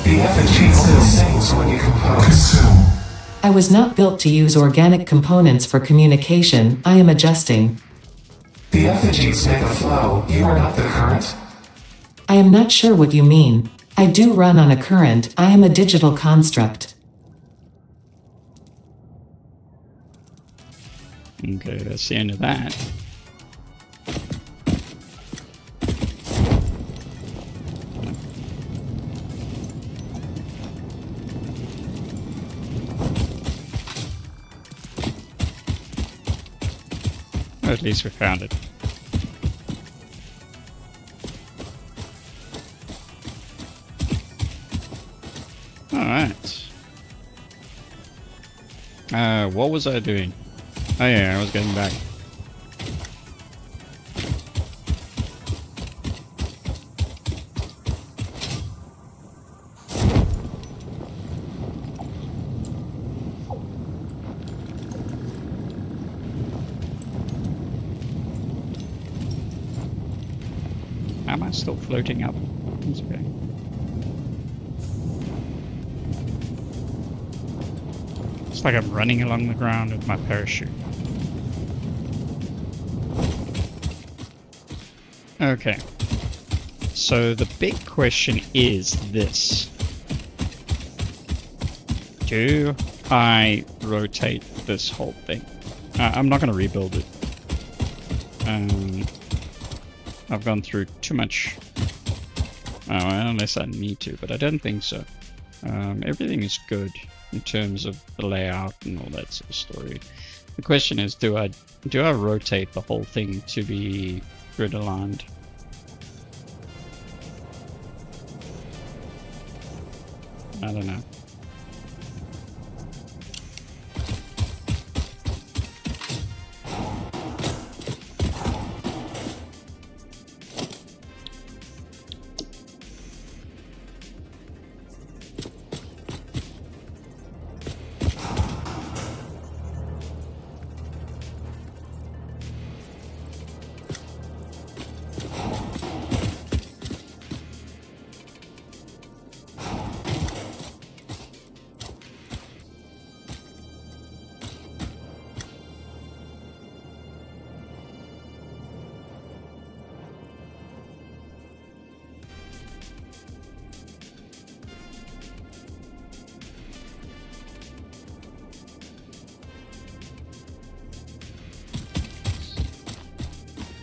The effigy only sings when you compose. I was not built to use organic components for communication. I am adjusting. The effigies make a flow. You are not the current. I am not sure what you mean. I do run on a current. I am a digital construct. Okay, that's the end of that. At least we found it. Alright. What was I doing? Oh yeah, I was getting back. Am I still floating up? That's okay. It's like I'm running along the ground with my parachute. Okay. So the big question is this. Do I rotate this whole thing? I'm not going to rebuild it. I've gone through too much. Oh, unless I need to, but I don't think so. Everything is good in terms of the layout and all that sort of story. The question is, do I rotate the whole thing to be grid aligned? I don't know.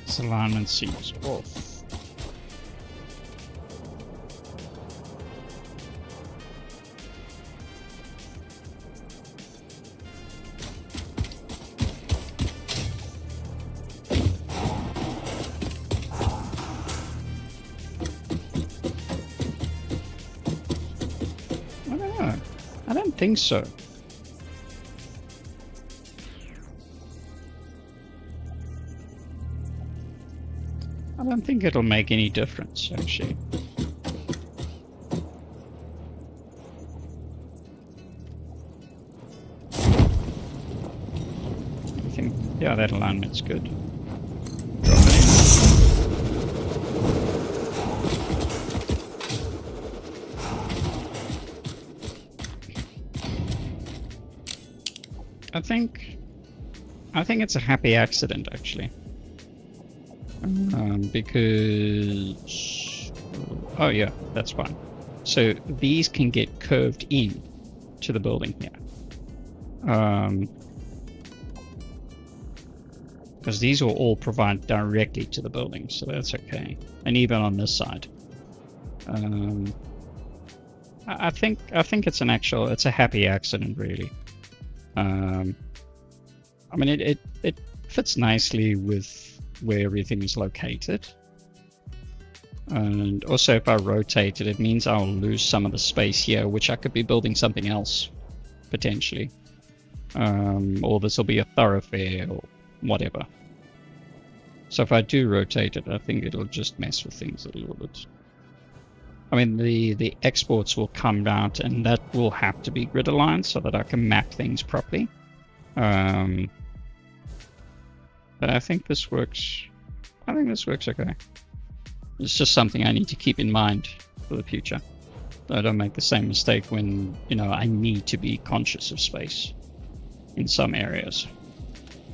This alignment seems off. I don't know. I don't think so. I don't think it'll make any difference, actually. I think, yeah, that alignment's good. Drop it in. I think it's a happy accident, actually. Because... Oh yeah, that's fine. So these can get curved in to the building here. Because these will all provide directly to the building, so that's okay. And even on this side. I think it's it's a happy accident, really. I mean, it fits nicely with where everything is located, and also if I rotate it, it means I'll lose some of the space here, which I could be building something else potentially, or this will be a thoroughfare or whatever. So if I do rotate it, I think it'll just mess with things a little bit. I mean, the exports will come out, and that will have to be grid aligned so that I can map things properly. But I think this works. I think this works okay. It's just something I need to keep in mind for the future. So I don't make the same mistake when, you know, I need to be conscious of space in some areas.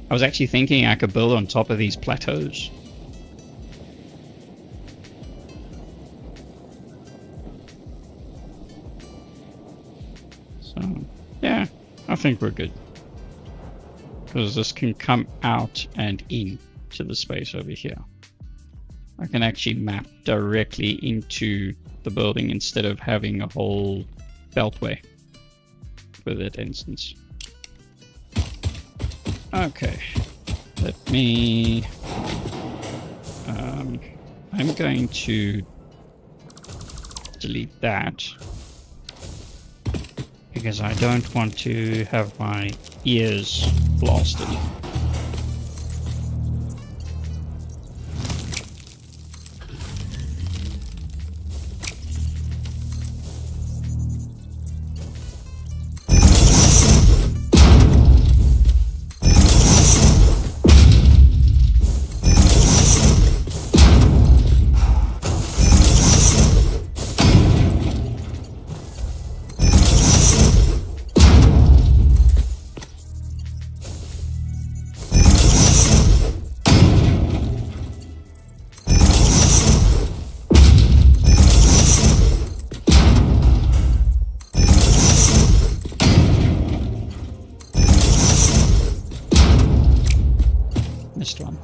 I was actually thinking I could build on top of these plateaus. So, yeah, I think we're good. Because this can come out and in to the space over here. I can actually map directly into the building instead of having a whole beltway for that instance. Okay, let me... I'm going to delete that because I don't want to have my ears blasted. Missed one.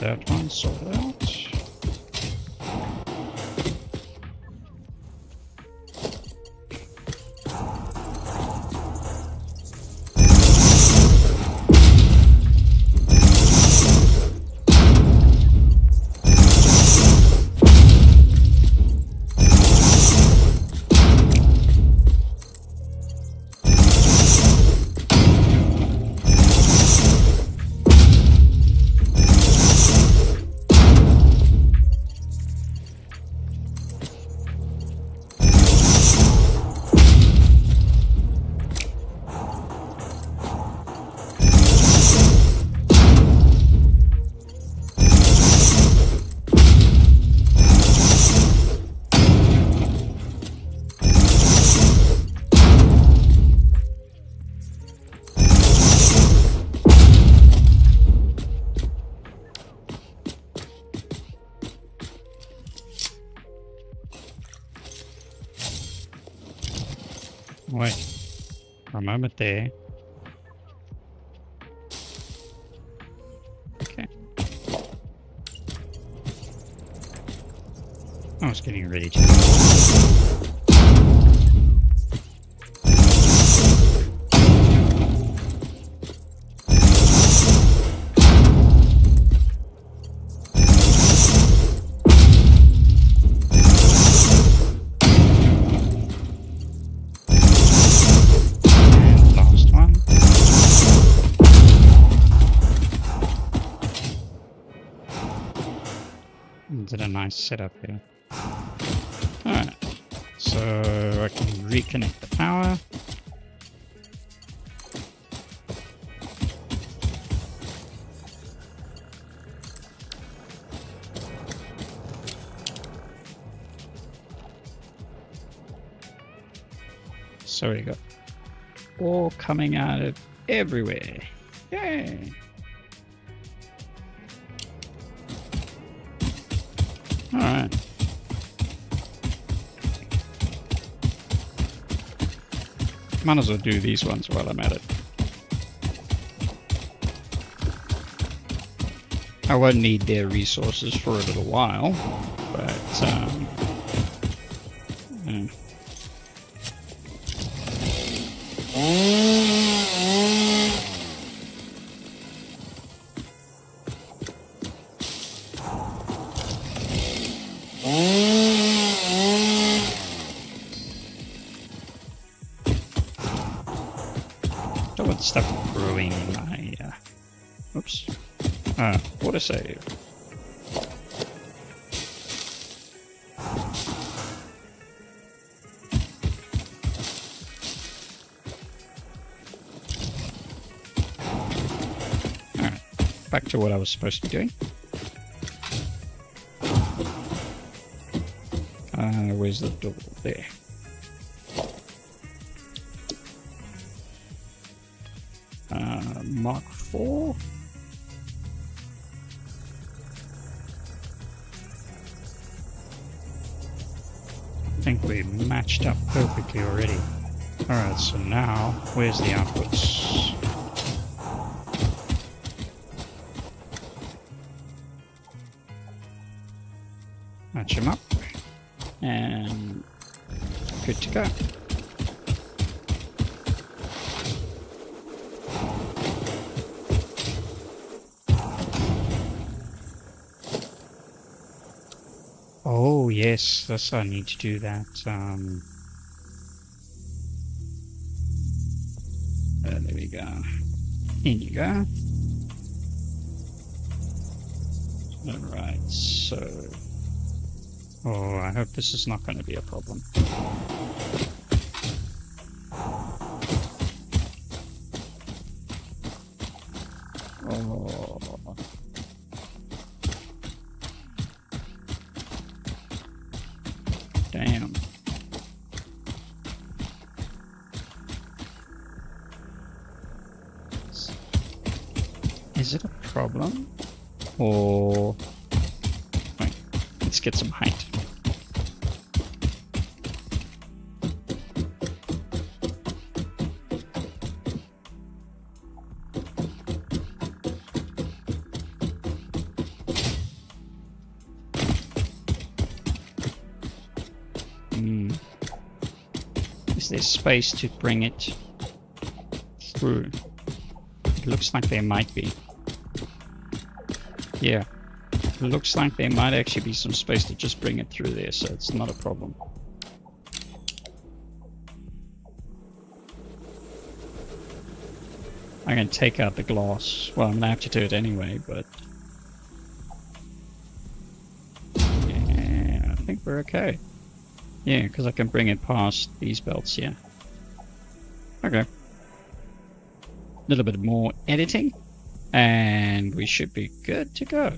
That one sorted out. Wait. For a moment there. Okay. I was getting ready to. Did a nice setup here. Alright, so I can reconnect the power. So we got all coming out of everywhere. Yay! Alright. Might as well do these ones while I'm at it. I won't need their resources for a little while, but yeah. Don't want stuff brewing in my oops. Water save. Alright, back to what I was supposed to be doing. Where's the door? There. Mark 4. I think we matched up perfectly already. Alright, so now, where's the outputs? Match them up. And good to go. Oh yes, that's I need to do that. There we go. In you go. Alright, so... Oh, I hope this is not going to be a problem. Oh. Damn. Is it a problem? Or... Wait, let's get some height. Is there space to bring it through? It looks like there might be. Yeah. It looks like there might actually be some space to just bring it through there, so it's not a problem. I'm going to take out the glass. Well, I'm going to have to do it anyway, but... Yeah, I think we're okay. Yeah, because I can bring it past these belts here. Okay. A little bit more editing, and we should be good to go.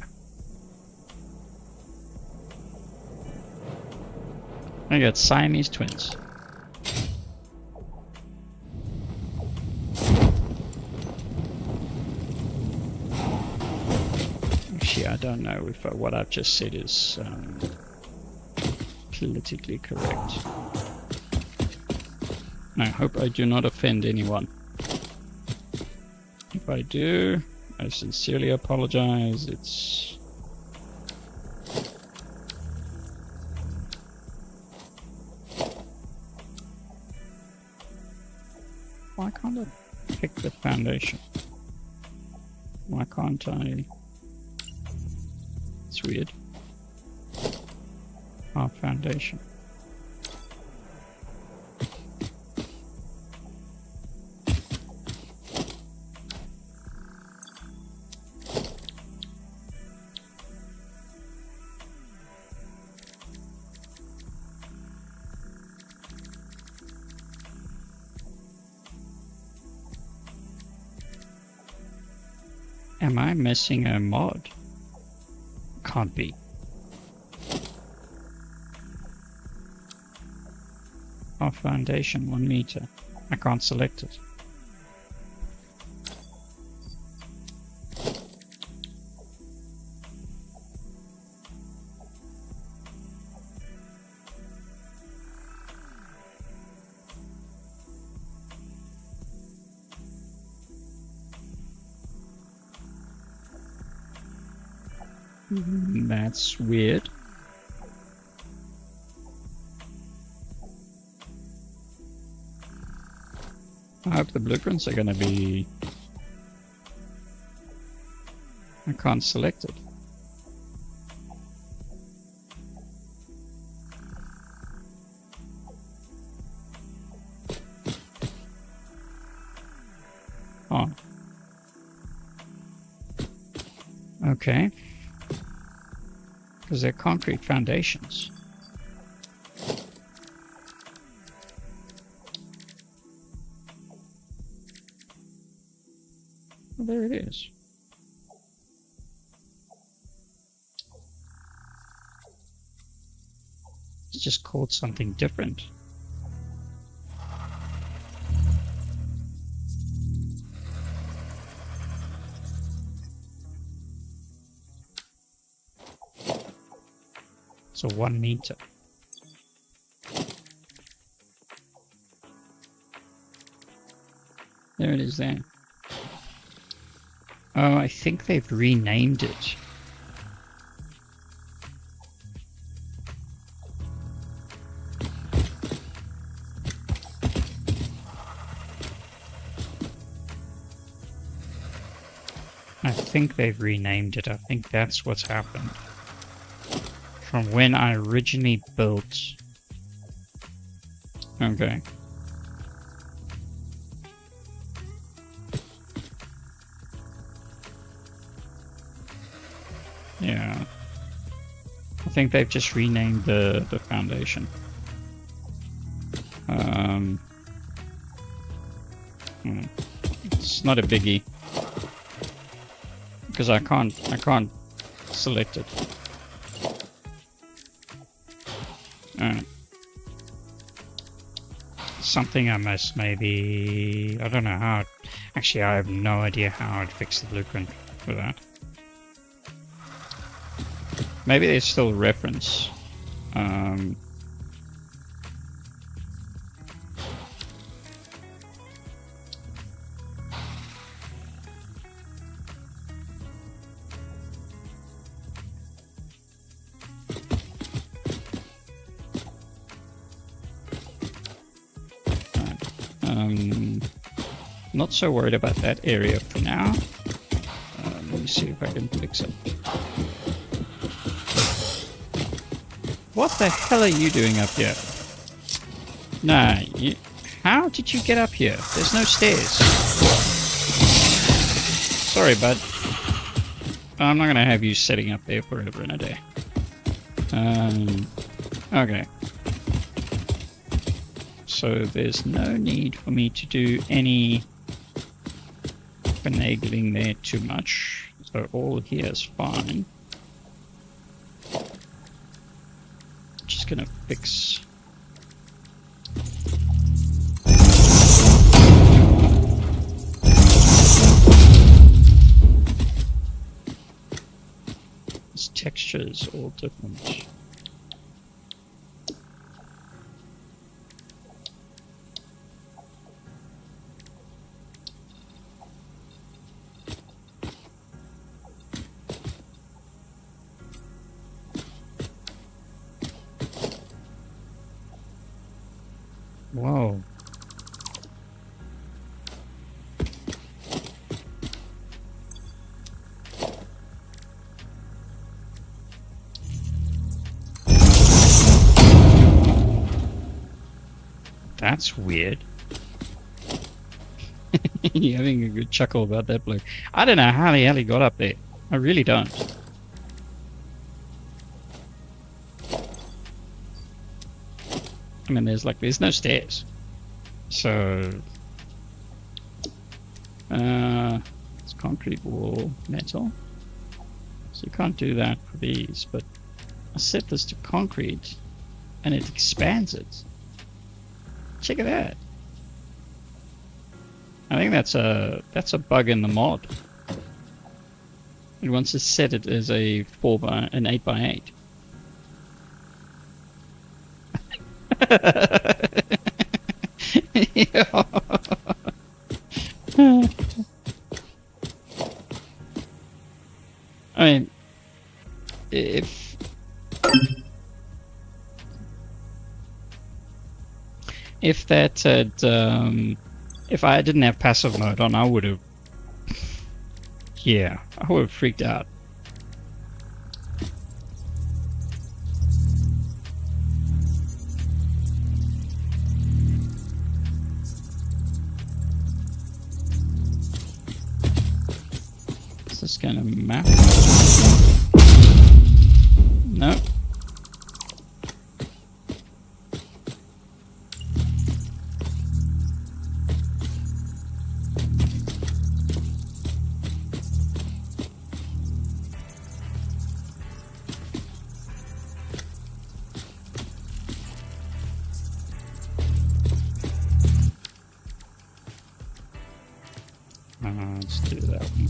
I got Siamese twins. Actually, I don't know if what I've just said is politically correct. I hope I do not offend anyone. If I do, I sincerely apologize. It's... Why can't I pick the foundation? Why can't I? It's weird. Our foundation. Am I missing a mod? Can't be. Our foundation, 1 meter. I can't select it. That's weird. I hope the blueprints are gonna be... I can't select it. Oh. Okay. Because they're concrete foundations. Well, there it is. It's just called something different. So 1 meter. There it is there. Oh, I think they've renamed it. I think they've renamed it. I think that's what's happened. From when I originally built... Okay. Yeah. I think they've just renamed the foundation. It's not a biggie. Because I can't select it. Something I must maybe... I don't know how... Actually, I have no idea how I'd fix the blueprint for that. Maybe there's still a reference. Not so worried about that area for now. Let me see if I can fix it. What the hell are you doing up here? Nah, how did you get up here? There's no stairs. Sorry, bud. I'm not gonna have you sitting up there forever and a day. Okay. So there's no need for me to do any finagling there too much. So all here is fine. Just gonna fix. This texture is all different. Whoa. That's weird. You're having a good chuckle about that bloke. I don't know how the hell he got up there. I really don't. I mean, there's no stairs. So, it's concrete wall, metal. So you can't do that for these, but I set this to concrete and it expands it. Check it out. I think that's a bug in the mod. It wants to set it as an 8x8. Yeah. I mean, if that had if I didn't have passive mode on, I would have, yeah, I would have freaked out. Is this gonna map? No. Let's do that one.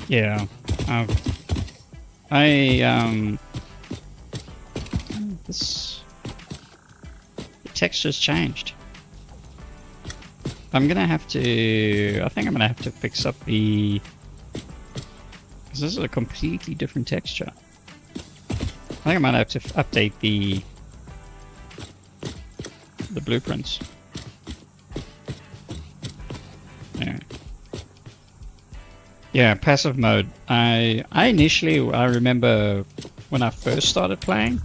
Yeah, this the texture's changed. I'm gonna have to. I think I'm gonna have to fix up the. Because this is a completely different texture. I think I might have to update the blueprints. Yeah. Yeah, passive mode. I remember when I first started playing,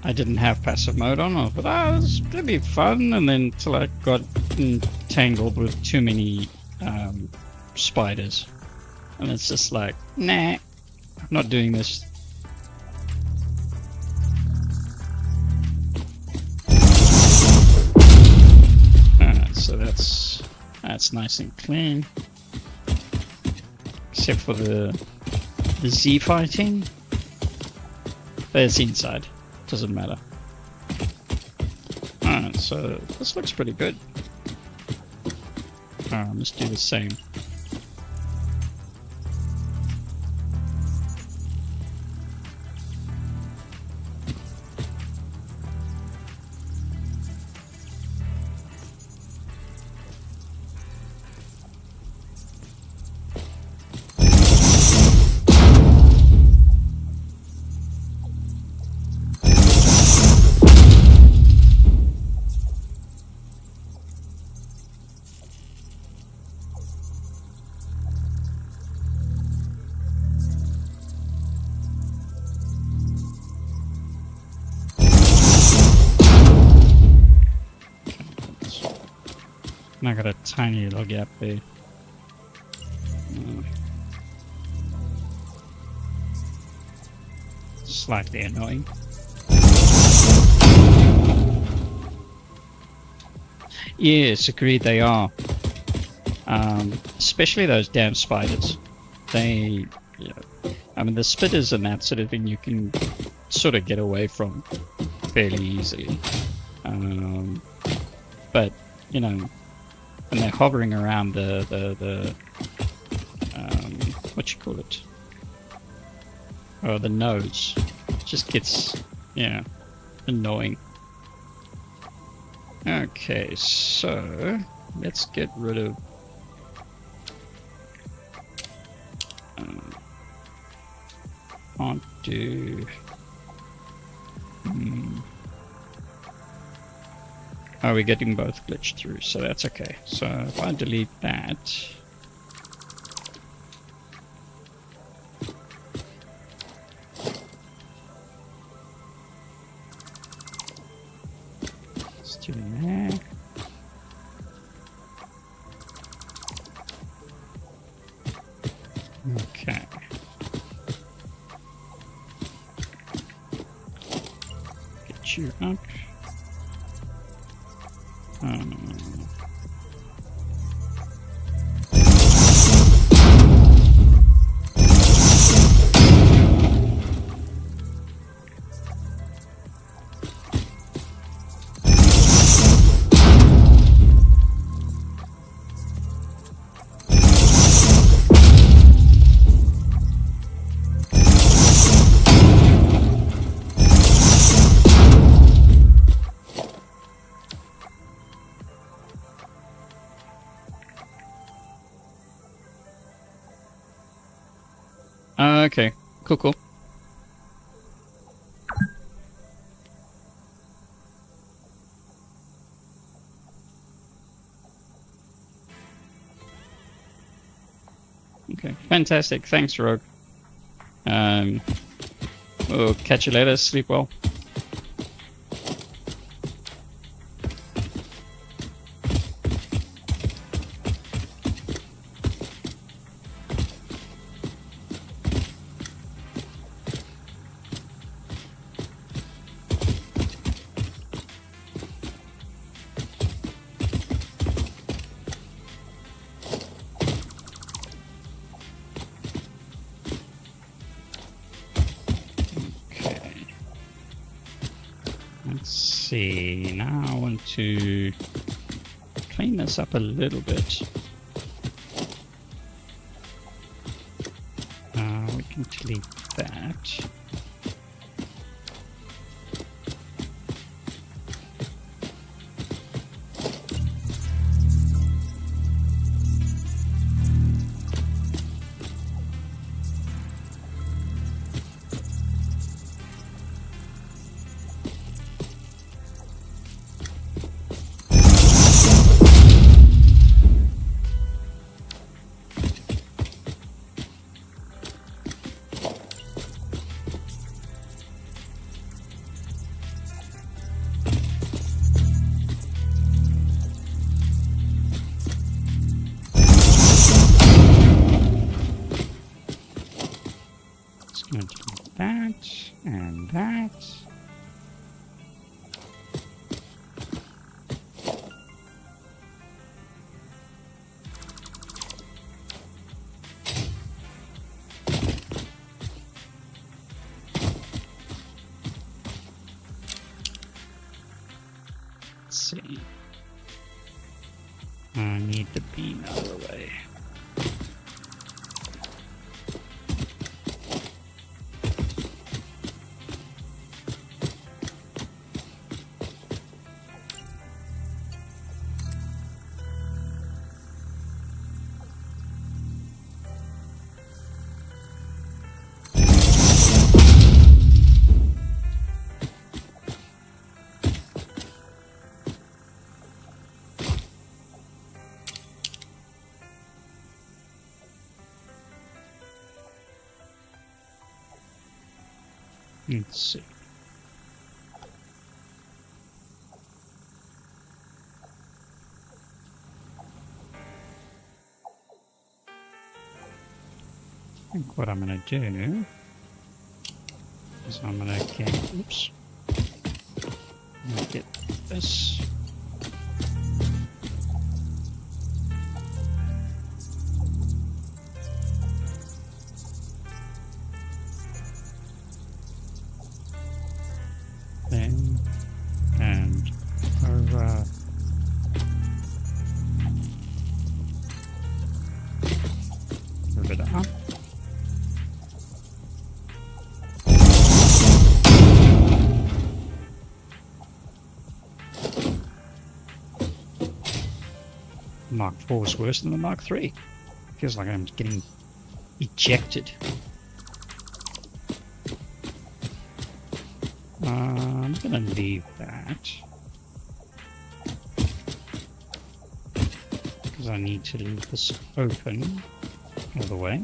I didn't have passive mode on. I thought, this is gonna be fun, and then until I got entangled with too many spiders, and it's just like, nah, I'm not doing this. Alright, so that's nice and clean. Except for the Z fighting. But it's inside. Doesn't matter. Alright, so this looks pretty good. Alright, let's do the same. And I got a tiny little gap there. Slightly annoying. Yes, agreed they are. Especially those damn spiders. They, you know, I mean the spitters and that sort of thing you can sort of get away from fairly easily. But, you know, when they're hovering around the what you call it? Oh, the nose. It just gets, yeah, annoying. Okay, so let's get rid of can't do oh, we're getting both glitched through, so that's okay. So if I delete that, let's do that. Okay. Get you up. Okay, cool. Okay, fantastic. Thanks, Rogue. We'll catch you later. Sleep well. Let's see, now I want to clean this up a little bit. We can delete that. Going to do that and that. Let's see. I need the beam out of the way. Let's see. I think what I'm going to do is I'm going to get, oops, I'm going to get this. Then, and over. Move it up. Mark 4 was worse than the Mark 3. Feels like I'm getting ejected. I'm gonna leave that. Because I need to leave this open all the way.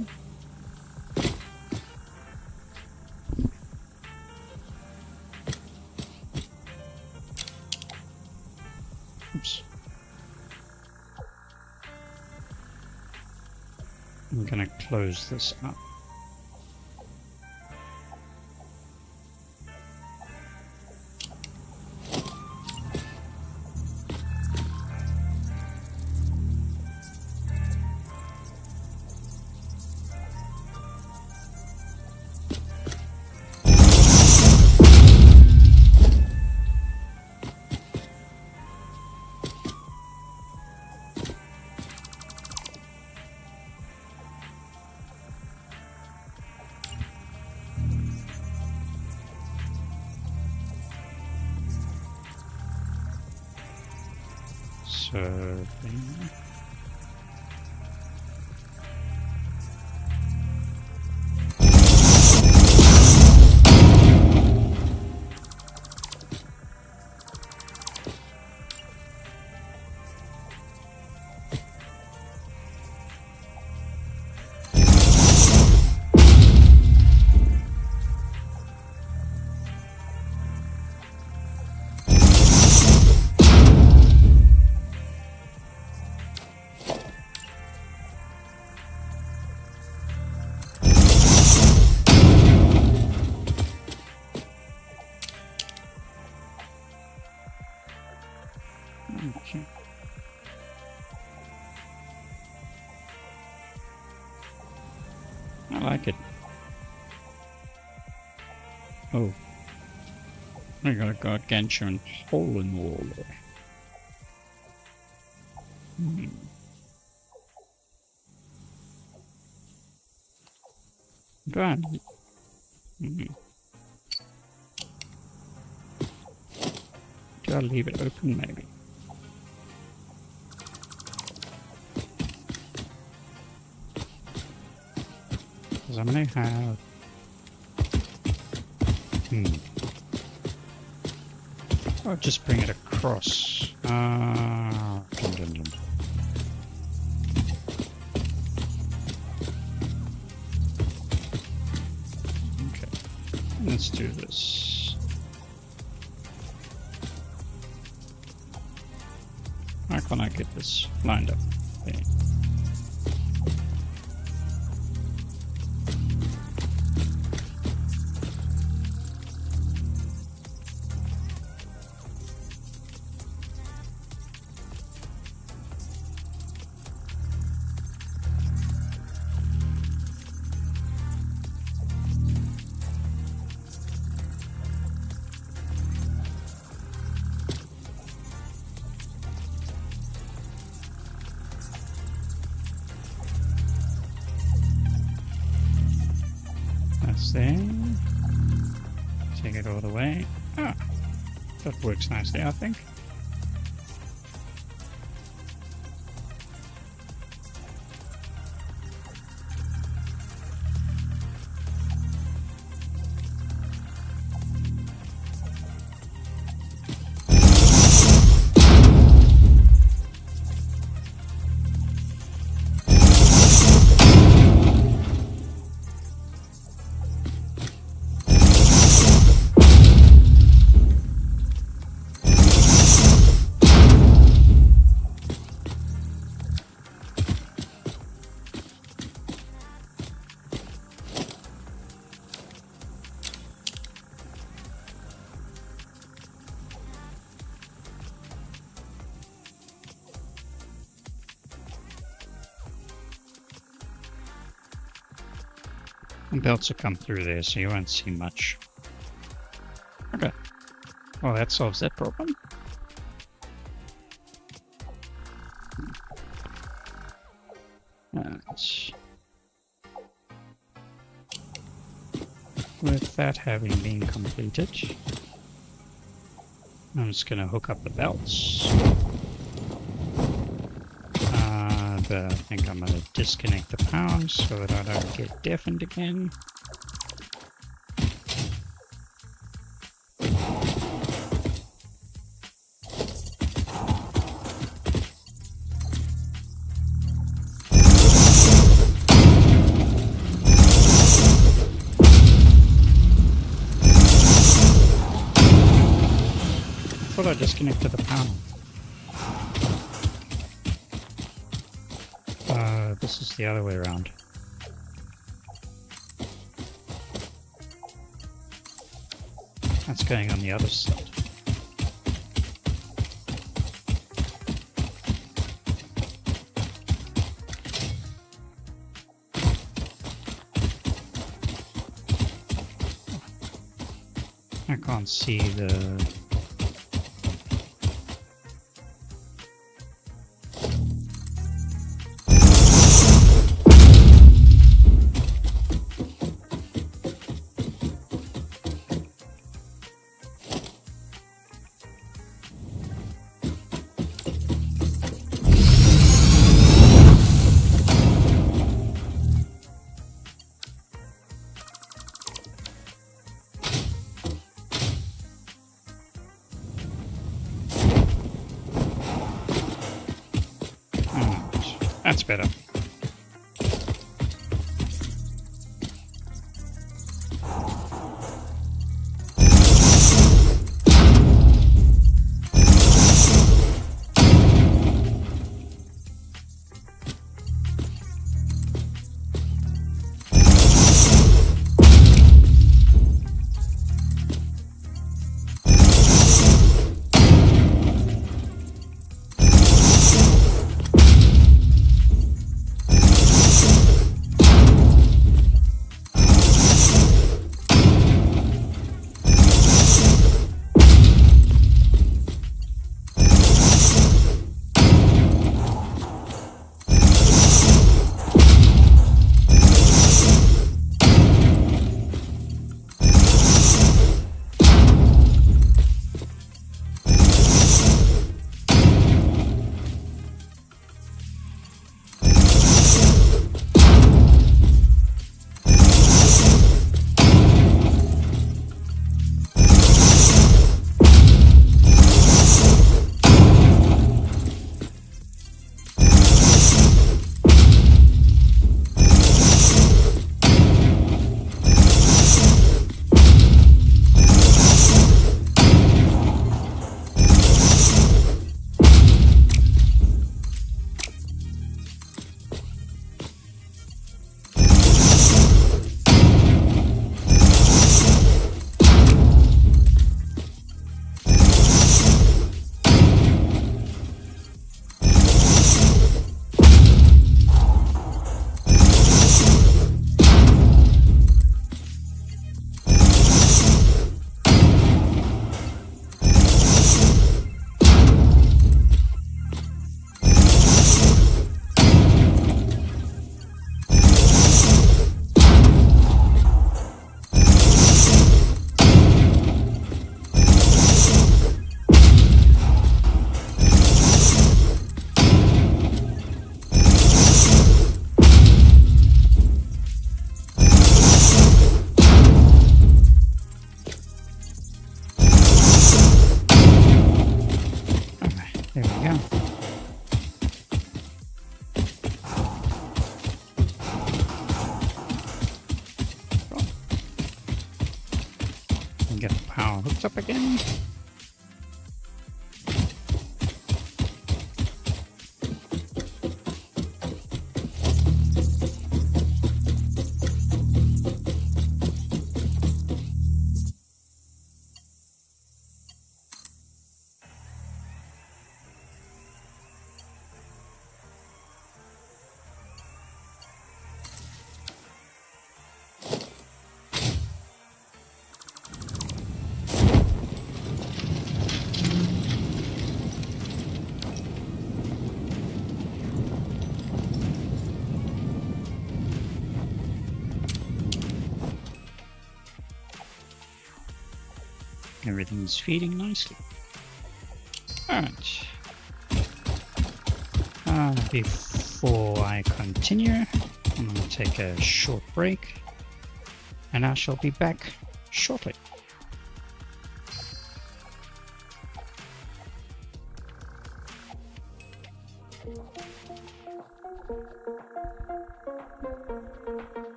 Oops. I'm going to close this up. So okay. I like it. Oh, I got a gargantuan hole in the wall there. Go on. Do I leave it open, maybe? Because I may have... I'll just bring it across. Dum, dum, dum. Okay, let's do this. How can I get this lined up? Okay. There. Take it all the way. Ah, that works nicely, I think. And belts will come through there, so you won't see much. Okay. Well, that solves that problem. Right. With that having been completed, I'm just going to hook up the belts. I think I'm going to disconnect the power so that I don't get deafened again. I thought I disconnected the power. This is the other way around. That's going on the other side. I can't see the... That's better. There we go. And get the power hooked up again. Everything's feeding nicely. Alright. Before before I continue, I'm going to take a short break, and I shall be back shortly.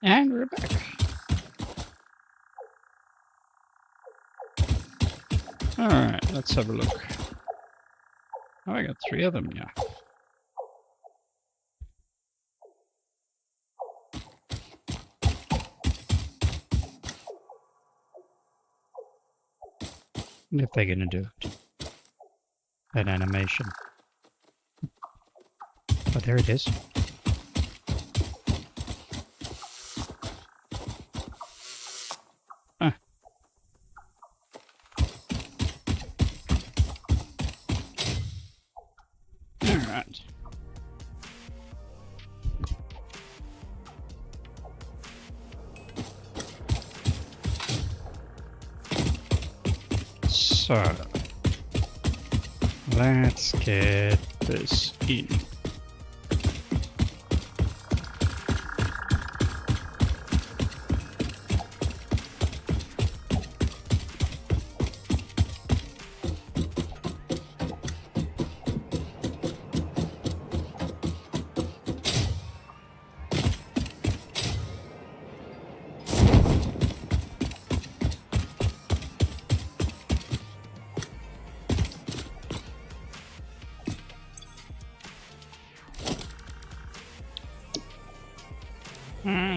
And we're back. Alright, let's have a look. Oh, I got 3 of them now. If they're gonna do it. That animation. Oh, there it is. Ah. Alright. So, let's get this in.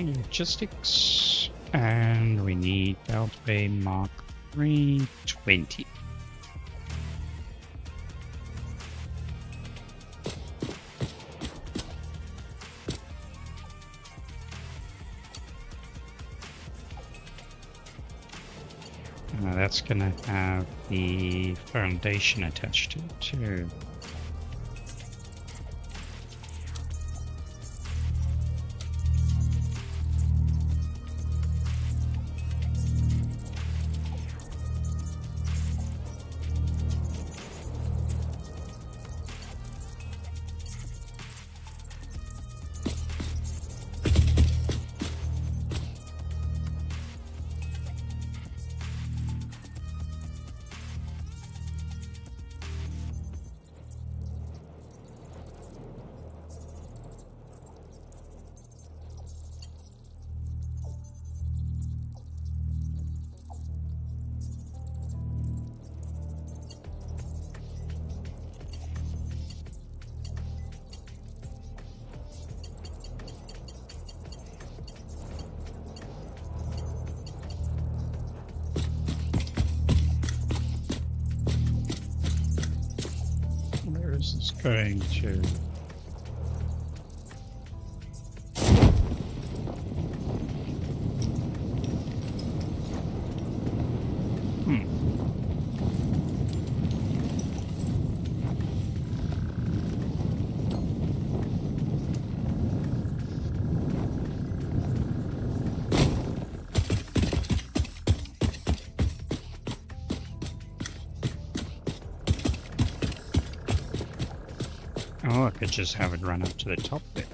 Logistics, and we need Beltway Mark 320. Now that's gonna have the foundation attached to it too. This is going to oh, I could just have it run up to the top there.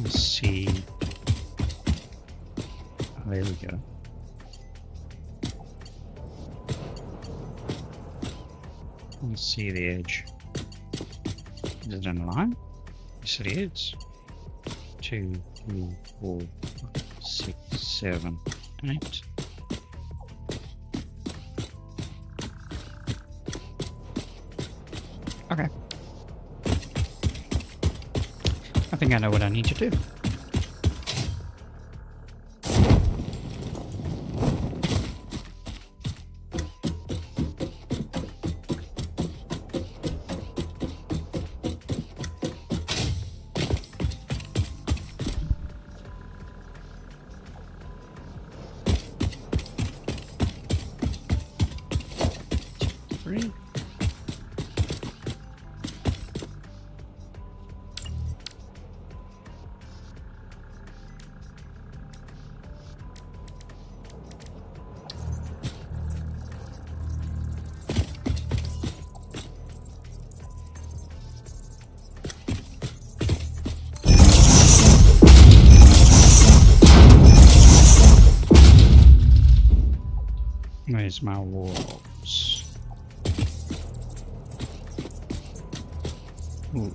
Let's see. Oh, there we go. Let's see the edge. Is it in line? Yes, it is. 2, 3, 4, 5, 6, 7, 8. Okay. I think I know what I need to do. Three. Where's my walls? Ooh.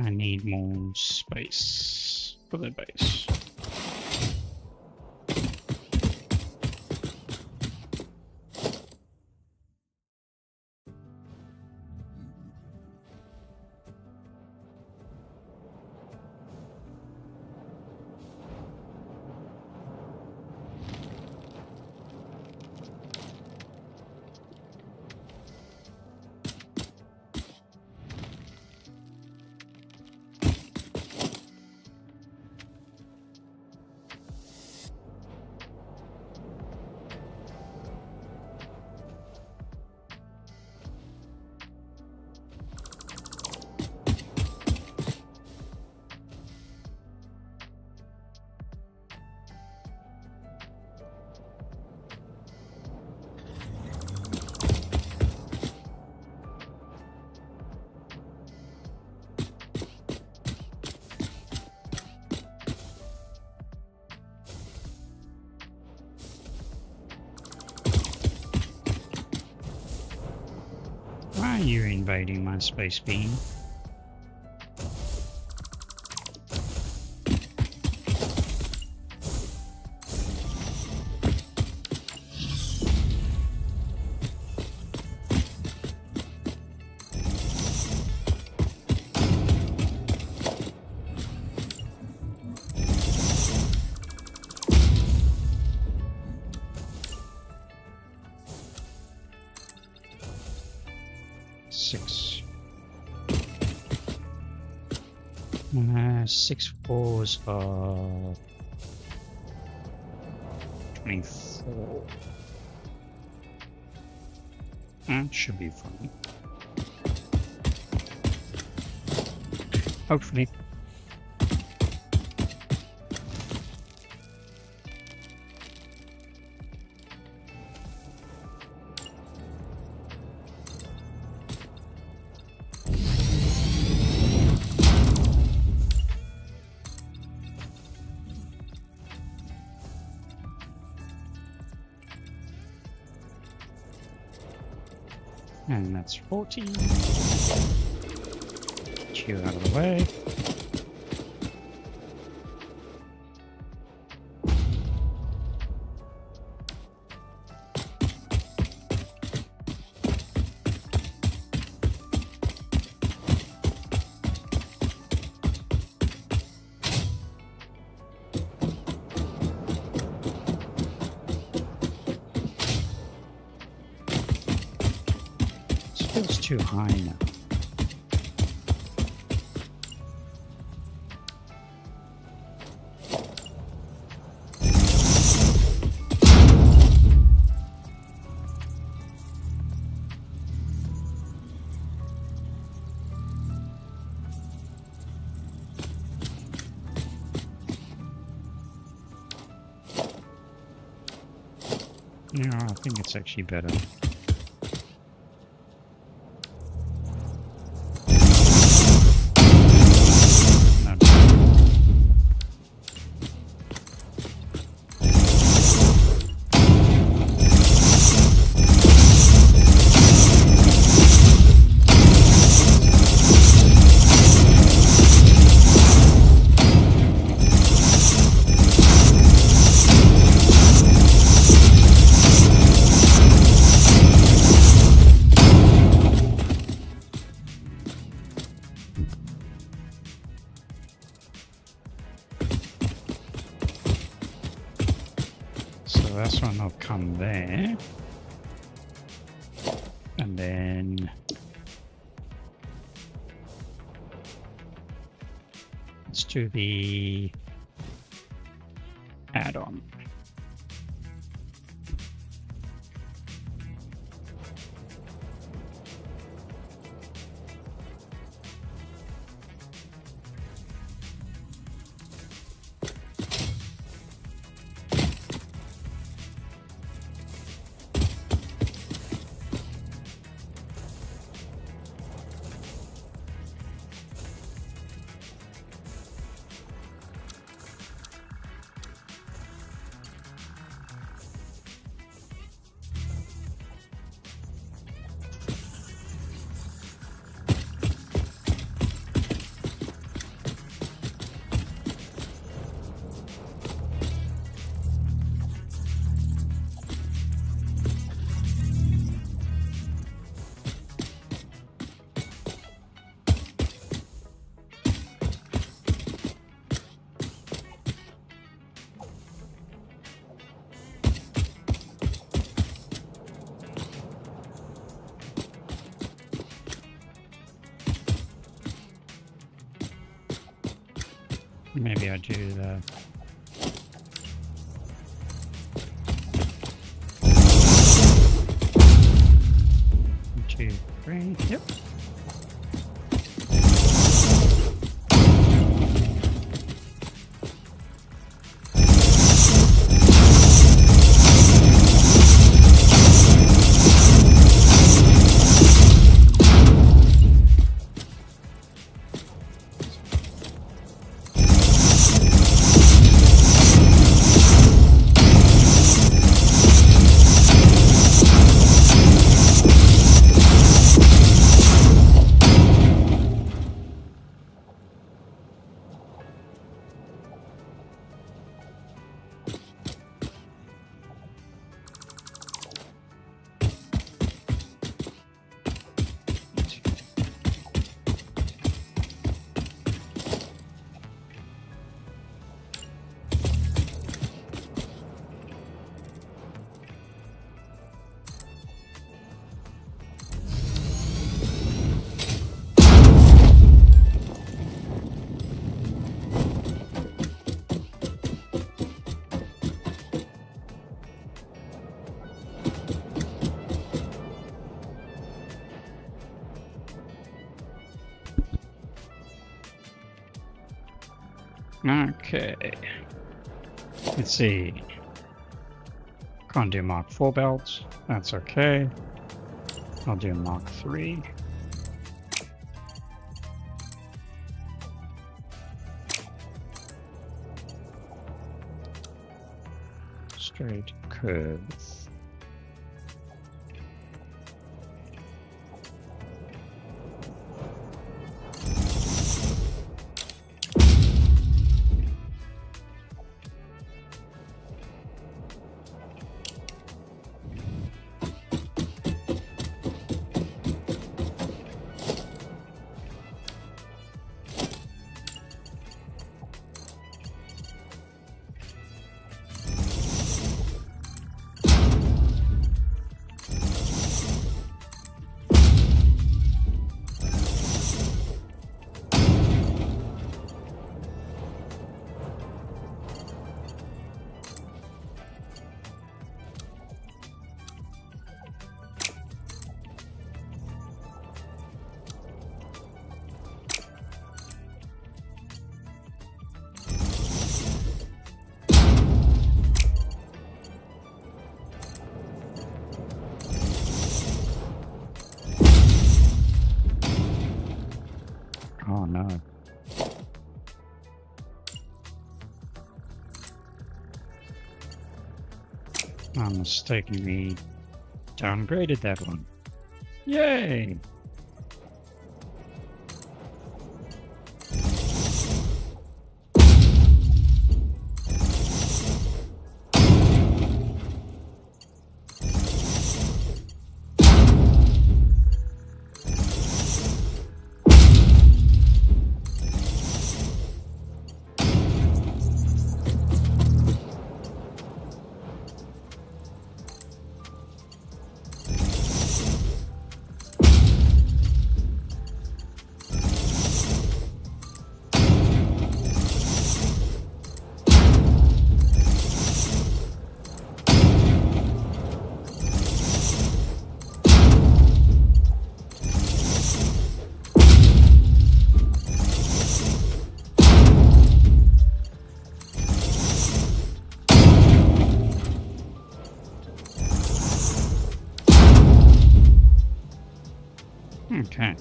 I need more space for the base. Why are you invading my space beam? Six. 6 4s are 24. That should be fine. Hopefully. And that's 40. Get you out of the way. Feels too high now. No, I think it's actually better. This one will come there, and then let's do the add-on. Maybe I do the... 1, 2, 3. Yep. Okay. Let's see. Can't do Mark 4 belts. That's okay. I'll do Mark 3. Straight curves. Oh no. I mistakenly downgraded that one. Yay! Okay.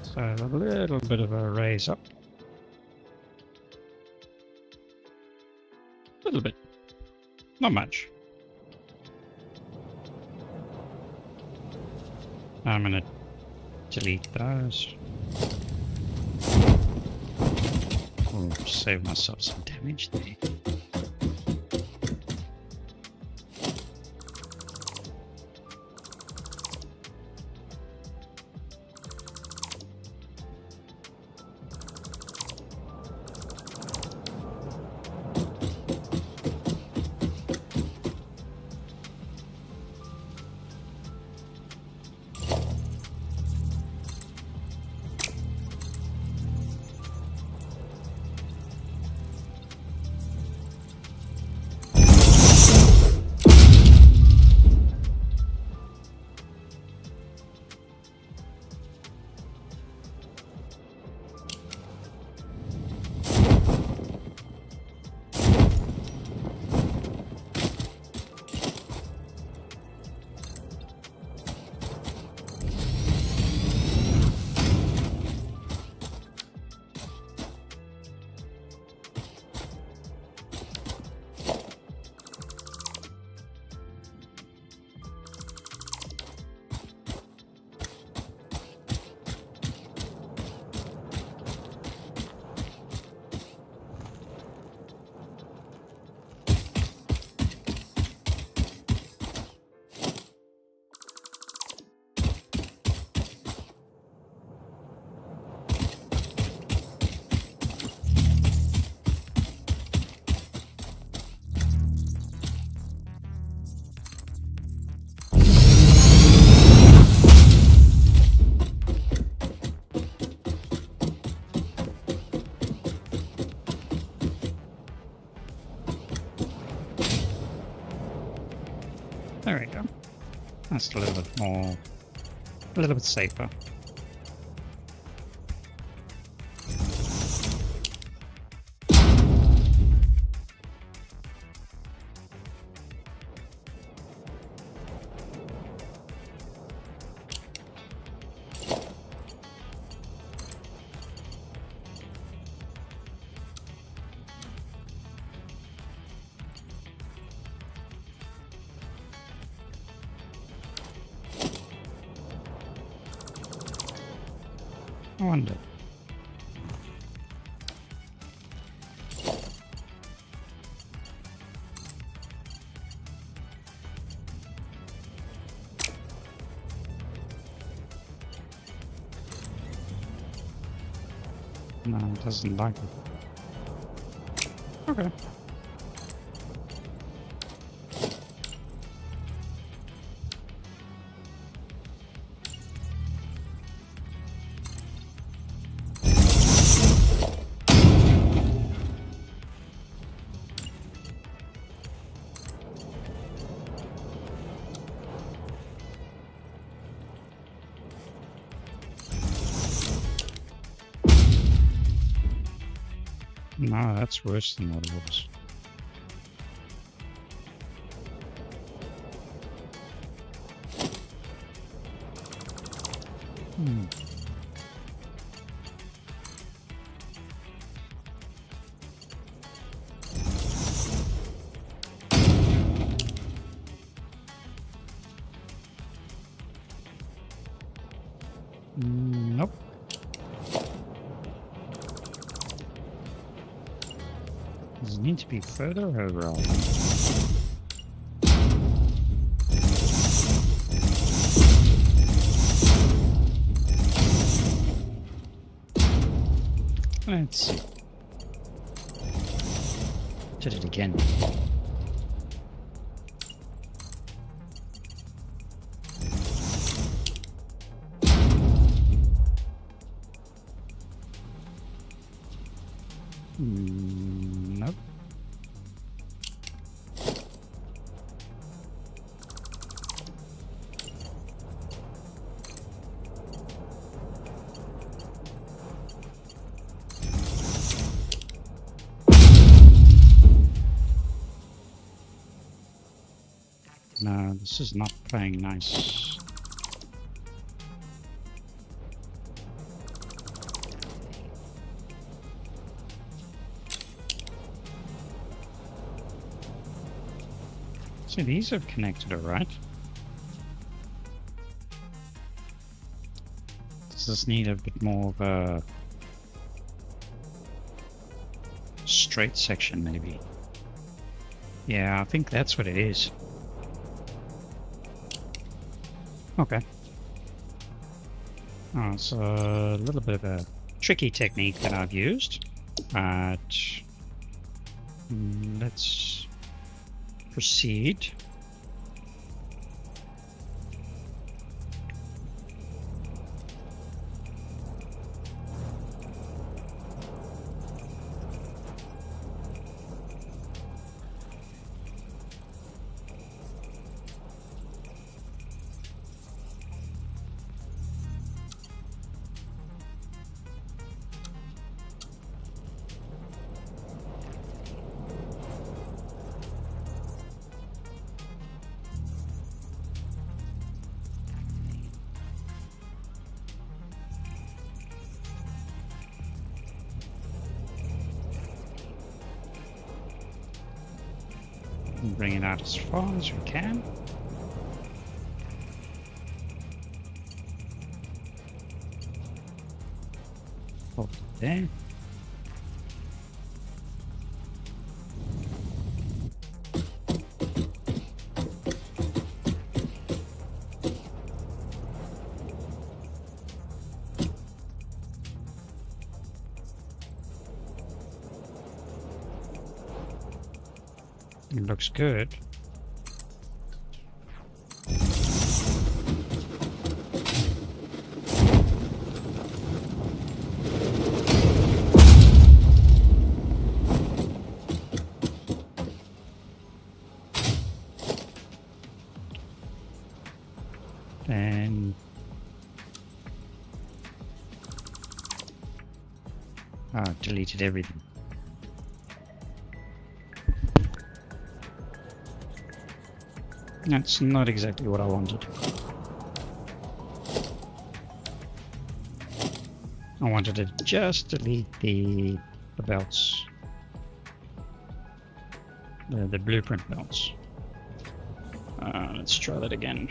So a little bit of a raise up. A little bit. Not much. I'm gonna delete those. I'll save myself some damage there. That's a little bit more, a little bit safer. I wonder. No, it doesn't like it. Okay. No, that's worse than what it was. Nope. Does it need to be further or over? Let's see. Did it again. Nope. No, this is not playing nice. See, these are connected, alright. Does this need a bit more of a straight section, maybe? Yeah, I think that's what it is. Okay. Oh, it's a little bit of a tricky technique that I've used, but let's proceed. And bring it out as far as we can. Hold it there. It looks good. and deleted everything. That's not exactly what I wanted. I wanted to just delete the belts, the blueprint belts. Let's try that again.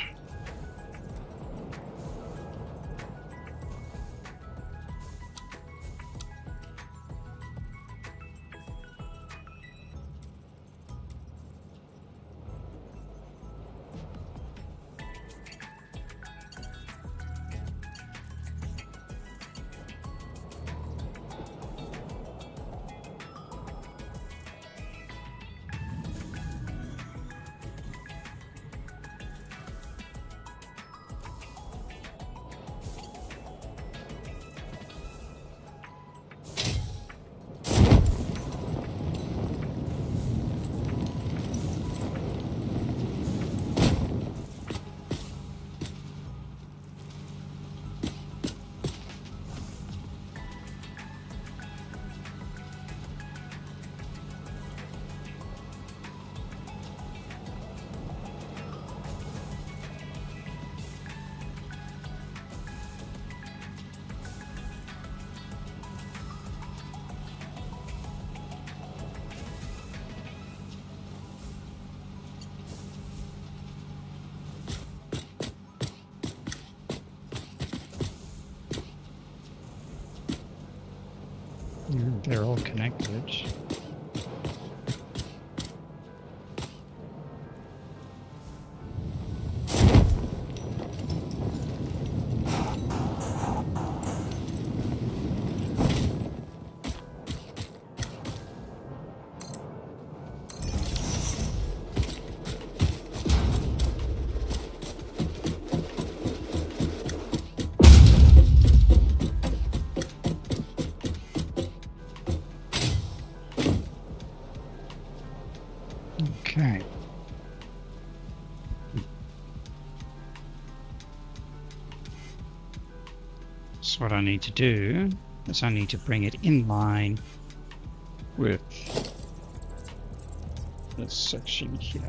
They're all connected. Okay. So what I need to do is I need to bring it in line with this section here.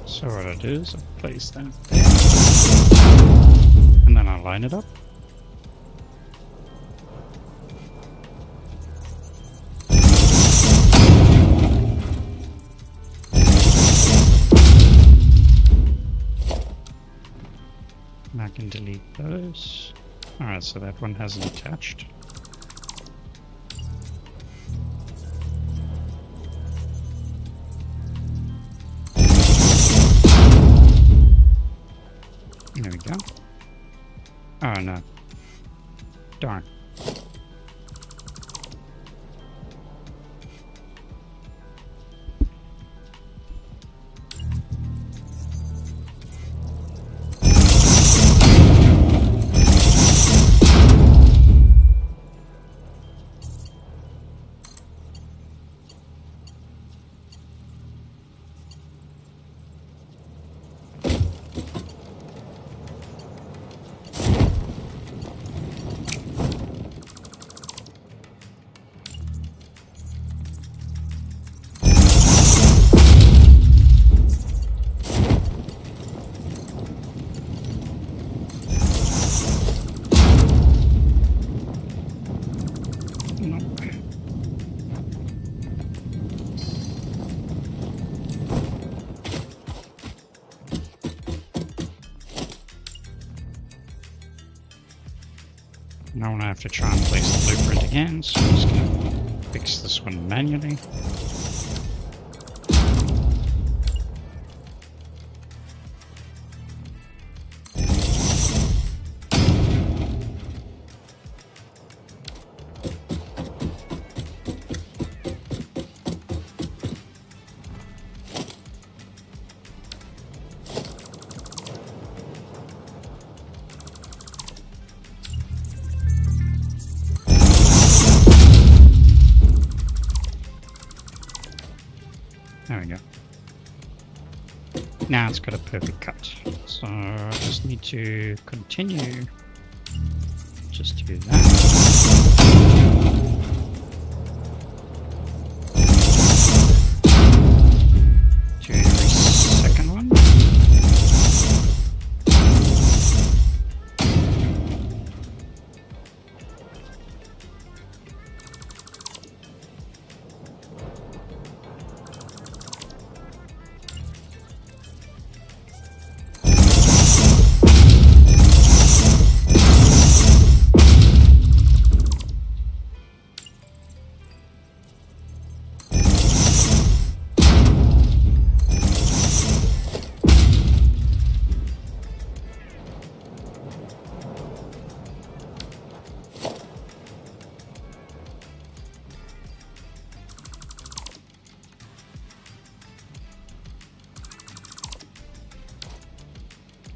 So what I do is I place that there, and then I line it up. And I can delete those. Alright, so that one hasn't attached. There we go. Oh no. Darn. Now I'm going to have to try and place the blueprint again, so I'm just going to fix this one manually. go. Now it's got a perfect cut. So I just need to continue just to do that. To every second one.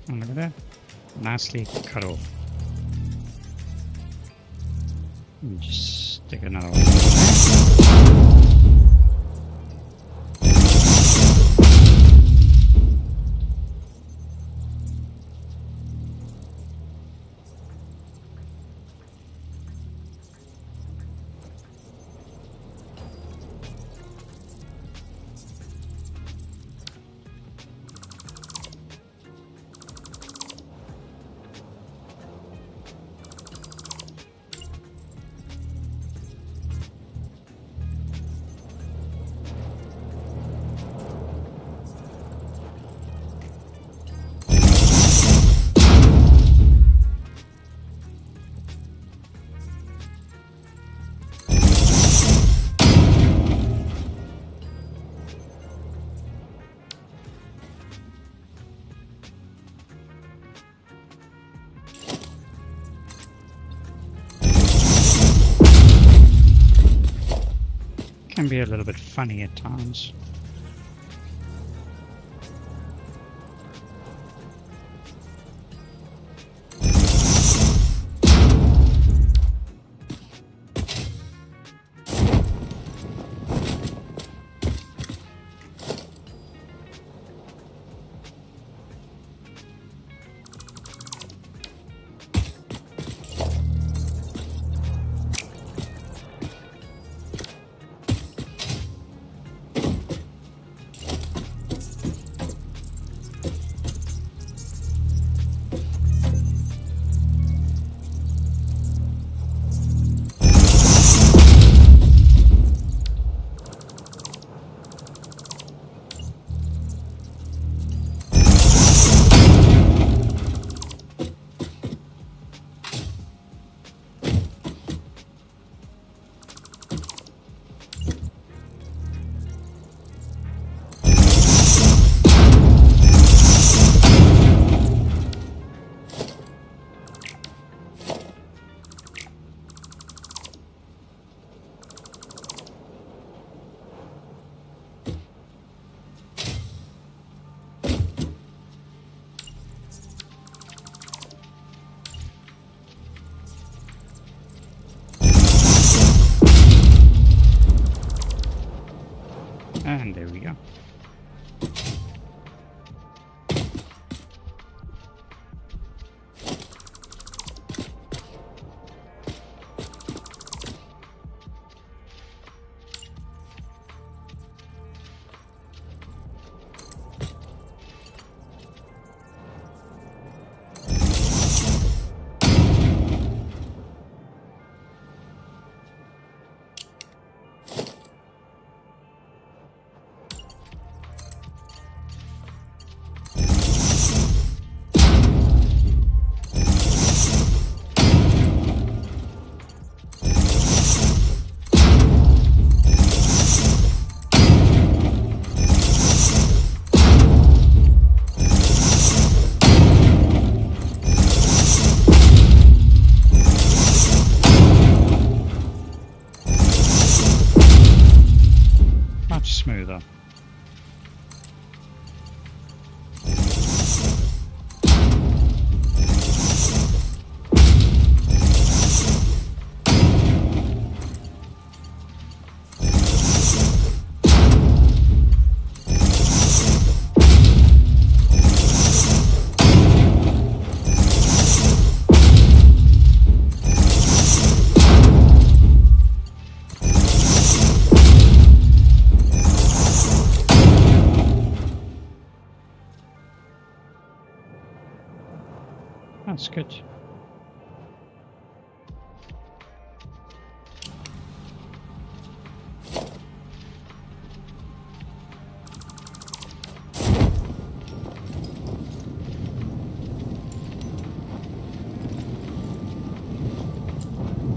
And look at that. Nicely cut off. And just stick another one in there. Can be a little bit funny at times. That's good.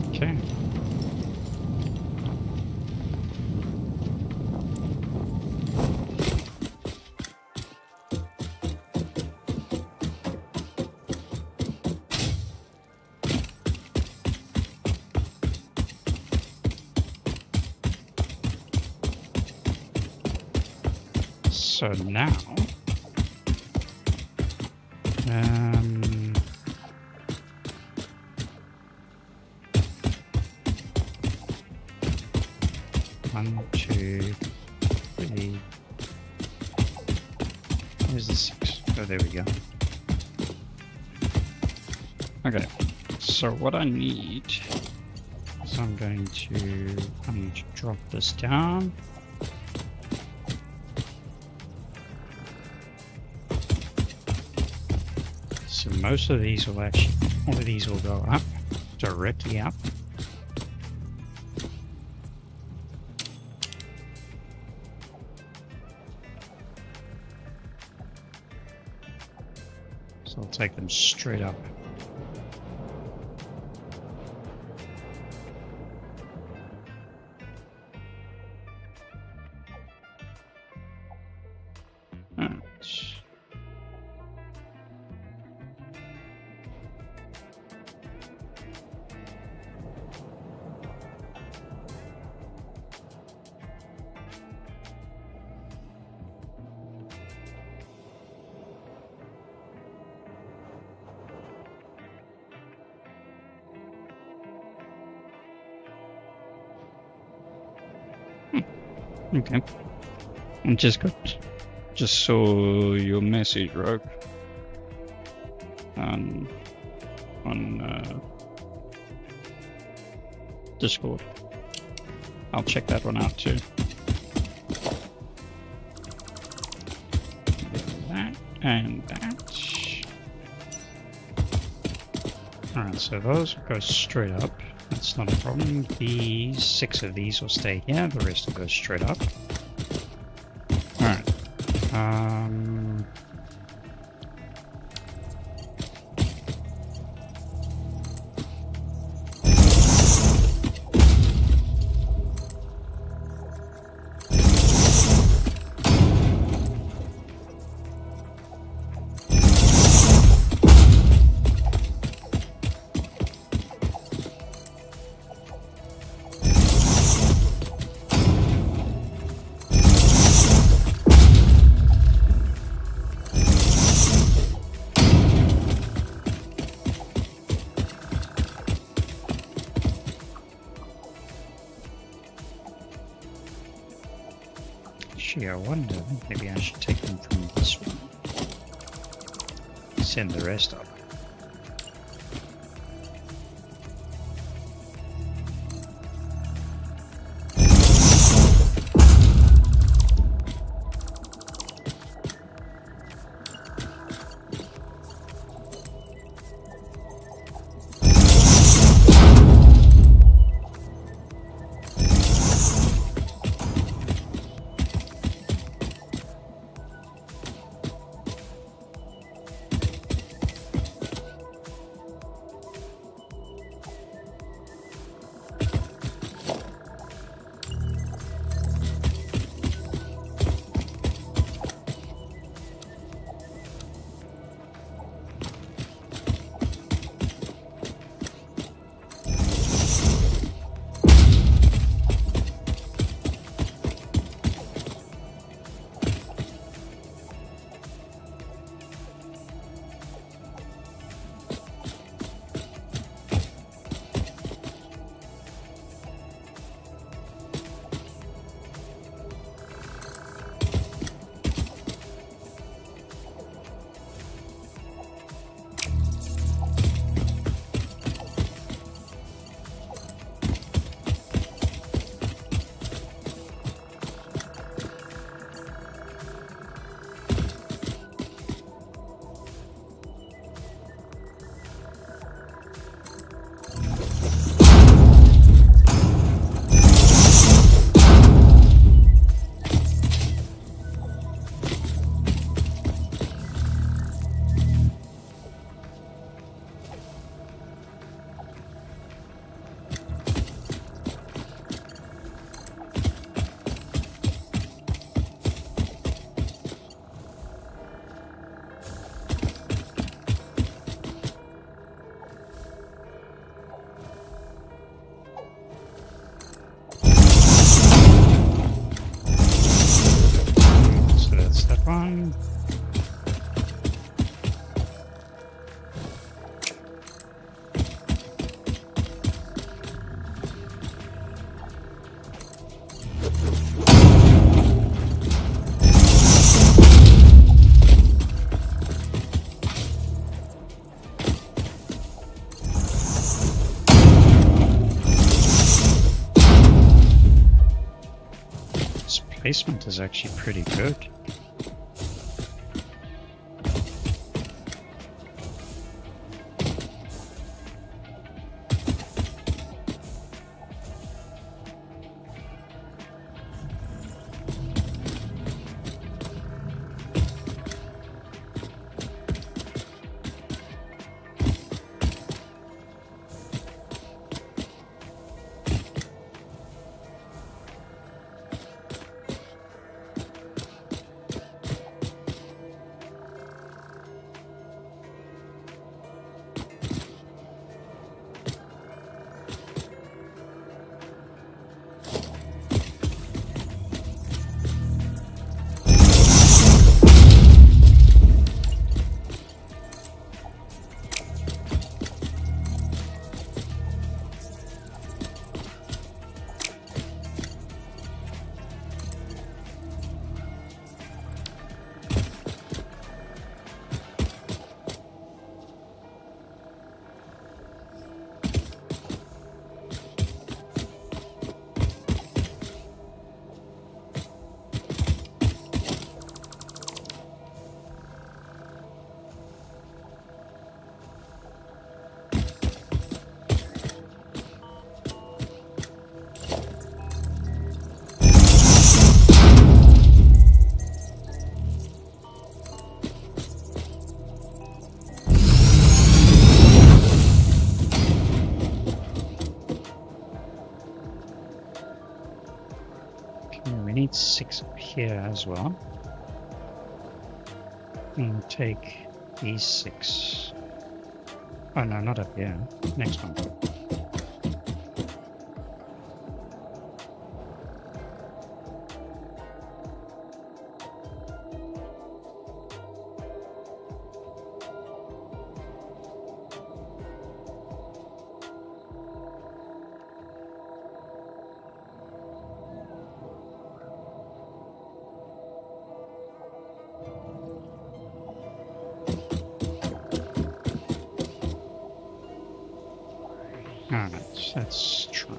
Okay. So now, one, two, three. Where's the 6? Oh, there we go. Okay, so what I need is I need to drop this down. So most of these will actually, all of these will go up, directly up. So I'll take them straight up. Alright. Okay. I just saw your message, Rogue. On Discord. I'll check that one out too. That and that. Alright, so those go straight up. That's not a problem. These 6 of these will stay here, the rest will go straight up. Alright. Actually, I wonder, maybe I should take them from this one. Send the rest up. one. This placement is actually pretty good. We need 6 up here as well. And take these 6. Oh no, not up here. Next one. Alright, let's try.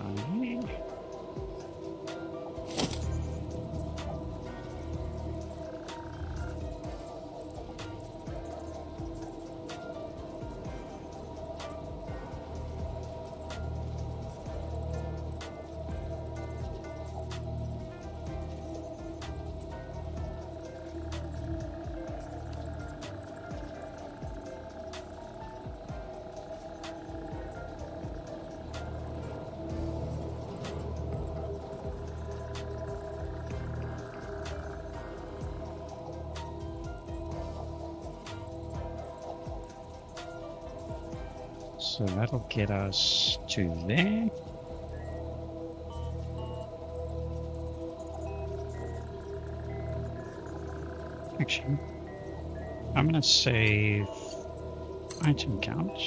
So that'll get us to there. Actually, I'm gonna save item count.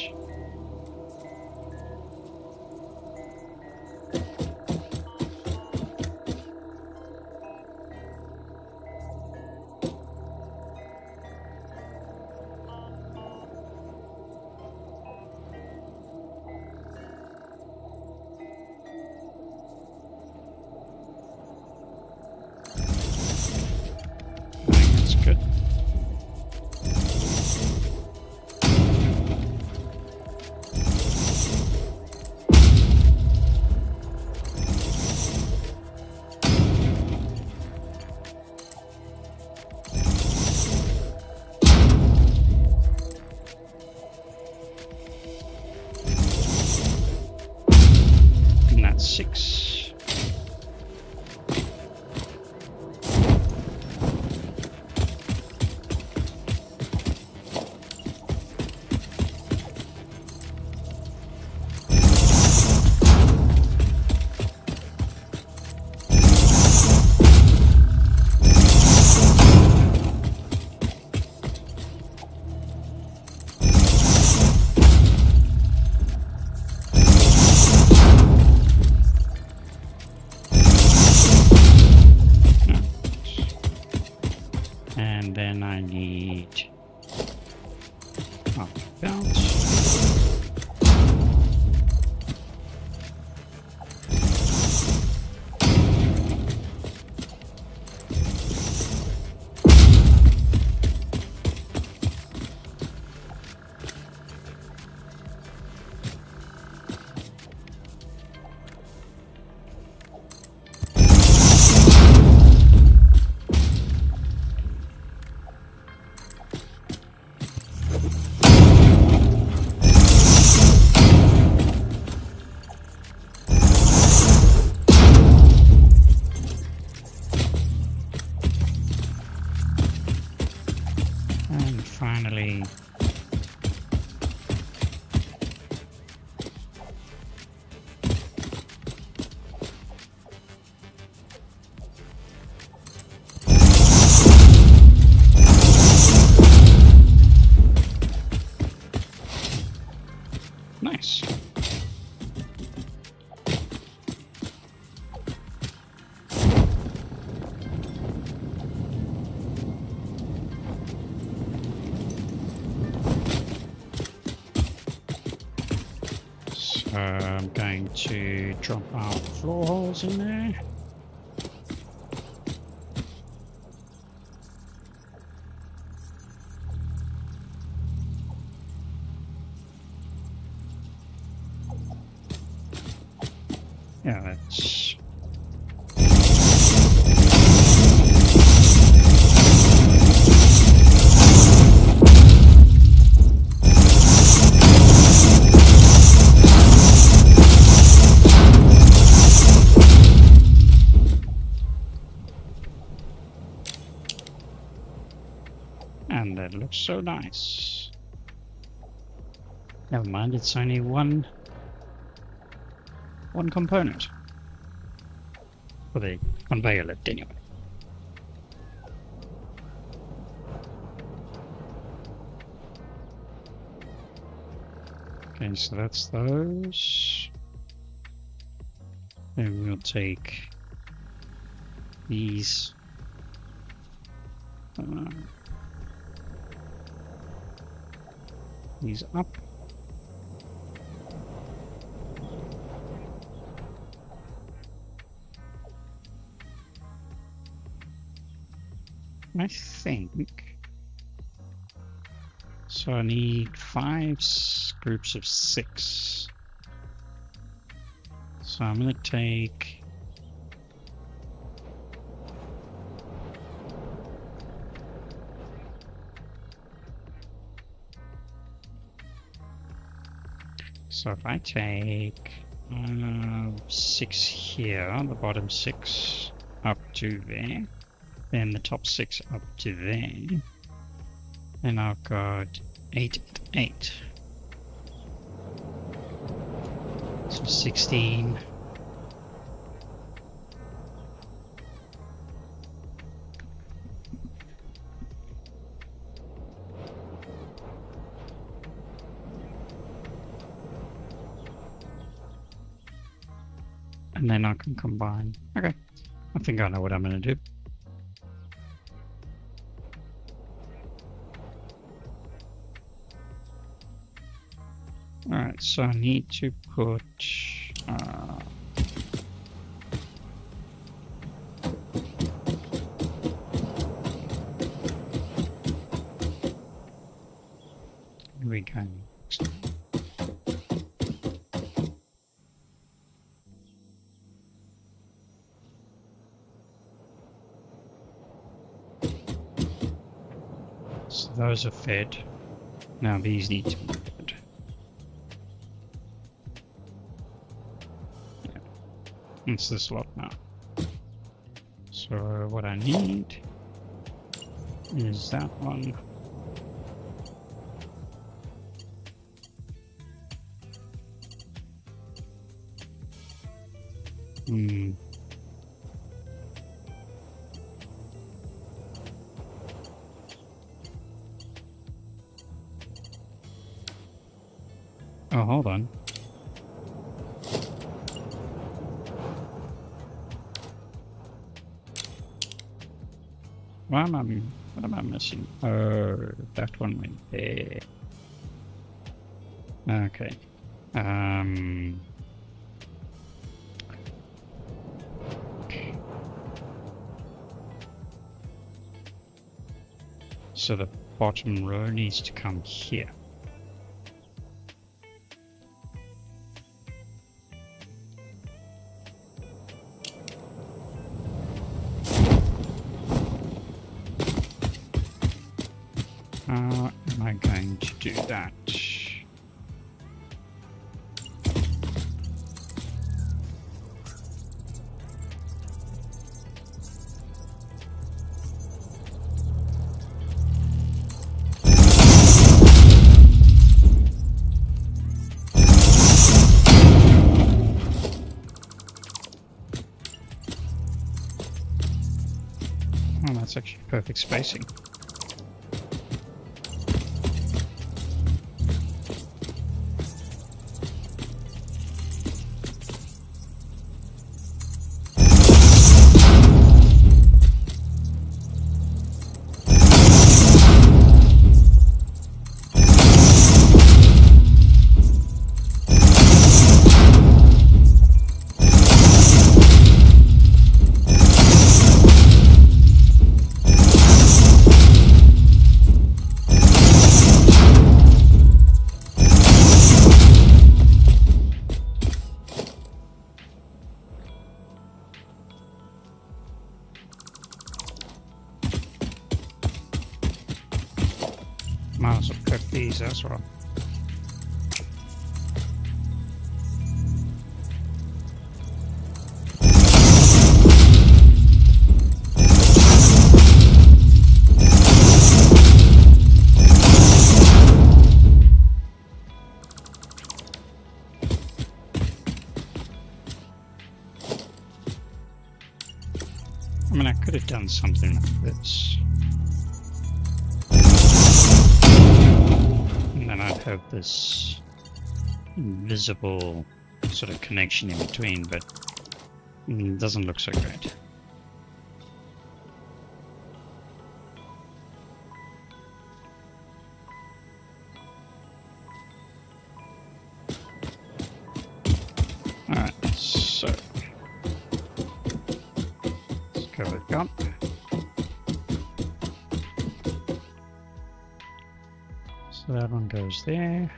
And then I need bounce. And finally, nice. So I'm going to drop our floor holes in there. Yeah, that's... And that looks so nice. Never mind, it's only one component for the conveyor lift anyway. Okay, so that's those. Then we'll take these up. I think so. I need 5 groups of 6. So I'm going to take if I take 6 here, the bottom 6 up to there, then the top 6 up to there, then I've got 8 and 8. So 16. And then I can combine. Okay, I think I know what I'm going to do. Alright, so I need to put here we go. So those are fed. Now these need to be fed. Yeah. It's this lot now. So what I need is that one. Oh, hold on. Well, What am I missing? Oh, that one went there. Okay. So the bottom row needs to come here. How am I going to do that? Oh, that's actually perfect spacing. Might as well prep these as well. I mean, I could have done something like this. And then I'd have this invisible sort of connection in between, but it doesn't look so great. Alright, so let's go with gun. So that one goes there.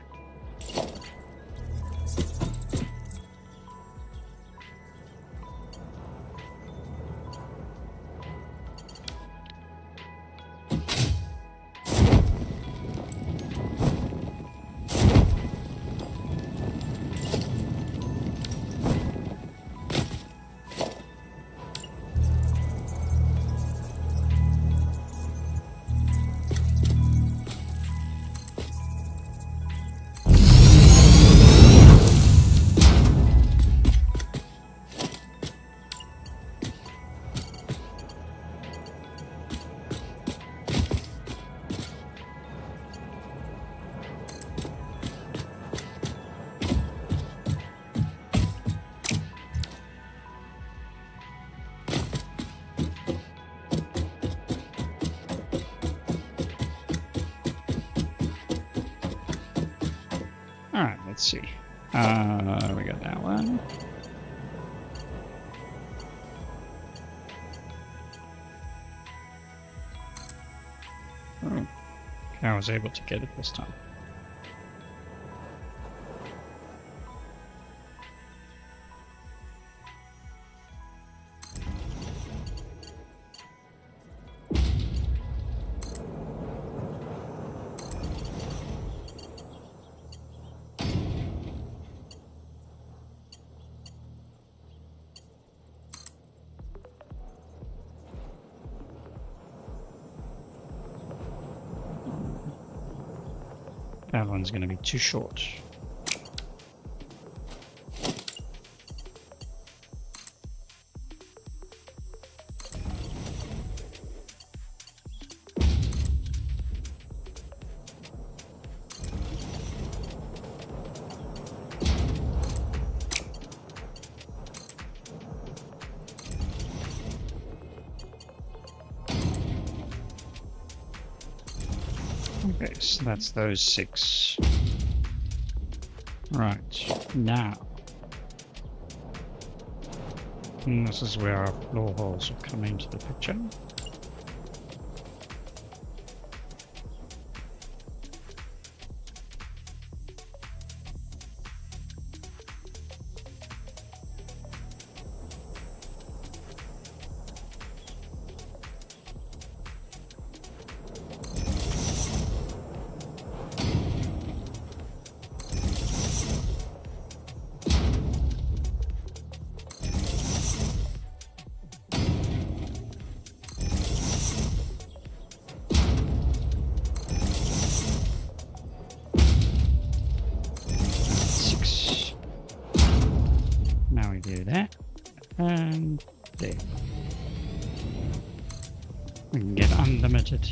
Alright, let's see. We got that one. Oh, I was able to get it this time. That one's going to be too short. Okay, so that's those 6. Right, now. And this is where our floor holes will come into the picture. Now we do that, and there. We can get unlimited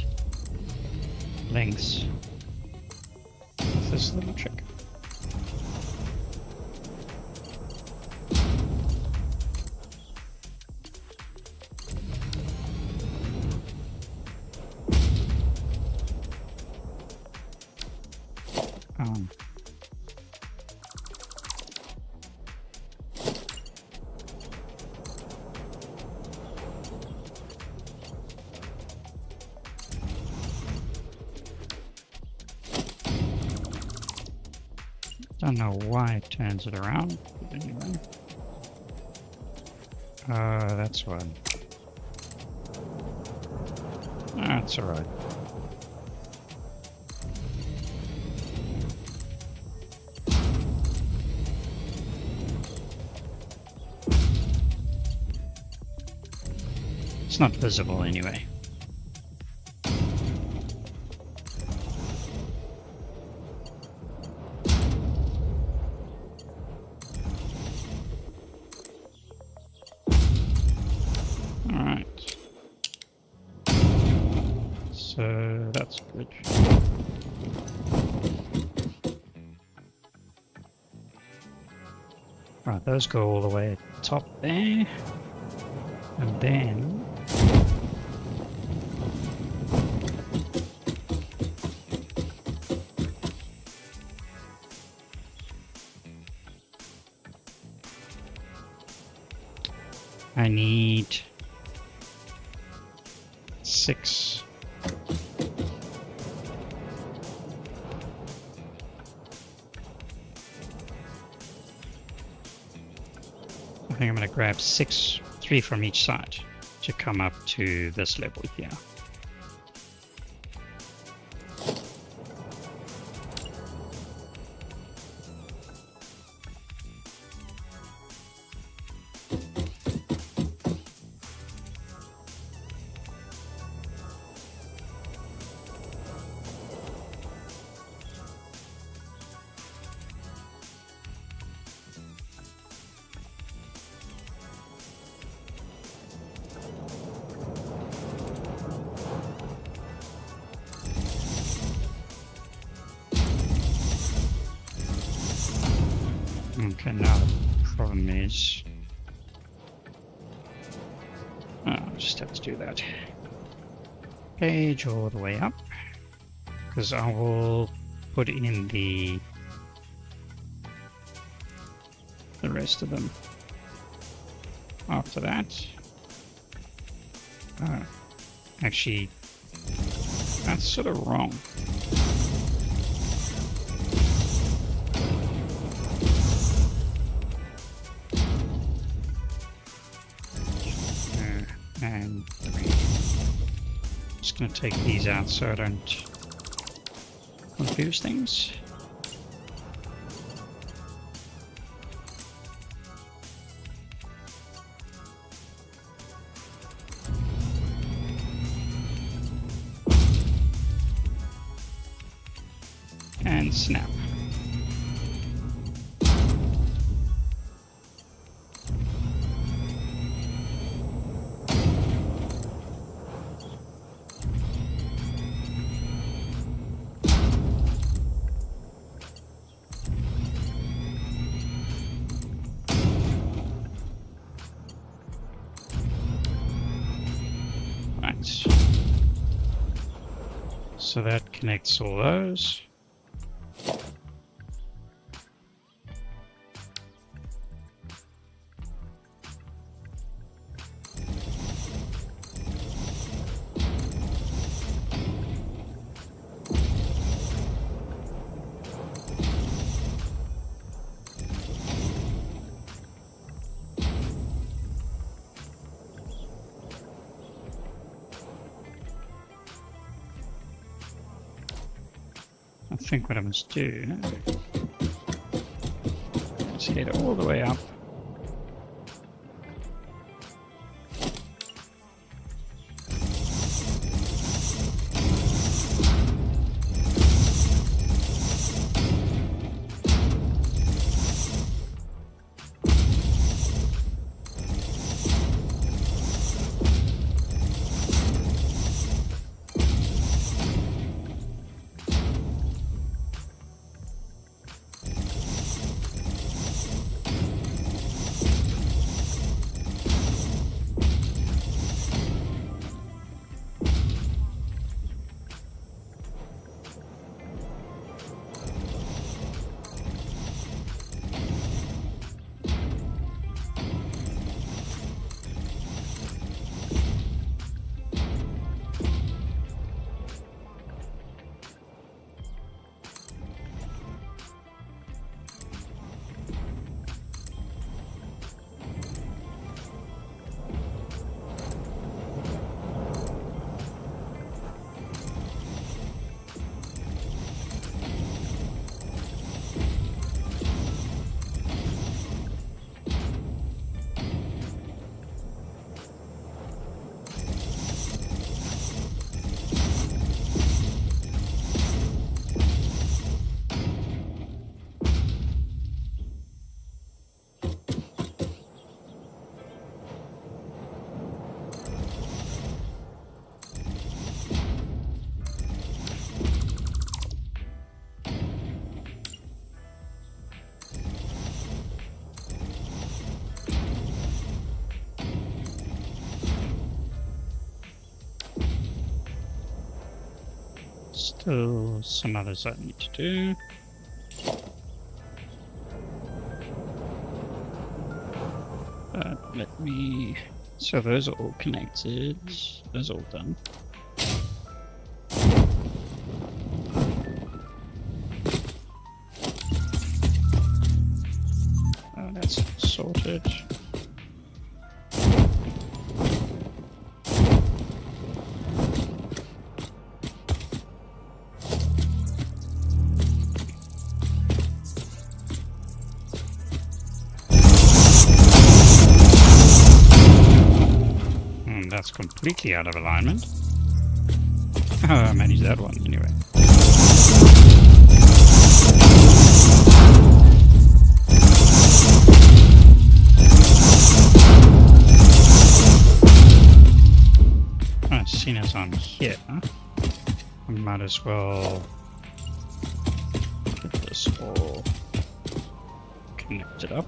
lengths with this little trick. Don't know why it turns it around, but anyway. That's why. That's alright. It's not visible anyway. Alright. So that's good. Right, those go all the way at the top there. And then I need 6. I think I'm going to grab 6, 3 from each side to come up to this level here. Okay, now the problem is... I'll just have to do that. Page all the way up. Because I will put in the rest of them after that. Actually, that's sort of wrong. And just going to take these out so I don't confuse things. And snap. So that connects all those. I think what I must do is head all the way up. Still some others I need to do. But let me... So those are all connected. Those are all done. Oh, that's sorted. That's completely out of alignment. Oh, I managed that one anyway. Oh, seeing as I'm here, we might as well get this all connected up.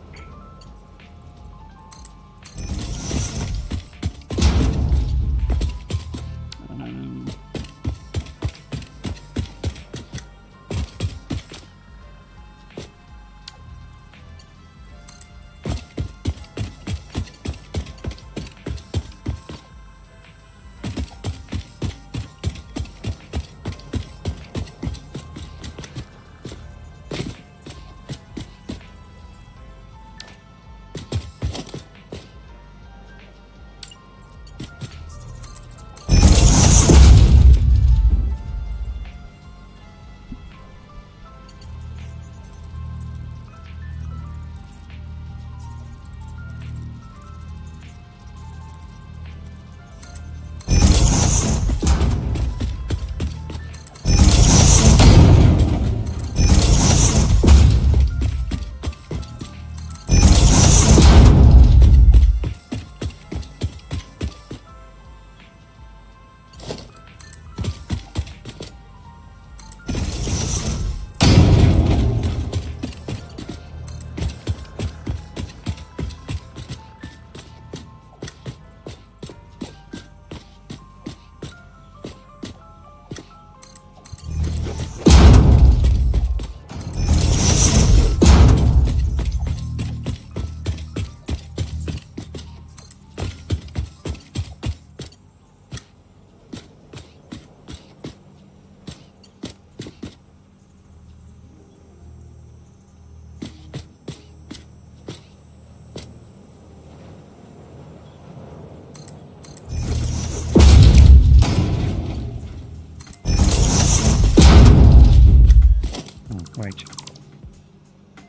Wait.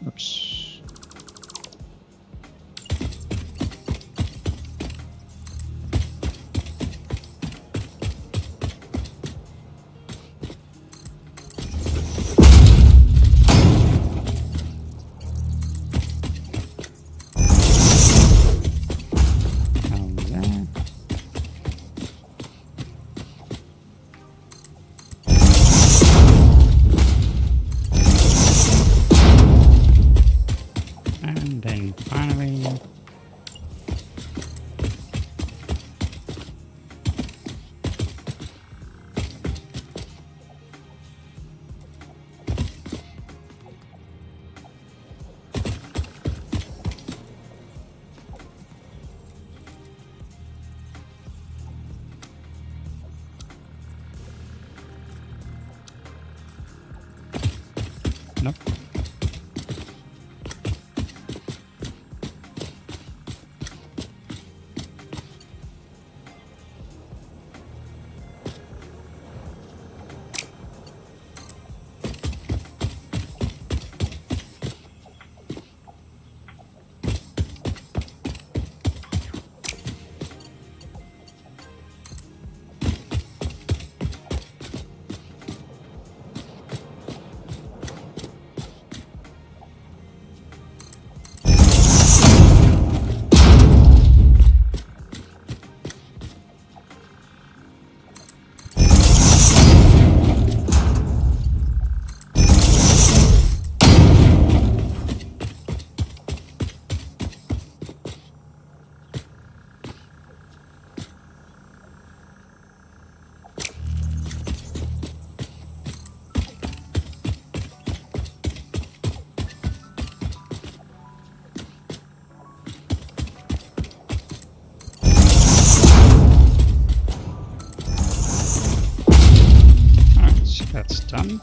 Oops. And then finally, nope. Alright, so that's done.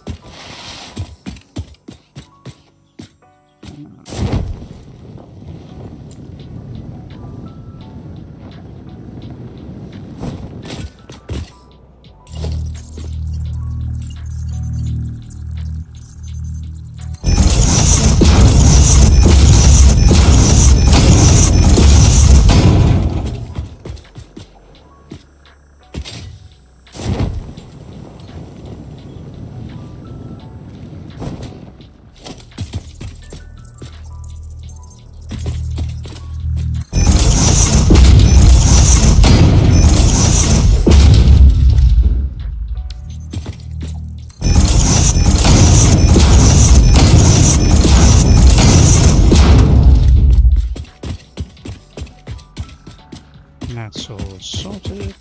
That's all sorted.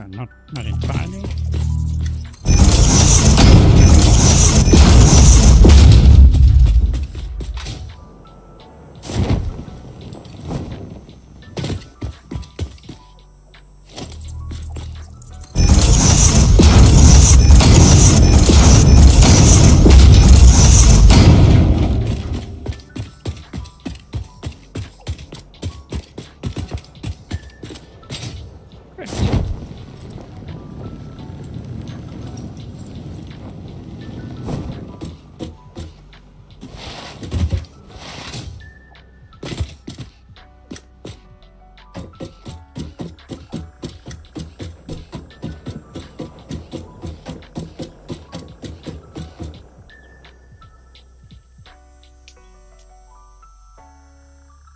Not entirely.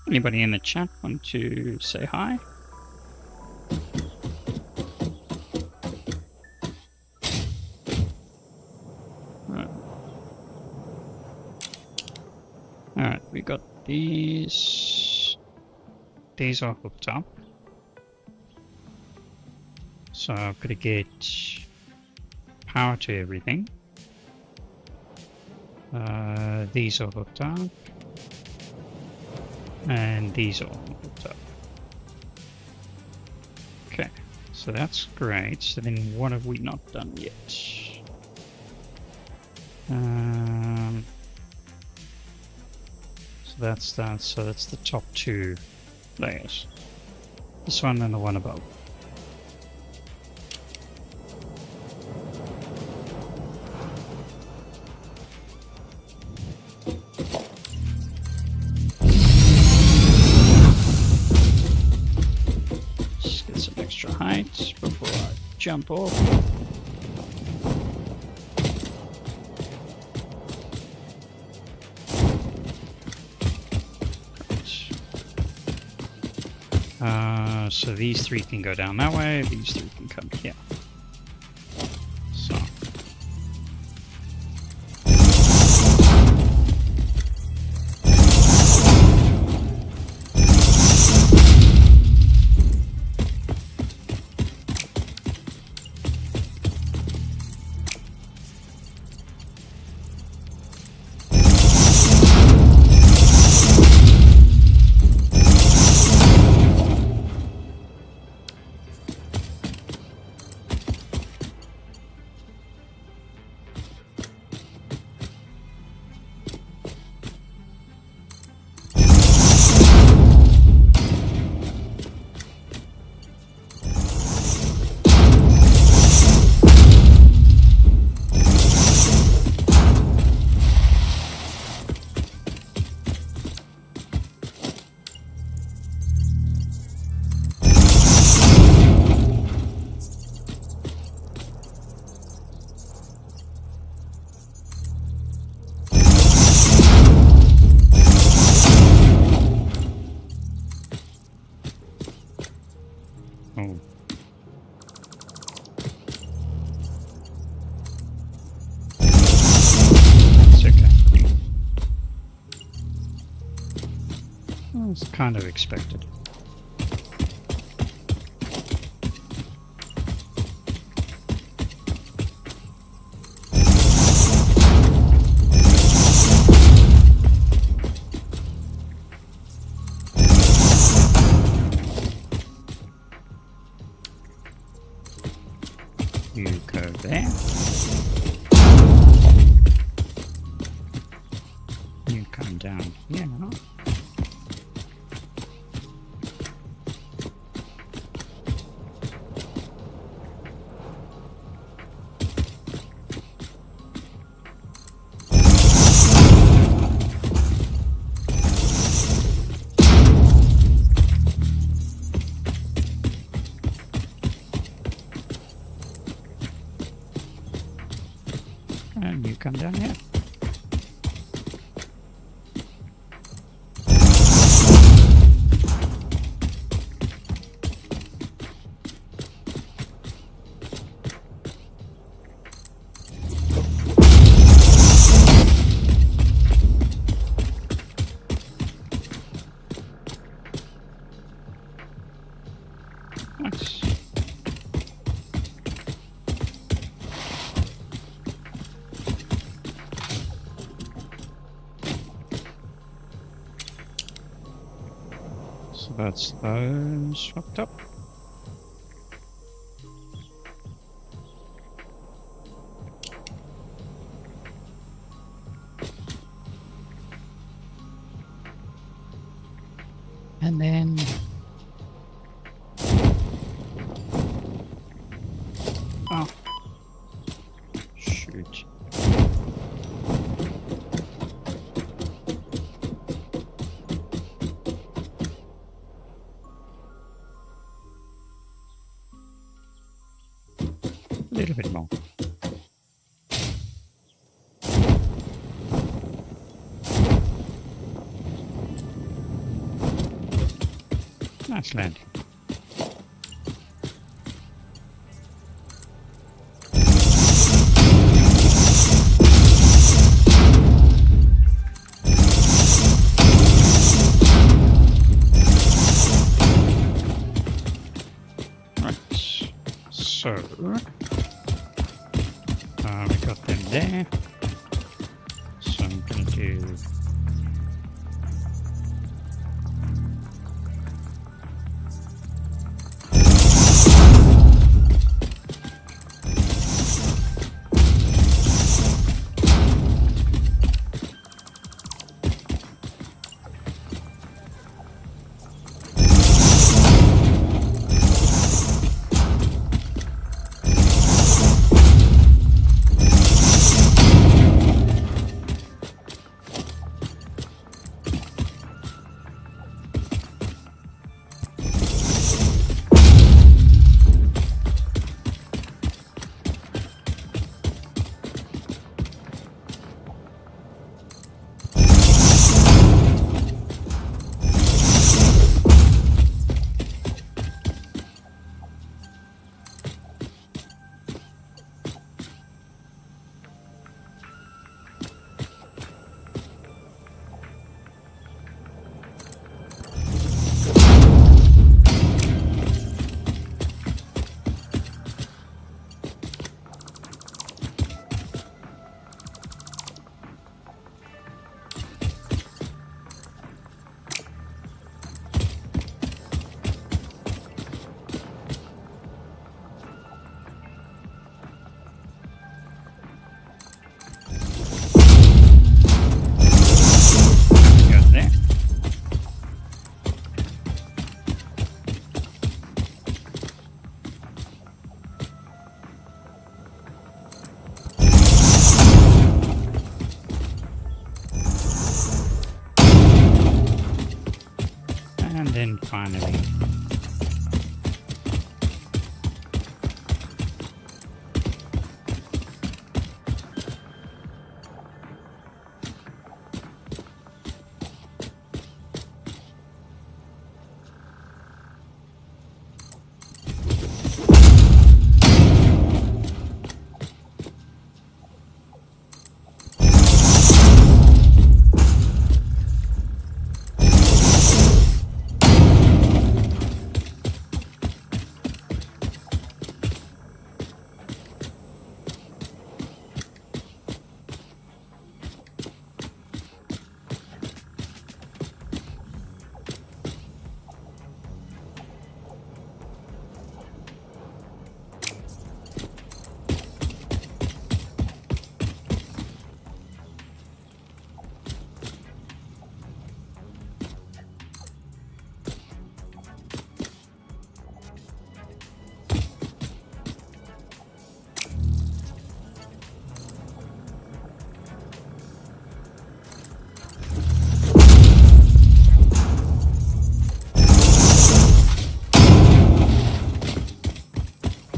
Anybody in the chat want to say hi? Alright, we got these. These are hooked up. So I've got to get power to everything. These are hooked up. And these are all hooked up. Okay, so that's great. So then what have we not done yet? So that's that. So that's the top two layers. This one and the one above. wait before I jump off. So these three can go down that way, these three can come here. So. Oh. It's okay. Well, it's kind of expected. You go there. You come down here. And you come down here. Nice. So that's those swapped up. And then oh shoot. A little bit more. Nice landing. Right. So we got them there. So I'm going to do finally.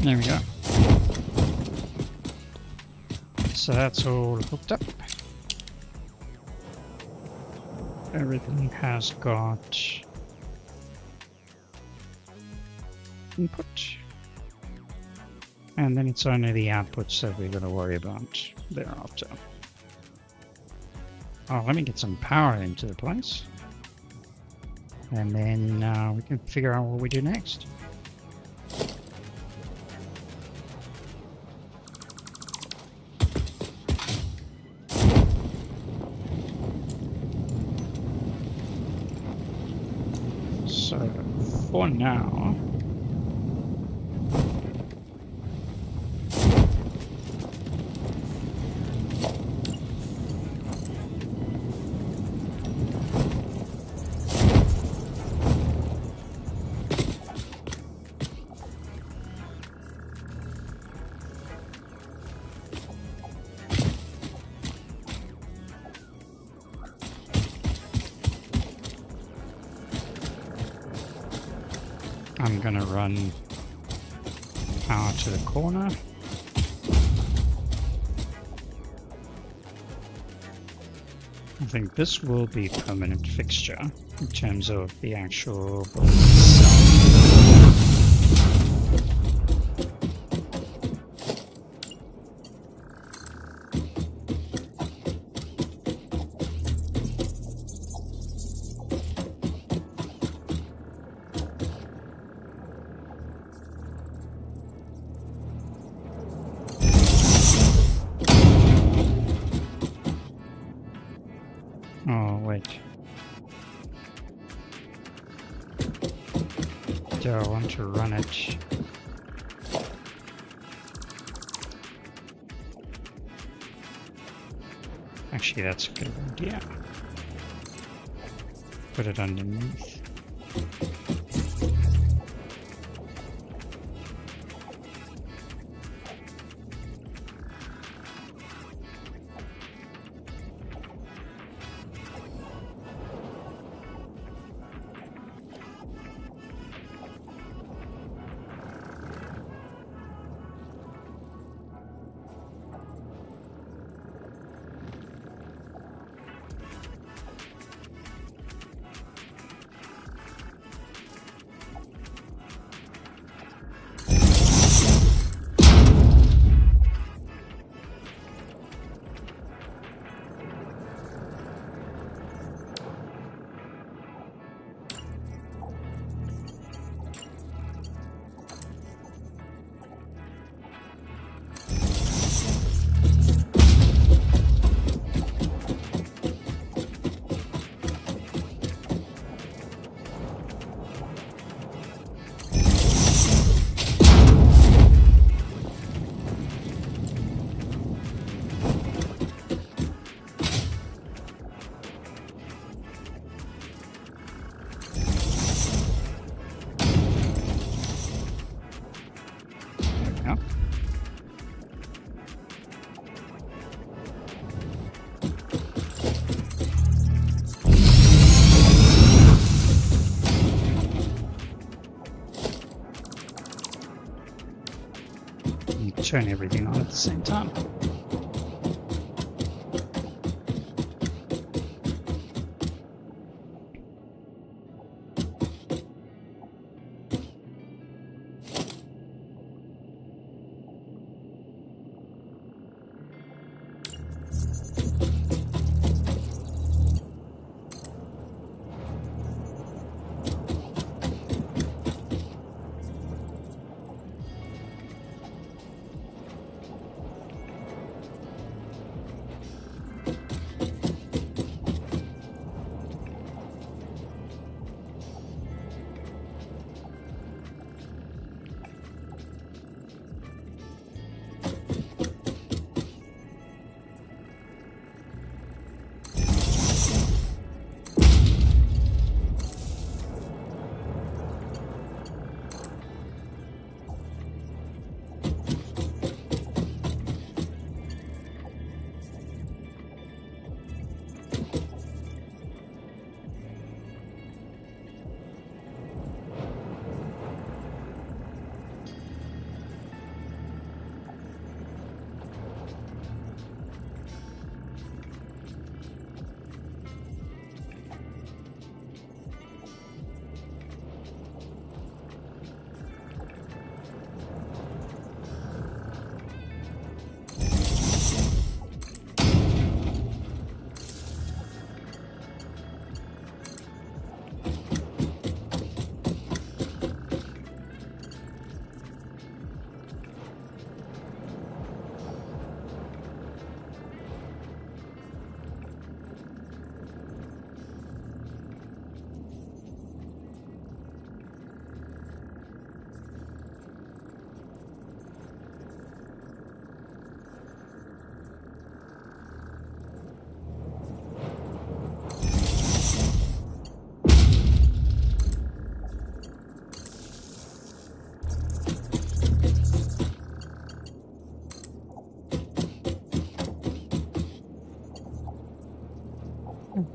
There we go. So that's all hooked up. Everything has got input. And then it's only the outputs that we're going to worry about thereafter. Oh, let me get some power into the place. And then we can figure out what we do next. So, for now, I'm gonna run power to the corner. I think this will be a permanent fixture in terms of the actual board itself. Oh, wait. Do I want to run it? Actually, that's a good idea. Put it underneath. turn everything on at the same time.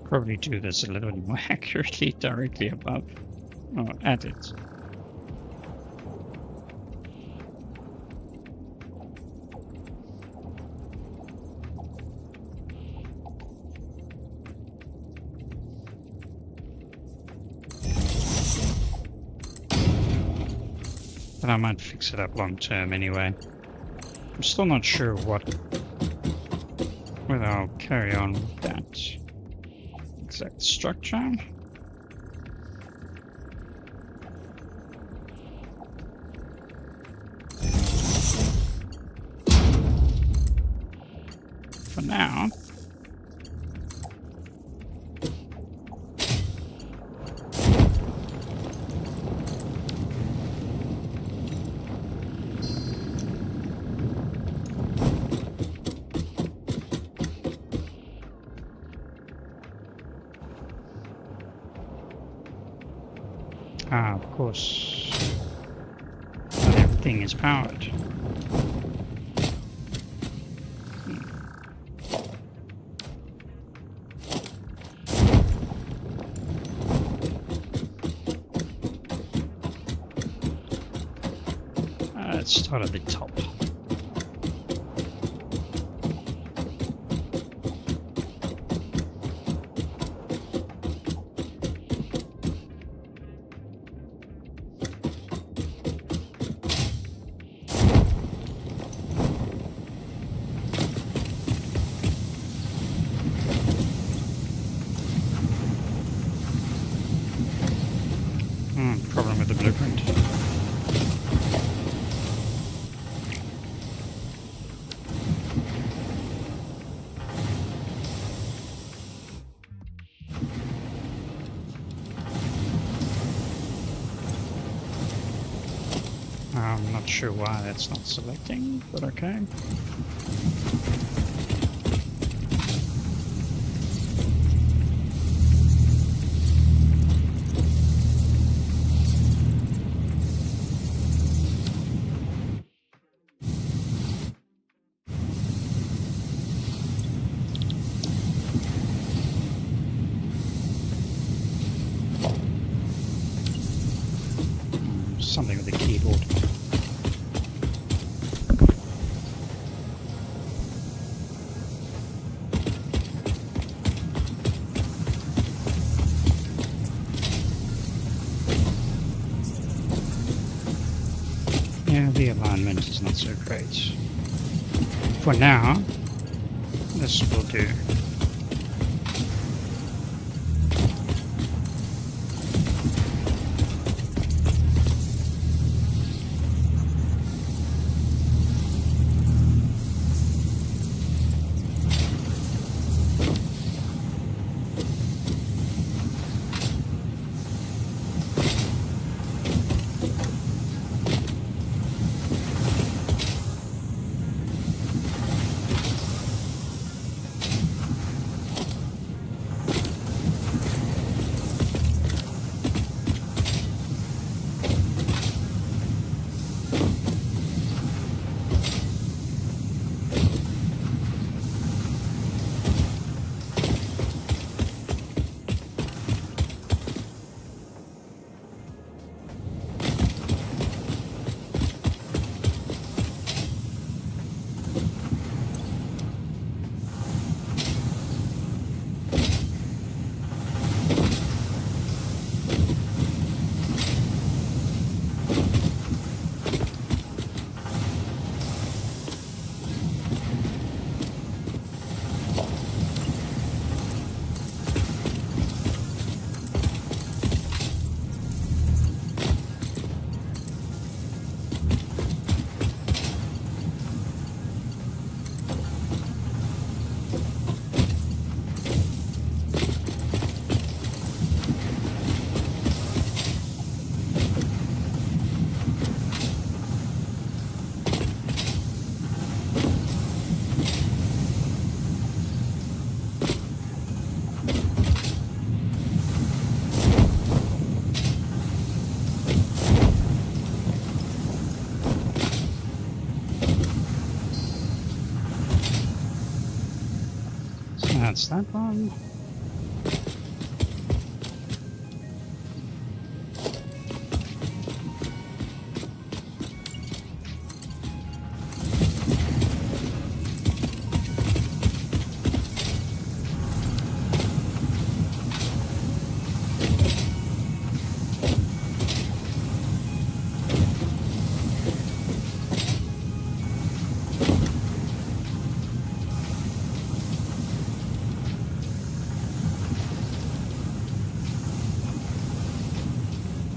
Probably do this a little bit more accurately directly above or at it. But I might fix it up long term anyway. I'm still not sure whether I'll carry on with that exact structure. For now, of course, not everything is powered. Let's start at the top. Problem with the blueprint. I'm not sure why that's not selecting, but okay. Something with the keyboard. Yeah, the alignment is not so great. For now, this will do. That's that one.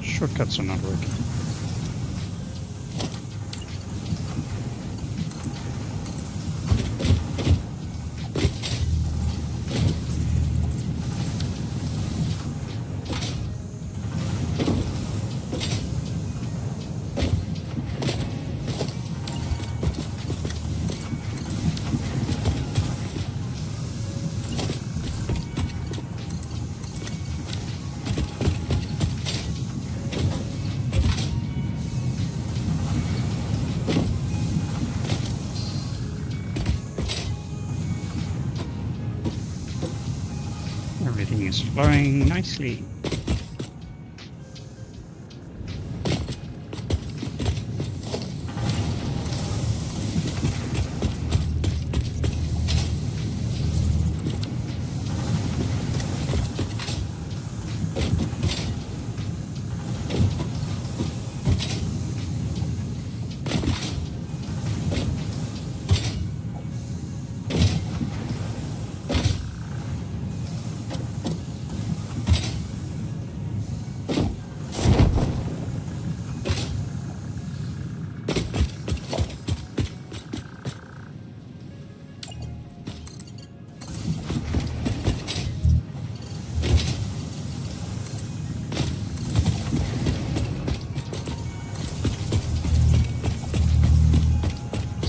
Shortcuts are not working. Everything is flowing nicely.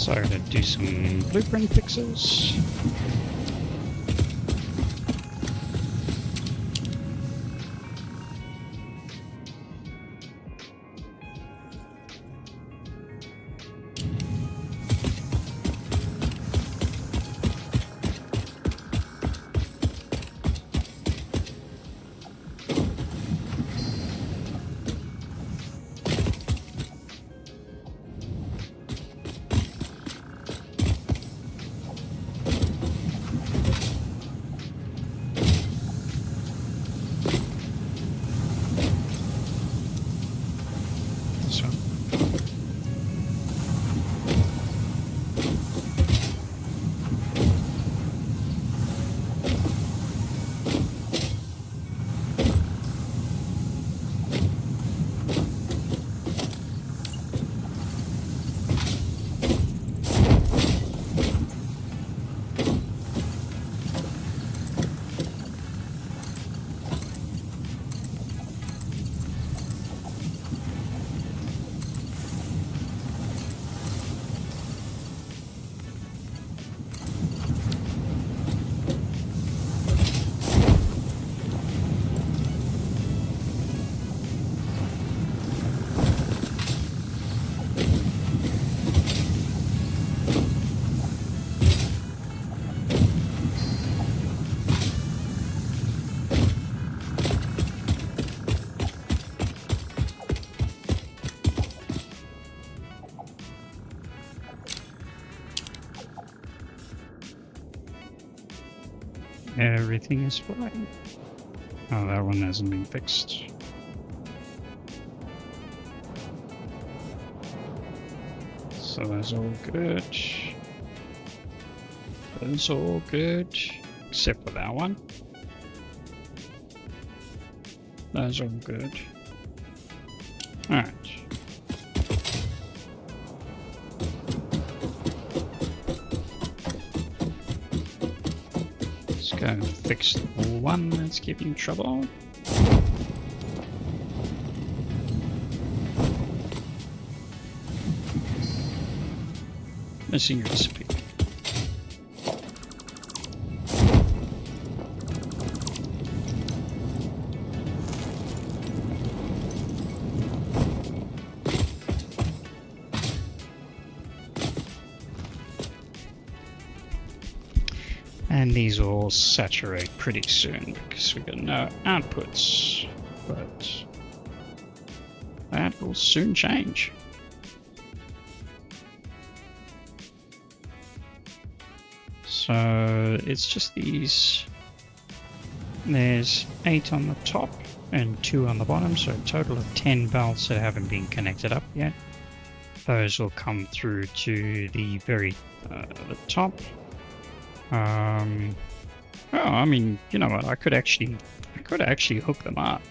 So to do some blueprint fixes. Everything is fine. Oh, that one hasn't been fixed. So that's all good. That's all good. Except for that one. That's all good. Alright. Let's go and fix the one that's giving trouble. Missing recipe. And these will all saturate pretty soon because we've got no outputs, but that will soon change. So it's just these. There's 8 on the top and 2 on the bottom, so a total of 10 belts that haven't been connected up yet. Those will come through to the very the top. Oh, I mean, you know what? I could actually hook them up.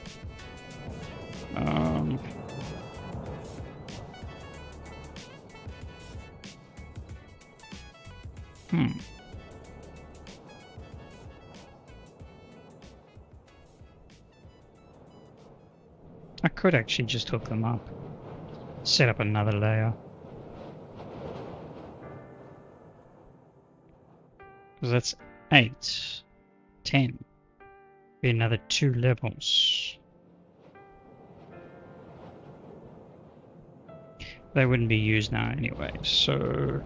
I could actually just hook them up. Set up another layer. Because that's 8, 10. Be another 2 levels. They wouldn't be used now anyway, so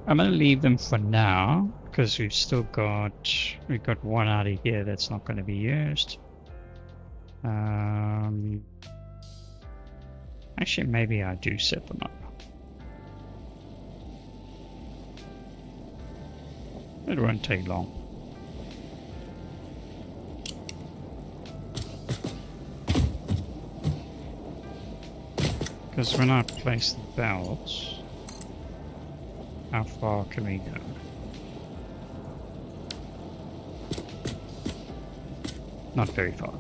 I'm gonna leave them for now because we've got one out of here that's not going to be used. Actually, maybe I do set them up. It won't take long. Because when I place the belts, how far can we go? Not very far.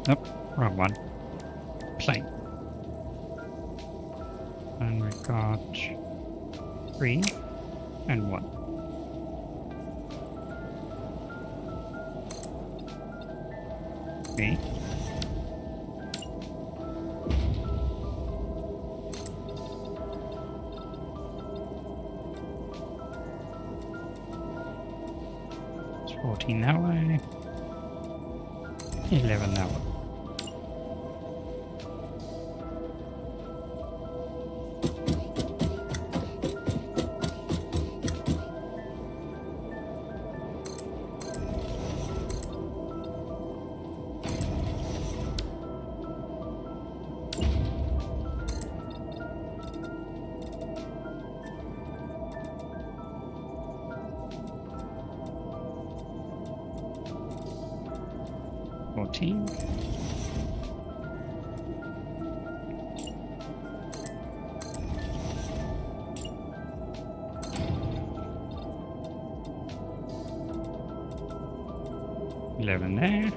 Nope, wrong one. Plane. And we've got 3 and 1. Me. It's 14 that way. 11 that way. There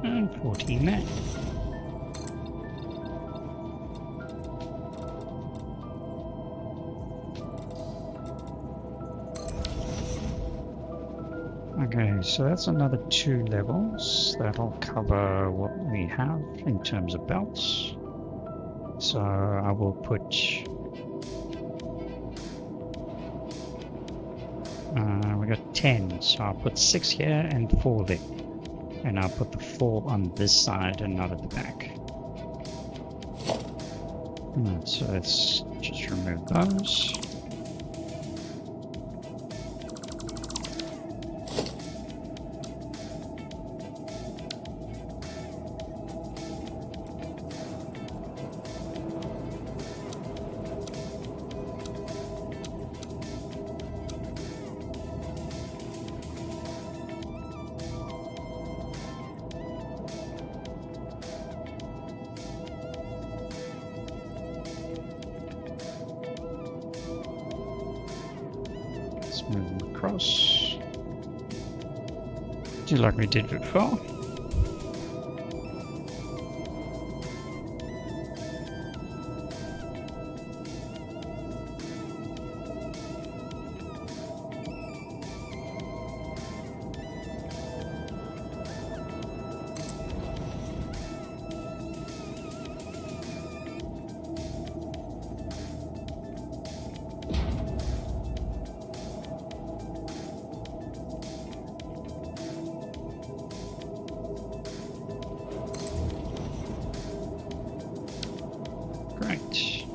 and 14 there. Okay, Okay, so that's another 2 levels. That'll cover what we have in terms of belts. So I will put we got 10, so I'll put 6 here and 4 there. And I'll put the 4 on this side and not at the back. Alright, so let's just remove those. Move them across. Do like we did before. Great.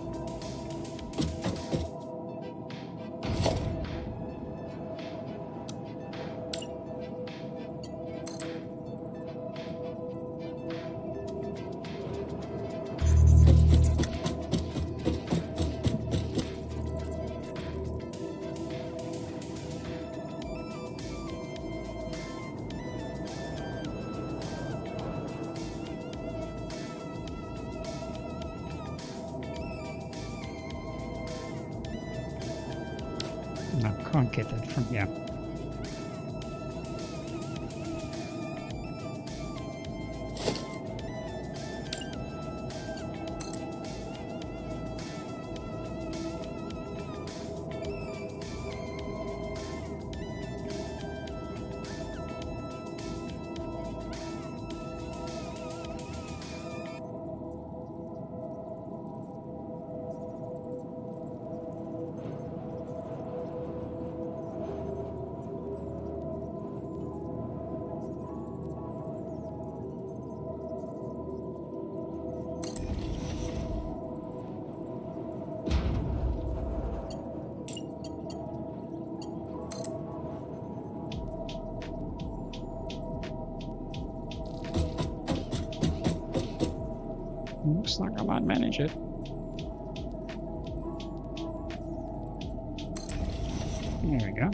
No, can't get that from here. Looks like I might manage it. There we go.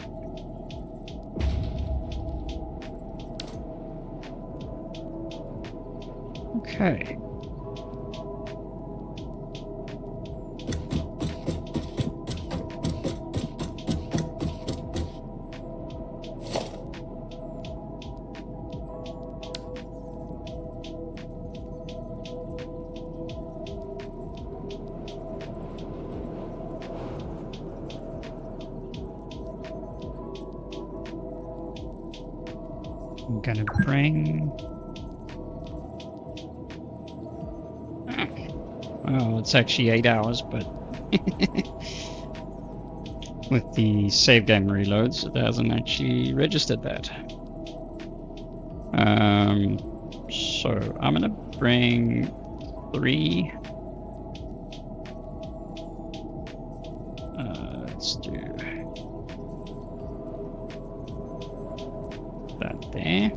Okay. I'm gonna bring... Well, it's actually 8 hours, but with the save game reloads, it hasn't actually registered that. So I'm gonna bring 3. Let's do that there.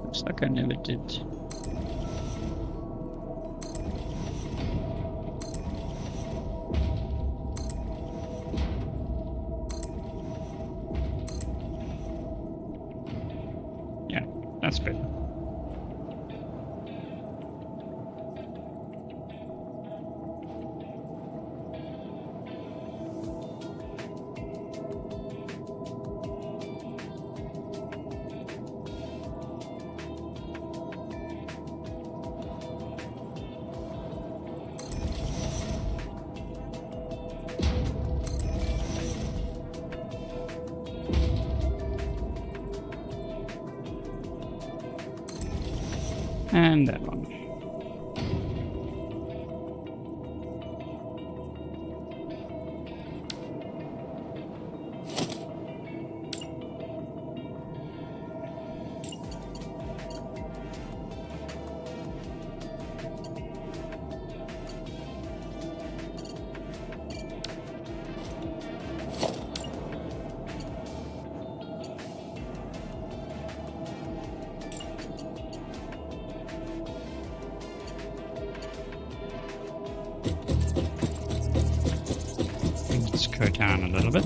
Looks like I never did. Yeah, that's better. And that one. Let's go down a little bit.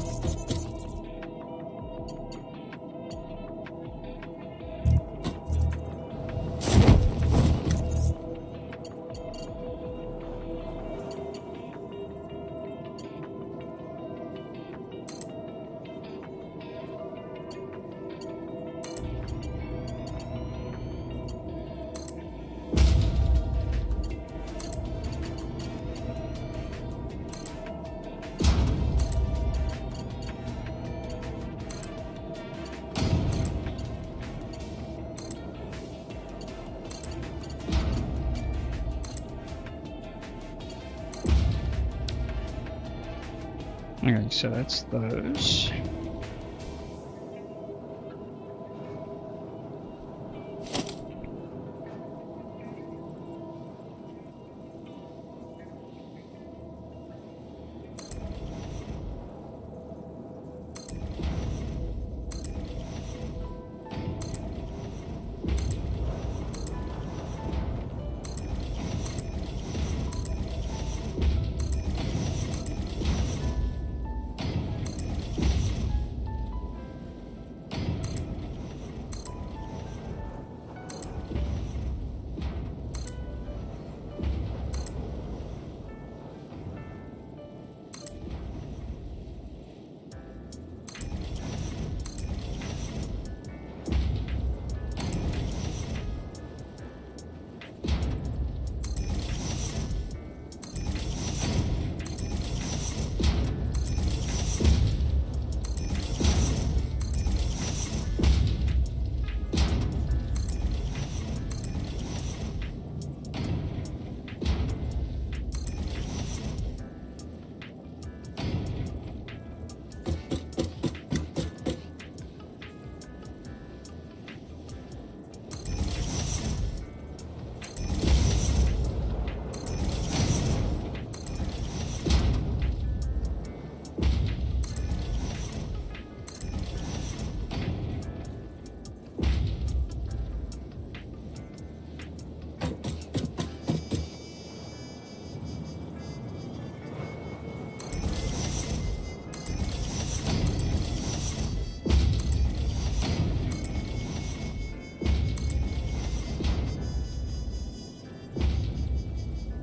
Okay, so that's those.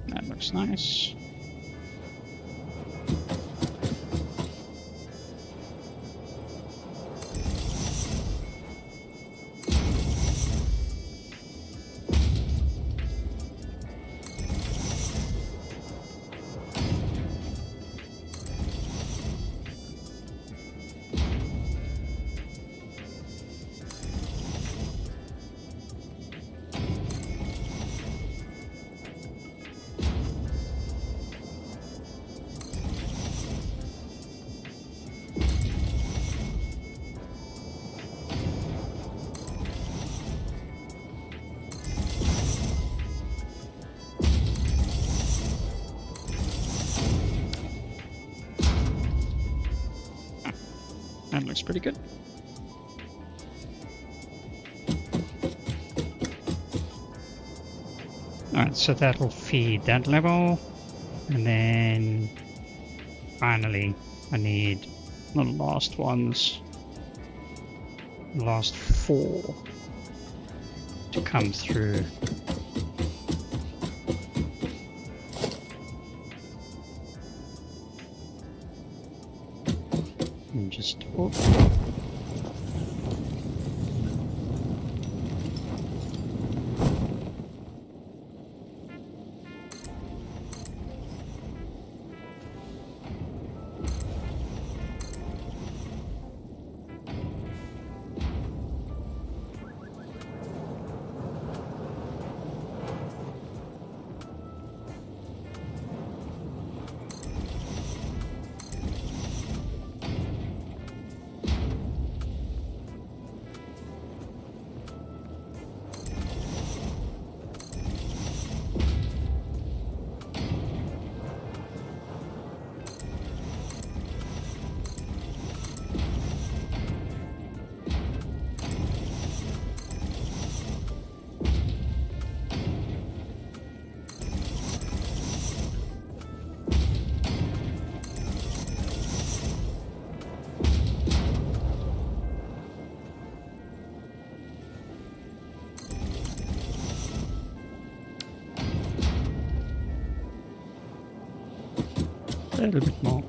That looks nice. That looks pretty good. Alright, so that'll feed that level. And then finally I need the last ones. The last 4 to come through. And just A little bit more.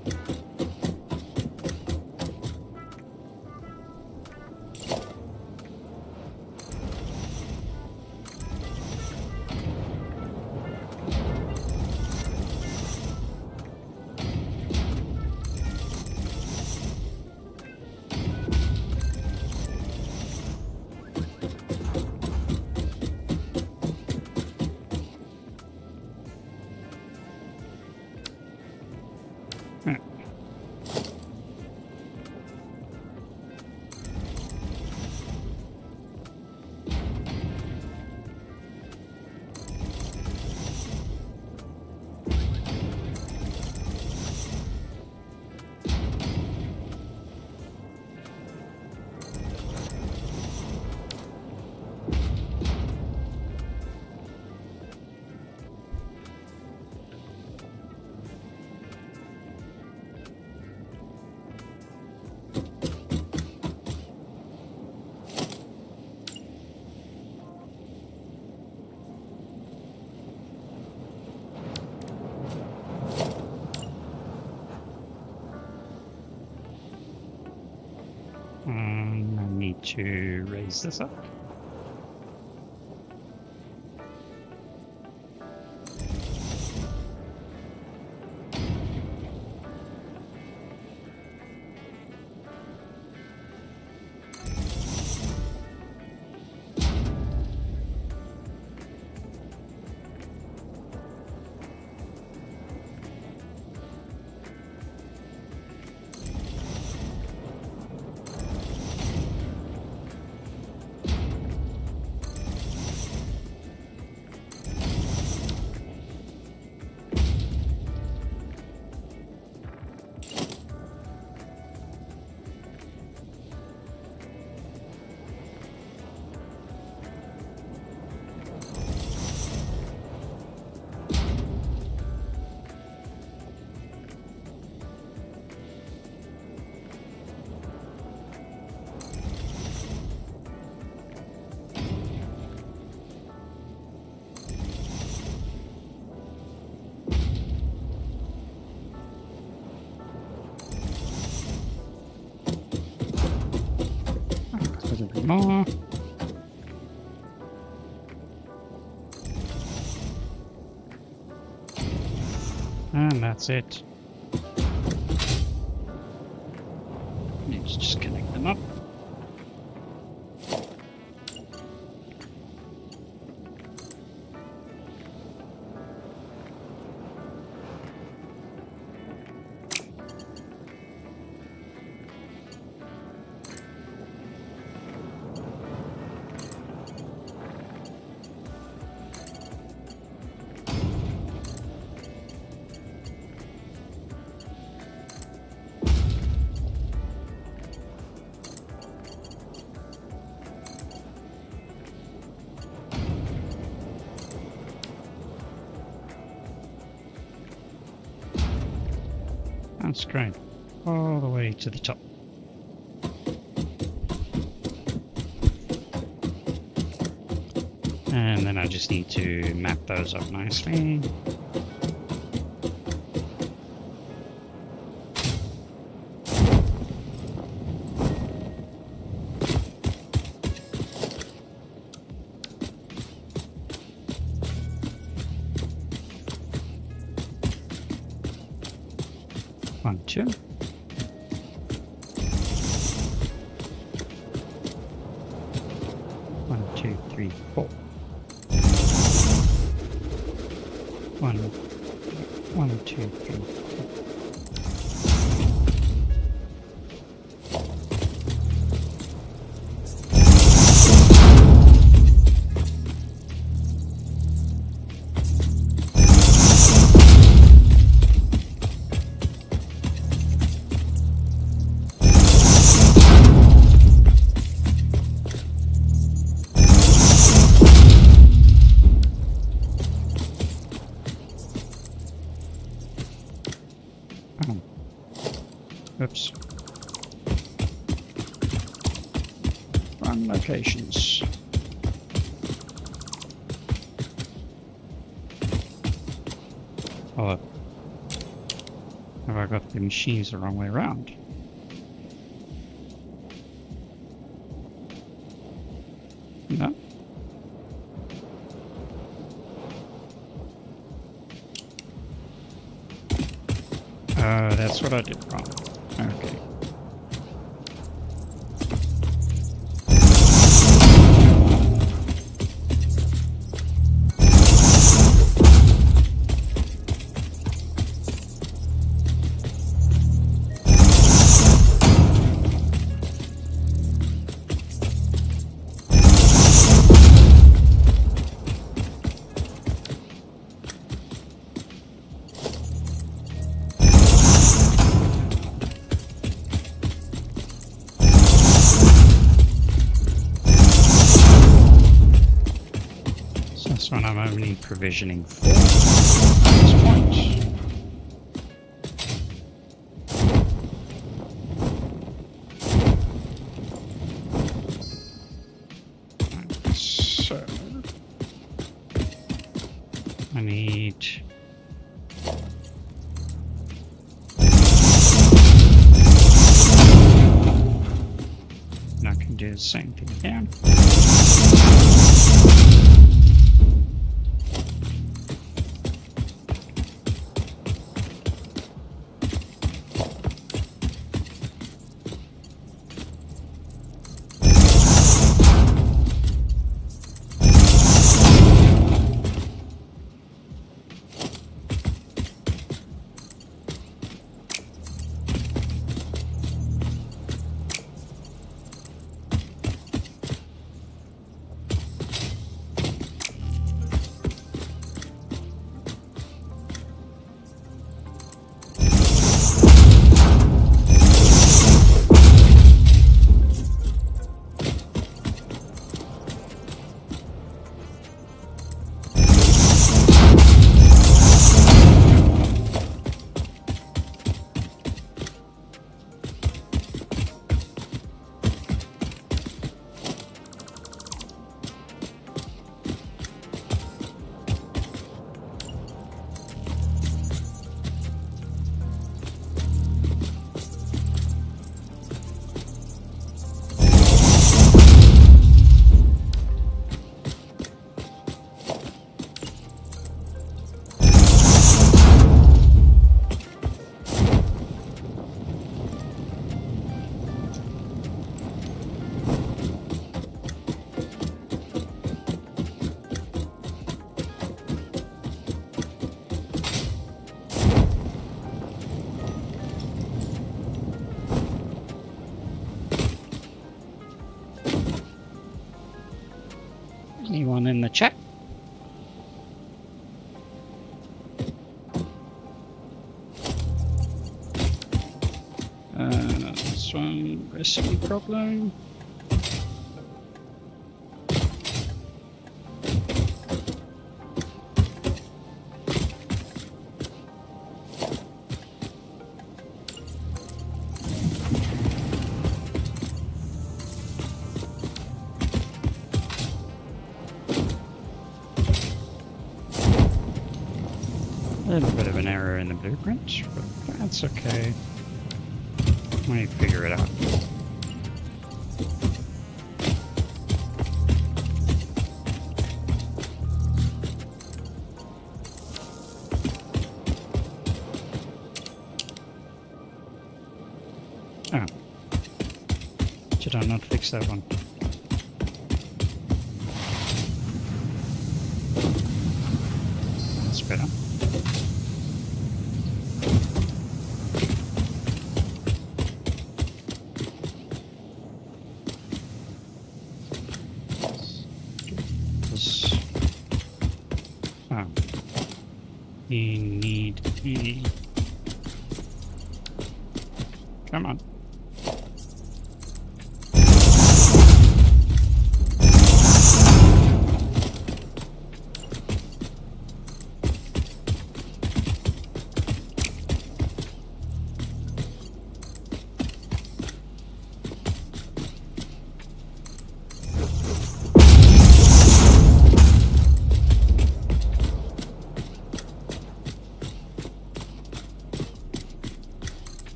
I need to raise this up. A little bit more. And that's it. Let's just connect them up. That's great. All the way to the top. And then I just need to map those up nicely. One, two. One, two, three, four. One, two, three, four. Oops. Wrong locations. Oh. Have I got the machines the wrong way around? No. That's what I did wrong. Okay. That's what I'm only provisioning for at this point. So I need and I can do the same thing again. Anyone in the chat? This one, recipe problem. A little bit of an error in the blueprint, but that's okay. Let me figure it out. Oh. Did I not fix that one? That's better. You need the... Come on.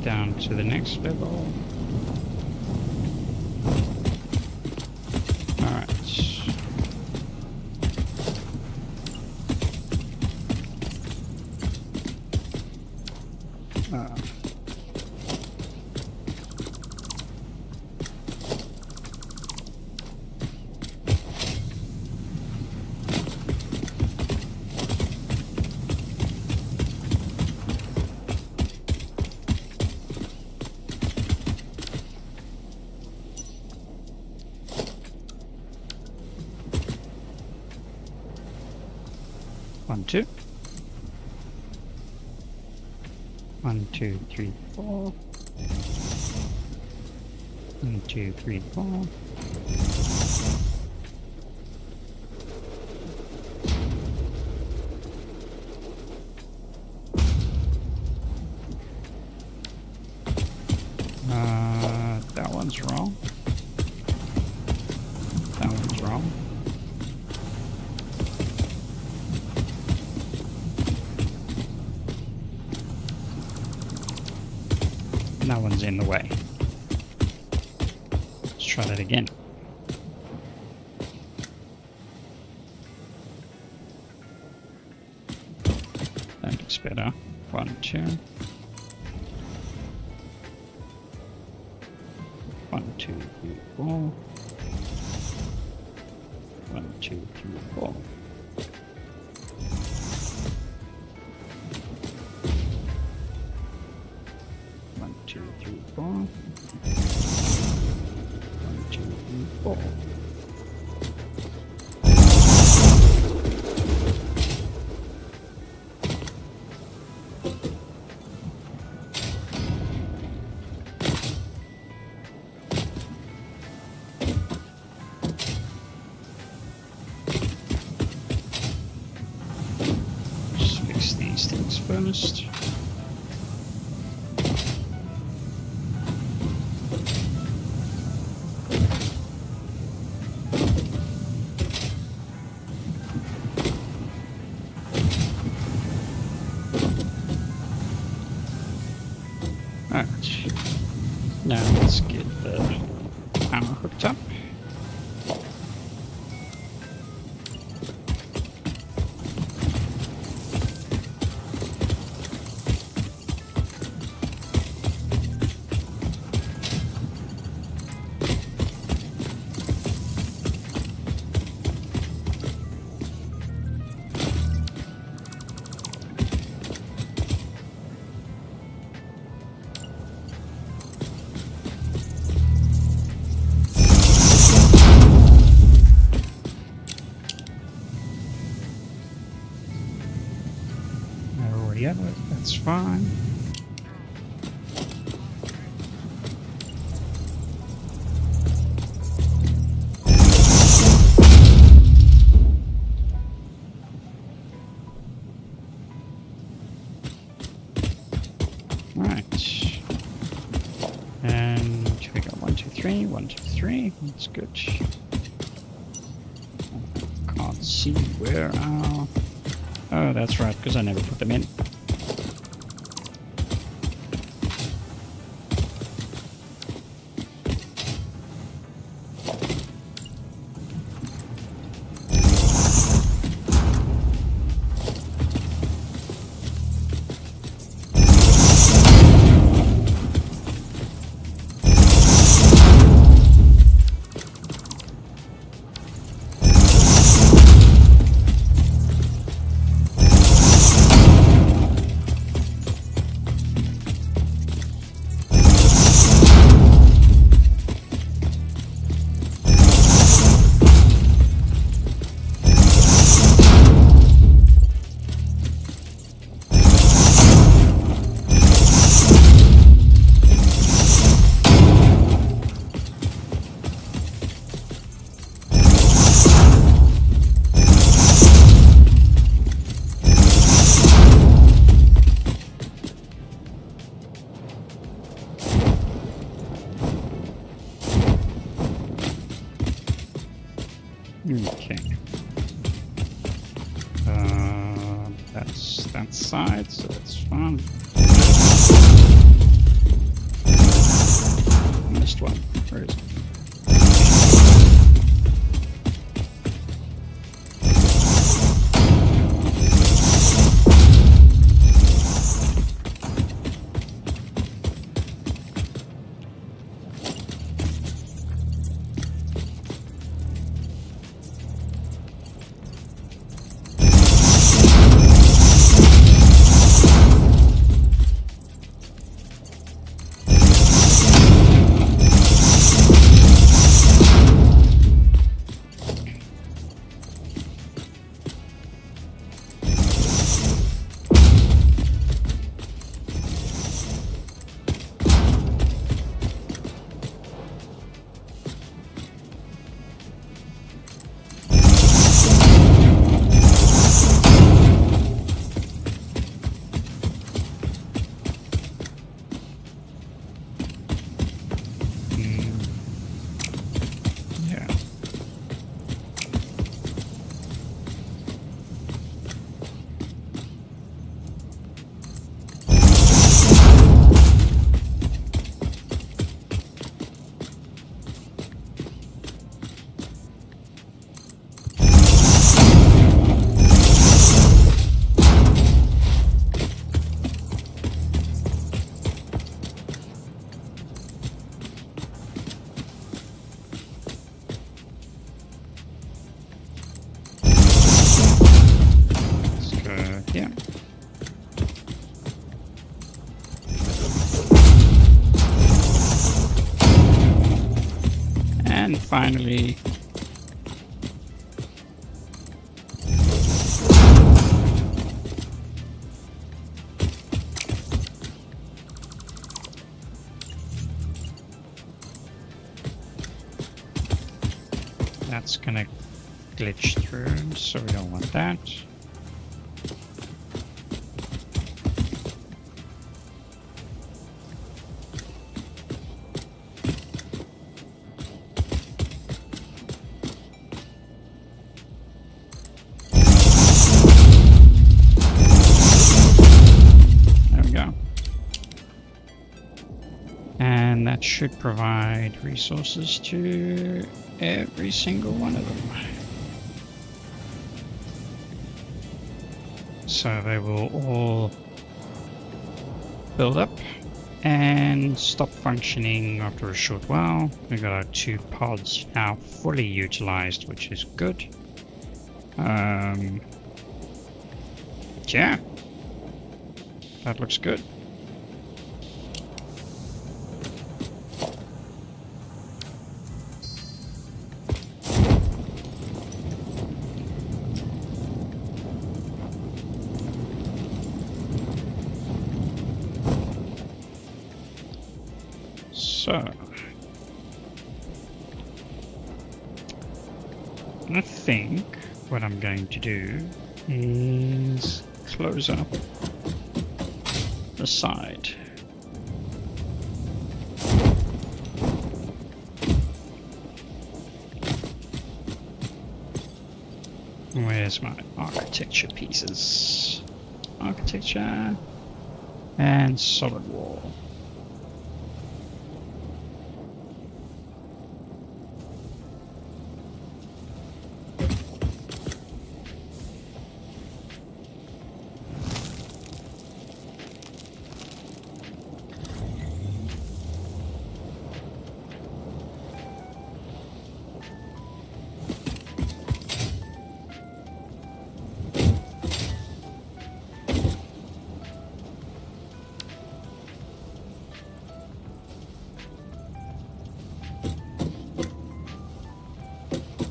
down to the next level. Alright. One, two. 1, 2, 3, 4. 1, 2, 3, 4. That one's wrong. That one's wrong. That one's in the way. Let's try that again. That looks better. 1, 2. 1, 2, 3, 4. 1, 2, 3, 4. Just fix these things first. Alright, now let's get the hammer hooked up. Yeah, that's fine. Right. And we got 1, 2, 3, 1, 2, 3. That's good. Can't see where our... Oh, that's right, because I never put them in. Okay. That's that side, so that's fine. finally. That's gonna glitch through, so we don't want that. There we go. And that should provide resources to every single one of them. So they will all build up and stop functioning after a short while. We've got our 2 pods now fully utilized, which is good. Yeah, that looks good. So, I think what I'm going to do is close up the side. Where's my architecture pieces? Architecture and solid wall.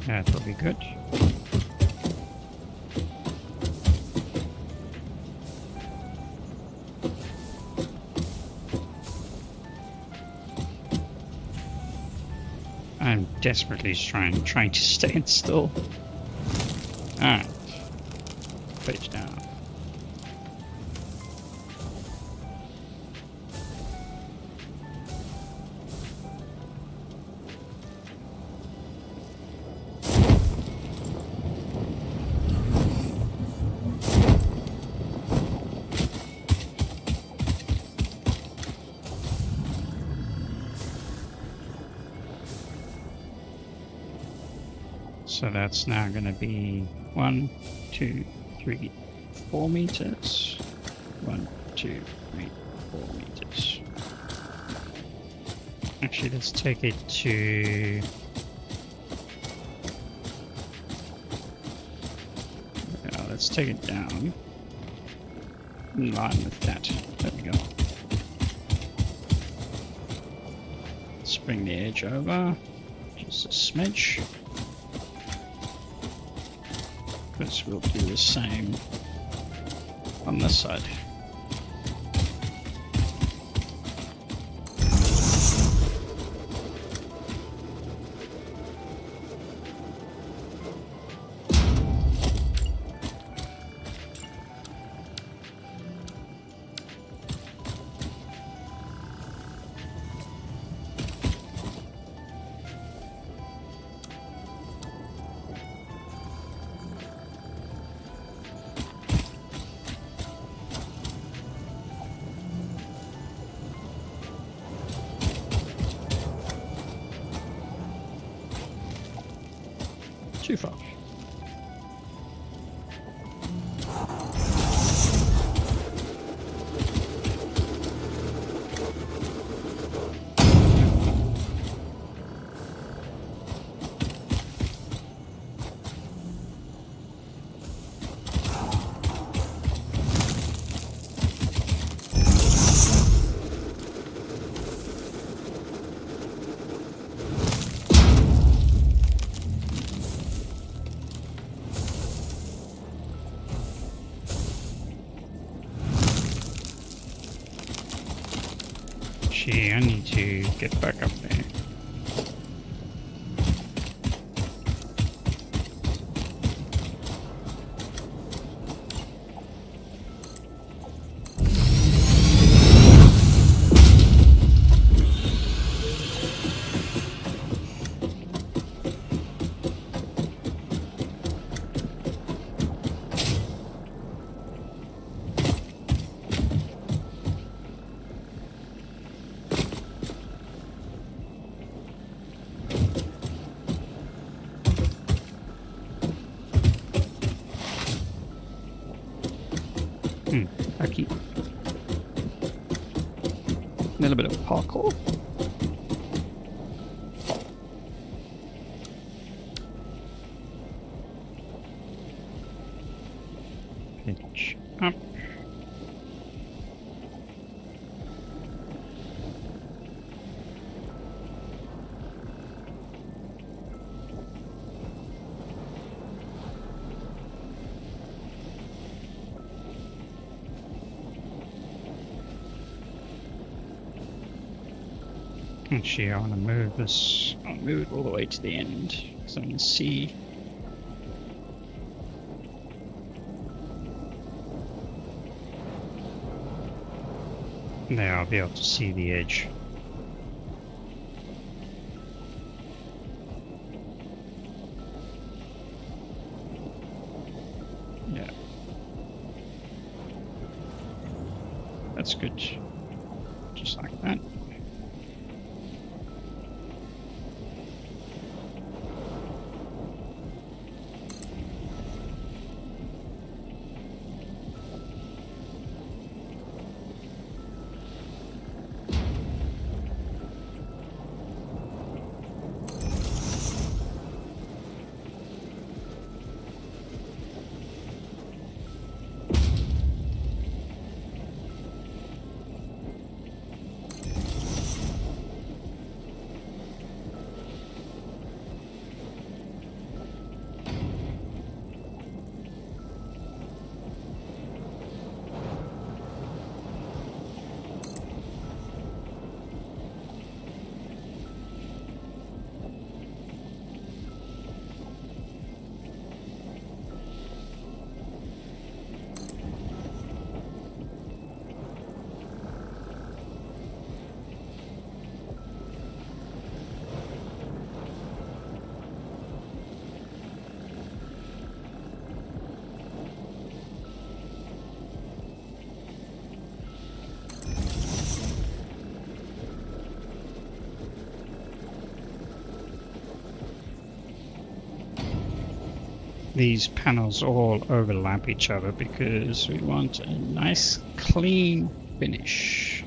That will be good. I'm desperately trying to stand still. Alright. Page down. So that's now going to be 1, 2, 3, 4 meters. 1, 2, 3, 4 meters. Actually, let's take it to... let's take it down. In line with that. There we go. Let's bring the edge over. Just a smidge. Because we'll do the same on this side. Too far. Gee, I need to get back up there. Okay. A little bit of parkour. Pitch up. Actually, I want to move this. I'll move it all the way to the end, so I can see. There, I'll be able to see the edge. Yeah. That's good. Just like that. These panels all overlap each other because we want a nice clean finish.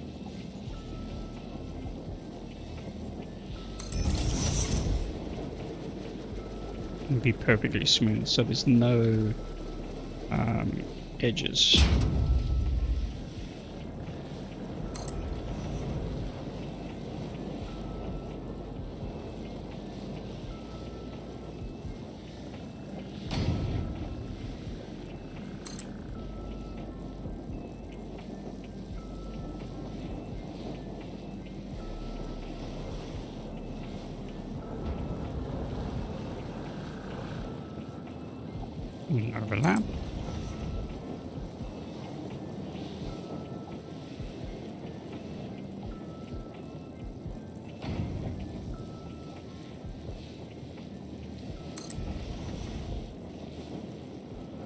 And be perfectly smooth so there's no edges. Overlap.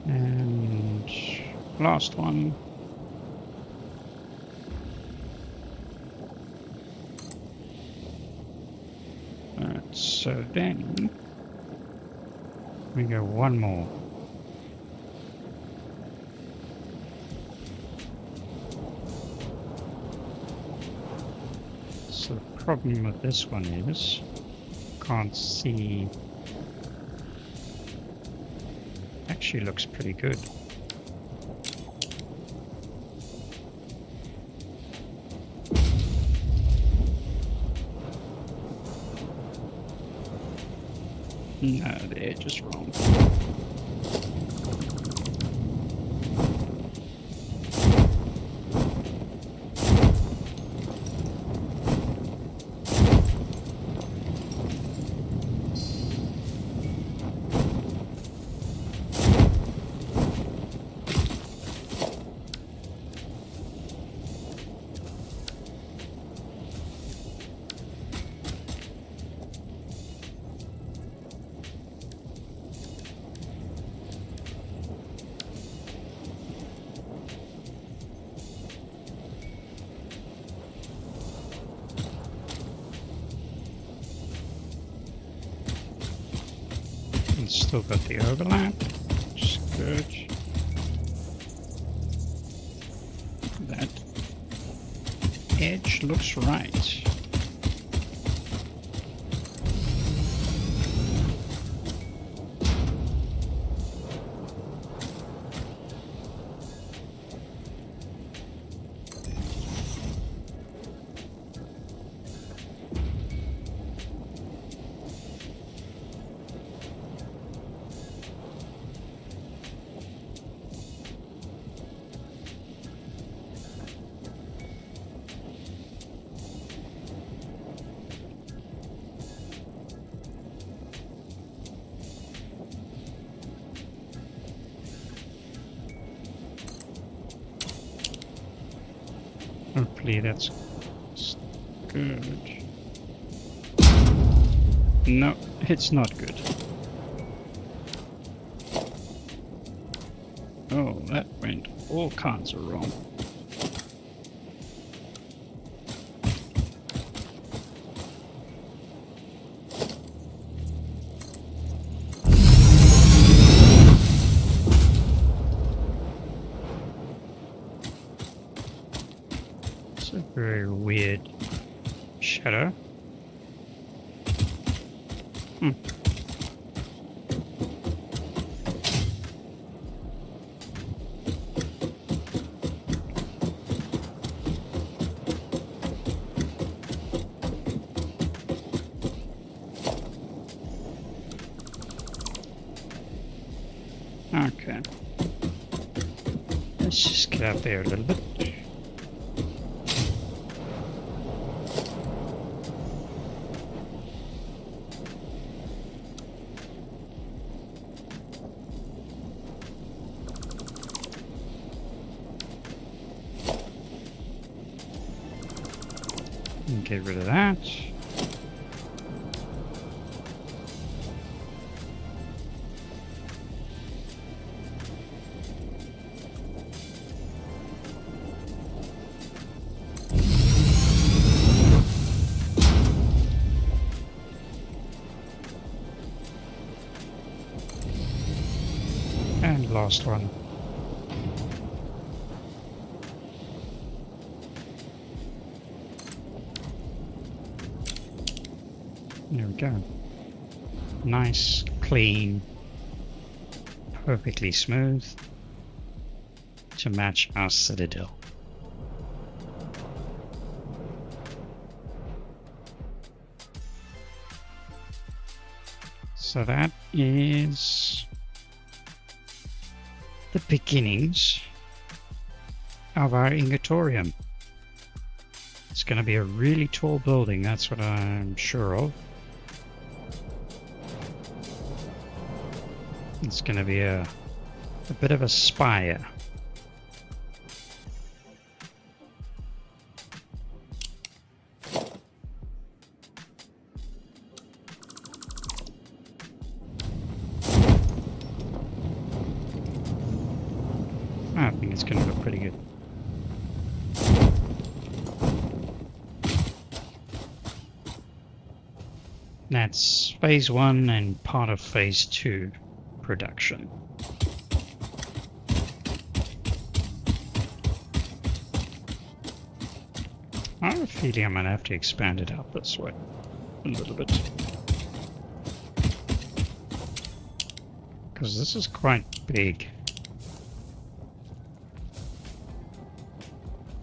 And last one. Alright, so then we go one more. So the problem with this one is can't see. Actually looks pretty good. No, the edge is wrong. And still got the overlap, which is good. That edge looks right. Hopefully that's good. No, it's not good. Oh, that went all kinds of wrong. It's a very weird shadow. Okay. Let's just get out there a little bit. And get rid of that. And last one. There we go. Nice, clean, perfectly smooth to match our citadel. So that is the beginnings of our ingatorium. It's going to be a really tall building, that's what I'm sure of. It's going to be a bit of a spire. I think it's going to look pretty good. That's phase 1 and part of phase 2 production. I have a feeling I'm going to have to expand it out this way a little bit. Because this is quite big.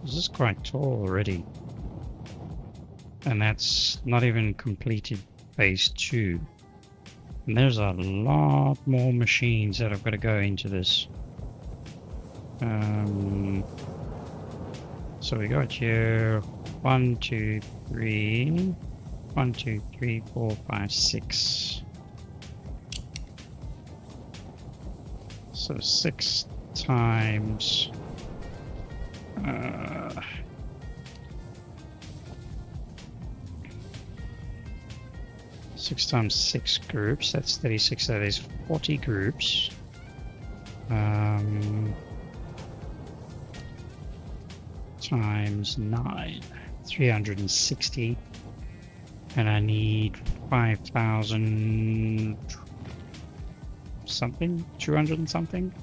This is quite tall already. And that's not even completed phase 2. And there's a lot more machines that have got to go into this. So we got here 1, 2, 3, 1, 2, 3, 4, 5, 6. So 6 times 6 times 6 groups, that's 36, that is 40 groups. Times 9, 360. And I need 5,000 something, 200 and something.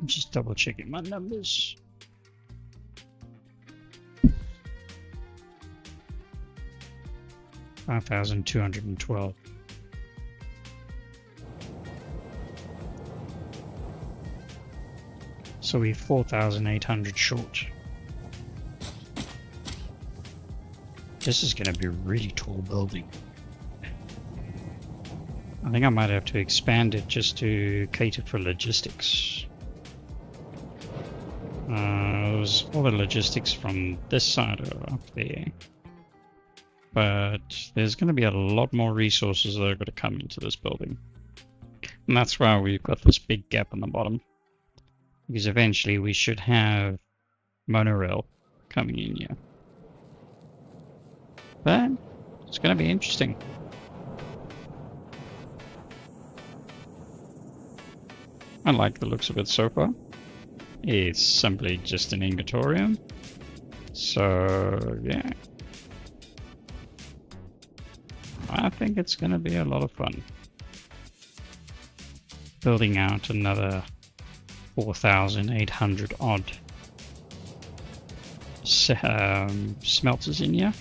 Just double checking my numbers. $5,212. So we're 4,800 short. This is going to be a really tall building. I think I might have to expand it just to cater for logistics. There's all the logistics from this side are up there. But there's going to be a lot more resources that are going to come into this building. And that's why we've got this big gap on the bottom. Because eventually we should have monorail coming in here. But it's going to be interesting. I like the looks of it so far. It's simply just an ingatorium. So, yeah. I think it's going to be a lot of fun. Building out another 4,800 odd smelters in here.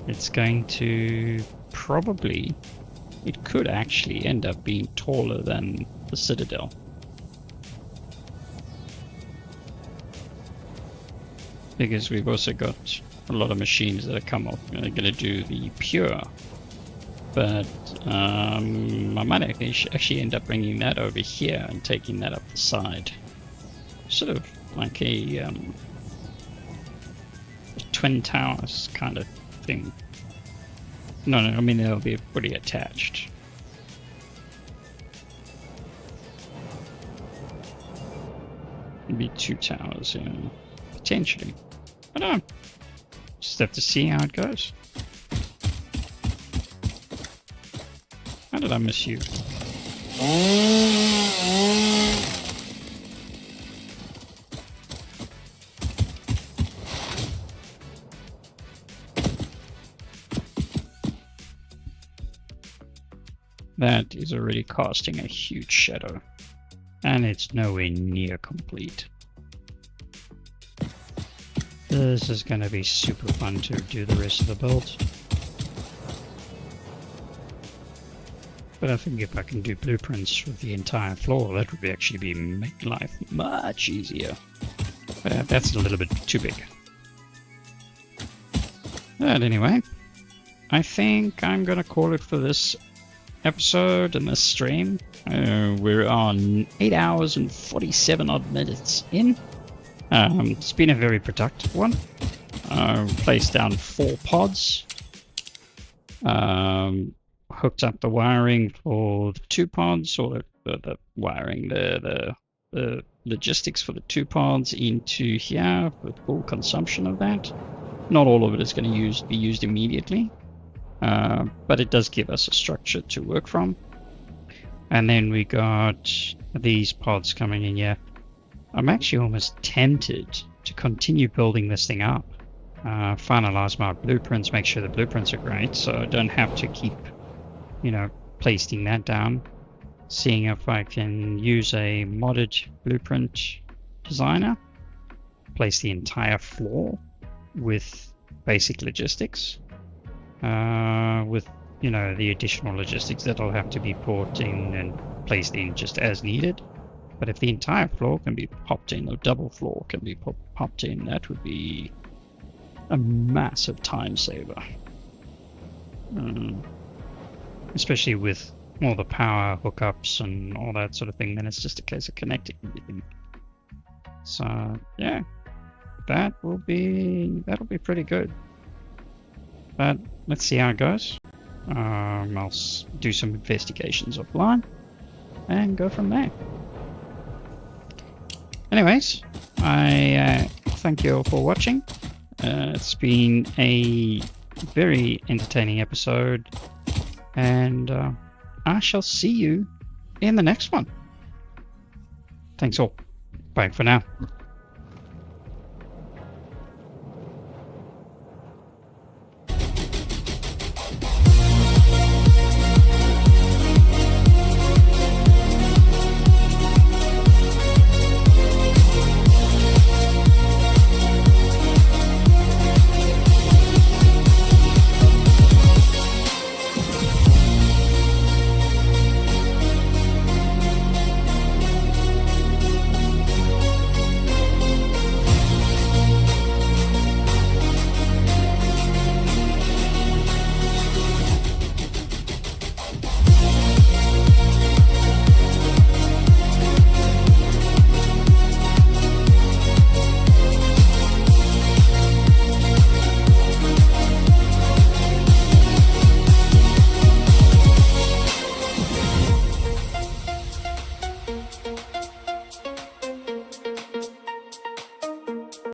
It's going to probably, it could actually end up being taller than the Citadel. Because we've also got a lot of machines that are come off and are going to do the pure. But I might actually end up bringing that over here and taking that up the side. Sort of like a twin towers kind of thing. No, I mean they'll be fully attached. Maybe two towers, yeah. Potentially. I don't know. Just have to see how it goes. How did I miss you? That is already casting a huge shadow. And it's nowhere near complete. This is going to be super fun to do the rest of the build. But I think if I can do blueprints with the entire floor, that would actually make life much easier. But that's a little bit too big. But anyway, I think I'm going to call it for this episode and this stream. We're on 8 hours and 47 odd minutes in. It's been a very productive one. Placed down 4 pods. Hooked up the wiring for the 2 pods, or the wiring, the logistics for the 2 pods into here with full consumption of that. Not all of it is going to be used immediately, but it does give us a structure to work from. And then we got these pods coming in here. I'm actually almost tempted to continue building this thing up. Finalize my blueprints, make sure the blueprints are great, so I don't have to keep, placing that down. Seeing if I can use a modded blueprint designer, place the entire floor with basic logistics, with the additional logistics that'll have to be brought in and placed in just as needed. But if the entire floor can be popped in, or double floor can be popped in, that would be a massive time saver. Especially with all the power hookups and all that sort of thing, then it's just a case of connecting everything. So yeah, that'll be pretty good. But let's see how it goes. I'll do some investigations offline and go from there. Anyways, I thank you all for watching. It's been a very entertaining episode, and I shall see you in the next one. Thanks all. Bye for now.